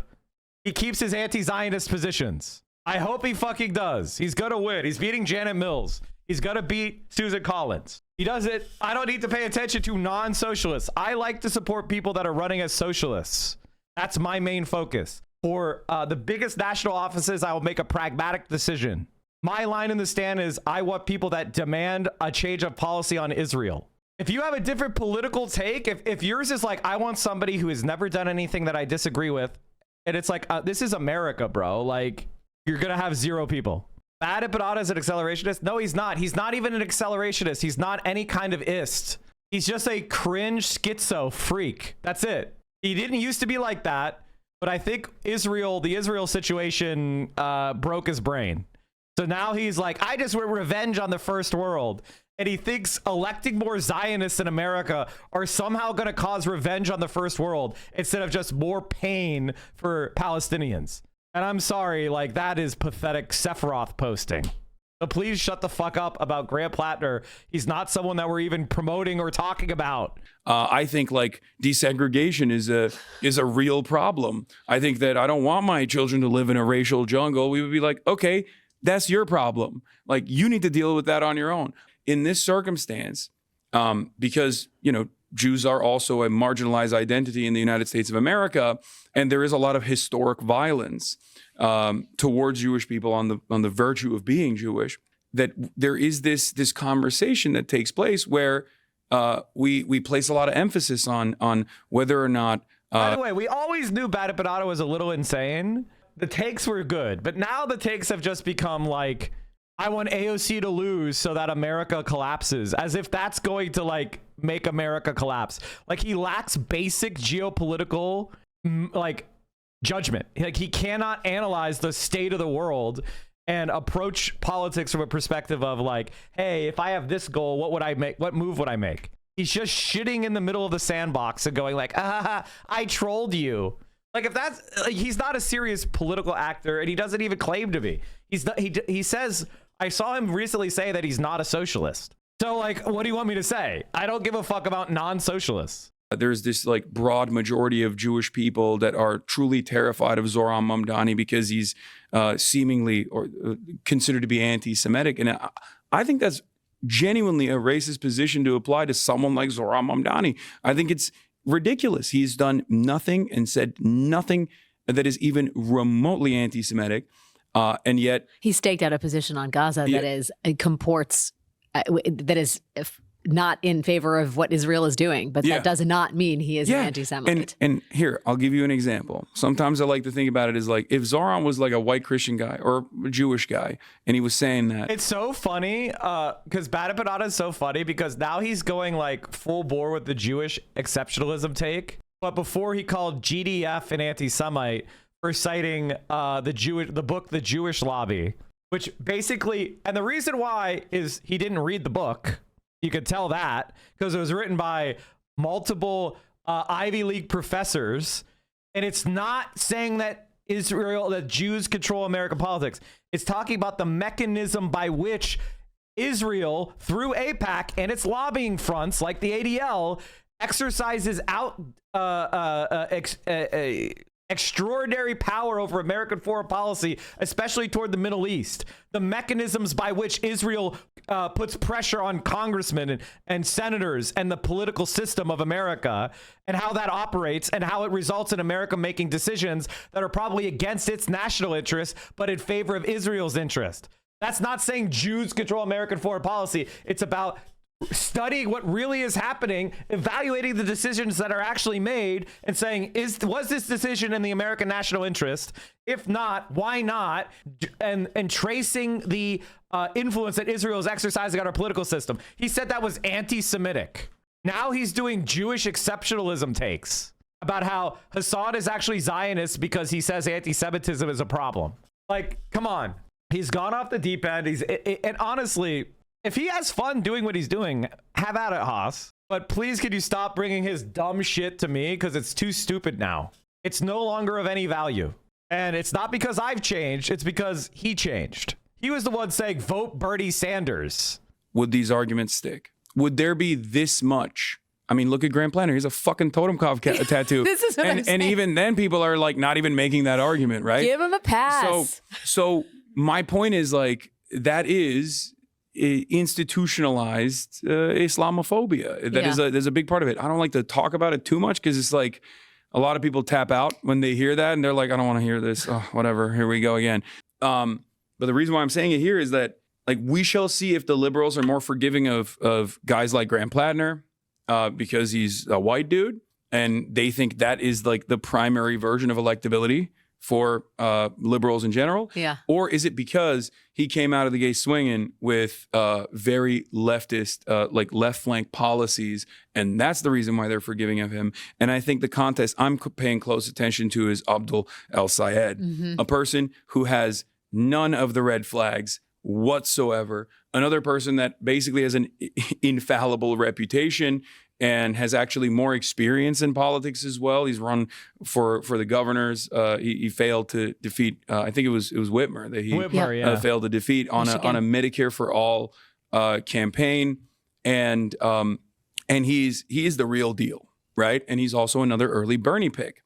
he keeps his anti-Zionist positions. I hope he fucking does. He's gonna win. He's beating Janet Mills. He's gonna beat Susan Collins. He does it. I don't need to pay attention to non-socialists. I like to support people that are running as socialists. That's my main focus. For the biggest national offices, I will make a pragmatic decision. My line in the stand is I want people that demand a change of policy on Israel. If you have a different political take, if yours is like, I want somebody who has never done anything that I disagree with, and it's like, this is America, bro. Like, you're going to have 0 people. Bad Ippadata is an accelerationist? No, he's not. He's not even an accelerationist. He's not any kind of ist. He's just a cringe schizo freak. That's it. He didn't used to be like that, but I think the Israel situation broke his brain. So now he's like, I just want revenge on the first world. And he thinks electing more Zionists in America are somehow going to cause revenge on the first world instead of just more pain for Palestinians. And I'm sorry, like, that is pathetic Sephiroth posting. So please shut the fuck up about Grant Plattner. He's not someone that we're even promoting or talking about. I think like desegregation is a real problem. I think that I don't want my children to live in a racial jungle. We would be like, okay, that's your problem. Like, you need to deal with that on your own. In this circumstance, because, you know, Jews are also a marginalized identity in the United States of America, and there is a lot of historic violence towards Jewish people on the virtue of being Jewish, that there is this conversation that takes place where we place a lot of emphasis on whether or not. By the way, we always knew Bad Ippadata was a little insane. The takes were good, but now the takes have just become like, I want AOC to lose so that America collapses, as if that's going to like make America collapse. Like, he lacks basic geopolitical like judgment. Like, he cannot analyze the state of the world and approach politics from a perspective of like, hey, if I have this goal, what would I make? What move would I make? He's just shitting in the middle of the sandbox and going like, I trolled you. Like, if that's like, he's not a serious political actor, and he doesn't even claim to be. He's not, he says, I saw him recently say that he's not a socialist. So like, what do you want me to say? I don't give a fuck about non-socialists. There's this like broad majority of Jewish people that are truly terrified of Zohran Mamdani because he's seemingly or considered to be anti-Semitic. And I think that's genuinely a racist position to apply to someone like Zohran Mamdani. I think it's ridiculous. He's done nothing and said nothing that is even remotely anti-Semitic. And yet he staked out a position on Gaza that is comports, that is not in favor of what Israel is doing, but that does not mean he is an anti-Semite. And here, I'll give you an example. Sometimes I like to think about it as like, if Zohran was like a white Christian guy or a Jewish guy, and he was saying that. It's so funny because Bad Ippadata is so funny because now he's going like full bore with the Jewish exceptionalism take. But before, he called GDF an anti-Semite for citing the book The Jewish Lobby, which basically, and the reason why is he didn't read the book. You could tell that because it was written by multiple Ivy League professors, and it's not saying that Jews control American politics. It's talking about the mechanism by which Israel, through AIPAC and its lobbying fronts like the ADL, exercises extraordinary power over American foreign policy, especially toward the Middle East. The mechanisms by which Israel puts pressure on congressmen and senators and the political system of America, and how that operates and how it results in America making decisions that are probably against its national interest, but in favor of Israel's interest. That's not saying Jews control American foreign policy. It's about studying what really is happening, evaluating the decisions that are actually made, and saying, was this decision in the American national interest? If not, why not? And tracing the influence that Israel is exercising on our political system. He said that was anti-Semitic. Now he's doing Jewish exceptionalism takes about how Hassan is actually Zionist because he says anti-Semitism is a problem. Like, come on. He's gone off the deep end. And honestly, if he has fun doing what he's doing, have at it, Haas. But please, could you stop bringing his dumb shit to me? Because it's too stupid now. It's no longer of any value. And it's not because I've changed. It's because he changed. He was the one saying, vote Bernie Sanders. Would these arguments stick? Would there be this much? I mean, look at Grant Planner. He's a fucking totem-cov tattoo. This is what I'm saying. And even then, people are like not even making that argument, right? Give him a pass. So my point is like, that is institutionalized Islamophobia. There's a big part of it. I don't like to talk about it too much because it's like a lot of people tap out when they hear that and they're like, I don't want to hear this. Oh, whatever. Here we go again. But the reason why I'm saying it here is that like we shall see if the liberals are more forgiving of guys like Grant Plattner because he's a white dude and they think that is like the primary version of electability. for liberals in general? Yeah. Or is it because he came out of the gate swinging with very leftist, like left flank policies, and that's the reason why they're forgiving of him? And I think the contest I'm paying close attention to is Abdul El Sayed, a person who has none of the red flags whatsoever. Another person that basically has an infallible reputation and has actually more experience in politics as well. He's run for the governors. He failed to defeat. I think it was Whitmer that he failed to defeat on a Medicare for All campaign, and he is the real deal, right? And he's also another early Bernie pick.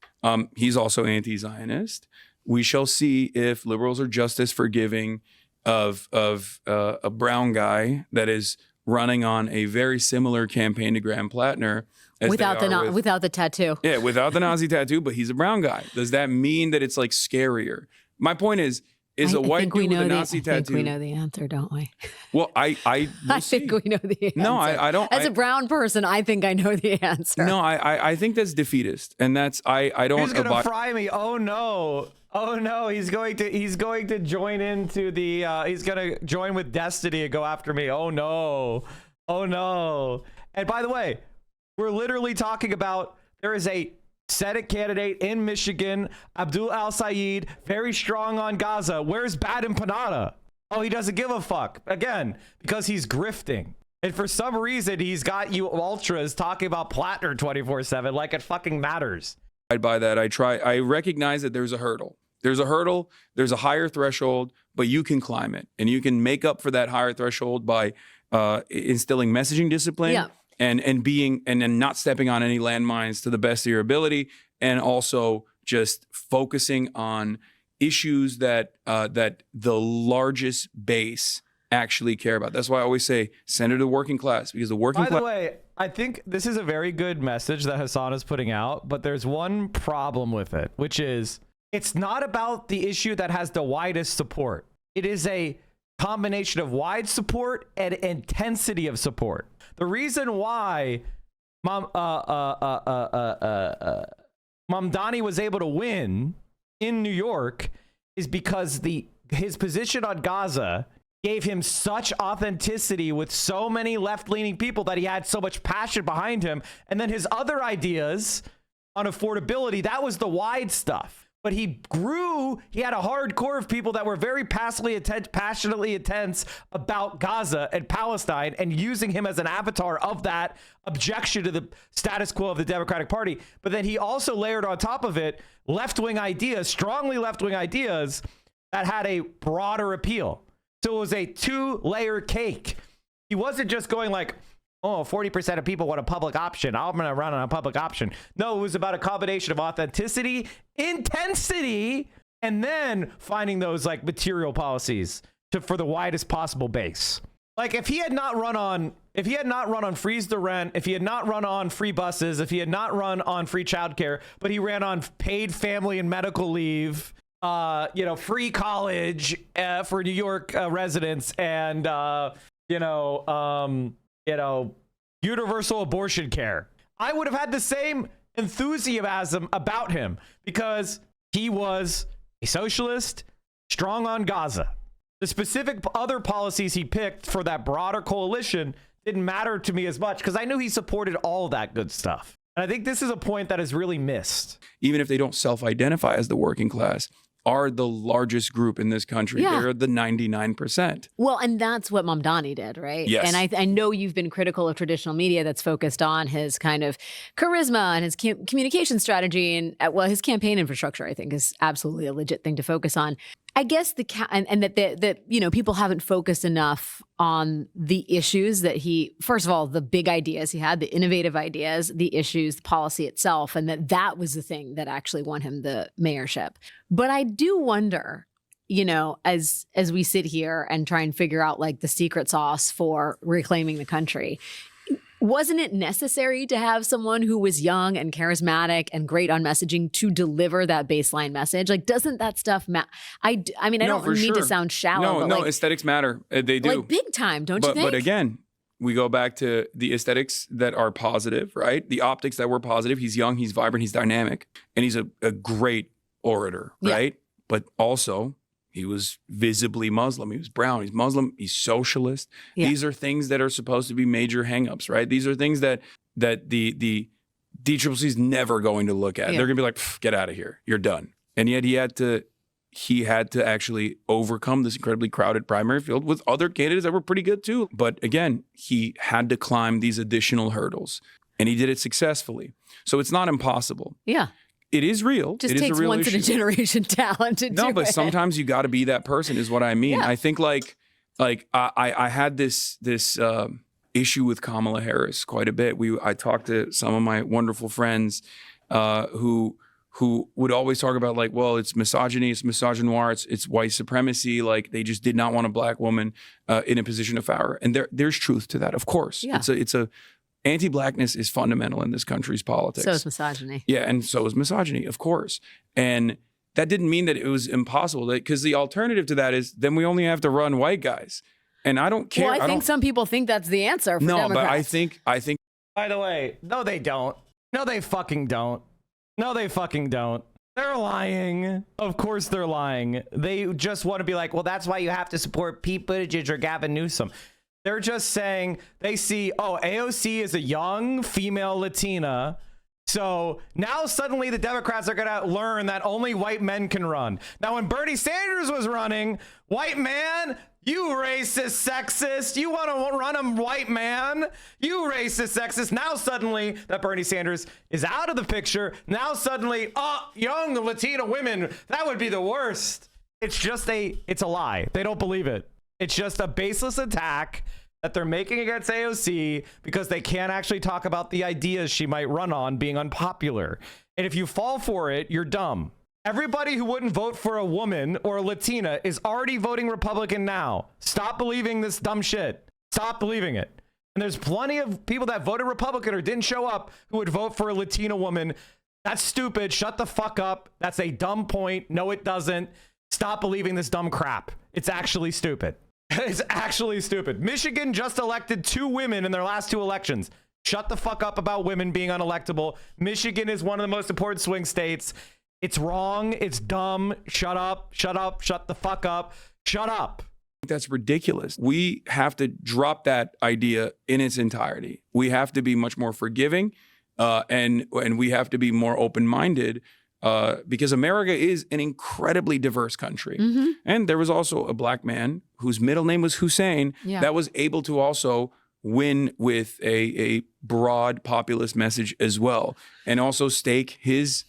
He's also anti-Zionist. We shall see if liberals are just as forgiving of a brown guy that is running on a very similar campaign to Graham Plattner. Without the tattoo. Yeah, without the Nazi tattoo, but he's a brown guy. Does that mean that it's like scarier? My point is a white dude with a Nazi tattoo. I think we know the answer, don't we? Well, I think we know the answer. No, I don't. As a brown person, I think I know the answer. No, I think that's defeatist, and that's I don't. Who's gonna fry me? Oh no. Oh no, he's going to join into the he's going to join with Destiny and go after me. Oh no. Oh no. And by the way, we're literally talking about there is a Senate candidate in Michigan, Abdul Al-Sayed, very strong on Gaza. Where's Bad Empanada? Oh, he doesn't give a fuck. Again, because he's grifting. And for some reason, he's got you ultras talking about Plattner 24/7 like it fucking matters. By that, I recognize that there's a hurdle. There's a hurdle, there's a higher threshold, but you can climb it. And you can make up for that higher threshold by instilling messaging discipline and then not stepping on any landmines to the best of your ability, and also just focusing on issues that the largest base actually care about. That's why I always say send it to the working class, because the working class. By the way, I think this is a very good message that Hassan is putting out, but there's one problem with it, which is it's not about the issue that has the widest support. It is a combination of wide support and intensity of support. The reason why Mamdani was able to win in New York is because his position on Gaza gave him such authenticity with so many left-leaning people that he had so much passion behind him. And then his other ideas on affordability, that was the wide stuff. But he had a hardcore of people that were very passionately intense about Gaza and Palestine, and using him as an avatar of that objection to the status quo of the Democratic Party. But then he also layered on top of it left-wing ideas, strongly left-wing ideas that had a broader appeal. So it was a two-layer cake. He wasn't just going like, oh, 40% of people want a public option. I'm going to run on a public option. No, it was about a combination of authenticity, intensity, and then finding those like material policies for the widest possible base. Like if he had not run on freeze the rent, if he had not run on free buses, if he had not run on free childcare, but he ran on paid family and medical leave, free college for New York residents, and universal abortion care, I would have had the same enthusiasm about him, because he was a socialist, strong on Gaza. The specific other policies he picked for that broader coalition didn't matter to me as much, because I knew he supported all that good stuff. And I think this is a point that is really missed. Even if they don't self-identify as the working class, are the largest group in this country. Yeah. They're the 99%. Well, and that's what Mamdani did, right? Yes. And I know you've been critical of traditional media that's focused on his kind of charisma and his communication strategy, and his campaign infrastructure, I think, is absolutely a legit thing to focus on. I guess that people haven't focused enough on the issues that first of all, the big ideas he had, the innovative ideas, the issues, the policy itself, and that was the thing that actually won him the mayorship. But I do wonder, as we sit here and try and figure out like the secret sauce for reclaiming the country, wasn't it necessary to have someone who was young and charismatic and great on messaging to deliver that baseline message? Like, doesn't that stuff matter? I don't mean to sound shallow. No, aesthetics matter. They do. Like big time, don't you think? But again, we go back to the aesthetics that are positive, right? The optics that were positive. He's young, he's vibrant, he's dynamic, and he's a great orator, right? But also, he was visibly Muslim. He was brown. He's Muslim. He's socialist. Yeah. These are things that are supposed to be major hangups, right? These are things that the DCCC is never going to look at. Yeah. They're going to be like, get out of here. You're done. And yet he had to actually overcome this incredibly crowded primary field with other candidates that were pretty good too. But again, he had to climb these additional hurdles, and he did it successfly. So it's not impossible. Yeah. It is real. Just it takes is a real once issue. in a generation talent to do No, but it. sometimes you got to be that person is what I mean. Yeah. I think like I had this issue with Kamala Harris quite a bit. I talked to some of my wonderful friends who would always talk about like, well, it's misogyny, it's misogynoir, it's white supremacy. Like they just did not want a black woman in a position of power. And there's truth to that, of course. Yeah. It's a anti-blackness is fundamental in this country's politics. So is misogyny. Yeah, and so is misogyny, of course. And that didn't mean that it was impossible, because the alternative to that is then we only have to run white guys. And I don't care. Well, I think some people think that's the answer for Democrats. But I think. By the way, no, they don't. No, they fucking don't. No, they fucking don't. They're lying. Of course they're lying. They just want to be like, well, that's why you have to support Pete Buttigieg or Gavin Newsom. They're just saying they see, oh, AOC is a young female Latina. So now suddenly the Democrats are going to learn that only white men can run. Now, when Bernie Sanders was running, white man, you racist, sexist. You want to run a white man? You racist, sexist. Now suddenly that Bernie Sanders is out of the picture. Now suddenly, young Latina women, that would be the worst. It's a lie. They don't believe it. It's just a baseless attack that they're making against AOC because they can't actually talk about the ideas she might run on being unpopular. And if you fall for it, you're dumb. Everybody who wouldn't vote for a woman or a Latina is already voting Republican now. Stop believing this dumb shit. Stop believing it. And there's plenty of people that voted Republican or didn't show up who would vote for a Latina woman. That's stupid. Shut the fuck up. That's a dumb point. No, it doesn't. Stop believing this dumb crap. It's actually stupid. It's actually stupid. Michigan just elected 2 women in their last 2 elections. Shut the fuck up about women being unelectable. Michigan is one of the most important swing states. It's wrong. It's dumb. Shut up. Shut up. Shut the fuck up. Shut up. That's ridiculous. We have to drop that idea in its entirety. We have to be much more forgiving, and we have to be more open-minded. Because America is an incredibly diverse country. Mm-hmm. And there was also a black man whose middle name was Hussein that was able to also win with a broad populist message as well, and also stake his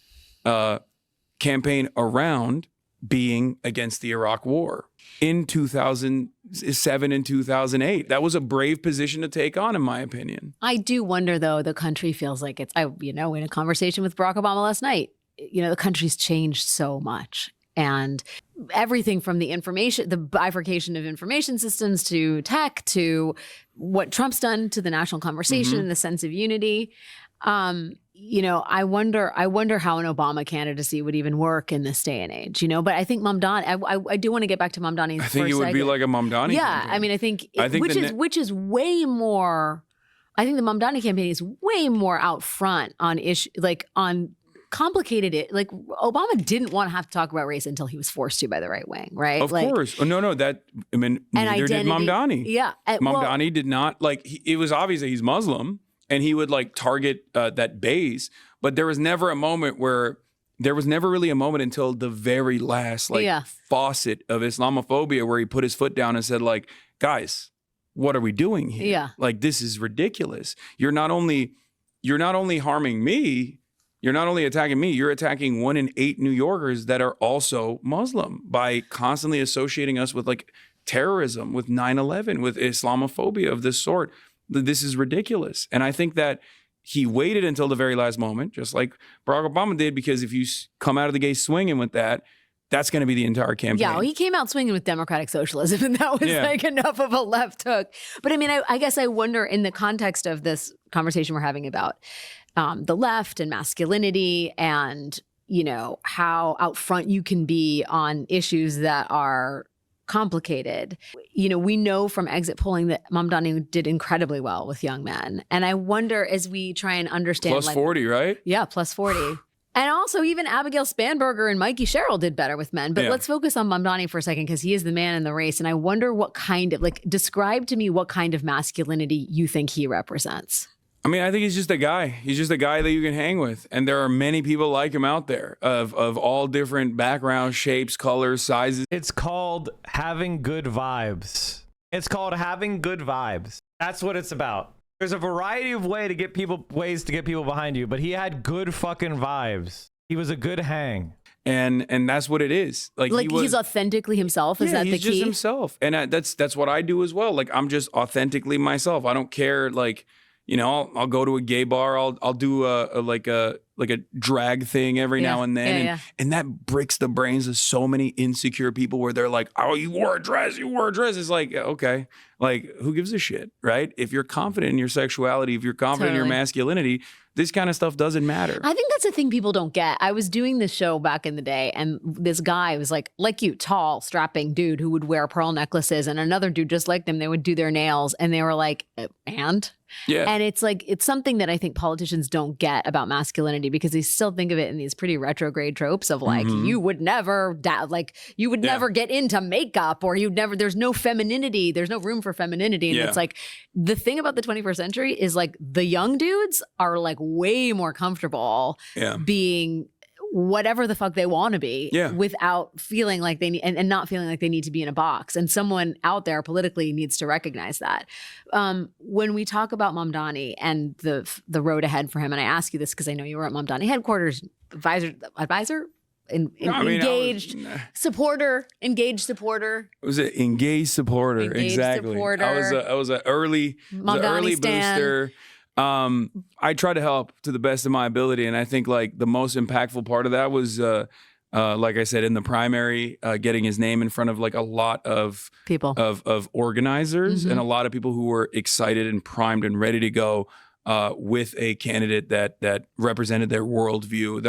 campaign around being against the Iraq War in 2007 and 2008. That was a brave position to take on, in my opinion. I do wonder, though, the country feels like it's, in a conversation with Barack Obama last night, the country's changed so much. And everything from the bifurcation of information systems to tech to what Trump's done to the national conversation and the sense of unity. I wonder how an Obama candidacy would even work in this day and age, but I think Mamdani, I do want to get back to Mamdani. I think it would be like a Mamdani. Yeah. campaign. I mean, I think which is way more, I think the Mamdani campaign is way more out front on on complicated it. Like Obama didn't want to have to talk about race until he was forced to by the right wing, right? Of course. Neither did Mamdani. Yeah. Mamdani did not, it was obvious that he's Muslim and he would target that base, but there was never really a moment until the very last faucet of Islamophobia where he put his foot down and said guys, what are we doing here? Yeah. This is ridiculous. You're not only harming me, you're not only attacking me, you're attacking 1 in 8 New Yorkers that are also Muslim by constantly associating us with terrorism, with 9/11, with Islamophobia of this sort. This is ridiculous. And I think that he waited until the very last moment, just like Barack Obama did, because if you come out of the gate swinging with that, that's going to be the entire campaign. Yeah, well, he came out swinging with democratic socialism, and that was enough of a left hook. But I mean, I guess I wonder in the context of this conversation we're having about the left and masculinity and, how out front you can be on issues that are complicated. We know from exit polling that Mamdani did incredibly well with young men. And I wonder as we try and understand. Plus 40, right? Yeah, plus 40. And also, even Abigail Spanberger and Mikey Sherrill did better with men. But let's focus on Mamdani for a second, because he is the man in the race. And I wonder what kind of, describe to me what kind of masculinity you think he represents. I mean, I think he's just a guy. He's just a guy that you can hang with. And there are many people like him out there of all different backgrounds, shapes, colors, sizes. It's called having good vibes. It's called having good vibes. That's what it's about. There's a variety of ways to get people behind you, but he had good fucking vibes. He was a good hang. And that's what it is. He's authentically himself. Is that the key? He's just himself. And that's what I do as well. Like, I'm just authentically myself. I don't care. Like, you know, I'll go to a gay bar. I'll do a drag thing every now and then. And that breaks the brains of so many insecure people where they're like, oh, you wore a dress. It's like, okay, like, who gives a shit, right? If you're confident in your sexuality, if you're confident in your masculinity, this kind of stuff doesn't matter. I think that's the thing people don't get. I was doing this show back in the day, and this guy was like you, tall, strapping dude who would wear pearl necklaces, and another dude just like them, they would do their nails, and they were like, and? Yeah. And it's like, it's something that I think politicians don't get about masculinity, because they still think of it in these pretty retrograde tropes of like, you would never, you would never get into makeup, or there's no femininity, there's no room for femininity. And it's like, the thing about the 21st century is like, the young dudes are like way more comfortable being whatever the fuck they want to be without feeling like they need, and not feeling like they need to be in a box. And someone out there politically needs to recognize that. When we talk about Mamdani and the road ahead for him, and I ask you this because I know you were at Mamdani headquarters, advisor? Engaged supporter. Was it engaged supporter? Exactly. Supporter. I was an early booster. I try to help to the best of my ability, and I think like the most impactful part of that was, like I said, in the primary, getting his name in front of like a lot of people, of organizers, and a lot of people who were excited and primed and ready to go with a candidate that represented their worldview,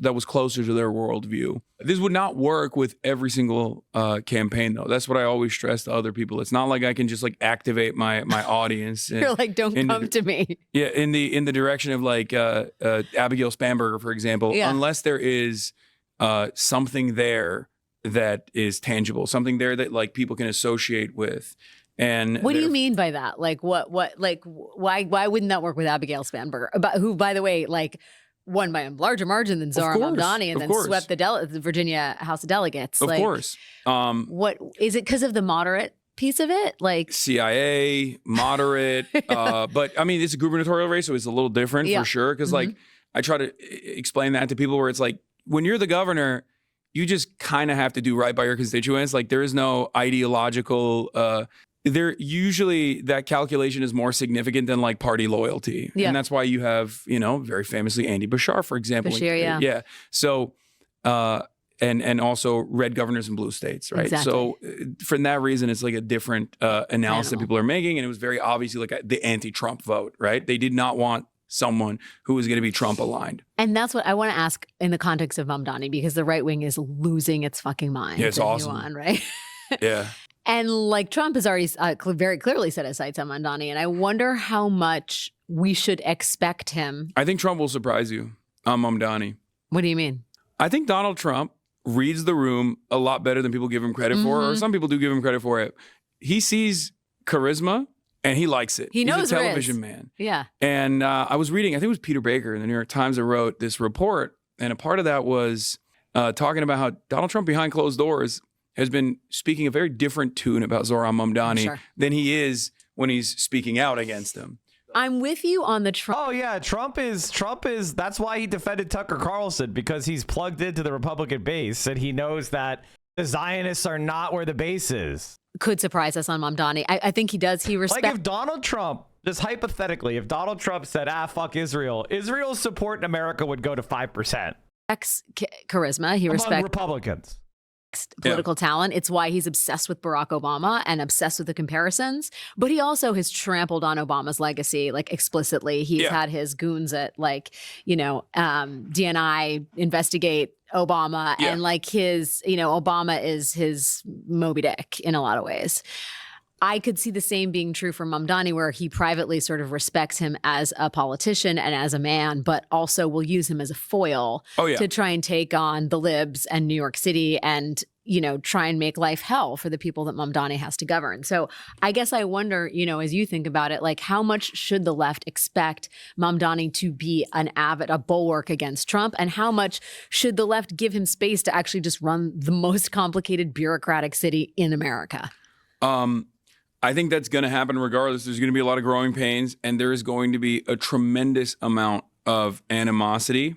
that was closer to their worldview. This would not work with every single campaign, though. That's what I always stress to other people. It's not like I can just like activate my audience. You're like, don't come to me. Yeah, in the direction of like Abigail Spanberger, for example, unless there is something there that is tangible, something there that like people can associate with. And what do you mean by that? Like what like why wouldn't that work with Abigail Spanberger? Who, by the way, like won by a larger margin than Zohran Mamdani, and then swept the Virginia House of Delegates. Of course. What is it, because of the moderate piece of it? Like CIA, moderate, but I mean, it's a gubernatorial race, so it's a little different for sure. Because like I try to explain that to people where it's like, when you're the governor, you just kind of have to do right by your constituents. Like there is no ideological there usually that calculation is more significant than like party loyalty. And that's why you have, you know, very famously Andy Bashar, for example. Bashir, So and also red governors in blue states, right? Exactly. So for that reason, it's like a different analysis that people are making. And it was very obviously like the anti-Trump vote, right? They did not want someone who was going to be Trump aligned. And that's what I want to ask in the context of Mamdani, because the right wing is losing its fucking mind. Yeah, it's awesome. Right? Yeah. And like Trump has already very clearly set his sights on Mamdani, and I wonder how much we should expect him. I think Trump will surprise you on Mamdani. What do you mean? I think Donald Trump reads the room a lot better than people give him credit for, or some people do give him credit for it. He sees charisma and he likes it. He knows He's a television man. Yeah. And I was reading, I think it was Peter Baker in the New York Times that wrote this report, and a part of that was talking about how Donald Trump behind closed doors has been speaking a very different tune about Zohran Mamdani than he is when he's speaking out against him. I'm with you on the Trump. Oh yeah, Trump is. That's why he defended Tucker Carlson, because he's plugged into the Republican base and he knows that the Zionists are not where the base is. Could surprise us on Mamdani. I think he does. He respects. Like if Donald Trump, just hypothetically, if Donald Trump said, fuck Israel, Israel's support in America would go to 5%. Charisma. He respects Republicans. Political talent. It's why he's obsessed with Barack Obama and obsessed with the comparisons. But he also has trampled on Obama's legacy, like explicitly. He's had his goons at like, you know, DNI investigate Obama, and like his, you know, Obama is his Moby Dick in a lot of ways. I could see the same being true for Mamdani, where he privately sort of respects him as a politician and as a man, but also will use him as a foil to try and take on the libs and New York City and, try and make life hell for the people that Mamdani has to govern. So I guess I wonder, as you think about it, like how much should the left expect Mamdani to be a bulwark against Trump? And how much should the left give him space to actually just run the most complicated bureaucratic city in America? I think that's going to happen regardless. There's going to be a lot of growing pains, and there is going to be a tremendous amount of animosity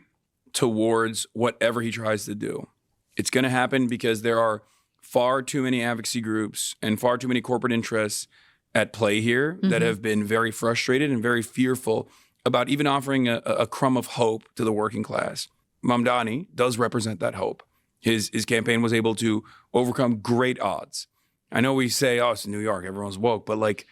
towards whatever he tries to do. It's going to happen because there are far too many advocacy groups and far too many corporate interests at play here that have been very frustrated and very fearful about even offering a crumb of hope to the working class. Mamdani does represent that hope. His campaign was able to overcome great odds. I know we say, oh, it's New York, everyone's woke, but like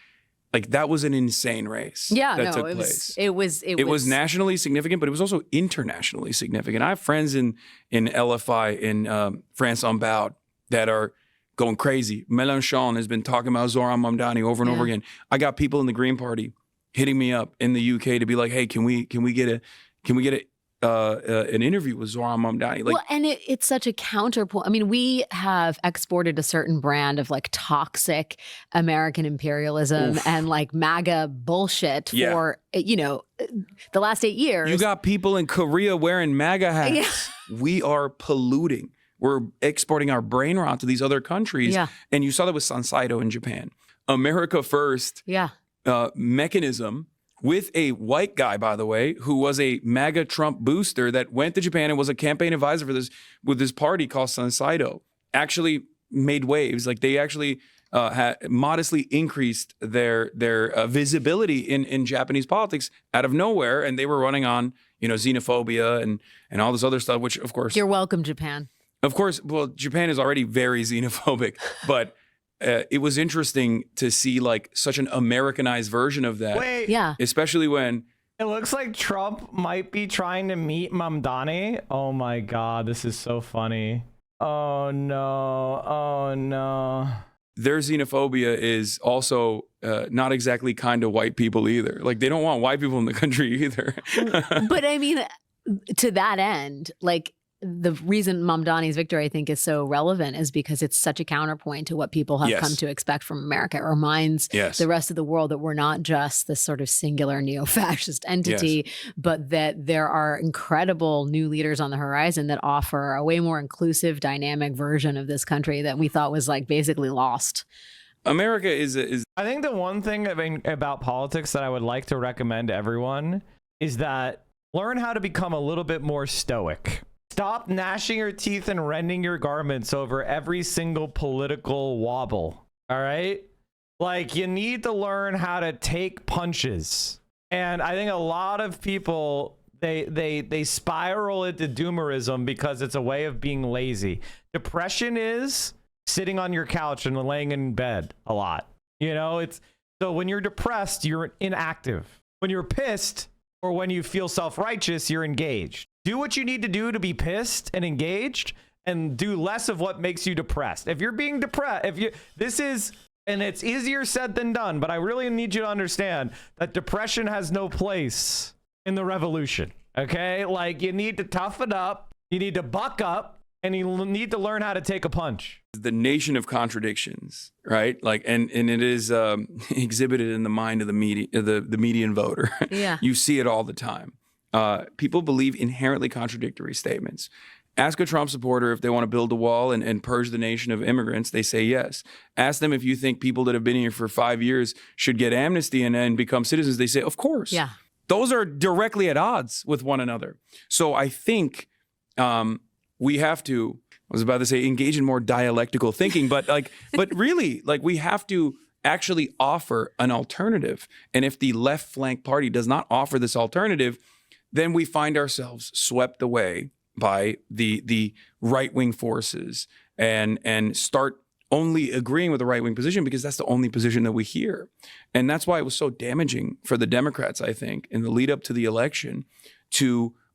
that was an insane race that took place. It was nationally significant, but it was also internationally significant. I have friends in LFI, in France on Bout, that are going crazy. Mélenchon has been talking about Zoran Mamdani over and over again. I got people in the Green Party hitting me up in the UK to be like, hey, can we get an interview with Zoran Mamdani? Well, and it's such a counterpoint. I mean, we have exported a certain brand of like toxic American imperialism and like MAGA bullshit for, the last 8 years. You got people in Korea wearing MAGA hats. We are polluting. We're exporting our brain rot to these other countries. Yeah. And you saw that with Sansaido in Japan. America First mechanism with a white guy, by the way, who was a MAGA Trump booster that went to Japan and was a campaign advisor for this party called Sansaido, actually made waves. Like they actually had modestly increased their visibility in Japanese politics out of nowhere, and they were running on xenophobia and all this other stuff. Which of course you're welcome, Japan. Of course, well, Japan is already very xenophobic, but. It was interesting to see like such an Americanized version of that. Wait. Yeah. Especially when it looks like Trump might be trying to meet Mamdani. Oh my God, this is so funny. Oh no. Oh no. Their xenophobia is also not exactly kind to white people either. Like they don't want white people in the country either. But I mean, to that end, like, the reason Mamdani's victory, I think, is so relevant is because it's such a counterpoint to what people have come to expect from America. It reminds the rest of the world that we're not just this sort of singular neo-fascist entity, but that there are incredible new leaders on the horizon that offer a way more inclusive, dynamic version of this country that we thought was like basically lost. America is. I think the one thing about politics that I would like to recommend to everyone is that learn how to become a little bit more stoic. Stop gnashing your teeth and rending your garments over every single political wobble. All right? Like, you need to learn how to take punches. And I think a lot of people, they spiral into doomerism because it's a way of being lazy. Depression is sitting on your couch and laying in bed a lot. So when you're depressed, you're inactive. When you're pissed or when you feel self-righteous, you're engaged. Do what you need to do to be pissed and engaged, and do less of what makes you depressed. If you're being depressed, and it's easier said than done, but I really need you to understand that depression has no place in the revolution. Okay? Like, you need to toughen up, you need to buck up, and you need to learn how to take a punch. The nation of contradictions, right? Like, and it is exhibited in the mind of the media, the median voter. Yeah. You see it all the time. People believe inherently contradictory statements. Ask a Trump supporter if they want to build a wall and purge the nation of immigrants. They say yes. Ask them if you think people that have been here for 5 years should get amnesty and become citizens. They say, of course. Yeah. Those are directly at odds with one another. So I think we have to, I was about to say, engage in more dialectical thinking, but really, we have to actually offer an alternative. And if the left flank party does not offer this alternative, then we find ourselves swept away by the right-wing forces and start only agreeing with the right-wing position because that's the only position that we hear. And that's why it was so damaging for the Democrats, I think, in the lead up to the election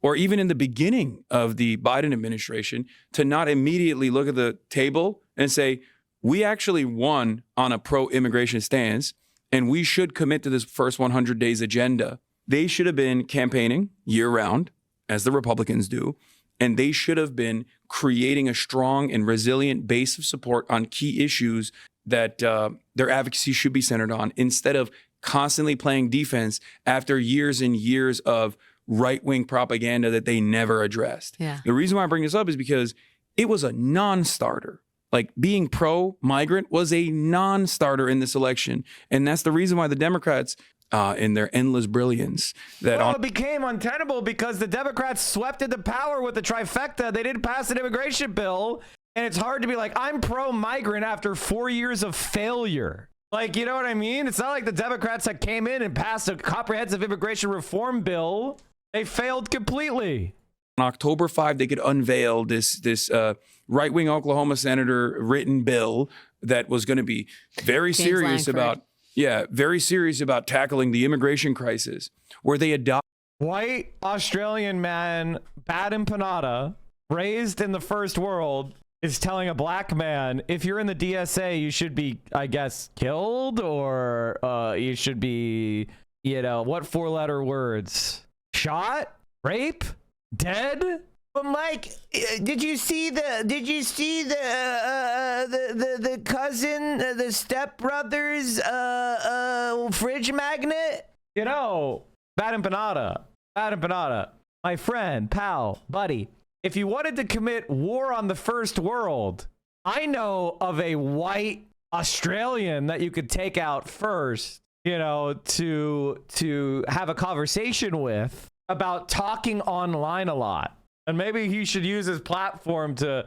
or even in the beginning of the Biden administration, to not immediately look at the table and say, we actually won on a pro-immigration stance, and we should commit to this first 100 days agenda. They should have been campaigning year-round, as the Republicans do, and they should have been creating a strong and resilient base of support on key issues that their advocacy should be centered on, instead of constantly playing defense after years and years of right-wing propaganda that they never addressed. Yeah. The reason why I bring this up is because it was a non-starter. Like, being pro-migrant was a non-starter in this election. And that's the reason why the Democrats, in their endless brilliance, it became untenable because the Democrats swept into power with the trifecta. They didn't pass an immigration bill. And it's hard to be like, I'm pro-migrant after 4 years of failure. Like, you know what I mean? It's not like the Democrats that came in and passed a comprehensive immigration reform bill. They failed completely. On October 5, they could unveil this right-wing Oklahoma senator written bill that was going to be very serious about tackling the immigration crisis, where they adopt white Australian man, bad empanada, raised in the first world, is telling a black man, if you're in the DSA, you should be, I guess, killed, or you should be, what 4-letter words? Shot? Rape? Dead? But Mike, did you see the cousin, the stepbrother's fridge magnet? Bad empanada. My friend, pal, buddy. If you wanted to commit war on the first world, I know of a white Australian that you could take out first, to have a conversation with about talking online a lot. And maybe he should use his platform to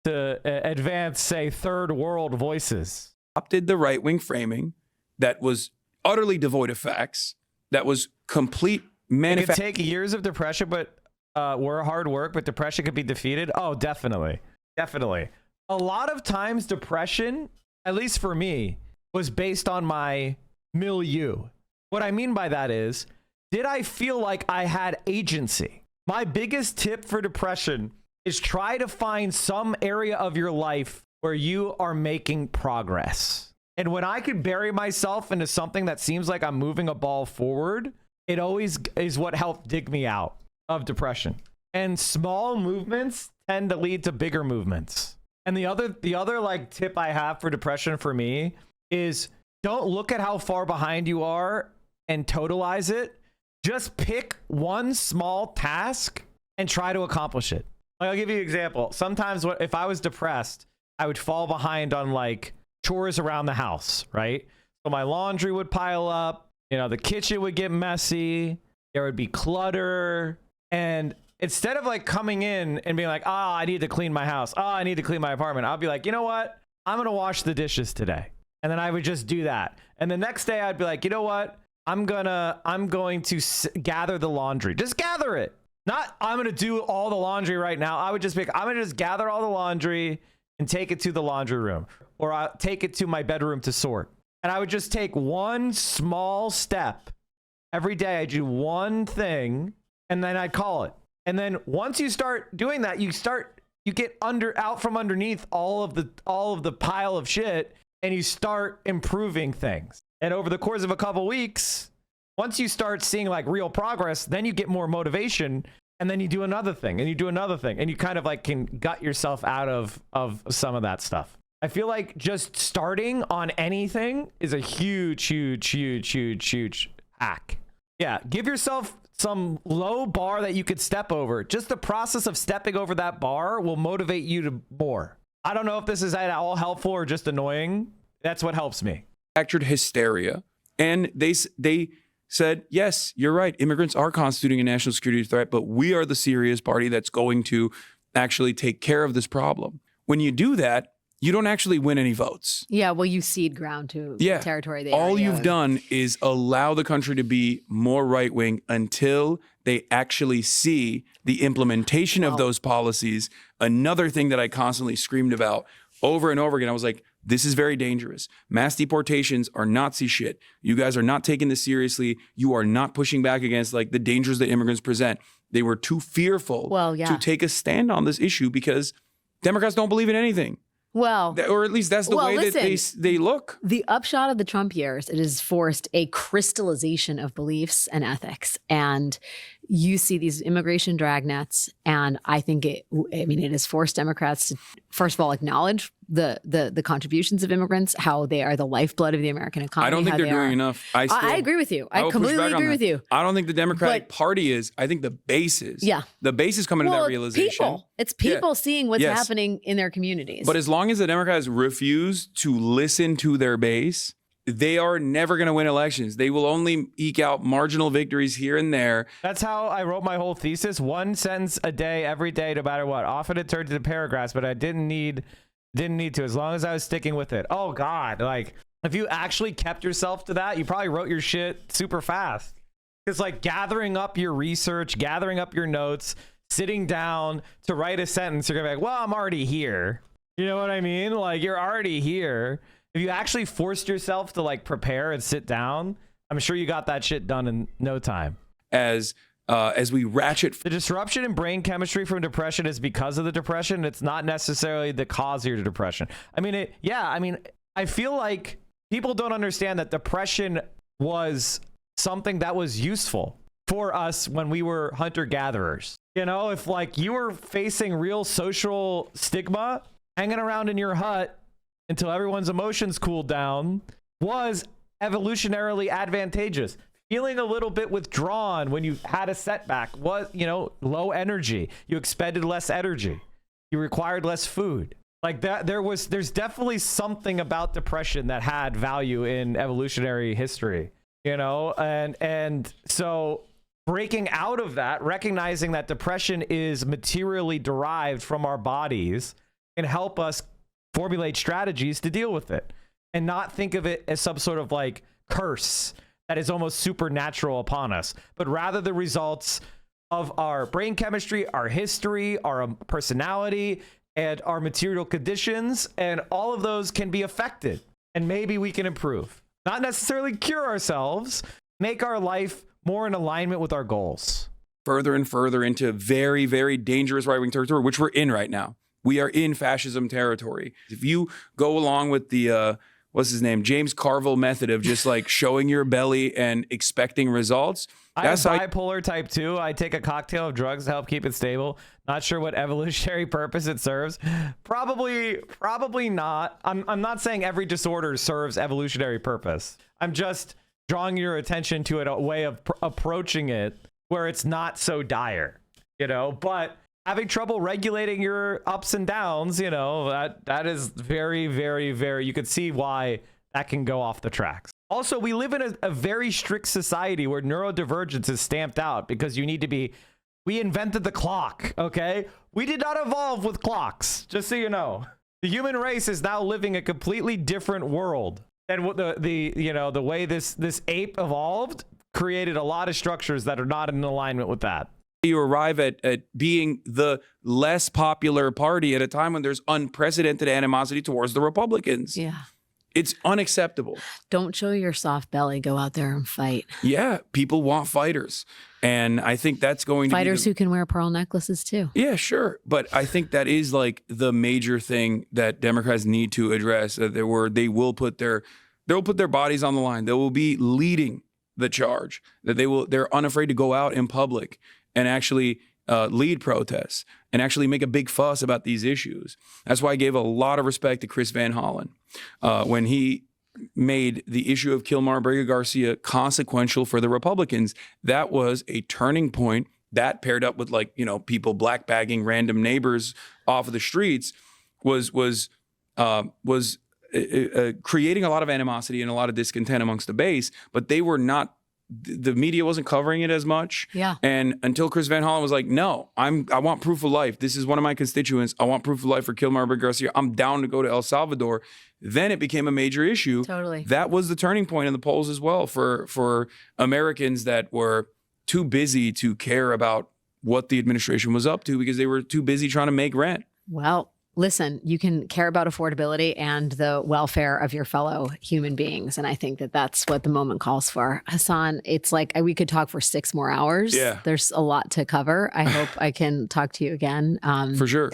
advance, say, third world voices. Adopted the right-wing framing that was utterly devoid of facts, that was complete It could take years of depression, but hard work, but depression could be defeated. Oh, definitely. Definitely. A lot of times depression, at least for me, was based on my milieu. What I mean by that is, did I feel like I had agency? My biggest tip for depression is try to find some area of your life where you are making progress. And when I could bury myself into something that seems like I'm moving a ball forward, it always is what helped dig me out of depression. And small movements tend to lead to bigger movements. And the other like tip I have for depression for me is, don't look at how far behind you are and totalize it. Just pick one small task and try to accomplish it. Like, I'll give you an example. Sometimes if I was depressed, I would fall behind on like chores around the house, right? So my laundry would pile up, the kitchen would get messy, there would be clutter. And instead of like coming in and being like, I need to clean my house, I need to clean my apartment, I'll be like, you know what? I'm going to wash the dishes today. And then I would just do that. And the next day I'd be like, you know what? I'm going to gather the laundry. Just gather it. Not, I'm going to do all the laundry right now. I would just I'm going to just gather all the laundry and take it to the laundry room, or I'll take it to my bedroom to sort. And I would just take one small step. Every day I do one thing, and then I'd call it. And then once you start doing that, you get out from underneath all of the pile of shit, and you start improving things. And over the course of a couple weeks, once you start seeing like real progress, then you get more motivation, and then you do another thing, and you do another thing, and you kind of like can gut yourself out of some of that stuff. I feel like just starting on anything is a huge hack. Yeah, give yourself some low bar that you could step over. Just the process of stepping over that bar will motivate you to more. I don't know if this is at all helpful or just annoying. That's what helps me. Hysteria, and they said, yes, you're right, immigrants are constituting a national security threat, but we are the serious party that's going to actually take care of this problem. When you do that, you don't actually win any votes. Yeah, well, you cede ground to territory. All you've done is allow the country to be more right-wing until they actually see the implementation of those policies. Another thing that I constantly screamed about over and over again, I was like, this is very dangerous. Mass deportations are Nazi shit. You guys are not taking this seriously. You are not pushing back against like the dangers that immigrants present. They were too fearful to take a stand on this issue because Democrats don't believe in anything. Well, or at least that's the way that they look. The upshot of the Trump years, it has forced a crystallization of beliefs and ethics. And you see these immigration dragnets, and I think it has forced Democrats to, first of all, acknowledge the contributions of immigrants, how they are the lifeblood of the American economy. I don't think they're doing enough. I agree with you. I completely agree with you. I don't think the Democratic Party is. I think the base is. Yeah. The base is coming to that realization. It's people seeing what's happening in their communities. But as long as the Democrats refuse to listen to their base, they are never going to win elections. They will only eke out marginal victories here and there. That's how I wrote my whole thesis. One sentence a day, every day, no matter what. Often it turned into paragraphs, but I didn't need to, as long as I was sticking with it. Oh God, like if you actually kept yourself to that, you probably wrote your shit super fast. It's like gathering up your research, gathering up your notes, sitting down to write a sentence. You're gonna be like, well, I'm already here. You know what I mean? Like you're already here. If you actually forced yourself to like prepare and sit down, I'm sure you got that shit done in no time. As we ratchet. The disruption in brain chemistry from depression is because of the depression. It's not necessarily the cause of your depression. I feel like people don't understand that depression was something that was useful for us when we were hunter-gatherers. You know, if like you were facing real social stigma, hanging around in your hut until everyone's emotions cooled down was evolutionarily advantageous. Feeling a little bit withdrawn when you had a setback was, low energy. You expended less energy. You required less food. Like that, there's definitely something about depression that had value in evolutionary history, and so breaking out of that, recognizing that depression is materially derived from our bodies, can help us formulate strategies to deal with it and not think of it as some sort of like curse that is almost supernatural upon us, but rather the results of our brain chemistry, our history, our personality, and our material conditions. And all of those can be affected, and maybe we can improve, not necessarily cure ourselves, make our life more in alignment with our goals. Further and further into very, very dangerous right-wing territory, which we're in right now. We are in fascism territory. If you go along with the, what's his name, James Carville method of just like showing your belly and expecting results. I have bipolar type 2. I take a cocktail of drugs to help keep it stable. Not sure what evolutionary purpose it serves. Probably not. I'm not saying every disorder serves evolutionary purpose. I'm just drawing your attention to it, a way of approaching it where it's not so dire, but having trouble regulating your ups and downs, that is very, very, very, you could see why that can go off the tracks. Also, we live in a very strict society where neurodivergence is stamped out because we invented the clock, okay? We did not evolve with clocks, just so you know. The human race is now living a completely different world than what the way this ape evolved created a lot of structures that are not in alignment with that. You arrive at being the less popular party at a time when there's unprecedented animosity towards the Republicans. Yeah. It's unacceptable. Don't show your soft belly. Go out there and fight. Yeah, people want fighters. And I think that's going to be fighters who can wear pearl necklaces too. Yeah, sure. But I think that is like the major thing that Democrats need to address. They'll put their bodies on the line. They will be leading the charge. They're unafraid to go out in public and actually lead protests and actually make a big fuss about these issues. That's why I gave a lot of respect to Chris Van Hollen when he made the issue of Kilmer-Briga-Garcia consequential for the Republicans. That was a turning point. That paired up with people black bagging random neighbors off of the streets was creating a lot of animosity and a lot of discontent amongst the base, but they were not. The media wasn't covering it as much. Yeah. And until Chris Van Hollen was like, no, I want proof of life. This is one of my constituents. I want proof of life for Kilmer-Briga-Garcia. I'm down to go to El Salvador. Then it became a major issue. Totally. That was the turning point in the polls as well for Americans that were too busy to care about what the administration was up to because they were too busy trying to make rent. Well, listen, you can care about affordability and the welfare of your fellow human beings. And I think that that's what the moment calls for. Hassan, it's like we could talk for 6 more hours. Yeah. There's a lot to cover. I hope I can talk to you again. For sure.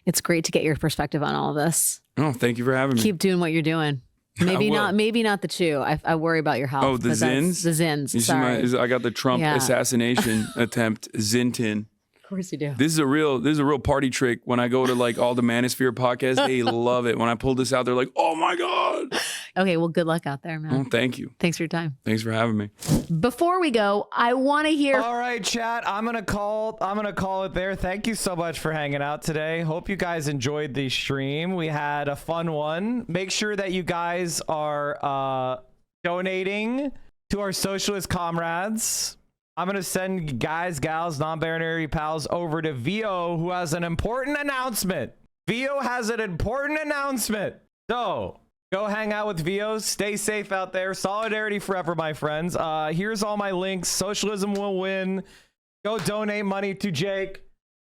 It's great to get your perspective on all of this. Oh, thank you for having me. Keep doing what you're doing. Maybe not the chew. I worry about your health. Oh, the Zins? The Zins. You Sorry. see I got the Trump Yeah. assassination attempt Zintin. Of course you do. This is a real party trick. When I go to like all the Manosphere podcasts, they love it. When I pull this out, they're like, "Oh my god!" Okay, well, good luck out there, man. Oh, thank you. Thanks for your time. Thanks for having me. Before we go, I want to hear. All right, chat. I'm gonna call it there. Thank you so much for hanging out today. Hope you guys enjoyed the stream. We had a fun one. Make sure that you guys are donating to our socialist comrades. I'm going to send guys, gals, non-binary pals over to VO, who has an important announcement. VO has an important announcement. So go hang out with VO. Stay safe out there. Solidarity forever, my friends. Here's all my links. Socialism will win. Go donate money to Jake.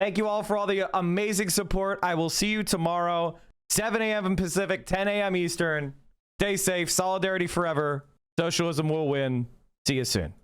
Thank you all for all the amazing support. I will see you tomorrow, 7 a.m. Pacific, 10 a.m. Eastern. Stay safe. Solidarity forever. Socialism will win. See you soon.